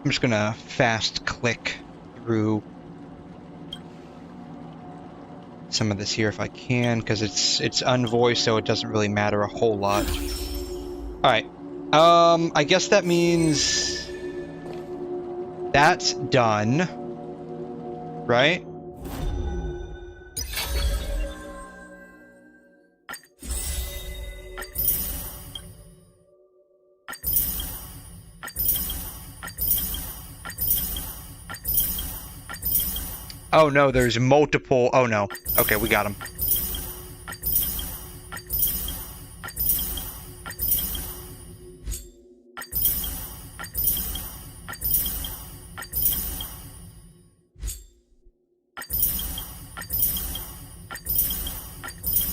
I'm just gonna fast click through some of this here if I can, because it's unvoiced, so it doesn't really matter a whole lot. Alright. I guess that means that's done. Right? Oh no, there's multiple. Oh no. Okay, we got him.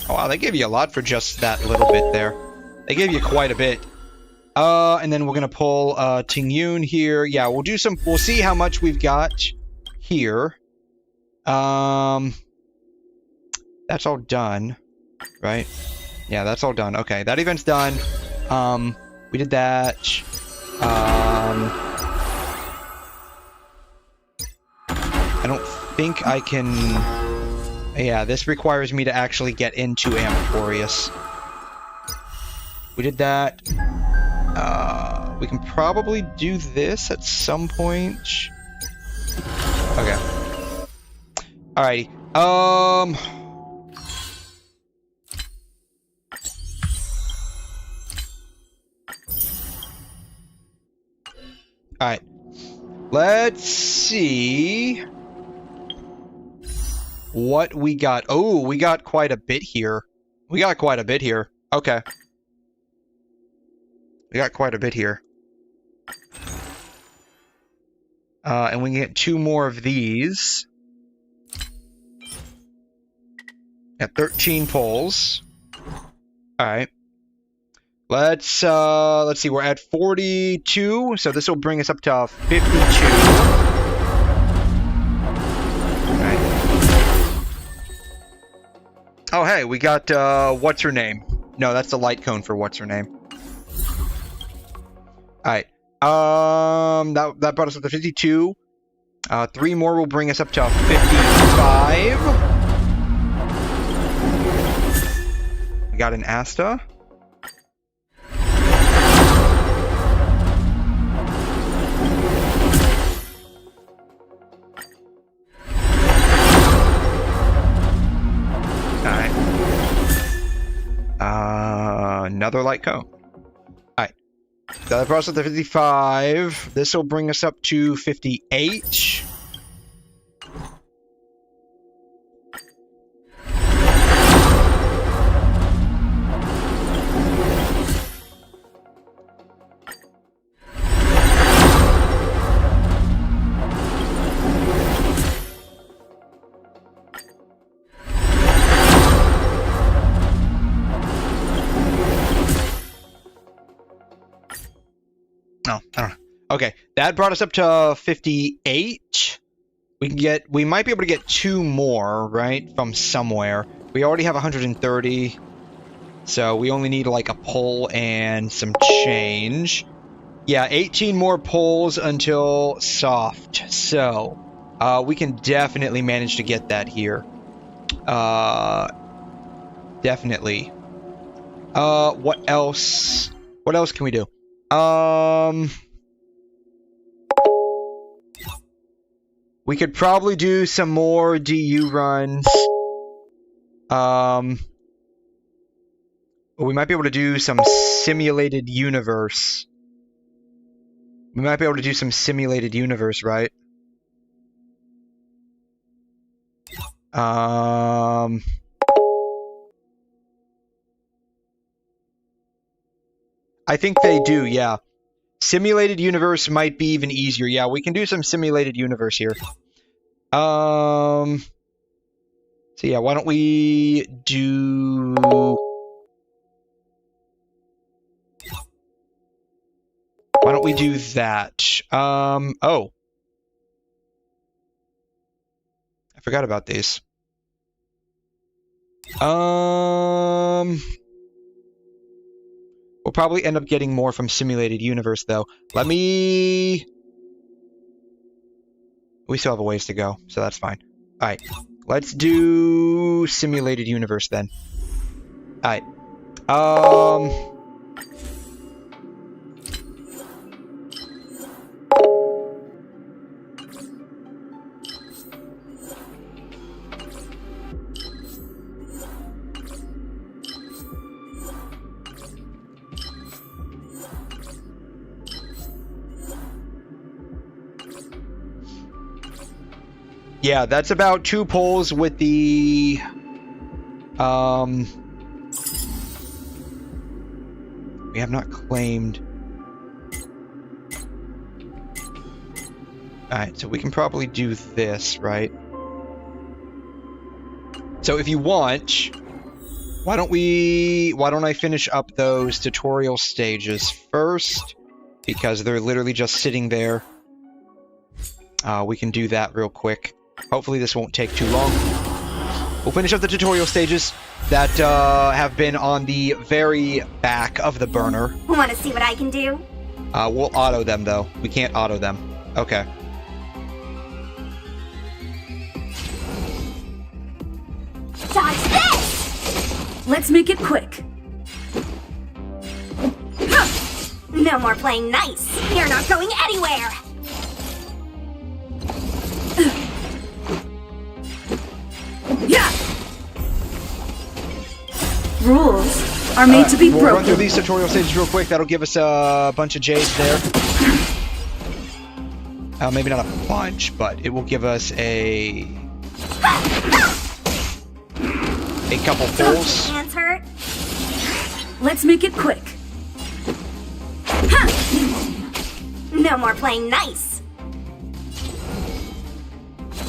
Oh wow, they gave you a lot for just that little bit there. They gave you quite a bit. And then we're gonna pull Ting Yun here. Yeah, we'll see how much we've got here. That's all done, right? Yeah, that's all done. Okay, that event's done. We did that. I don't think I can... Yeah, this requires me to actually get into Amphitorius. We did that. We can probably do this at some point. Okay. Alrighty. Alright. Let's see what we got. Oh, we got quite a bit here. Okay. We got quite a bit here. And we can get 2 more of these. At 13 pulls. Alright. Let's see, we're at 42, so this will bring us up to 52. Alright. Oh hey, we got what's her name? No, that's the light cone for what's her name. Alright. That brought us up to 52. 3 more will bring us up to 55. We got an Asta. Alright. Another light cone. Alright. That brought us up to 55. This will bring us up to 58. No, I don't know. Okay, that brought us up to 58. We might be able to get 2 more, right, from somewhere. We already have 130, so we only need like a pull and some change. Yeah, 18 more pulls until soft, so we can definitely manage to get that here. Definitely. What else? What else can we do? We could probably do some more DU runs. We might be able to do some simulated universe. We might be able to do some simulated universe, right? I think they do, yeah. Simulated universe might be even easier. Yeah, we can do some simulated universe here. So yeah, why don't we do... Why don't we do that? Oh. I forgot about these. We'll probably end up getting more from simulated universe, though. We still have a ways to go, so that's fine. Alright, let's do simulated universe, then. Alright. Yeah, that's about 2 pulls with the... We have not claimed... Alright, so we can probably do this, right? So if you want... Why don't I finish up those tutorial stages first? Because they're literally just sitting there. We can do that real quick. Hopefully this won't take too long. We'll finish up the tutorial stages that have been on the very back of the burner. Want to see what I can do? We'll auto them, though. We can't auto them. Okay. Dodge this! Let's make it quick. No more playing nice. You're not going anywhere. Yeah. Rules are made to be we'll broken. run through these tutorial stages real quick. That'll give us a bunch of jades there. Maybe not a bunch, but it will give us a couple pulls. Hands hurt. Let's make it quick. No more playing nice.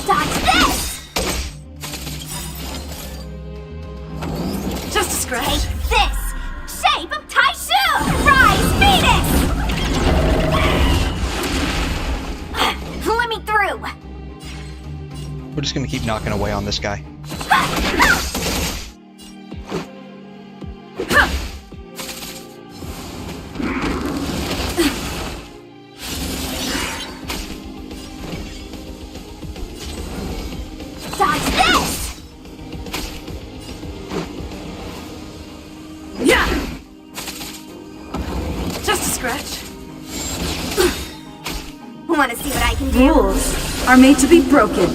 Dodge this! Just a scratch. Take this! Shape of Taishu! Rise, Venus! Let me through! We're just gonna keep knocking away on this guy. Dodge this! Yeah. Just a scratch. Want to see what I can do? Rules are made to be broken.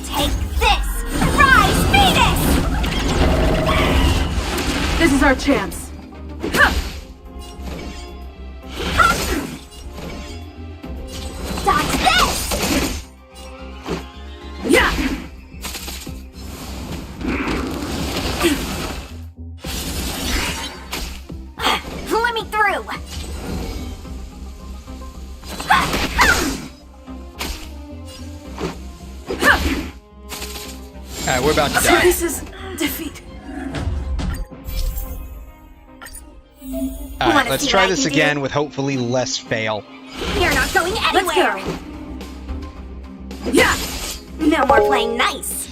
Take this! Rise, Venus! This is our chance. Dodge this! Yeah. Let me through! Alright, we're about to So die. this is defeat. Alright, Wanna let's see try what I this can again do? with hopefully less fail. You're not going Let's anywhere! go. Yeah. No more playing nice.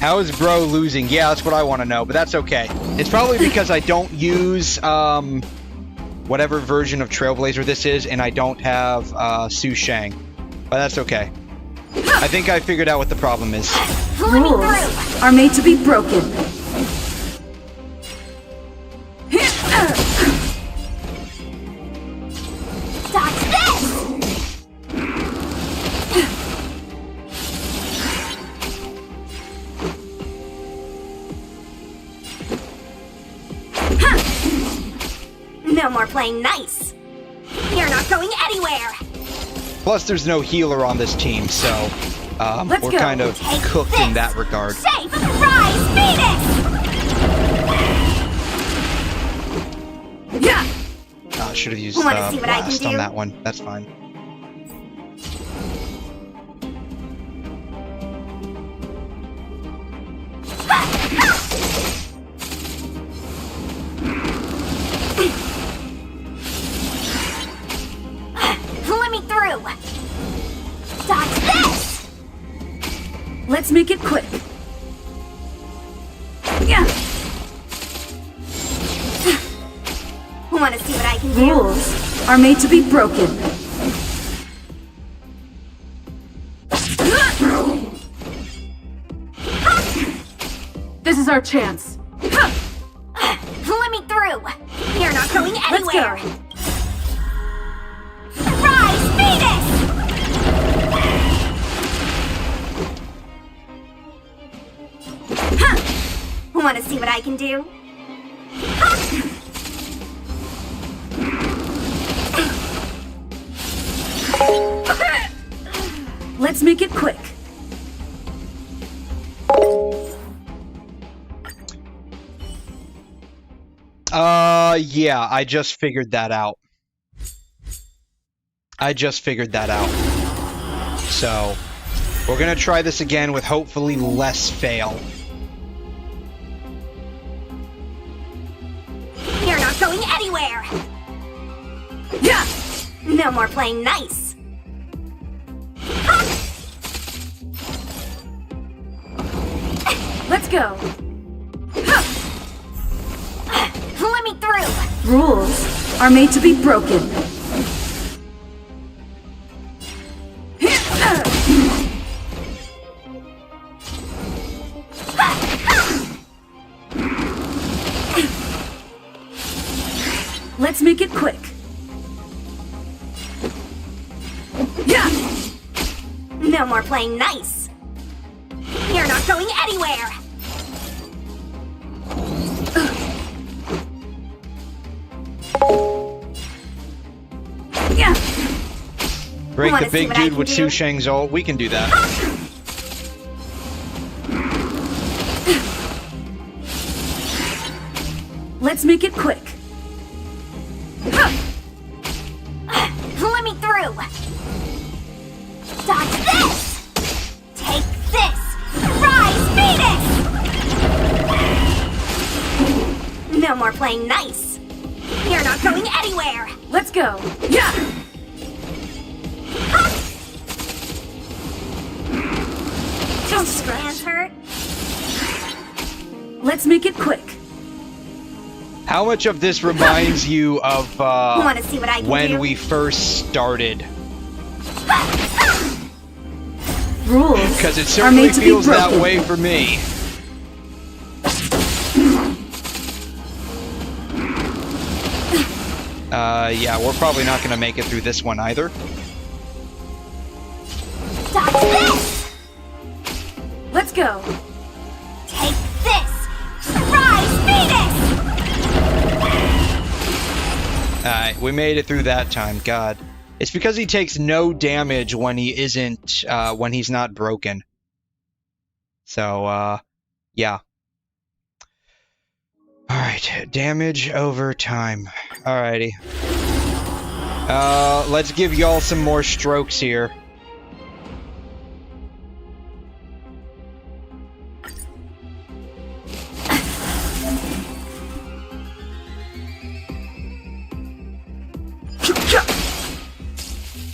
How is bro losing? Yeah, that's what I want to know, but that's okay. It's probably because I don't use whatever version of Trailblazer this is, and I don't have Su Shang. But that's okay. I think I figured out what the problem is. Let me Rules through! are made to be broken. Dodge this! No more playing nice. You're not going anywhere. Plus, there's no healer on this team, so Let's we're go. kind of Take cooked this. in that regard. Shape Rise, Venus! Yeah. I should have used Wanna see what I can blast on do? that one. That's fine. Let me through. Dodge this! Let's make it quick. Yeah. Want to see what I can do? Rules are made to be broken. This is our chance. Let me through. You're not going Let's anywhere. go. Rise, Venus! Want to see what I can do? Let's make it quick. Yeah, I just figured that out. I just figured that out. So, we're gonna try this again with hopefully less fail. You're not going anywhere! Yeah! No more playing nice! Let's go! Let me through! Rules are made to be broken. Let's make it quick. Yeah! No more playing nice! You're not going anywhere! Yeah! Break Wanna the see big what I dude can with do? Su Shang's ult. We can do that. Let's make it quick. Let me through! Dodge this! Take this! Rise, Venus! No more playing nice! You're not going anywhere! Let's go. Yeah! Just hands hurt? Let's make it quick. How much of this reminds you of Wanna see what I can when do? we first started? Rules Because it are certainly made to be feels that broken. way for me. Yeah, we're probably not going to make it through this one either. Dodge this! Let's go. Take this! Rise, Venus! Alright, we made it through that time, God. It's because he takes no damage when he isn't, when he's not broken. So, yeah. Alright, damage over time. Alrighty. Let's give y'all some more strokes here.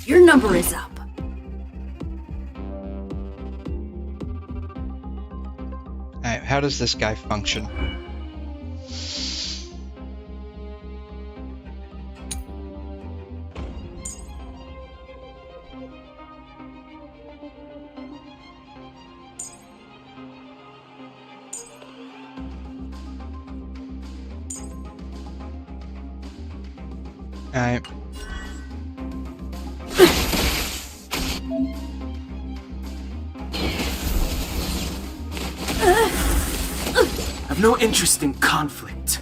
Your number is up. Alright, how does this guy function? Alright. I've no interest in conflict.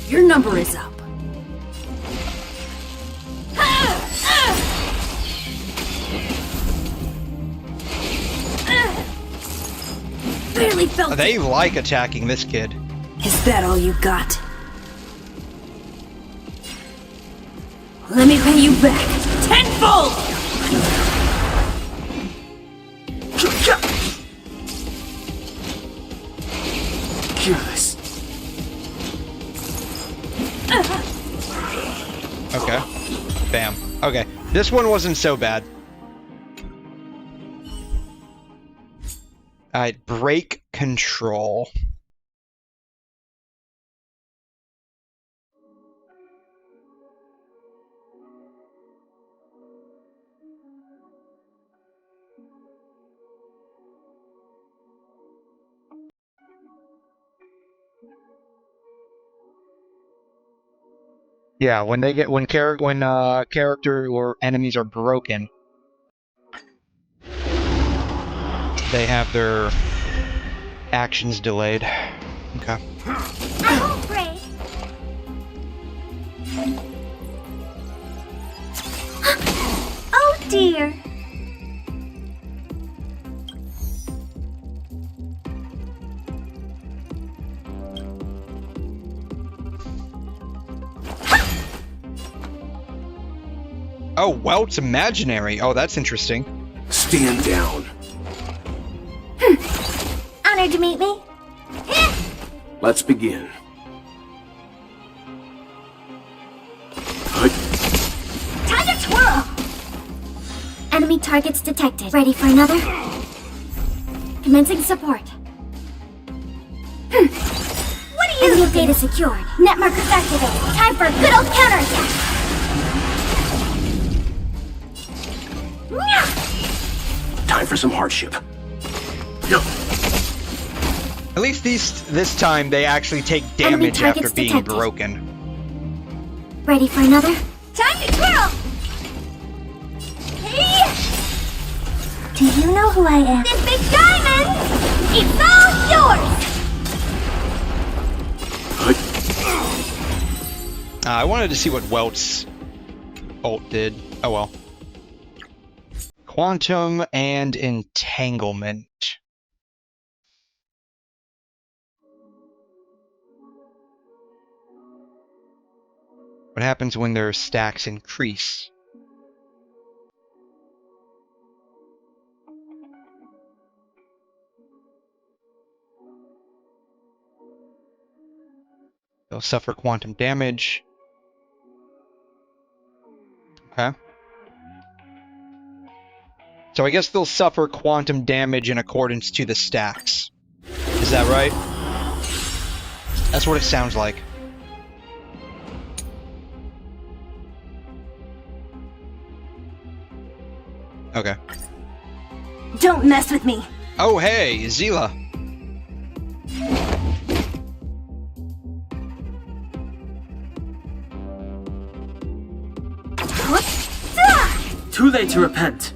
Your number is up. Barely felt They like attacking this kid. Is that all you got? Let me pay you back tenfold! Careless. Okay. Bam. Okay. This one wasn't so bad. Alright, break control. Yeah, when character or enemies are broken, they have their actions delayed. Okay. I won't break. Oh dear. Oh, Welt's imaginary. Oh, that's interesting. Stand down. Honored to meet me. Let's begin. Time to twirl! Enemy targets detected. Ready for another? Commencing support. What are you? Enemy data secured. Net markers activated. Time for a good old counterattack. Time for some hardship. At least this time they actually take damage after being detected. broken. Ready for another? Time to twirl! Do you know who I am? This big diamond! It's all yours! I wanted to see what Welt's ult did. Oh well. Quantum and entanglement. What happens when their stacks increase? They'll suffer quantum damage. Okay. So I guess they'll suffer quantum damage in accordance to the stacks. Is that right? That's what it sounds like. Okay. Don't mess with me. Oh, hey, Zila. Too late to repent.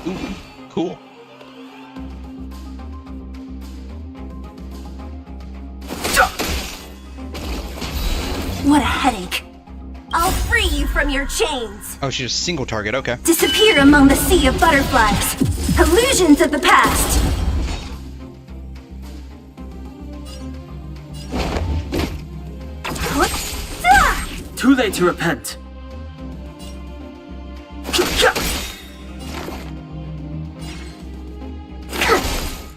Ooh, cool. What a headache. I'll free you from your chains. Oh, she's a single target, okay. Disappear among the sea of butterflies. Illusions of the past. Too late to repent.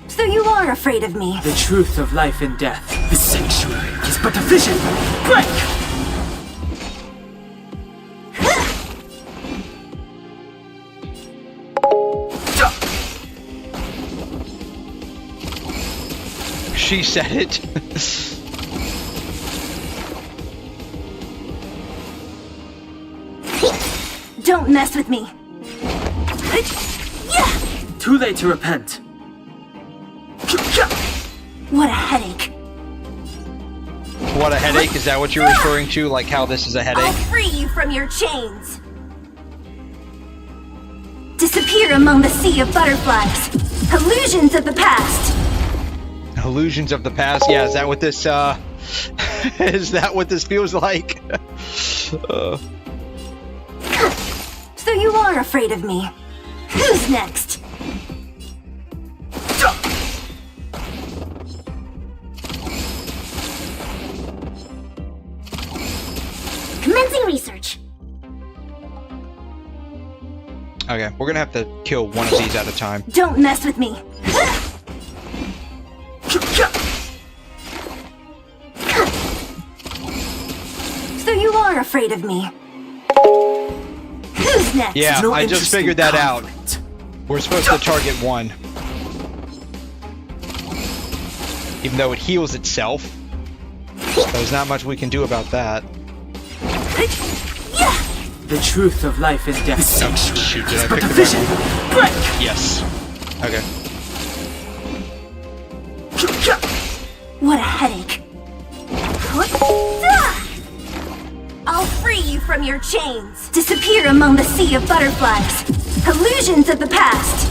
So you are afraid of me. The truth of life and death. The sanctuary is but a vision. Break! She said it. Don't mess with me. Too late to repent. What a headache. What a headache, is that what you're referring to? Like how this is a I'll headache? free you from your chains. Disappear among the sea of butterflies. Illusions of the past. Illusions of the past? Yeah, is that what this, is that what this feels like? So you are afraid of me. Who's next? Commencing research. Okay, we're gonna have to kill one of these at a time. Don't mess with me. So you are afraid of me. Who's next? Yeah, No I just interesting figured that out. conflict. We're supposed to target one. Even though it heals itself. There's not much we can do about that. The truth of life and death. Oh, shoot, did I But pick the the vision. Break! Yes. Okay. What a headache. I'll free you from your chains. Disappear among the sea of butterflies. Illusions of the past.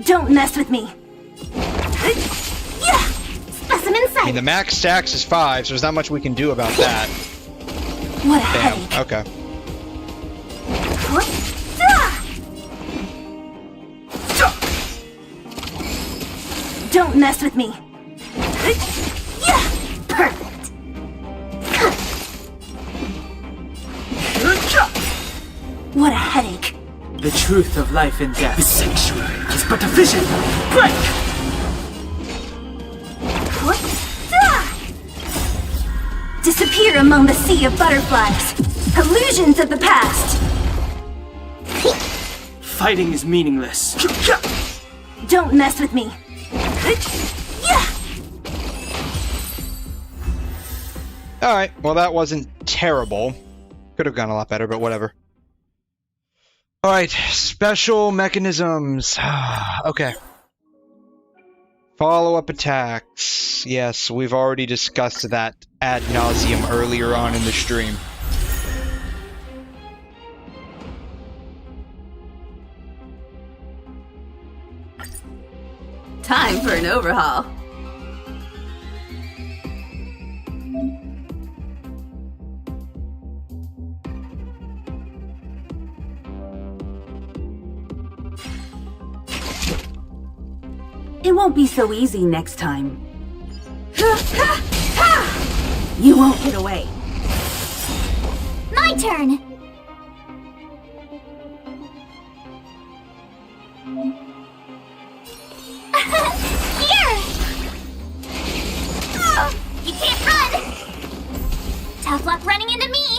Don't mess with me. Specimen sight. I mean, the max stacks is 5, so there's not much we can do about that. What a Damn. headache. Okay. Don't mess with me. Perfect. What a headache. The truth of life and death. The sanctuary is but a vision. Break! Disappear among the sea of butterflies. Illusions of the past. Fighting is meaningless. Don't mess with me. Alright, well that wasn't terrible. Could have gone a lot better, but whatever. Alright, special mechanisms. Okay. Follow-up attacks. Yes, we've already discussed that ad nauseum earlier on in the stream. Time for an overhaul. It won't be so easy next time. You won't get away. My turn. Here! Oh, you can't run! Tough luck running into me!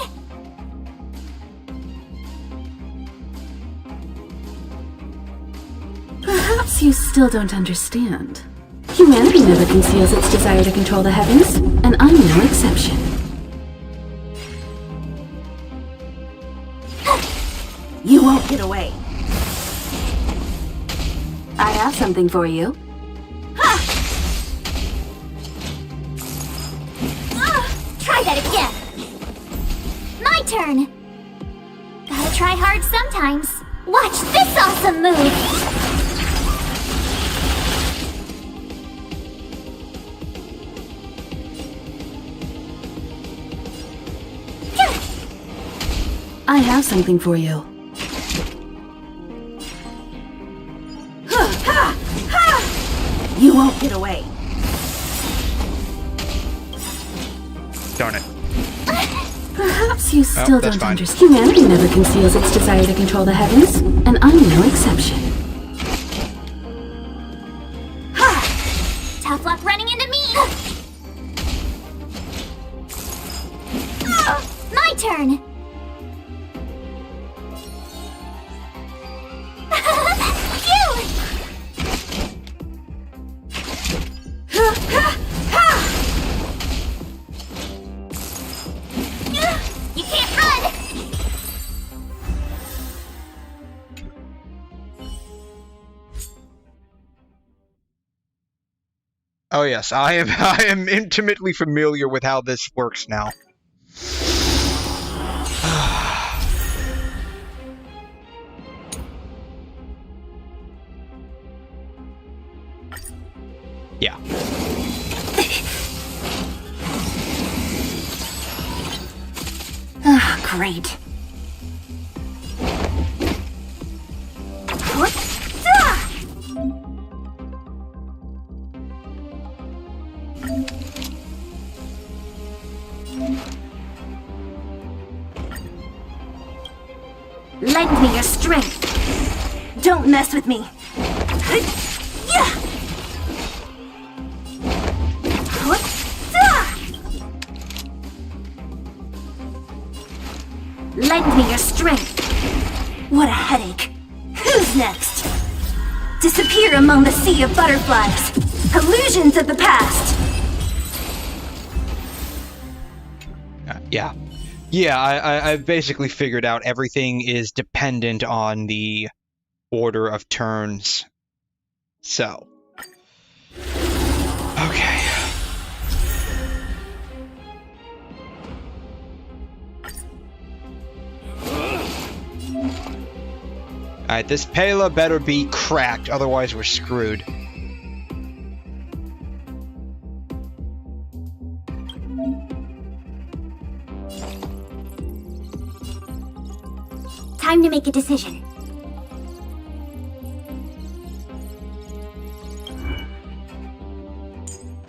Perhaps you still don't understand. Humanity never conceals its desire to control the heavens, and I'm no exception. You won't get away. I have something for you. Try that again! My turn! Gotta try hard sometimes. Watch this awesome move! I have something for you. You won't get away. Darn it. Perhaps you still that's don't fine. understand. Humanity never conceals its desire to control the heavens, and I'm no exception. Tough luck running into me! My turn! Phew! You can't run! Oh yes, I am intimately familiar with how this works now. Yeah. Ah, great. Lend me your strength. Don't mess with me. Lend me your strength. What a headache. Who's next? Disappear among the sea of butterflies. Illusions of the past. Yeah. Yeah, I've basically figured out everything is dependent on the order of turns. So. Okay. Alright, this Pela better be cracked, otherwise we're screwed. Time to make a decision.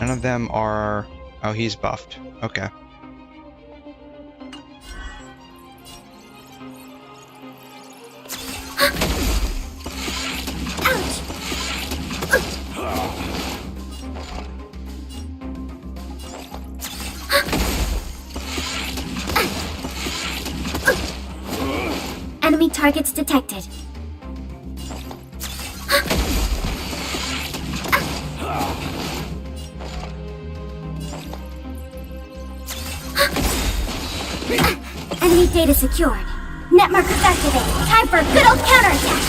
None of them are... Oh, he's buffed. Okay. Enemy targets detected. Enemy data secured. Net markers activated. Time for a good old counterattack.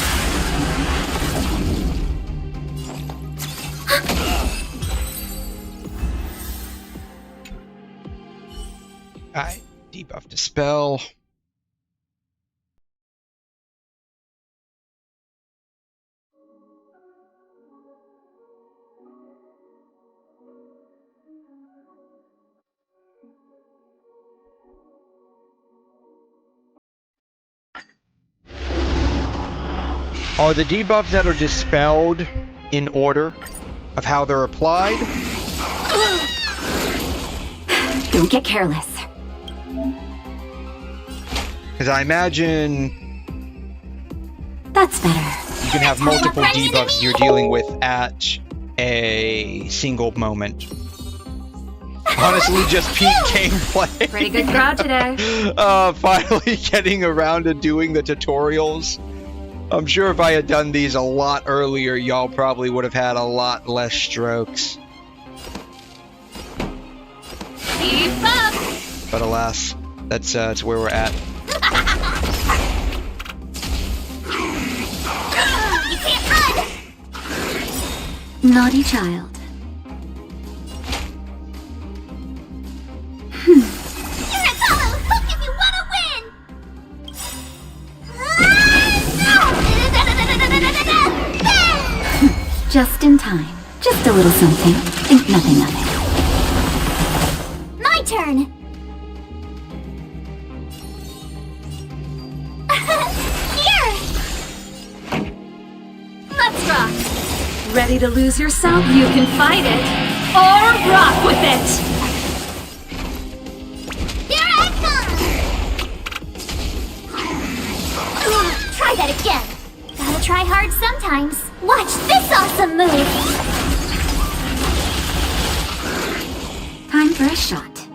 Alright, debuff dispel. Are the debuffs that are dispelled in order of how they're applied? Don't get careless. Because I imagine That's better. you can have multiple debuffs you're dealing with at a single moment. Honestly, just peak gameplay. Pretty good crowd today. Finally getting around to doing the tutorials. I'm sure if I had done these a lot earlier, y'all probably would have had a lot less strokes. Keep up! But alas, that's where we're at. You can't run! Naughty child. You're a fellow! Look if you want to win! Just in time. Just a little something. Think nothing of it. My turn! Here! Let's rock! Ready to lose yourself? You can fight it, or rock with it! Here I come! Try that again! Gotta try hard sometimes. Watch this awesome move! Time for a shot.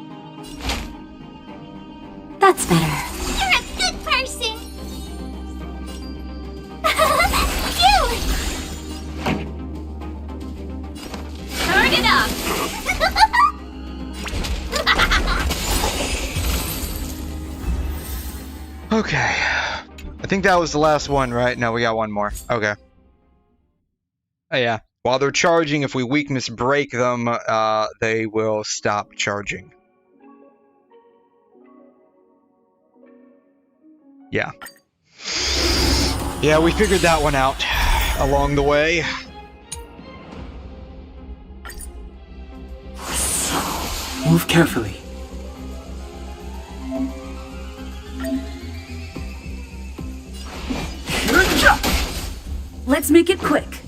That's better. You're a good person! Phew! Turn it up! Okay. I think that was the last one, right? No, we got one more. Okay. Oh, yeah. While they're charging, if we weakness break them, they will stop charging. Yeah. Yeah, we figured that one out along the way. Move carefully. Let's make it quick.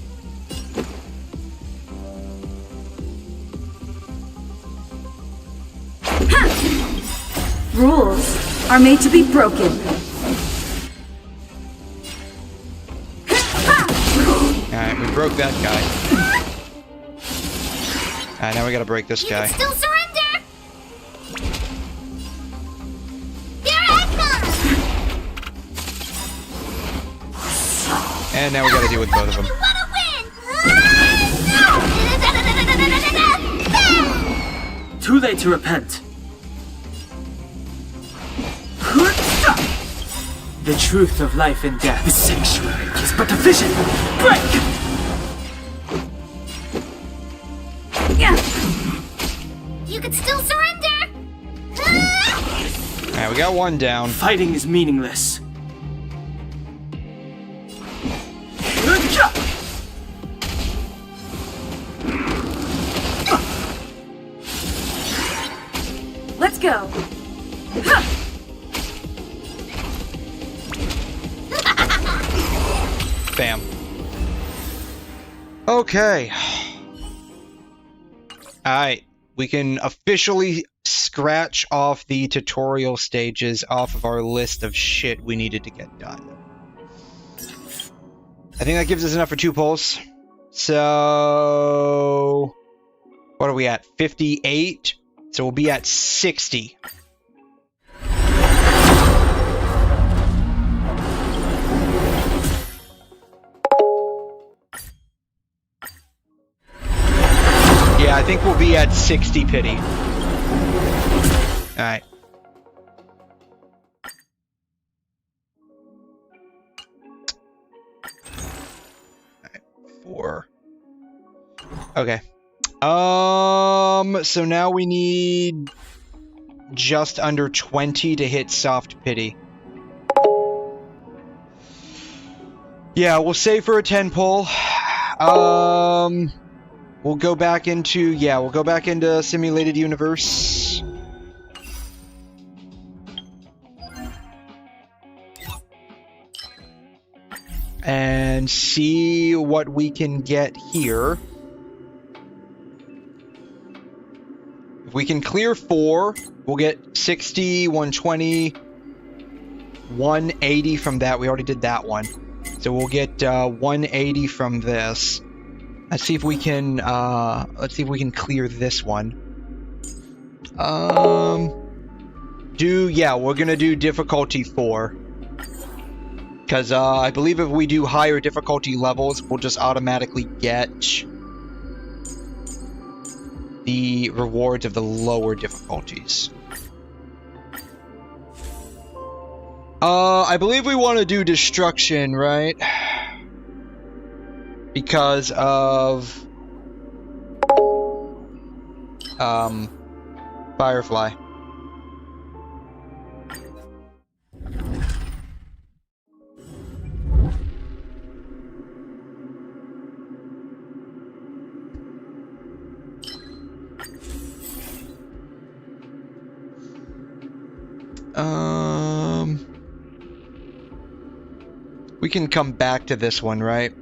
Rules are made to be broken. Alright, we broke that guy. Alright, now we gotta break this guy. Still surrender! Here I come! And now we gotta deal with both of them. You wanna win! Too late to repent. The truth of life and death. The sanctuary is but a vision. Break! You could still surrender! Alright, we got one down. Fighting is meaningless. Let's go. Okay. Alright. We can officially scratch off the tutorial stages off of our list of shit we needed to get done. I think that gives us enough for 2 polls. So... what are we at? 58? So we'll be at 60. Yeah, I think we'll be at 60 pity. Alright. Alright, 4. Okay. So now we need just under 20 to hit soft pity. Yeah, we'll save for a 10 pull. We'll go back into simulated universe. And see what we can get here. If we can clear 4, we'll get 60, 120, 180 from that. We already did that one. So we'll get 180 from this. Let's see if we can clear this one. We're gonna do difficulty 4. Because I believe if we do higher difficulty levels, we'll just automatically get the rewards of the lower difficulties. I believe we want to do destruction, right? Because of Firefly. We can come back to this one, right?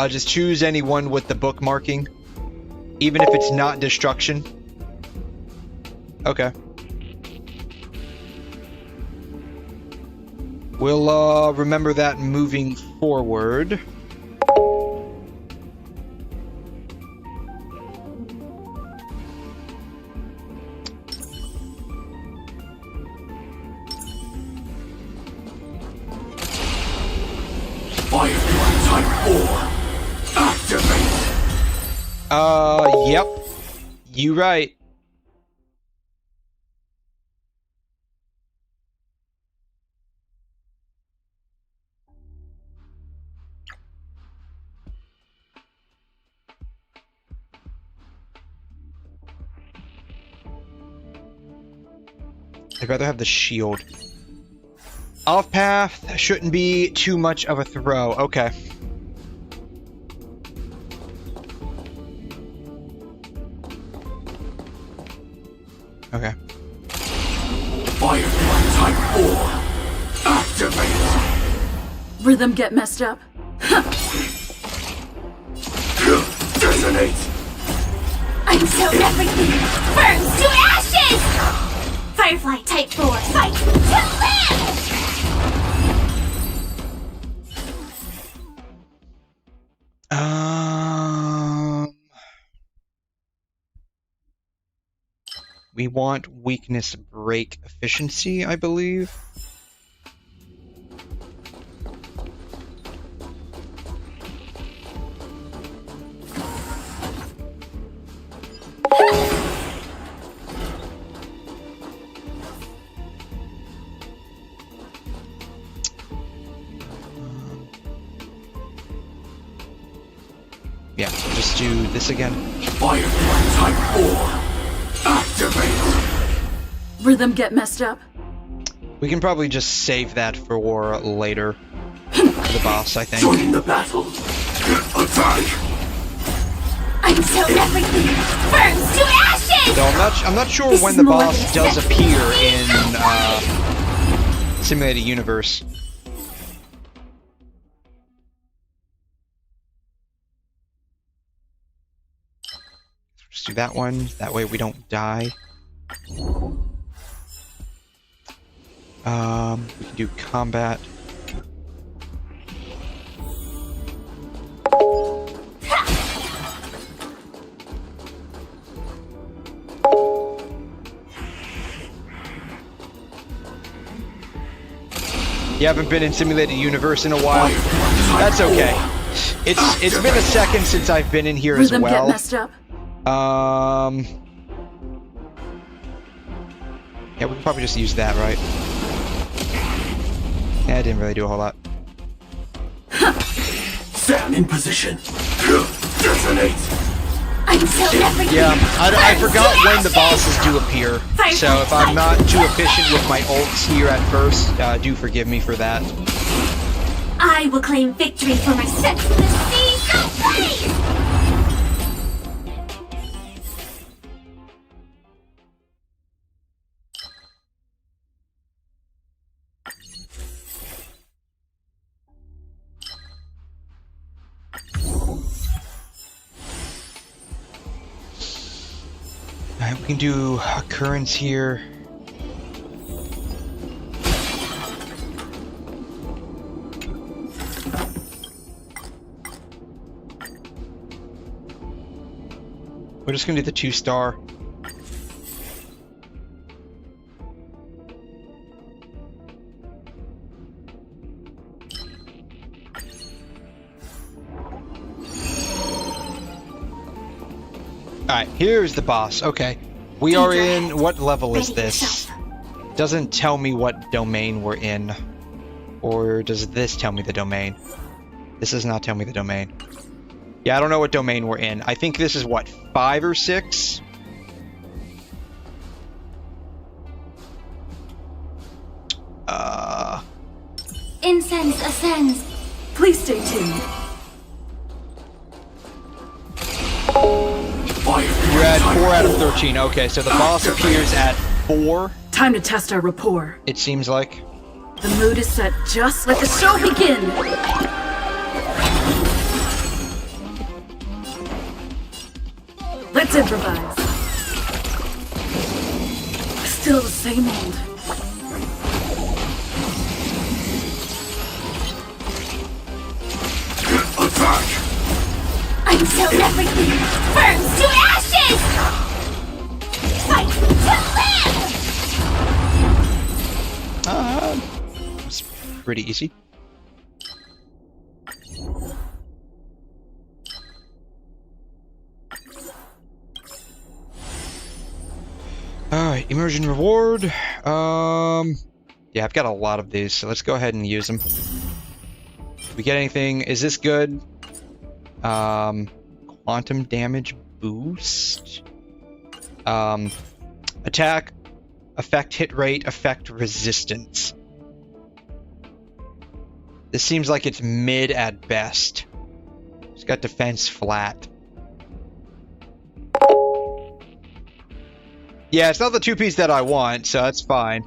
Just choose anyone with the bookmarking, even if it's not destruction. Okay. We'll remember that moving forward. Yep. You right. I'd rather have the shield. Off path shouldn't be too much of a throw. Okay. Okay. Firefly Type 4. Activate. Rhythm get messed up. Detonate. Until everything burns to ashes! Firefly Type 4, fight to live! We want weakness break efficiency, I believe. Yeah, just do this again. Firefly Type 4. Activate. Rhythm get messed up. We can probably just save that for later. For the boss, I think. Join the battle. Attack. Until everything burns to ashes! ashes! So I'm not sure This when is the more boss than a does set. appear in Simulated Universe. Just do that one. That way we don't die. We can do combat. You haven't been in Simulated Universe in a while. That's okay. It's been a second since I've been in here as Rhythm get well. messed up. Yeah, we can probably just use that, right? Yeah, it didn't really do a whole lot. Stand in position. Detonate. Until everything Yeah, I burns forgot to when the ashes! bosses do appear. So if I'm not too efficient with my ults here at first, do forgive me for that. I will claim victory for my sex in the sea. So please! Alright, we can do occurrence here. We're just gonna do the 2-star. Alright, here's the boss. Okay. We are in... What level is this? Doesn't tell me what domain we're in. Or does this tell me the domain? This does not tell me the domain. Yeah, I don't know what domain we're in. I think this is, what, 5 or 6? Incense ascends. Please stay tuned. You're at 4 out of 13. Okay, so the boss appears at 4, Time to test our rapport. it seems like. The mood is set. Just let the show begin. Let's improvise. Still the same old. Attack! Until everything burns to ashes! Fight to live! It's pretty easy. Alright, immersion reward. Yeah, I've got a lot of these, so let's go ahead and use them. We get anything? Is this good? Quantum damage boost. Attack, effect hit rate, effect resistance. This seems like it's mid at best. It's got defense flat. Yeah, it's not the 2-piece that I want, so that's fine.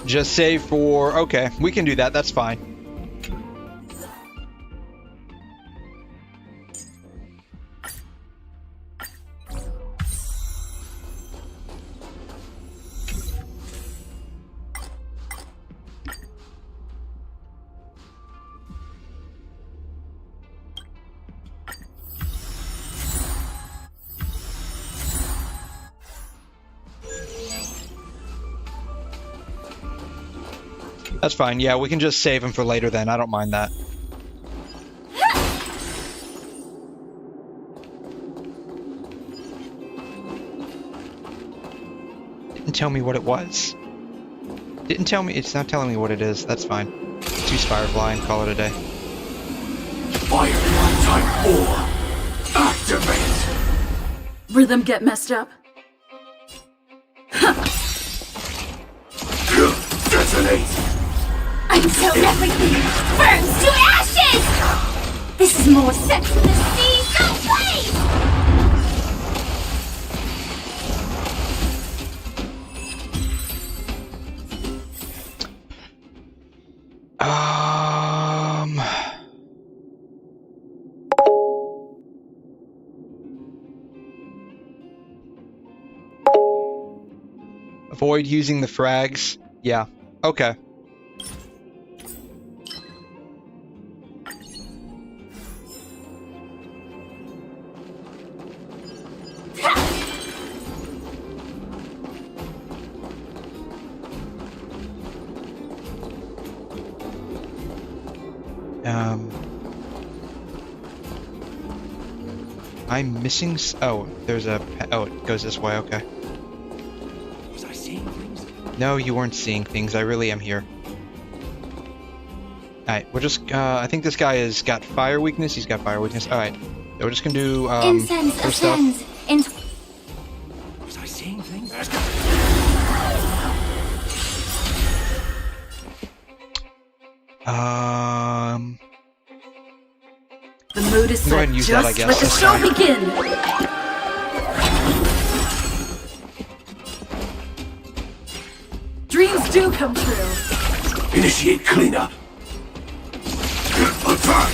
Just save for... Okay, we can do that. That's fine. That's fine. Yeah, we can just save him for later then. I don't mind that. Didn't tell me what it was. Didn't tell me. It's not telling me what it is. That's fine. Choose Firefly and call it a day. Firefly type 4. Activate. Rhythm get messed up. Detonate. Until everything burns to ashes! This is more sex than the sea, so please! Avoid using the frags. Yeah. Okay. I'm missing. Oh, there's a. Oh, it goes this way. Okay. Was I seeing things? No, you weren't seeing things. I really am here. Alright, we're just, I think this guy has got fire weakness. He's got fire weakness. Alright, so we're just gonna do, Incense first stuff. ascends. Was I seeing things? The mood is Go ahead set. and use Just that, I guess. let the That's show fine. begin. Dreams do come true. Initiate cleanup. Attack!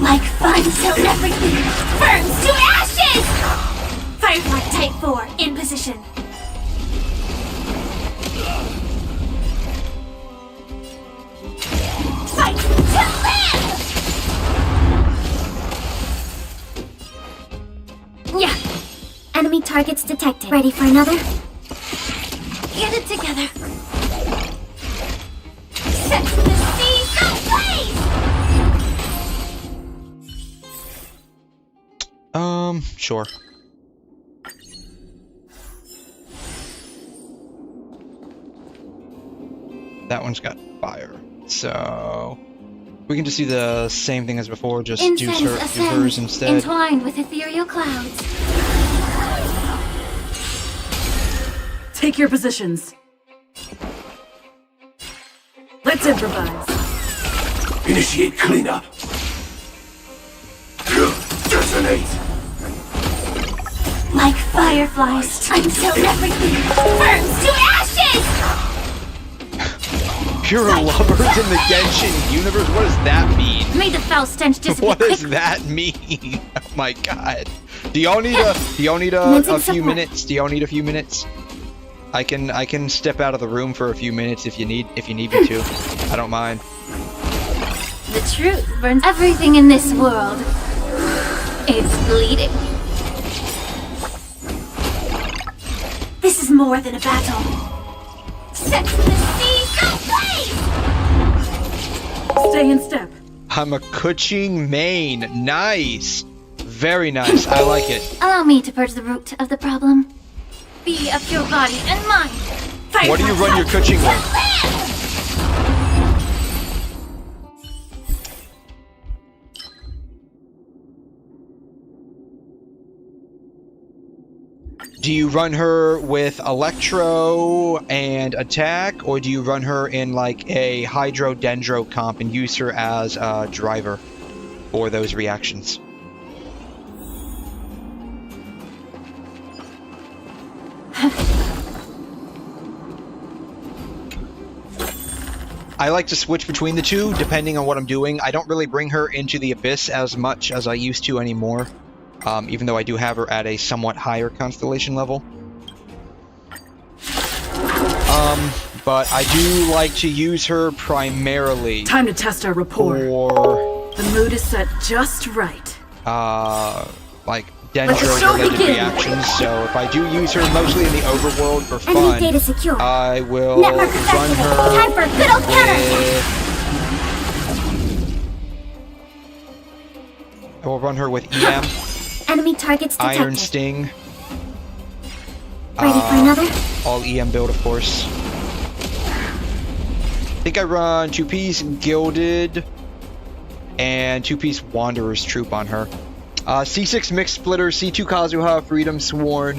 Like fun till everything burns to ashes! Firefly Type 4 in position. Fight to live! Yeah. Enemy targets detected. Ready for another? Get it together. Set the sea ablaze! Sure. That one's got fire. So we can just do the same thing as before, just do Incense hers ascends, instead. entwined with ethereal clouds. Take your positions. Let's improvise. Initiate cleanup. Detonate. Like fireflies, until everything burns to ashes! Pure lovers in the Genshin universe? What does that mean? May the foul stench dissipate What does quickly. that mean? Oh my god. Do y'all need a Mincing few support. minutes? Do y'all need a few minutes? I can step out of the room for a few minutes if you need me to. I don't mind. The truth burns everything in this world. It's bleeding. This is more than a battle. Set the sea ablaze! Stay in step. I'm a Kuching main. Nice. Very nice. I like it. Allow me to purge the root of the problem. Be of your body and mind. What do you run your Kuching with? Do you run her with Electro and attack, or do you run her in like a Hydro Dendro comp and use her as a driver for those reactions? I like to switch between the two depending on what I'm doing. I don't really bring her into the Abyss as much as I used to anymore. Even though I do have her at a somewhat higher constellation level. But I do like to use her primarily Time to test our rapport. for, The mood is set just right. like, Let the show Dendro-related begin. reactions. So if I do use her mostly in the overworld for Enemy fun, data secure. I will Network run activated. her Time for good old counter. I will run her with EM, Enemy targets detected. Iron Sting, Ready for another? all EM build, of course. I think I run 2-piece Gilded and 2-piece Wanderer's Troop on her. C6 Mixed Splitter, C2 Kazuha, Freedom Sworn,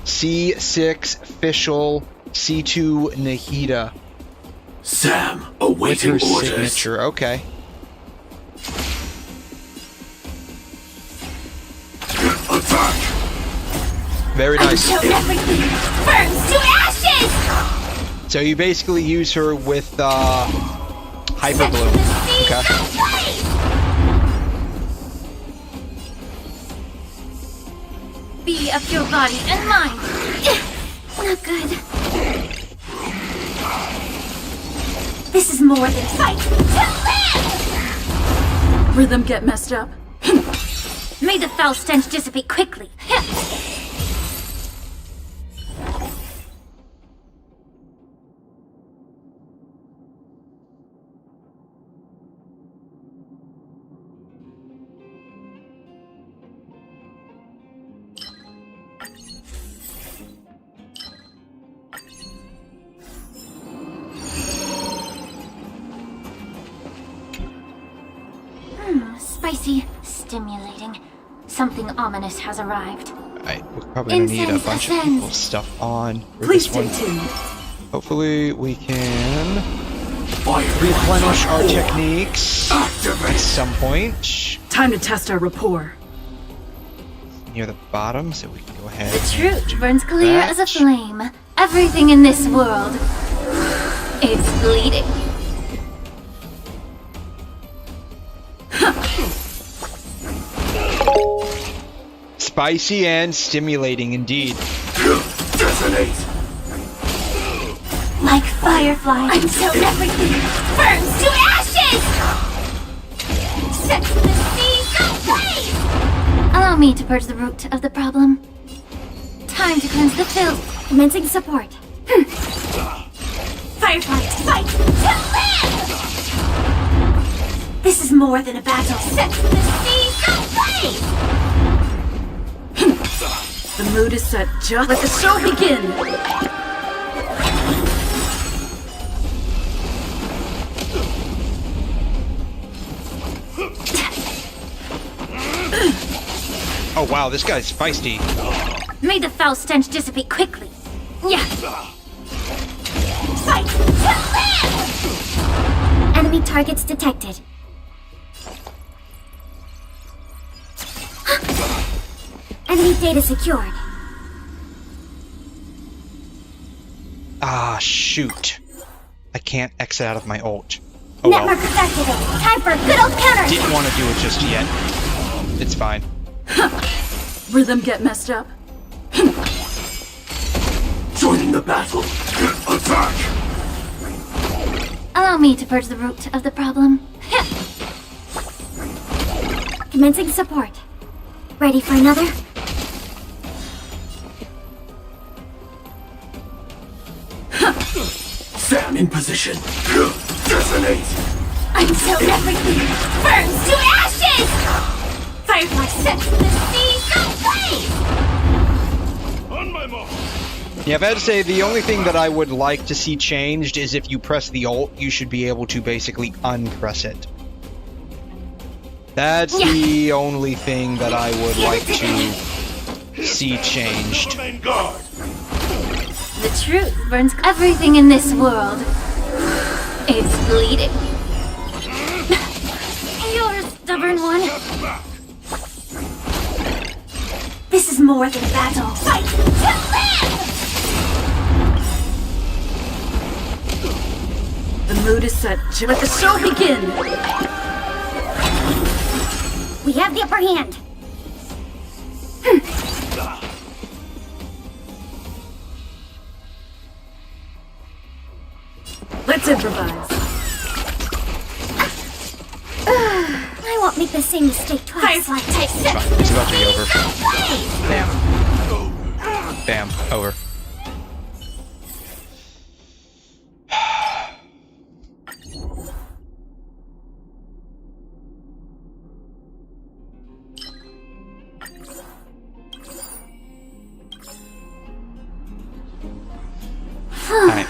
C6 Fischl, C2 Nahida. Sam, With awaiting her orders. signature. Okay. Attack! Very nice. Until everything burns to ashes! So you basically use her with hyper bloom. Okay. Be of your body and mind. Not good. This is more than fight. To live! Rhythm get messed up. May the foul stench dissipate quickly. Spicy, stimulating. Something ominous has arrived. Alright, we're probably gonna need a Incense bunch of ascends. people's stuff on for Please this one. stay tuned. Hopefully we can Fire replenish our Four. techniques at Activate! some point. Time to test our rapport. Near the bottom, so we can go ahead. The truth and do burns clear that. as a flame. Everything in this world is bleeding. Spicy and stimulating indeed. Detonate! Like fireflies until everything burns to ashes! Set the seas ablaze! Allow me to purge the root of the problem. Time to cleanse the filth. Commencing support. Fireflies, fight to live! This is more than a battle. Set the seas ablaze! The mood is set. Just let the show begin. Oh wow, this guy's feisty. May the foul stench dissipate quickly. Yeah. Fight to live! Enemy targets detected. Enemy data secured. Ah, shoot. I can't exit out of my ult. Oh Network well. is activated. Time for a good old counter. Didn't want to do it just yet. It's fine. Rhythm get messed up. Joining the battle! Attack! Allow me to purge the root of the problem. Commencing support. Ready for another? Sam in position! Detonate! Until everything burns to ashes! Firefly sets the seas ablaze! On my mark! Yeah, I've had to say, the only thing that I would like to see changed is if you press the ult, you should be able to basically unpress it. That's the only thing that I would like to see changed. Remain guard! The truth burns everything in this world. It's bleeding. You're a stubborn one. This is more than battle. Fight to live! The mood is set. Let the show begin. We have the upper hand. Let's improvise. I won't make the same mistake twice. Firefly type set. It's about to be over. Bam. Bam. Over. Alright.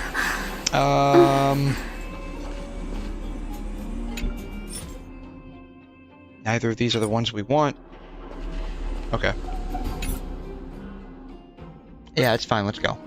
Neither of these are the ones we want. Okay. Yeah, it's fine. Let's go.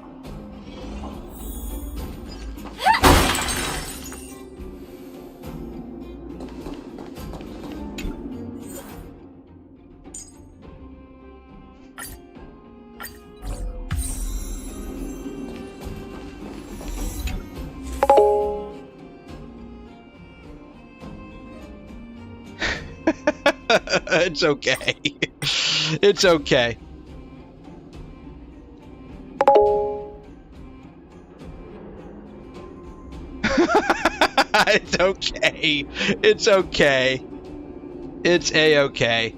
It's okay. It's okay. It's okay. It's okay. It's a-okay.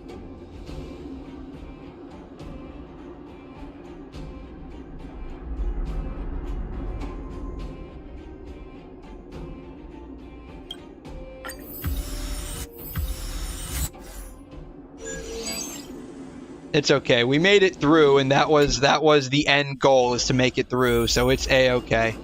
It's okay. We made it through, and that was the end goal, is to make it through, so it's a-okay.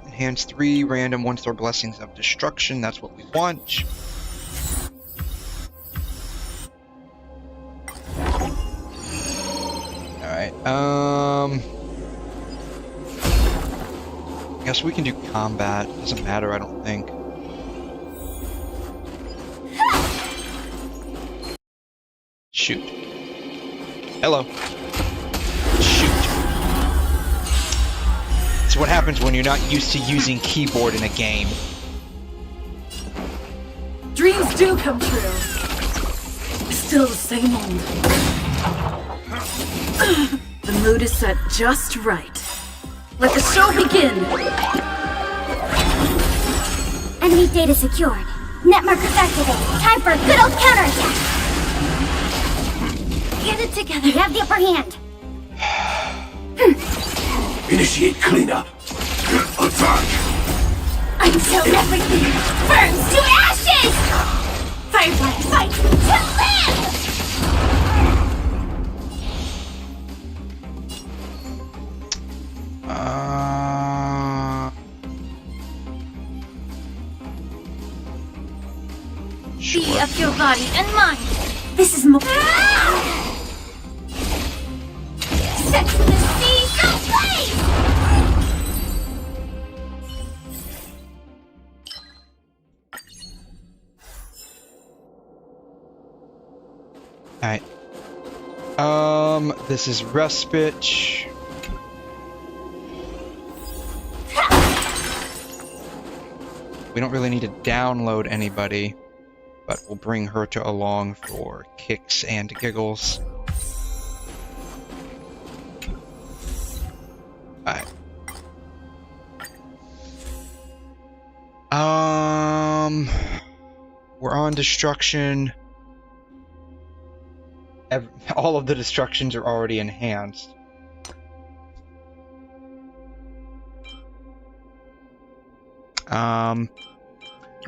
Enhance 3 random 1-star blessings of destruction. That's what we want. Alright, I guess we can do combat. Doesn't matter, I don't think. Shoot. Hello. Shoot. It's what happens when you're not used to using keyboard in a game. Dreams do come true. Still the same old. The mood is set just right. Let the show begin! Enemy data secured. Net markers activated. Time for a good old counterattack! Get it together. We have the upper hand. Initiate cleanup. Attack! Until everything burns to ashes! Firefly fight to live! Sure. Be of your body and mind. This is more. Set the seas ablaze! Alright. This is respite. We don't really need to download anybody, but we'll bring Herta along for kicks and giggles. Alright. We're on destruction. All of the destructions are already enhanced.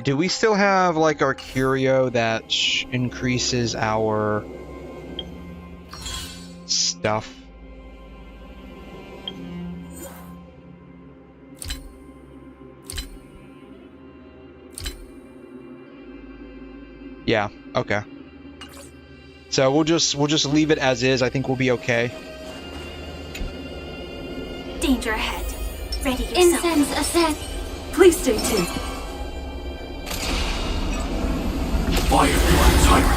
Do we still have, like, our curio that increases our stuff? Yeah, okay. So we'll just leave it as is. I think we'll be okay. Danger ahead. Ready yourself. Incense ascent. Please stay tuned. Firefly Type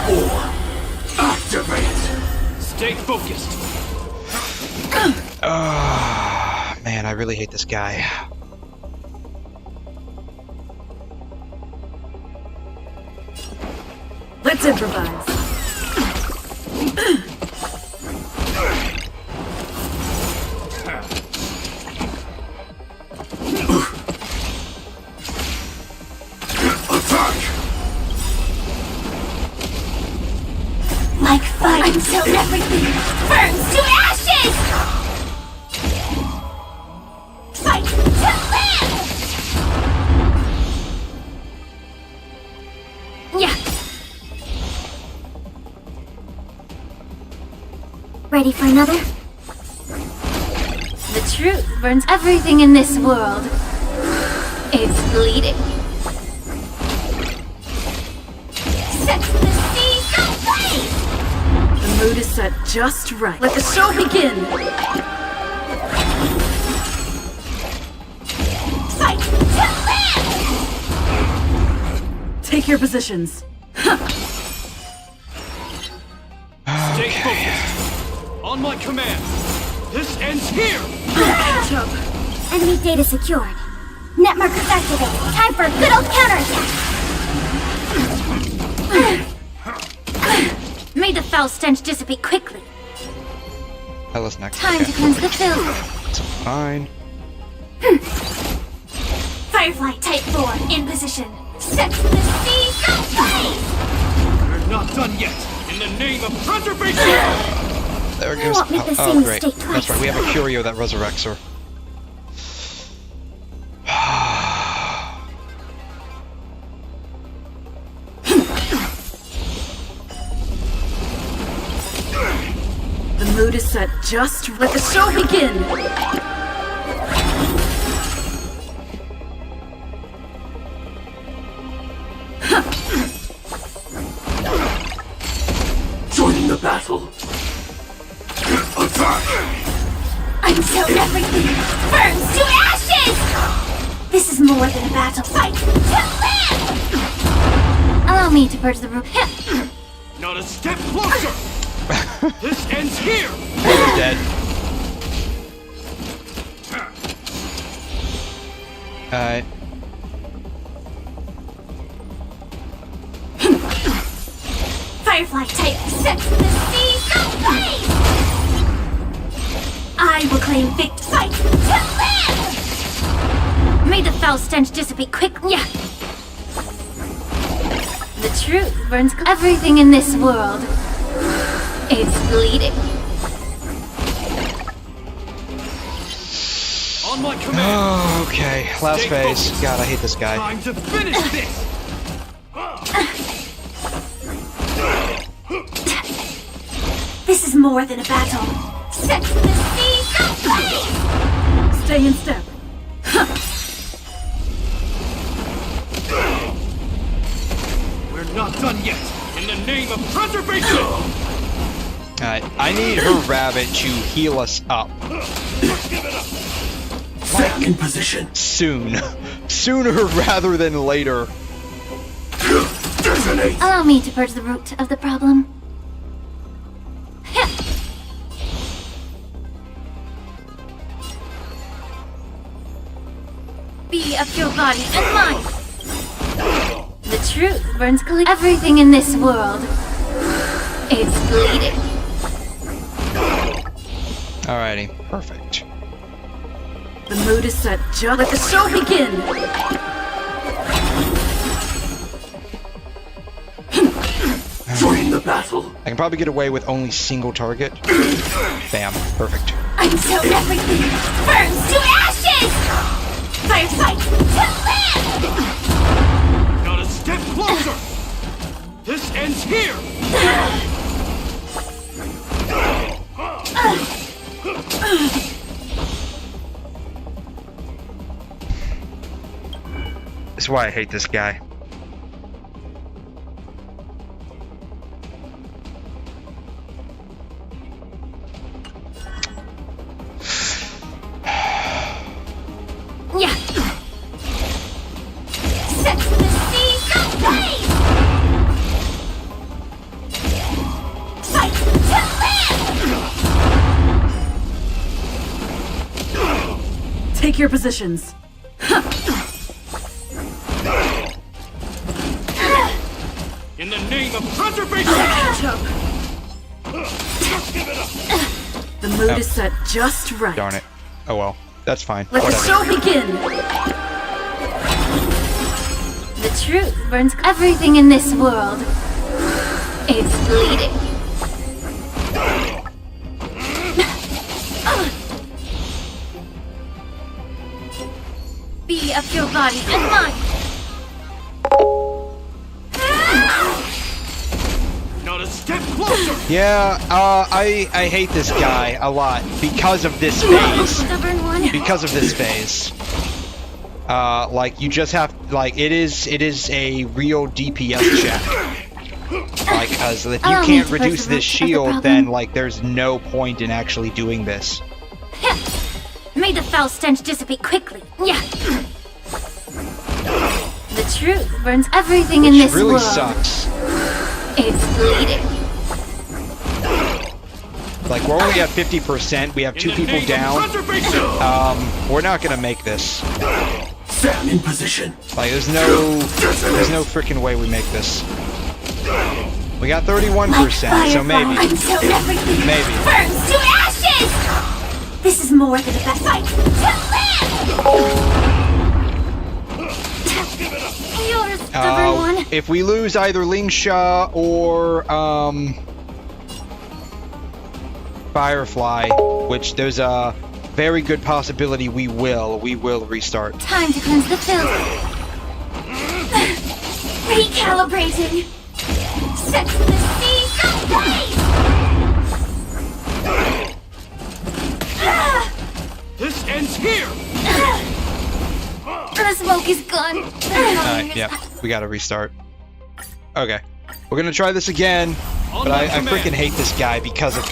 4. Activate. Stay focused. Man, I really hate this guy. Let's improvise. Like fire until everything burns to ashes! Fight to live! Yeah. Ready for another? The truth burns everything in this world. It's bleeding. Set the seas ablaze! The mood is set just right. Let the show begin! Fight to live! Take your positions. Stay focused. On my command. This ends here. Enemy data secured. Net markers activated. Time for a good old counterattack. May the foul stench dissipate quickly. Hellas next. Time to cleanse the filth. It's fine. Firefly Type 4 in position. Set to the sea. Go blaze! We're not done yet. In the name of preservation. There I goes. won't make the Oh, same great. mistake twice. That's right. We have a curio that resurrects her. The mood is set just. Let the show begin! Join the battle. Attack! Until everything burns to ashes! This is more than a battle fight to live! Allow me to purge the room. Not a step closer. This ends here. He's dead. Alright. Firefly Type set to the sea. Go blaze! I will claim victory. Fight to live! May the foul stench dissipate quickly. Yeah. The truth burns everything in this world. It's bleeding. On my command. Oh, okay. Last Stay phase. focused. God, I hate this guy. Time to finish this. This is more than a battle. Set to the sea. Go blaze! Stay in step. We're not done yet. In the name of preservation. Alright. I need her rabbit to heal us up. Set in position. Soon. Sooner rather than later. Detonate. Allow me to purge the root of the problem. Be of your body and mind. The truth burns clear. Everything in this world. It's bleeding. Alrighty. Perfect. The mood is set just. Let the show begin! Join the battle. I can probably get away with only single target. Bam. Perfect. Until everything burns to ashes! Firefight to live! Not a step closer. This ends here. That's why I hate this guy. Yeah. Set to the sea. Go blaze! Fight to live! Take your positions. In the name of preservation. The mood is set just right. Darn it. Oh well. That's fine. Let the Whatever. show begin! The truth burns everything in this world. It's bleeding. Be of your body and mind. Not a step closer. Yeah, I hate this guy a lot because of this phase. Stubborn one. Because of this phase. Like you just have it is a real DPS check. Like, cause if you Allow me can't to reduce this persevere. shield, then like there's no point in actually doing this. May the foul stench dissipate quickly. Yeah. The truth burns everything in Which this really world. sucks. It's bleeding. Like, we're only at 50%. We have 2 people down. We're not gonna make this. Sam in position. Like, there's no freaking way we make this. We got 31%, so maybe. Until everything Maybe. burns to ashes! This is more than a best fight to live! You're a stubborn one. If we lose either Lingsha or Firefly, which there's a very good possibility we will restart. Time to cleanse the filth. Recalibrating. Set the seas ablaze! This ends here! The smoke is gone. Alright, yeah, we gotta restart. Okay, we're gonna try this again, but I freaking hate this guy because of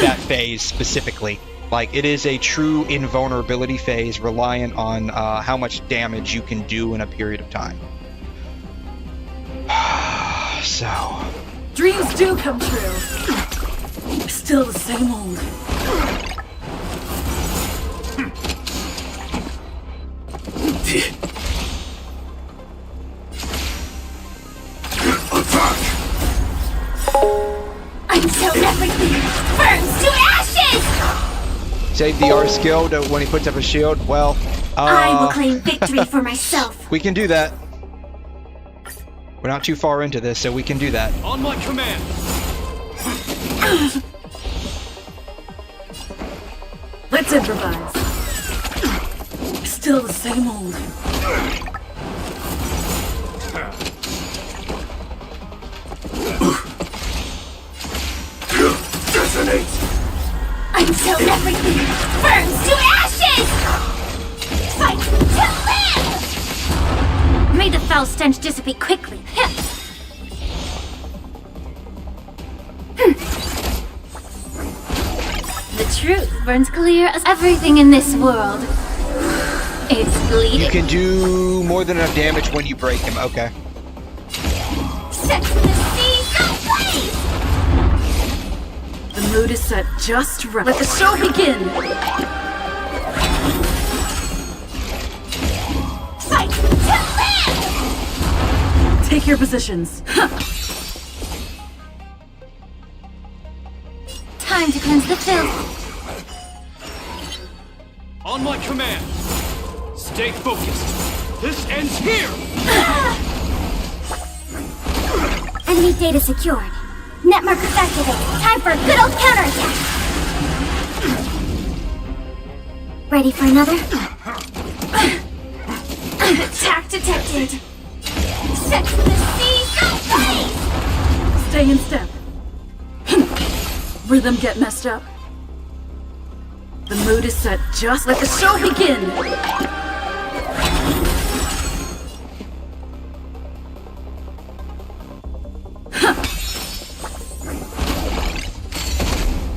that phase specifically. Like, it is a true invulnerability phase reliant on how much damage you can do in a period of time. So... Dreams do come true. Still the same old. Until everything burns to ashes! Save the R skill when he puts up a shield. Well, I will claim victory for myself. We can do that. We're not too far into this, so we can do that. On my command. Let's improvise. Still the same old. Resonate. Until everything burns to ashes! Fight to live! May the foul stench dissipate quickly. The truth burns clear as everything in this world. It's bleeding. You can do more than enough damage when you break him. Okay. Set the seas ablaze! The mood is set just right. Let the show begin! Fight to live! Take your positions. Time to cleanse the filth. On my command. Stay focused. This ends here. Enemy data secured. Net markers activated. Time for a good old counterattack. Ready for another? Attack detected. Set the seas ablaze! Stay in step. Rhythm get messed up. The mood is set just. Let the show begin!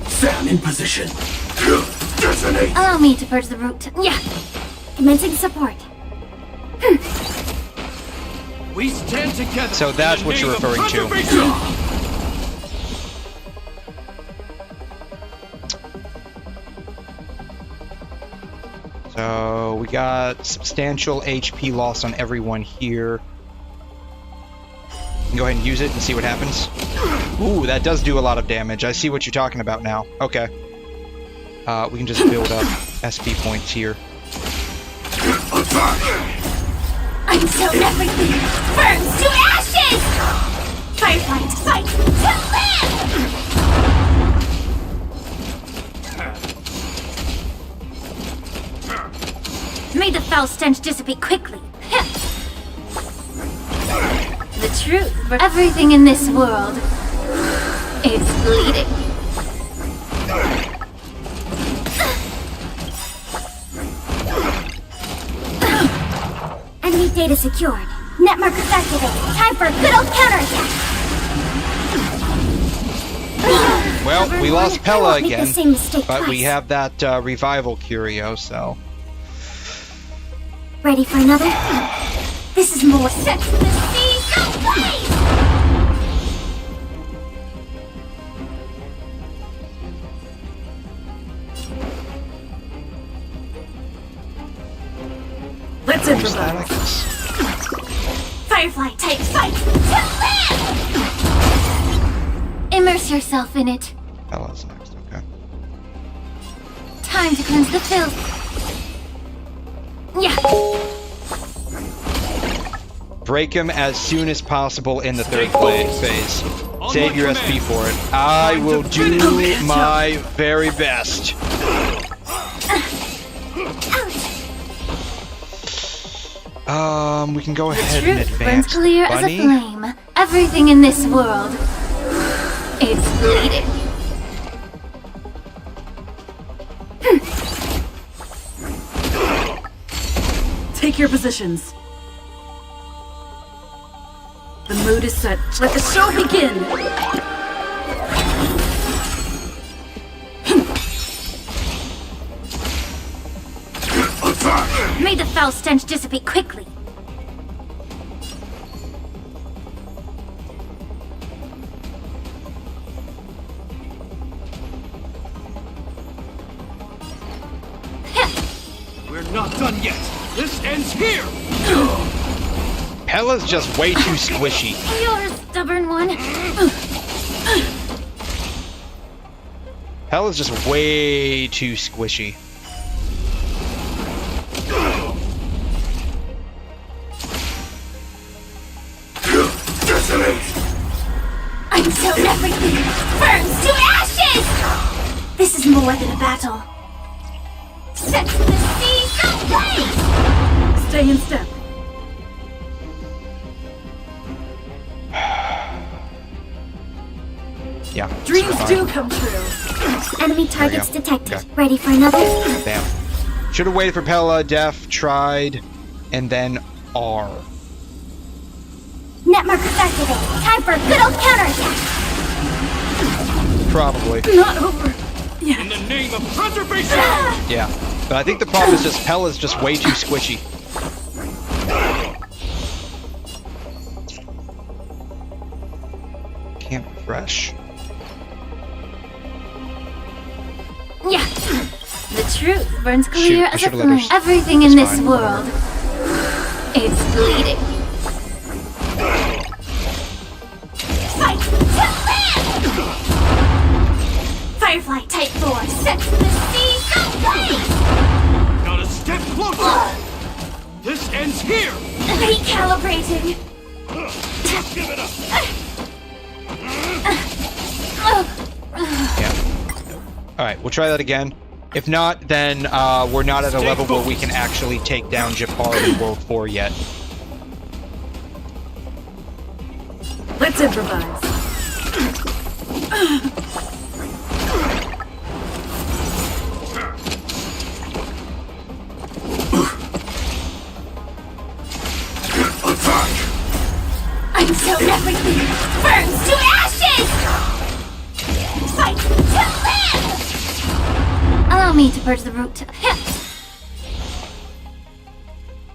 Sam in position. Resonate. Allow me to purge the root. Yeah. Commencing support. We stand together. So that's what you're referring to. So we got substantial HP loss on everyone here. Go ahead and use it and see what happens. Ooh, that does do a lot of damage. I see what you're talking about now. Okay. We can just build up SP points here. Until everything burns to ashes! Firefly, fight to live! May the foul stench dissipate quickly. The truth for everything in this world. It's bleeding. Enemy data secured. Net markers activated. Time for a good old counterattack. Well, we lost Pella Make the again, same mistake but we twice. have that revival curio, so... Ready for another? This is more set the seas ablaze! Firefly-type fight to live! Immerse yourself in it. Bella's next, okay. Time to cleanse the filth. Yeah. Break him as soon as possible in the third phase. Save your SP for it. I will do my very best. We can go ahead and Truth burns advance. clear as a Bunny? flame. Everything in this world. It's bleeding. Take your positions. The mood is set. Let the show begin! May the foul stench dissipate quickly. We're not done yet. This ends here. Pella's just way too squishy. You're a stubborn one. Pella's just way too squishy. Until everything burns to ashes! This is more than a battle. Set the seas ablaze! Stay in step. Yeah. Dreams do come true. Enemy targets go. detected. Okay. Ready for another? Damn. Should have waited for Pella, Def, tried, and then R. Net markers activated. Time for a good old counterattack! Probably. Not over. In the name of preservation! Yeah. But I think the problem is just Pella's just way too squishy. Can't refresh. Yeah. The truth burns clear Shoot, I as a should've let her flame. Everything in this world. It's bleeding. Fight to live! Firefly Type 4 sets the seas ablaze! Not a step closer! This ends here! Recalibrating. Give it up! Yeah. Alright, we'll try that again. If not, then we're not at a level where we can actually take down Japar in World 4 yet. Let's improvise. Until everything burns to ashes! Fight to live! Allow me to purge the root.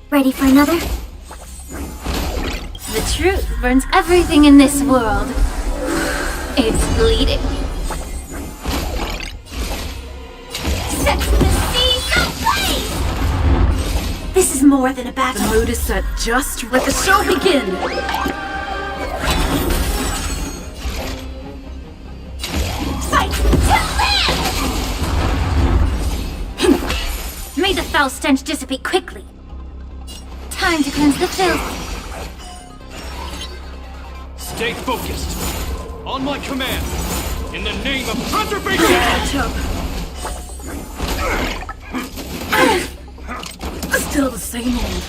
Ready for another? The truth burns everything in this world. It's bleeding. Set the seas ablaze! This is more than a The battle. mood is set. Just let the show begin! Fight to live! May the foul stench dissipate quickly. Time to cleanse the filth. Stay focused. On my command. In the name of preservation! Catch up. Still the same old.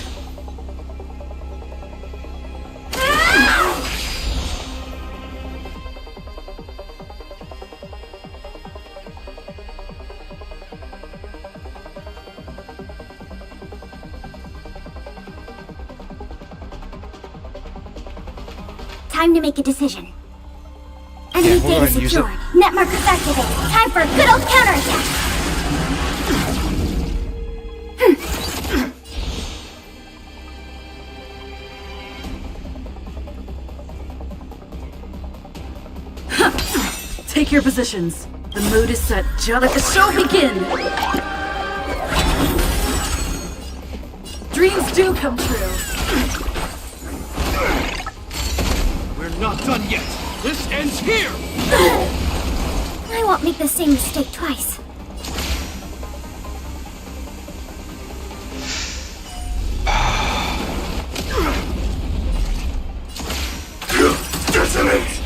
Time to make a decision. Enemy we'll go data ahead and use secured. Net markers activated. Time for a good old counterattack. Take your positions. The mood is set. Just let the show begin! Dreams do come true. not done yet. This ends here! I won't make the same mistake twice. Detonate!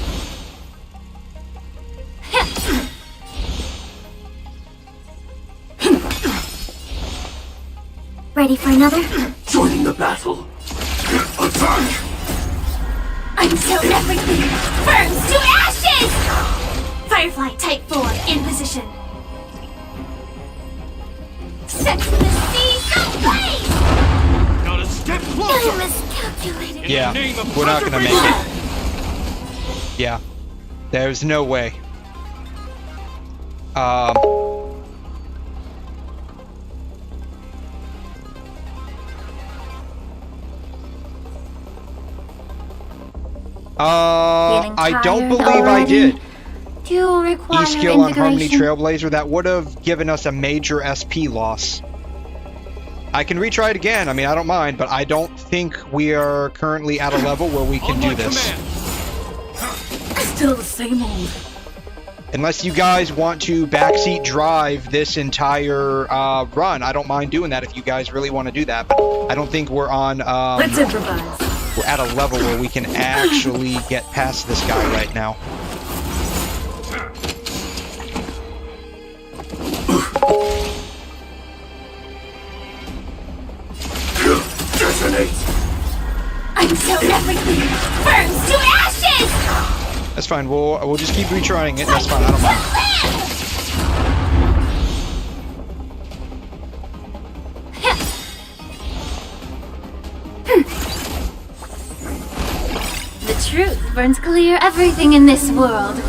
Ready for another? Joining the battle. Attack! Until everything burns to ashes! Firefly Type 4 in position. Set the seas ablaze! Not a step I closer! miscalculated. Yeah, we're not gonna make it. Yeah, there's no way. I don't believe I did. Do you require E-skill on Harmony integration? Trailblazer, that would have given us a major SP loss. I can retry it again, I mean, I don't mind, but I don't think we are currently at a level where we can do this. Still the same old. Unless you guys want to backseat drive this entire run, I don't mind doing that if you guys really want to do that, but I don't think we're on... Let's improvise. We're at a level where we can actually get past this guy right now. Detonate! Until everything burns to ashes! That's fine. We'll just keep retrying it. That's fine. I don't mind. The truth burns clear everything in this world.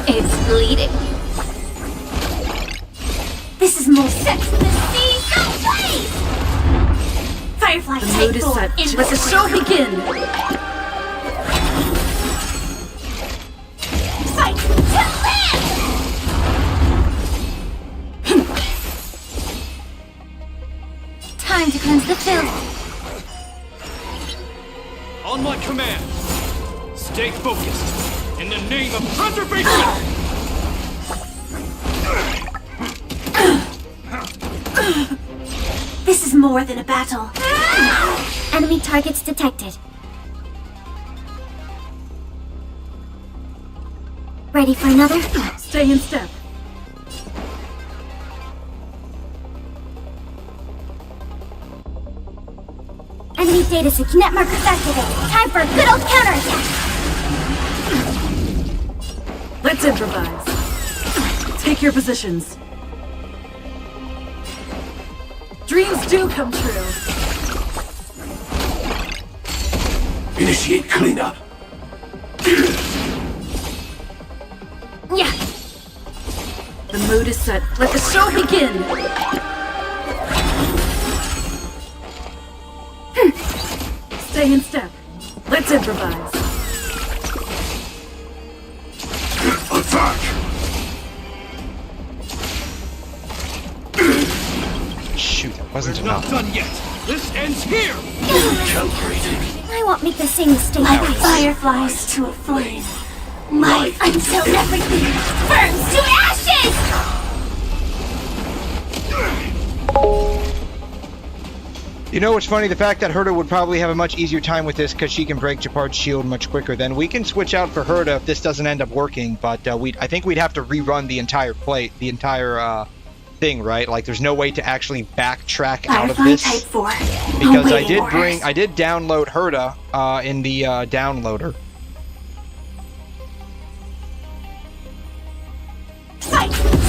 It's bleeding. This is more sex than the sea ablaze! Firefly The Type mood is 4 set. in Let the show begin. Fight to live! Time to cleanse the filth. On my command, stay focused. In the name of conservation! This is more than a battle. Enemy targets detected. Ready for another? Stay in step. Enemy data sync net markers activated. Time for a good old counterattack. Let's improvise. Take your positions. Dreams do come true. Initiate cleanup. Yeah. The mood is set. Let the show begin. Stay in step. Let's improvise. Attack! Shoot, that wasn't We're enough. not done yet. This ends here! I won't make the same mistake. Like fireflies to a flame. Life until everything burns to ashes! You know what's funny? The fact that Herta would probably have a much easier time with this because she can break Japard's shield much quicker. Then we can switch out for Herta if this doesn't end up working. But I think we'd have to rerun the entire thing, right? Like, there's no way to actually backtrack out of this Type 4. because I did download Herta in the downloader. Fight to live!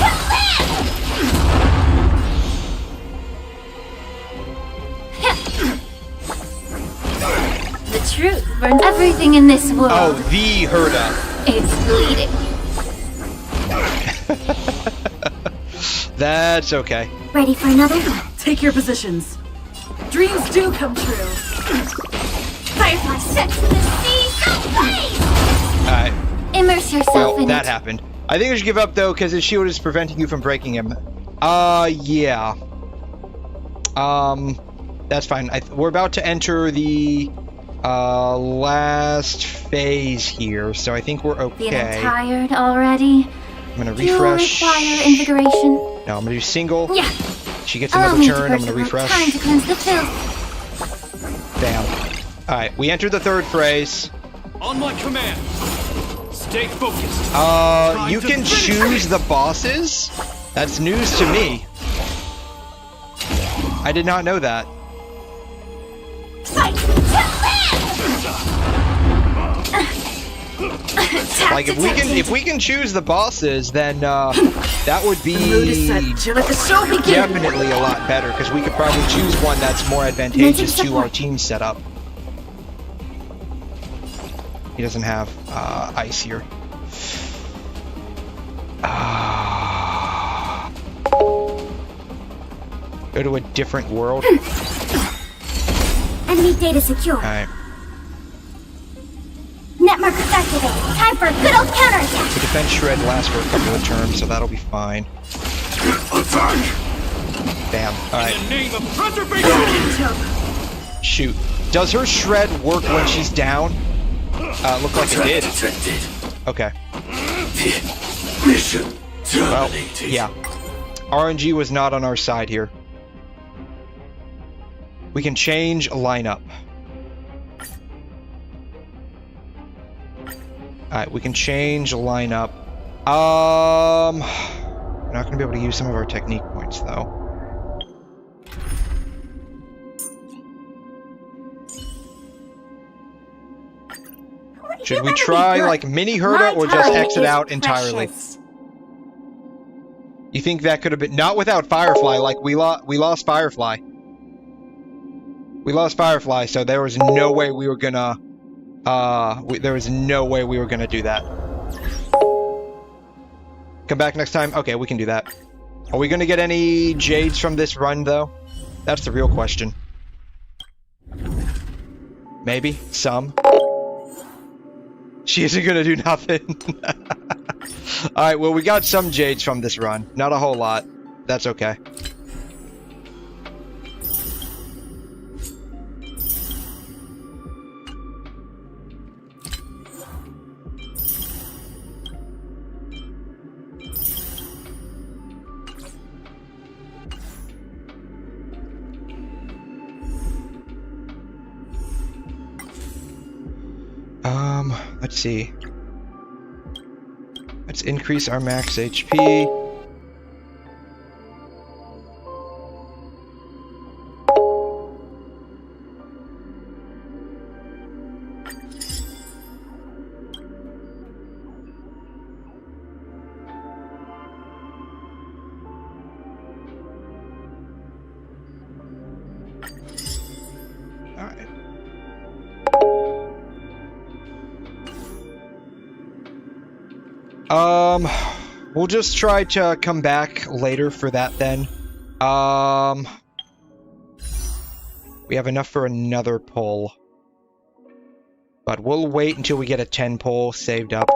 The truth burns everything in this world. Oh, the Herta. It's bleeding. That's okay. Ready for another? Take your positions. Dreams do come true. Firefly sets the seas ablaze! Alright. Immerse yourself Well, in that it. happened. I think I should give up, though, because his shield is preventing you from breaking him. Yeah. That's fine. We're about to enter the last phase here, so I think we're okay. Feeling tired already? I'm gonna refresh. Do you require invigoration? No, I'm gonna do single. Yeah. She gets another turn. I'm gonna Time refresh. to cleanse the filth. Bam. Alright, we entered the third phrase. On my command. Stay focused. You can choose the bosses? That's news to me. I did not know that. Fight to live! Like if we can choose the bosses, then that would be Let the show begin. definitely a lot better, because we could probably choose one that's more advantageous to our team setup. He doesn't have ice here. Go to a different world. Enemy data secure. Alright. Netmark activated. Time for a good old counterattack. The defense shred lasts for a couple of turns, so that'll be fine. Bam. Alright. In the name of preservation. Shoot. Does her shred work when she's down? Looked like it did. Okay. Mission Well, terminated. yeah. RNG was not on our side here. We can change lineup. Alright, we can change lineup. We're not gonna be able to use some of our technique points though. Should we try like mini Herta or just exit out entirely? You think that could have been not without Firefly? Like we lost Firefly. We lost Firefly, so there was no way we were gonna. There was no way we were gonna do that. Come back next time. Okay, we can do that. Are we gonna get any jades from this run though? That's the real question. Maybe some. She isn't gonna do nothing. Alright, well we got some jades from this run. Not a whole lot. That's okay. Let's see. Let's increase our max HP. We'll just try to come back later for that then. We have enough for another pull. But we'll wait until we get a 10 pull saved up.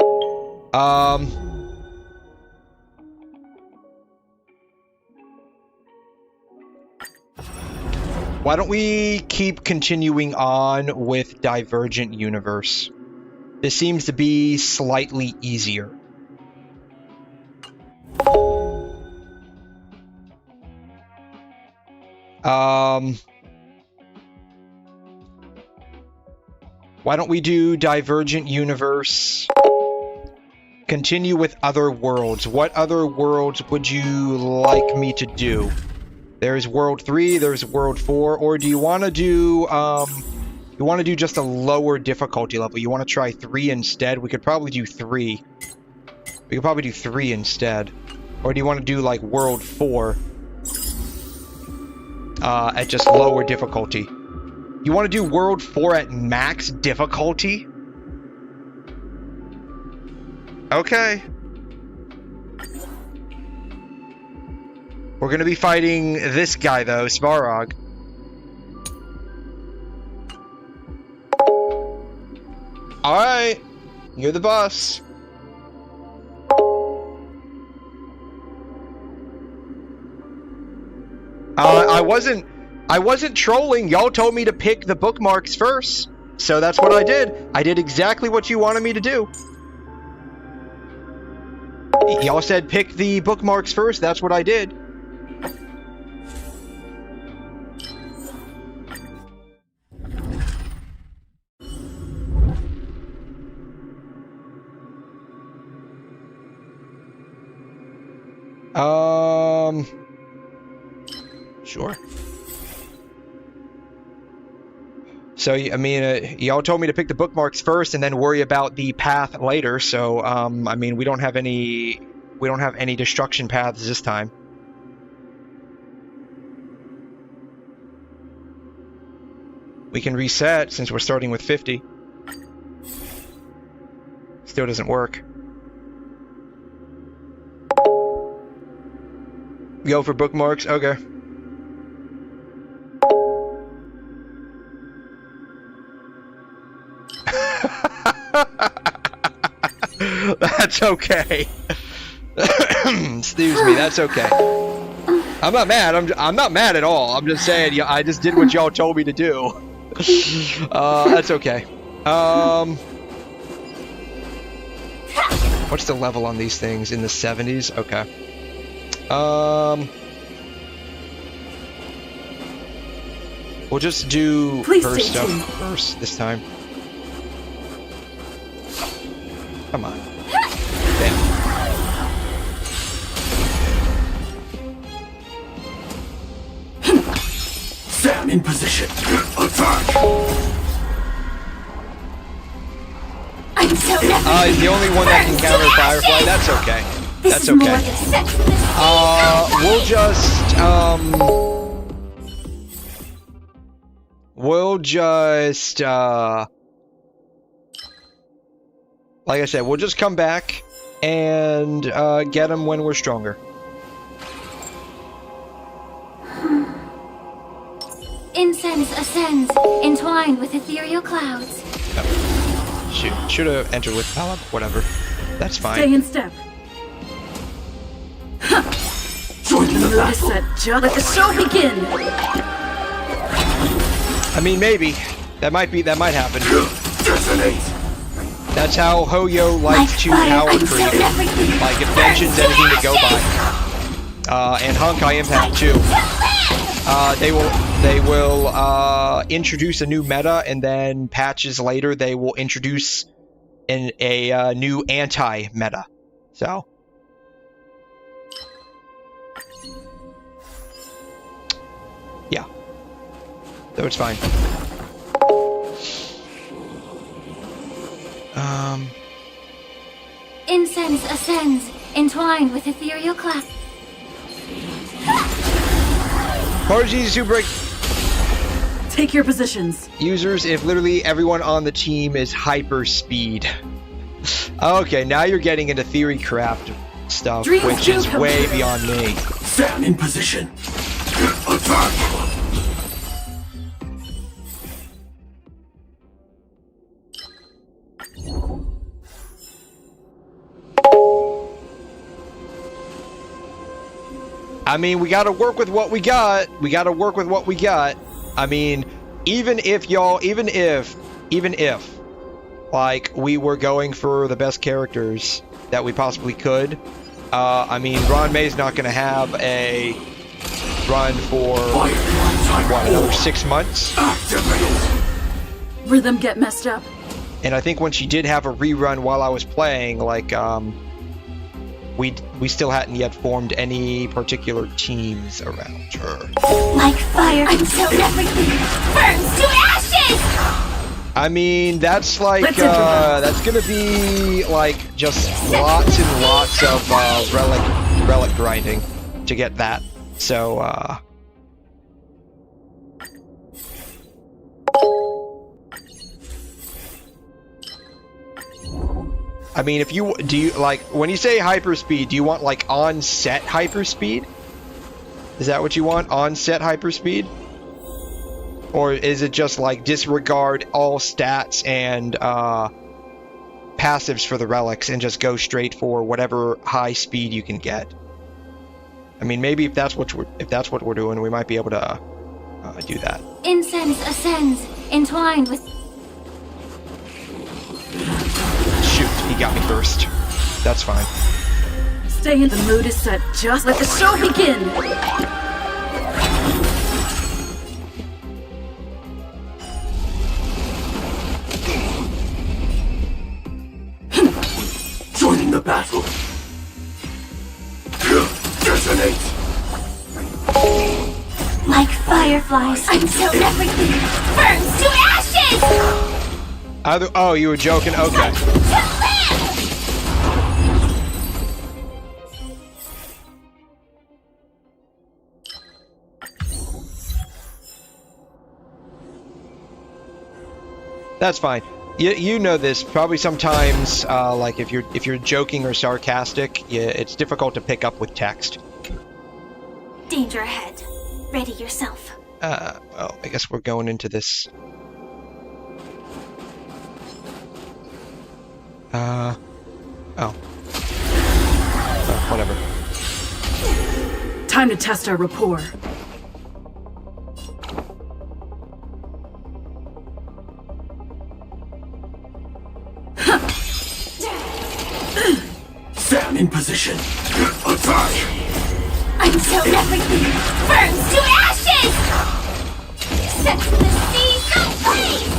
Why don't we keep continuing on with Divergent Universe? This seems to be slightly easier. Why don't we do Divergent Universe? Continue with other worlds. What other worlds would you like me to do? There's World 3, there's World 4, or do you want to do, you want to do just a lower difficulty level? You want to try 3 instead? We could probably do 3. We could probably do 3 instead. Or do you want to do, like, World 4? At just lower difficulty. You want to do World 4 at max difficulty? Okay. We're gonna be fighting this guy, though, Svarog. Alright. You're the boss. I wasn't trolling. Y'all told me to pick the bookmarks first. So that's what I did. I did exactly what you wanted me to do. Y'all said pick the bookmarks first. That's what I did. Sure. So, I mean, y'all told me to pick the bookmarks first and then worry about the path later. So, I mean, we don't have any destruction paths this time. We can reset since we're starting with 50. Still doesn't work. Go for bookmarks? Okay. That's okay. Excuse me, that's okay. I'm not mad. I'm not mad at all. I'm just saying, I just did what y'all told me to do. That's okay. What's the level on these things? In the 70s? Okay. We'll just do first stuff first this time. Come on. Damn. Stand in position. Attack! I'm so the only one that can counter Firefly, that's okay. That's okay. We'll just, like I said, we'll just come back and get them when we're stronger. Incense ascends, entwined with ethereal clouds. Oh. Should have entered with Palab, whatever. That's fine. Stay in step. Join the battle. Let the show begin. I mean, maybe. That might happen. That's how Hoyo likes to power creep. Like, if Genshin's anything to go by. And Honkai Impact, too. They will introduce a new meta, and then patches later they will introduce a new anti-meta. So. Yeah. So it's fine. Incense ascends, entwined with ethereal clouds. Apologies to break. Take your positions. Users, if literally everyone on the team is hyper speed. Okay, now you're getting into theorycraft stuff, which is way beyond me. Stand in position. Attack! I mean, we gotta work with what we got. I mean, even if, like, we were going for the best characters that we possibly could, I mean, Ron May's not gonna have a run for, what, another 6 months? Rhythm get messed up. And I think when she did have a rerun while I was playing, like, we still hadn't yet formed any particular teams around her. Like fire until everything burns to ashes! I mean, that's like, that's gonna be, like, just lots and lots of, relic grinding to get that. So, I mean, if you, like, when you say hyperspeed, do you want, like, on-set hyperspeed? Is that what you want? On-set hyperspeed? Or is it just, like, disregard all stats and, passives for the relics and just go straight for whatever high speed you can get? I mean, maybe if that's what we're doing, we might be able to, do that. Incense ascends, entwined with... he got me first. That's fine. Stay in the mood is set. Just let the show begin. Joining the battle. Detonate. Like fireflies until everything burns to ashes! Oh, you were joking? Okay. That's fine. You know this. Probably sometimes, like if you're joking or sarcastic, it's difficult to pick up with text. Danger ahead. Ready yourself. Well, I guess we're going into this. Whatever. Time to test our rapport. Sam in position. Attack! Until everything burns to ashes! Set the seas ablaze!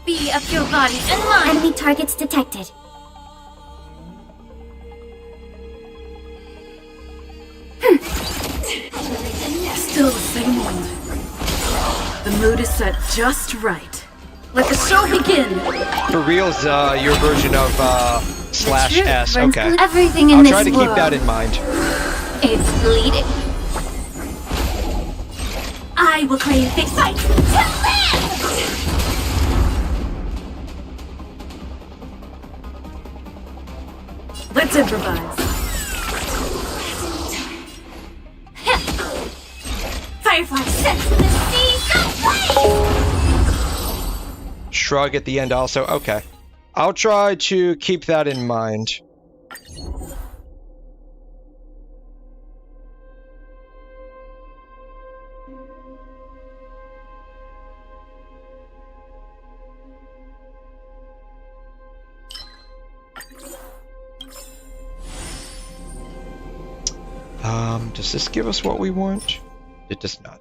Be of your body and mind. Enemy targets detected. Still the same old. The mood is set just right. Let the show begin. For real's your version of /S. Okay. Everything in I'll this try to world. keep that in mind. It's bleeding. I will claim this fight to live! Let's improvise. Firefly sets the seas ablaze! Shrug at the end also. Okay. I'll try to keep that in mind. Does this give us what we want? It does not.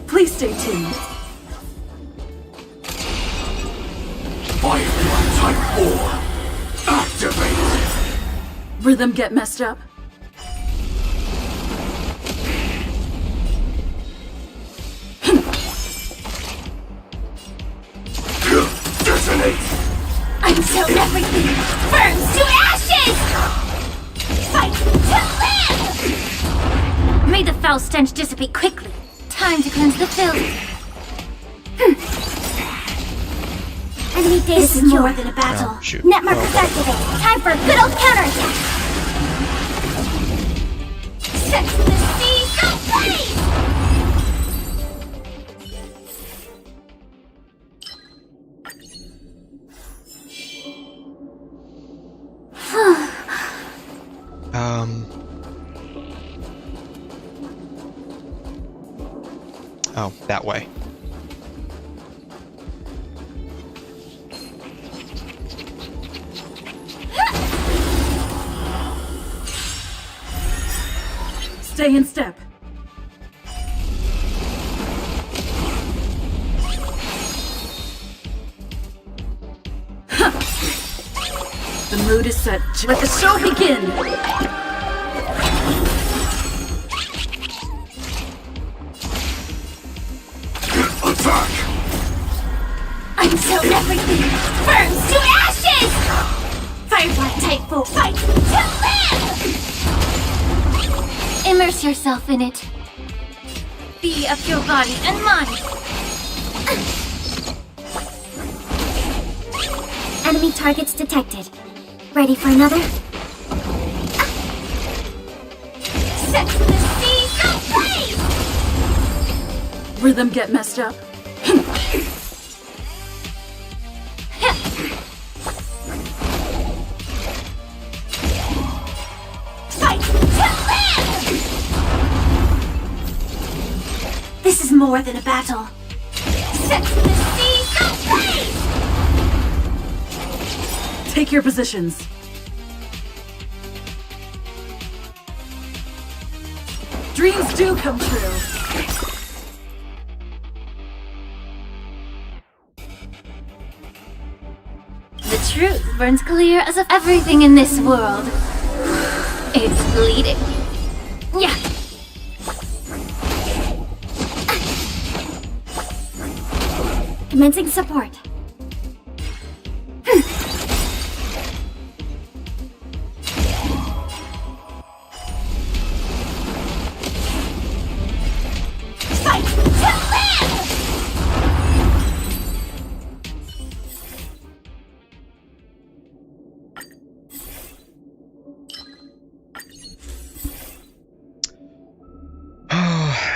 Please stay tuned. Firefly Type 4. Activate. Rhythm get messed up? Detonate. Until everything burns to ashes! Fight to live! May the foul stench dissipate quickly. Time to cleanse the filth. Enemy data this is more than a battle. Oh, shoot. Net markers activate. Time for a good old counterattack. Set the seas ablaze! Oh, that way. Stay in step. The mood is set. Let the show begin. Immerse yourself in it. Be of your body and mind. Enemy targets detected. Ready for another? Set to the sea, go blaze! Rhythm get messed up. Fight to live! This is more than a battle. Set to the sea, go blaze! Take your positions. Dreams do come true. The truth burns clear as of everything in this world. It's bleeding. Yeah. Commencing support. Fight to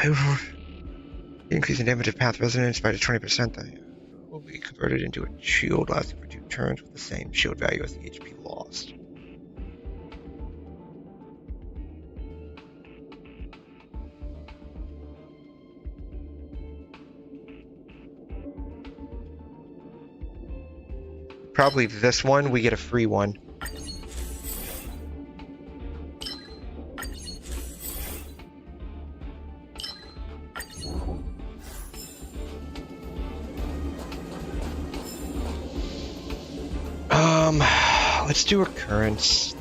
live! Increasing damage of path resonance by 20%. That will be converted into a shield lasting for 2 turns with the same shield value as the HP lost. Probably this one, we get a free one. Let's do occurrence.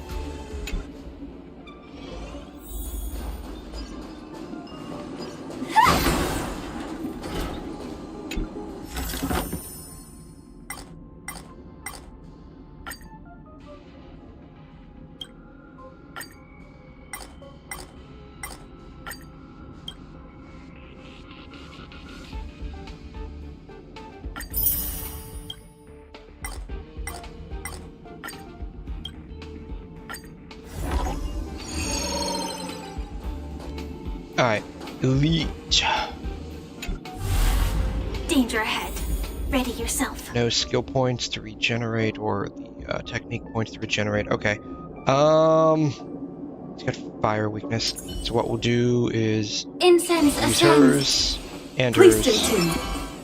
Alright, elite. Danger ahead. Ready yourself. No skill points to regenerate or the technique points to regenerate. Okay. It's got fire weakness. So what we'll do is Incense use ascends. hers and Please hers, stay tuned.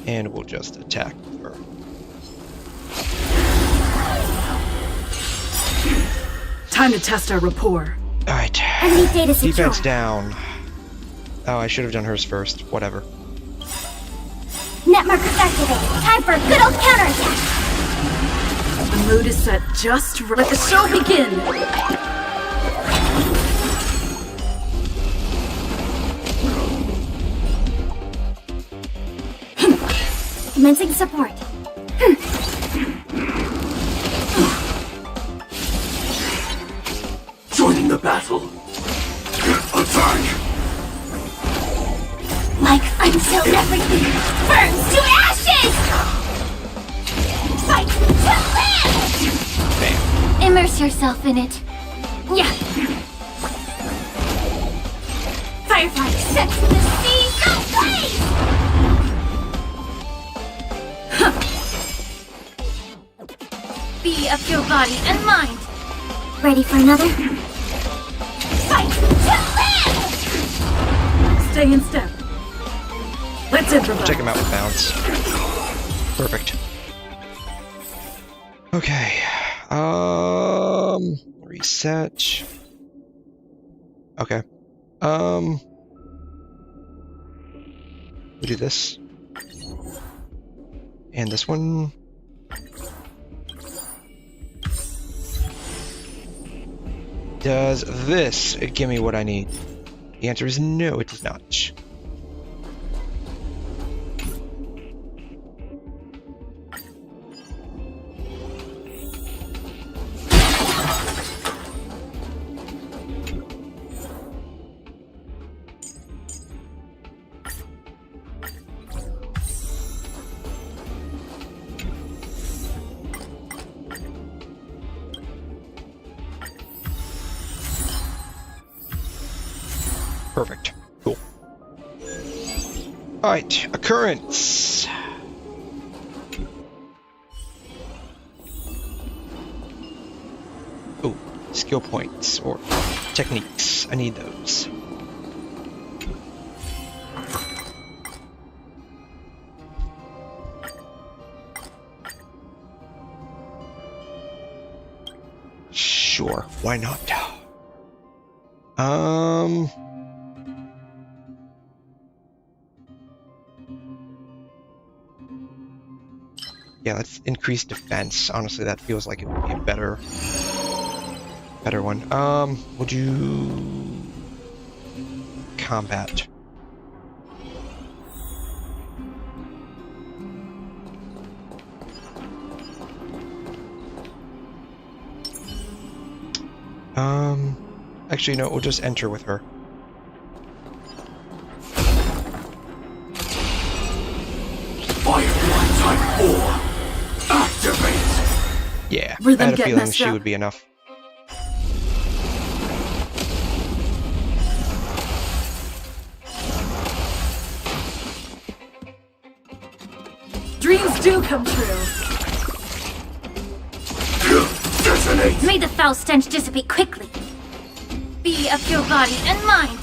and we'll just attack her. Time to test our rapport. Alright. Enemy data secure. Defense down. Oh, I should have done hers first. Whatever. Net markers activated. Time for a good old counterattack. The mood is set just right. Let the show begin. Commencing support. Joining the battle. Attack! Like until everything burns to ashes! Fight to live! Bam. Immerse yourself in it. Yeah. Firefly set to the sea, go blaze! Be of your body and mind. Ready for another? Fight to live! Stay in step. Let's improvise. Check him out with bounce. Perfect. Okay. Reset. Okay. We do this. And this one. Does this give me what I need? The answer is no, it does not. Perfect. Cool. Alright, occurrence. Oh, skill points or techniques. I need those. Sure, why not? Yeah, let's increase defense. Honestly, that feels like it would be a better one. Would you combat? Actually, no, we'll just enter with her. Firefly Type 4, activate! Yeah, Rhythm I had a get feeling messed she up. would be enough. Dreams do come true. Detonate! May the foul stench dissipate quickly. Be of your body and mind.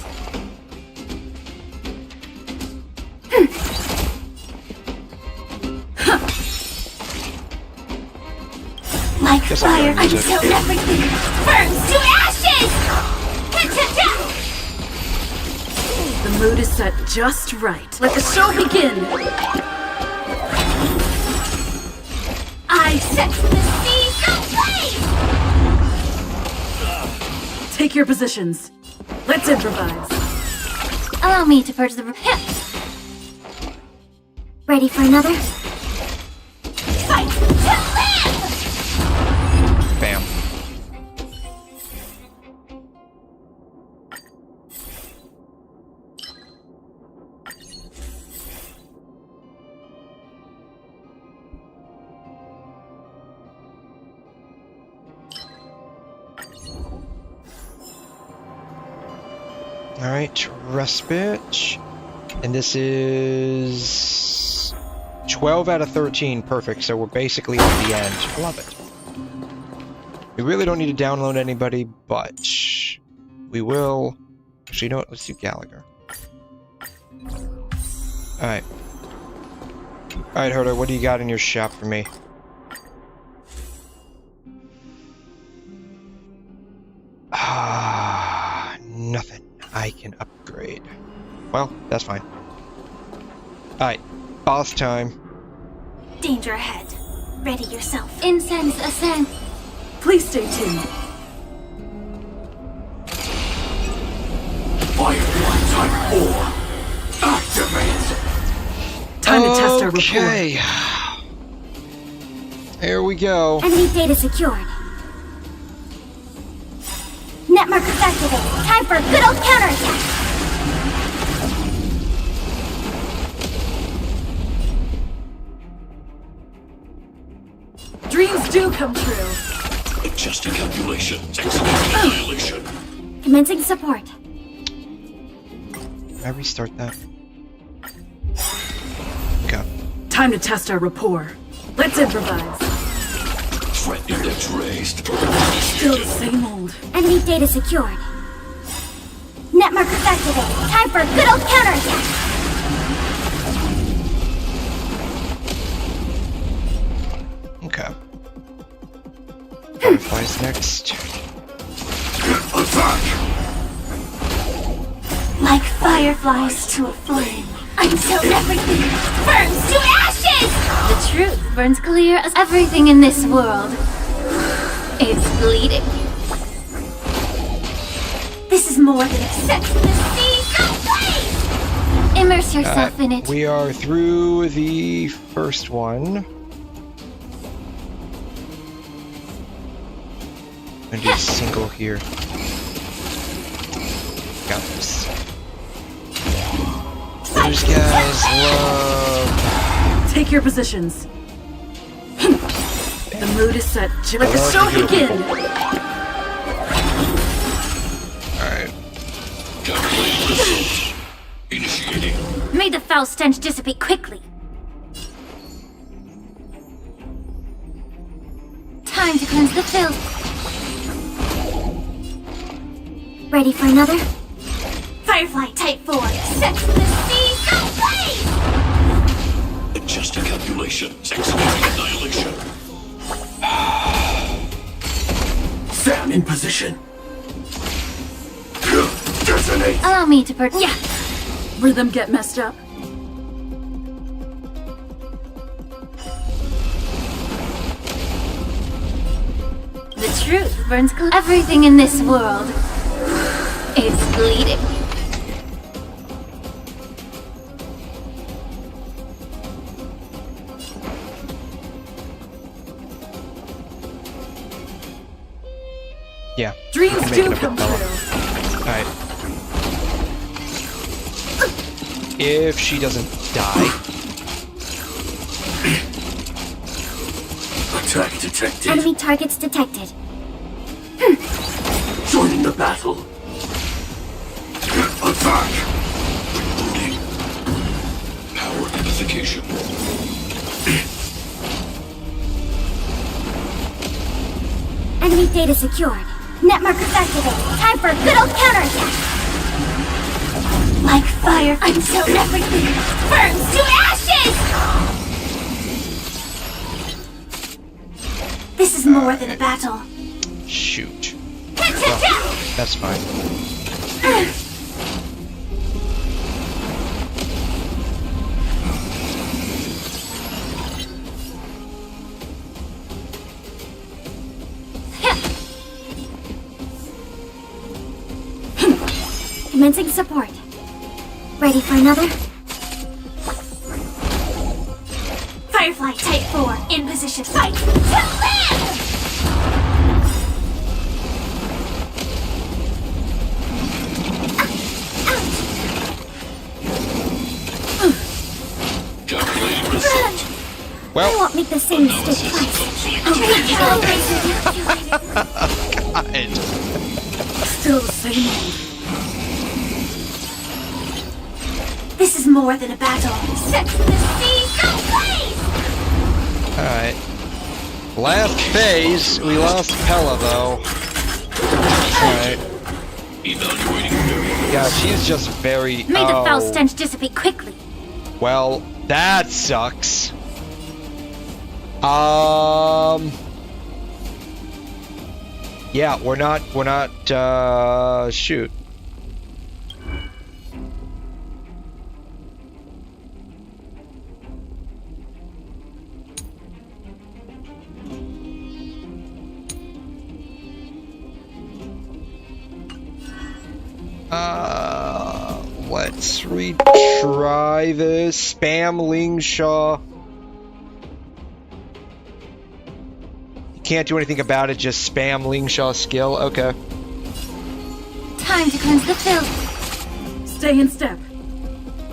Like Guess I'll fire go use it. until everything burns to ashes! The mood is set just right. Let the show begin. I set the seas ablaze! Take your positions. Let's improvise. Allow me to purge the room. Ready for another? Fight to live! Bam. Alright, respite. And this is 12 out of 13. Perfect. So we're basically at the end. I love it. We really don't need to download anybody, but we will. Actually, you know what? Let's do Gallagher. Alright. Alright, Herta, what do you got in your shop for me? Nothing. I can upgrade. Well, that's fine. Alright, boss time. Danger ahead. Ready yourself. Incense ascend. Please stay tuned. Firefly Type 4, activate! Time to test our rapport. Okay. Here we go. Enemy data secured. Net markers activated. Time for a good old counterattack. Dreams do come true. Adjusting calculation. Executing annihilation. Commencing support. Can I restart that? Okay. Time to test our rapport. Let's improvise. Threat index raised. Still the same old. Enemy data secured. Net markers activated. Time for a good old counterattack. Okay. Firefly's next. Attack! Like fireflies to a flame, until everything burns to ashes! The truth burns clear as everything in this world. It's bleeding. This is more than a set to the seas ablaze! Immerse yourself in it. We are through the first one. I'm gonna do a single here. Got this. Those guys love. Take your positions. The mood is set. Let the show begin. Alright. Calculating Initiating. May the foul stench dissipate quickly. Time to cleanse the filth. Ready for another? Firefly Type 4. Set to the sea. Go blaze! Adjusting calculations. Executing annihilation. Sam in position. Detonate. Allow me to Yeah. Rhythm get messed up? The truth burns everything in this world. It's bleeding. Yeah. Dreams Make it do a come Bella. true. Alright. If she doesn't die. Attack detected. Enemy targets detected. Joining the battle. Attack. Rebooting. Power amplification. Enemy data secured. Net markers activated. Time for a good old counterattack. Like fire until everything burns to ashes! This is more than a battle. Shoot. Well, that's fine. Commencing support. Ready for another? Firefly Type 4 in position. Fight to live! Calculating result. I Well, won't make the same mistake twice. God. Still the same old. This is more than a battle. Set to the sea, go blaze! Alright. Last phase, we lost Pella though. Alright. Evaluating variable. Yeah, she's just very. May the foul stench dissipate quickly. Well, that sucks. Yeah, we're not, shoot. Let's retry this. Spam Lingshaw. You can't do anything about it, just spam Lingshaw's skill. Okay. Time to cleanse the filth. Stay in step.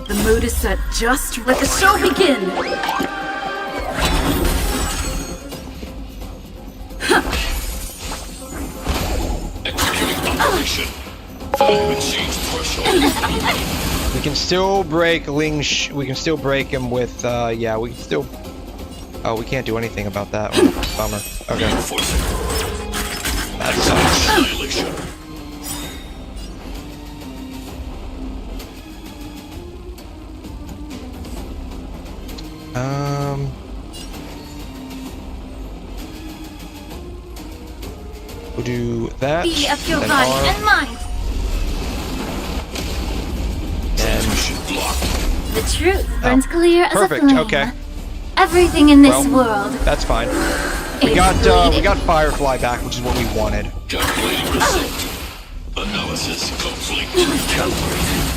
The mood is set just. Let the show begin! Executing operation. Value exchange threshold. We can still break we can still break him with, yeah, we can still... Oh, we can't do anything about that one. Bummer. Okay. That sucks. Annihilation. We'll do that. Be of your then body R, and mind. Transmission blocked. The truth burns clear as perfect, a flame. okay. Everything in this Well, world. That's fine. We is got bleeding. Firefly back, which is what we wanted. Calculating result. Analysis complete. Recalibrated.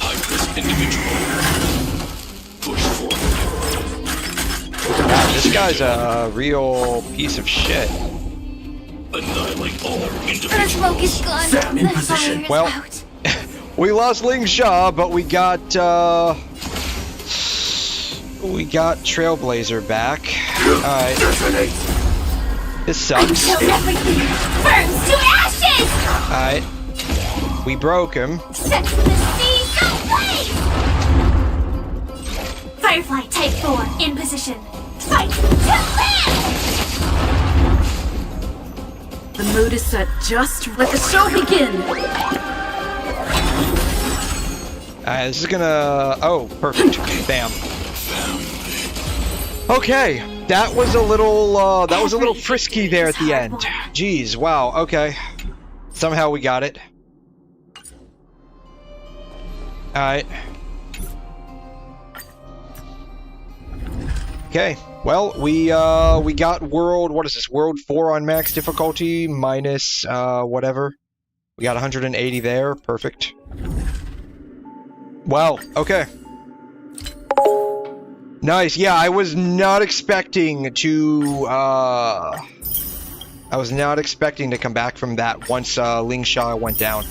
High-risk individual. Push forward. Wow, this guy's a real piece of shit. Annihilate all The individuals. smoke is gone. Sam in The position. fire is Well, out. We lost Ling Shaw, but we got Trailblazer back. Alright. Detonate. This sucks. Until everything burns to ashes! Alright. We broke him. Set the sea, go blaze! Firefly Type 4 in position. Fight to live! The mood is set just. Let the show begin! This is gonna... Oh, perfect. Bam. Okay, that was a little frisky there at the end. Jeez, wow, okay. Somehow we got it. Alright. Okay, well, we got world, what is this, world 4 on max difficulty, minus, whatever. We got 180 there, perfect. Wow, okay. Nice, yeah, I was not expecting to, come back from that once, Ling Sha went down.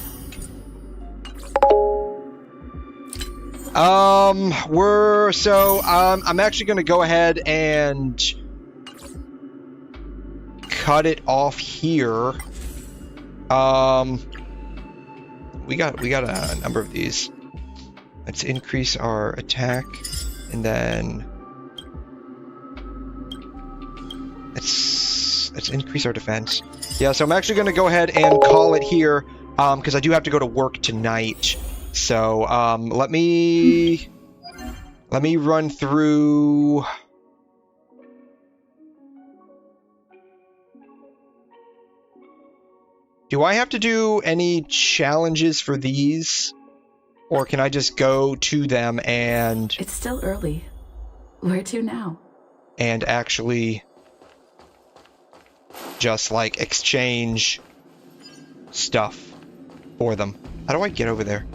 I'm actually gonna go ahead and cut it off here. We got a number of these. Let's increase our attack, and then let's increase our defense. Yeah, so I'm actually gonna go ahead and call it here, because I do have to go to work tonight. So, let me run through. Do I have to do any challenges for these? Or can I just go to them and... It's still early. Where to now? And actually just, like, exchange stuff for them. How do I get over there?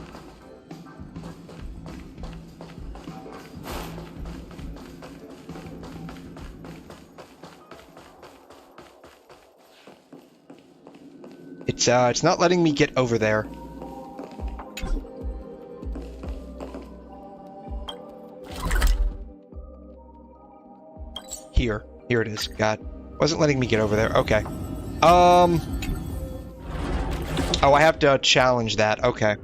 It's not letting me get over there. Here it is. God, wasn't letting me get over there. Okay. Oh, I have to challenge that. Okay.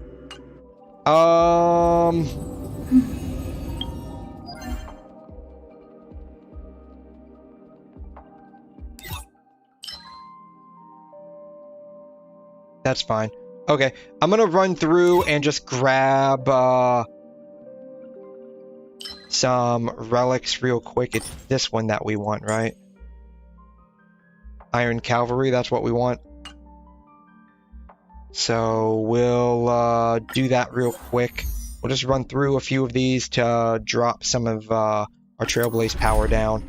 That's fine. Okay, I'm gonna run through and just grab some relics real quick. It's this one that we want, right? Iron Cavalry, that's what we want. So we'll do that real quick. We'll just run through a few of these to drop some of our Trailblaze power down.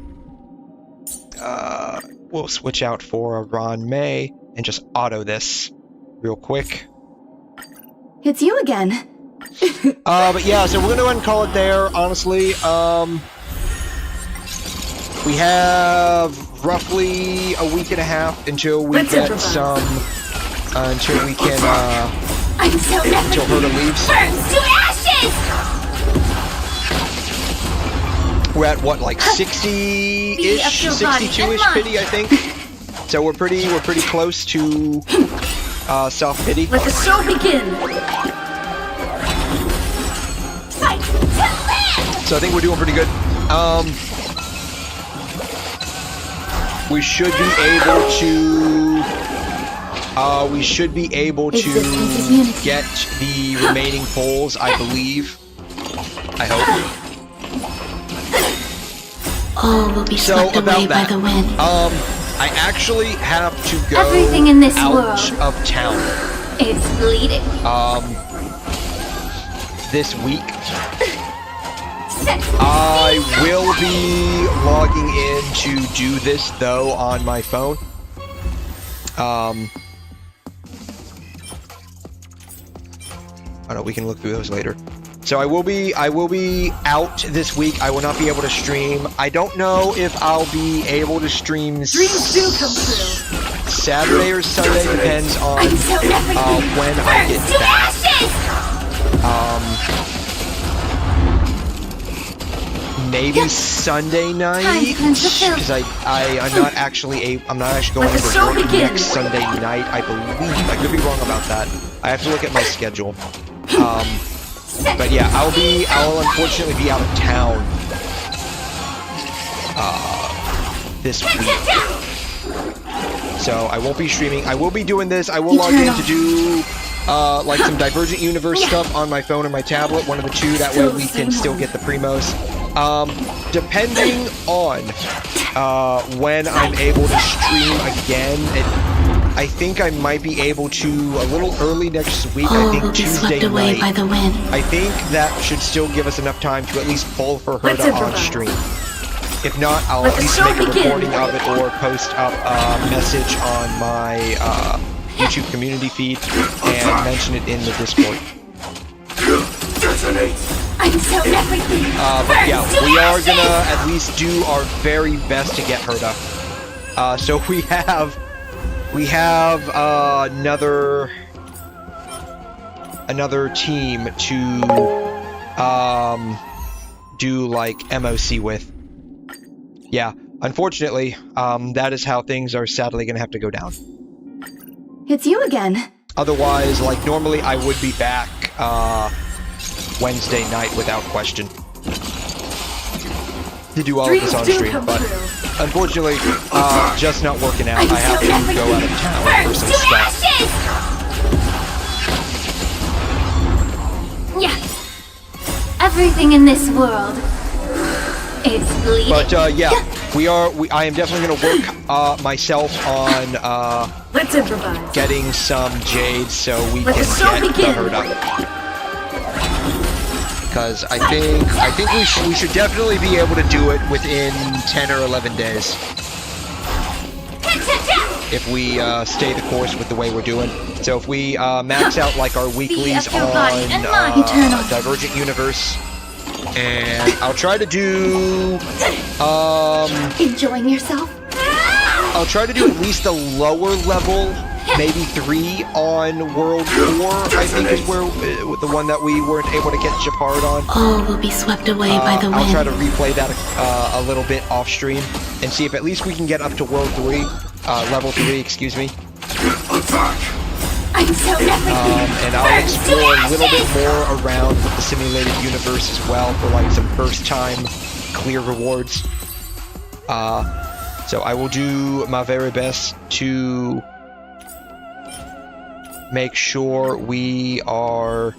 We'll switch out for a Ron May and just auto this real quick. It's you again. But yeah, so we're gonna go ahead and call it there, honestly. We have roughly a week and a half until we get some, until we can, until Herta leaves. Burns to ashes! We're at what, like 60-ish, 62-ish pity, I think. So we're pretty close to self-pity. Let the show begin! Fight to live! So I think we're doing pretty good. We should be able to get the remaining pulls, I believe. I hope. All will be swept away by the wind. I actually have to go Everything in this out world of town. It's bleeding. This week. I will be logging in to do this though on my phone. Oh no, we can look through those later. So I will be out this week. I will not be able to stream. I don't know if I'll be able to stream Dreams do come true. Saturday or Sunday, depends on when I get back. maybe Sunday night, because I'm not actually going to work next Sunday night. I believe. I could be wrong about that. I have to look at my schedule. But yeah, I'll unfortunately be out of town this week. So I won't be streaming. I will be doing this. I will log in to do like some Divergent Universe stuff on my phone or my tablet, one of the two. That way we can still get the primos. Depending on when I'm able to stream again, I think I might be able to a little early next week. I think Tuesday night. By the wind. I think that should still give us enough time to at least pull for Herta on stream. If not, I'll at least make a recording of it or post up a message on my YouTube community feed and mention it in the Discord. I'm so everything. But yeah, we are gonna at least do our very best to get Herta. So we have another team to do like MOC with. Yeah, unfortunately, that is how things are sadly gonna have to go down. It's you again. Otherwise, like normally I would be back Wednesday night without question to do all of this on stream, but unfortunately, just not working out. I have to go out of town for some stuff. Yeah. Everything in this world is bleeding. But yeah, I am definitely gonna work myself on Let's improvise. getting some jades so we can get the Herta. Because I think we should definitely be able to do it within 10 or 11 days. If we stay the course with the way we're doing. So if we max out like our weeklies on Divergent Universe, and I'll try to do enjoying yourself? I'll try to do at least a lower level, maybe 3 on World 4, I think is where the one that we weren't able to get Japard on. All will be swept away by the wind. I'll try to replay that a little bit off stream and see if at least we can get up to World 3, level 3, excuse me. I'm so and I'll explore a little bit more around with the simulated universe as well for like some first time clear rewards. So I will do my very best to make sure we are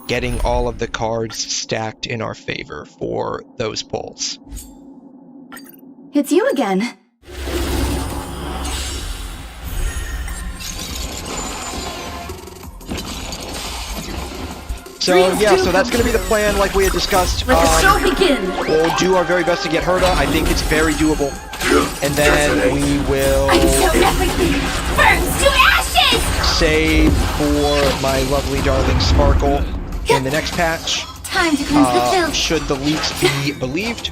getting all of the cards stacked in our favor for those pulls. It's you again. So yeah, so that's going to be the plan like we had discussed. Let the show begin. We'll do our very best to get Herta. I think it's very doable. And then we will save for my lovely darling Sparkle in the next patch. Time to cleanse the filth. Should the leaks be believed.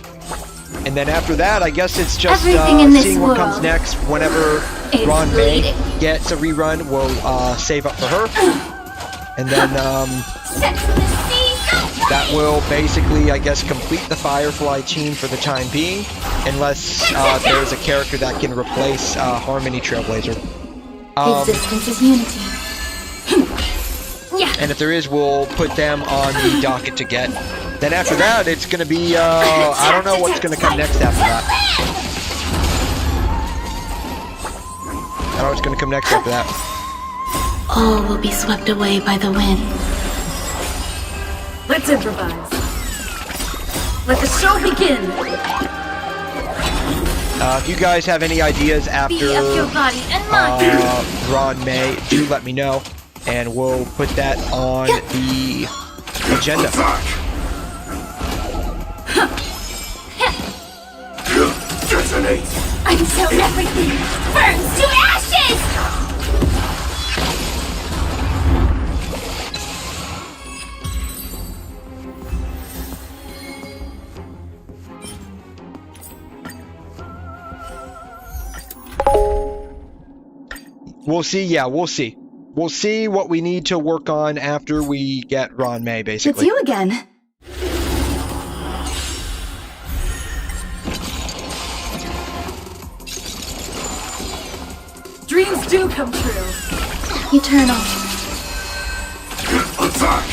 And then after that, I guess it's just seeing what comes next. Whenever Ron May gets a rerun, we'll save up for her. And then that will basically, I guess, complete the Firefly team for the time being, unless there's a character that can replace Harmony Trailblazer. Existence is unity. Yeah. And if there is, we'll put them on the docket to get. Then after that, it's going to be, I don't know what's going to come next after that. I don't know what's going to come next after that. All will be swept away by the wind. Let's improvise. Let the show begin. If you guys have any ideas after Ron May, do let me know, and we'll put that on the agenda. I'm so everything burns to ashes! We'll see, yeah, we'll see. We'll see what we need to work on after we get Ron May, basically. It's you again. do come true. Eternal. Attack!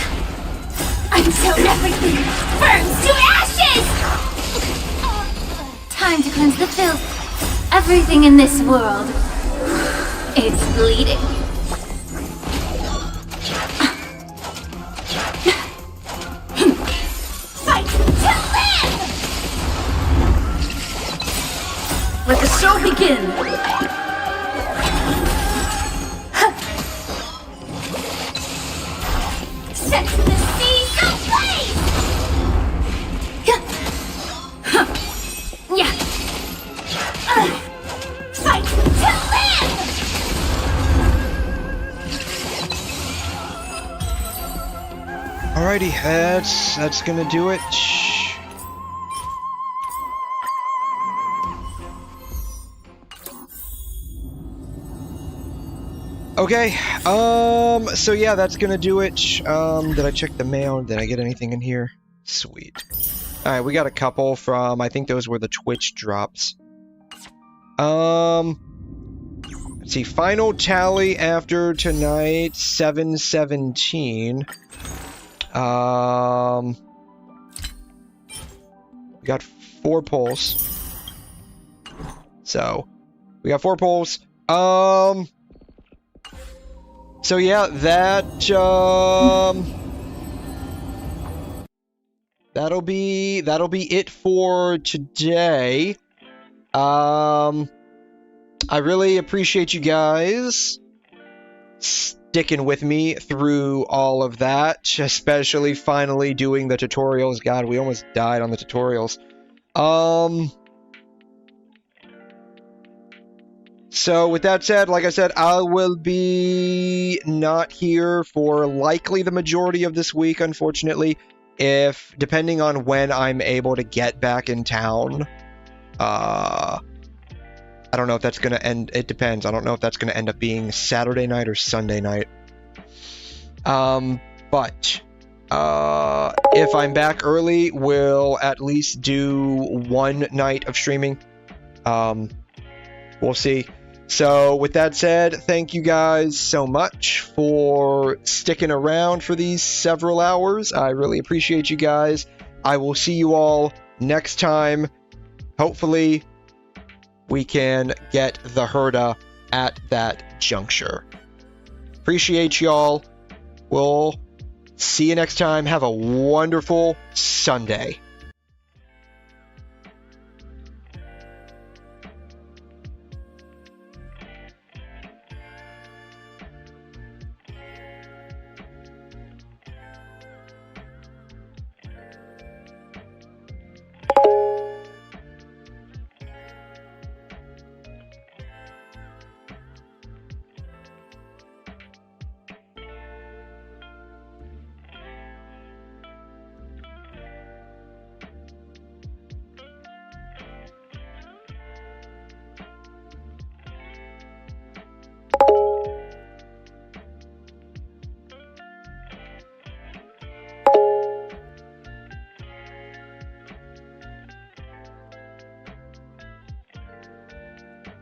Until everything burns to ashes! Time to cleanse the filth. Everything in this world is bleeding. Fight to live! Let the show begin. Set the seas ablaze! Yeah. Fight to live! Alrighty, that's gonna do it. Okay, so yeah, that's gonna do it. Did I check the mail? Did I get anything in here? Sweet. Alright, we got a couple from, I think those were the Twitch drops. Let's see, final tally after tonight, 717. We got 4 polls. So, we got 4 polls. So yeah, that'll be it for today. I really appreciate you guys sticking with me through all of that, especially finally doing the tutorials. God, we almost died on the tutorials. So with that said, like I said, I will be not here for likely the majority of this week, unfortunately, depending on when I'm able to get back in town. I don't know if that's going to end, it depends. I don't know if that's going to end up being Saturday night or Sunday night. But if I'm back early, we'll at least do one night of streaming. We'll see. So with that said, thank you guys so much for sticking around for these several hours. I really appreciate you guys. I will see you all next time. Hopefully we can get the Herta at that juncture. Appreciate y'all. We'll see you next time. Have a wonderful Sunday.